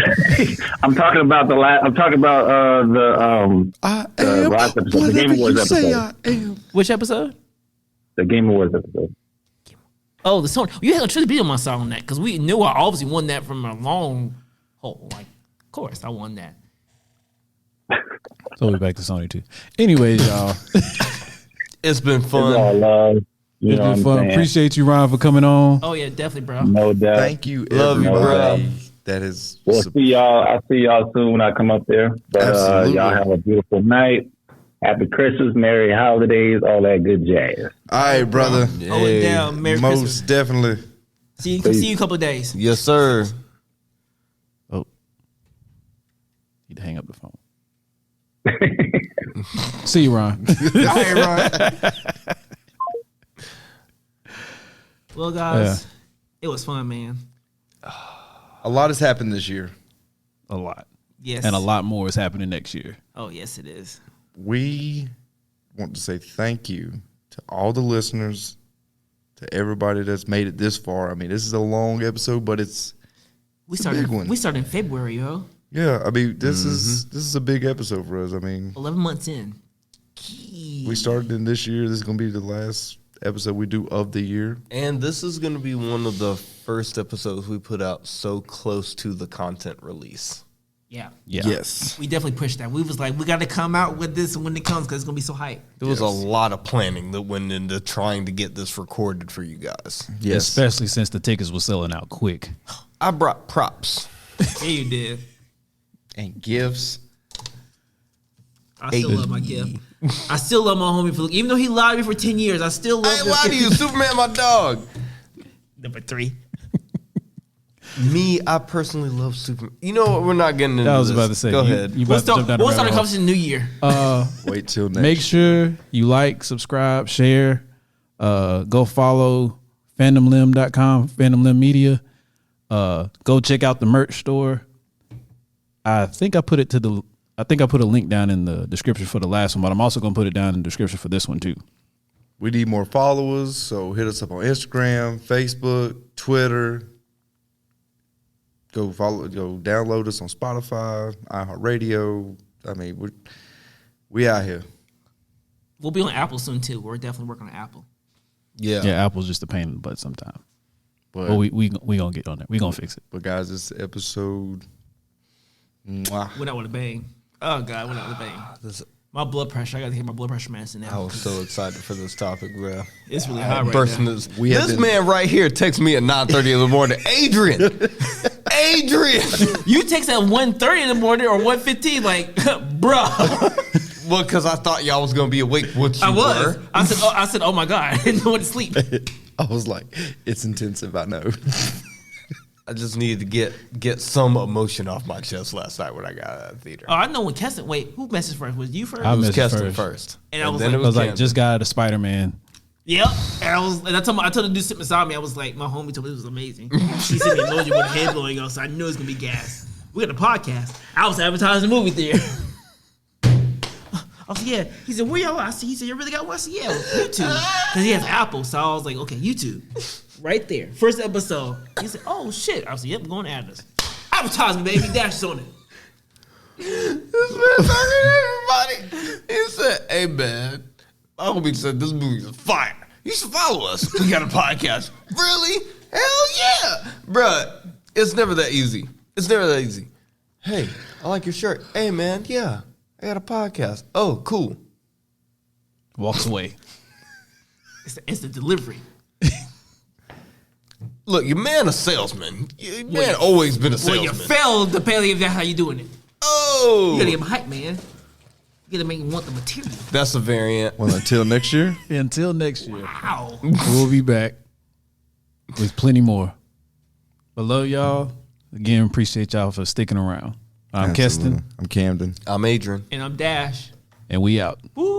S5: I'm talking about the last. I'm talking about the last episode, the Game Awards episode.
S4: Which episode?
S5: The Game Awards episode.
S4: Oh, the Sony. You had a Tristan beat on my song on that because we knew I obviously won that from a long hole. Like, of course, I won that.
S1: So we're back to Sony too. Anyways, y'all,
S3: It's been
S5: It's all
S3: fun.
S5: love. You
S1: it's
S5: know what
S1: been
S5: I'm
S1: fun.
S5: saying?
S1: Appreciate you, Ron, for coming on.
S4: Oh yeah, definitely, bro.
S5: No doubt.
S2: Thank you,
S3: Love you,
S2: everybody.
S3: bro.
S2: That is.
S5: We'll see y'all. I'll see y'all soon when I come up there. But
S2: Absolutely.
S5: y'all have a beautiful night. Happy Christmas, Merry Holidays, all that good jazz.
S2: All right, brother.
S4: Oh, and down. Merry
S2: Most
S4: Christmas.
S2: definitely.
S4: See you in a couple of days.
S3: Yes, sir.
S1: Oh, need to hang up the phone. See you, Ron.
S4: Well, guys, it was fun, man.
S2: A lot has happened this year.
S1: A lot,
S4: Yes.
S1: and a lot more is happening next year.
S4: Oh, yes, it is.
S2: We want to say thank you to all the listeners, to everybody that's made it this far. I mean, this is a long episode, but it's
S4: We
S2: a
S4: started.
S2: big one.
S4: We started in February, yo.
S2: yeah. I mean, this is a big episode for us. I mean,
S4: 11 months in.
S2: we started in this year. This is gonna be the last episode we do of the year.
S3: And this is going to be one of the first episodes we put out so close to the content release.
S4: Yeah.
S1: Yeah.
S2: Yes.
S4: We definitely pushed that. We was like, we got to come out with this when it comes because it's going to be so hype.
S3: There was a lot of planning that went into trying to get this recorded for you guys.
S2: Yes.
S1: Especially since the tickets were selling out quick.
S3: I brought props.
S4: Yeah, you did.
S2: And gifts.
S4: I still love my gift. I still love my homie for even though he lied to me for 10 years. I still love
S3: I ain't lie to you, Superman, my dog.
S4: Number 3.
S3: Me, I personally love Superman. You know what? We're not getting into
S1: I was
S3: this.
S1: about to say.
S3: Go
S1: you-
S3: ahead.
S1: You
S4: We'll
S1: about to jump down the
S4: start a
S1: rabbit hole.
S4: conversation in the new year.
S2: Wait till next.
S1: Make sure you like, subscribe, share. Go follow fandomlim.com, Fandom Lim Media. Go check out the merch store. I think I put a link down in the description for the last one, but I'm also going to put it down in the description for this one too.
S2: We need more followers, so hit us up on Instagram, Facebook, Twitter. Go download us on Spotify, iHeartRadio. I mean, we out here.
S4: We'll be on Apple soon too. We're definitely working on Apple.
S3: Yeah.
S1: Yeah, Apple's just a pain in the butt sometimes.
S2: But,
S1: But we gonna get on there. We gonna fix it.
S2: but guys, this episode. Mwah.
S4: Went out with a bang. Oh God, went out with a bang.
S3: This-
S4: My blood pressure. I got to get my blood pressure medicine now.
S3: I was so excited for this topic, bro.
S4: It's really hot right
S3: Bursting
S4: now.
S3: this.
S2: We have
S3: This
S2: been-
S3: man right here texts me at 9:30 in the morning. Adrian,
S4: You text at 1:30 in the morning or 1:15, like, bruh.
S3: Well, because I thought y'all was gonna be awake. What you
S4: I was.
S3: were.
S4: I said, oh my God, I didn't know when to sleep.
S2: I was like, it's intensive. I know.
S3: I just needed to get some emotion off my chest last night when I got out of the theater.
S4: Oh, I know when Keston. Wait, who messaged first? Was you first?
S1: I
S3: It was
S1: messaged
S3: Keston
S1: first.
S3: first.
S4: And I was
S3: then
S4: like-
S1: I was like,
S3: Camden.
S1: just got out of Spider-Man.
S4: Yep. And I told the dude to sit beside me. I was like, my homie told me it was amazing. He sent me an emoji with a head blowing up, so I knew it was gonna be gas. We got a podcast. I was advertising the movie theater. I was like, yeah. He said, where y'all at? He said, you really got one? I said, yeah, YouTube. Because he has Apple. So I was like, okay, YouTube. Right there. First episode. He said, oh shit. I was like, yep, going to add this. Advertisement, baby. Dash is on it.
S3: This man talking to everybody. He said, "Hey man, my homie said this movie is fire. You should follow us. We got a podcast. Really? Hell yeah, bruh. It's never that easy. It's never that easy. Hey, I like your shirt. Hey man, yeah, I got a podcast. Oh, cool.
S1: Walks away.
S4: It's the instant delivery.
S3: Look, your man a salesman. Your man always been a
S4: Well, you
S3: salesman.
S4: failed depending if that's how you doing it.
S3: Oh,
S4: You gotta get him hype, man. You gotta make him want the material.
S3: that's a variant.
S2: Well, until next year.
S1: Until next year,
S4: Wow.
S1: we'll be back with plenty more. But love y'all. Again, appreciate y'all for sticking around. I'm
S2: Absolutely.
S1: Keston,
S2: I'm Camden.
S3: I'm Adrian.
S4: And I'm Dash.
S1: and we out.
S4: Woo.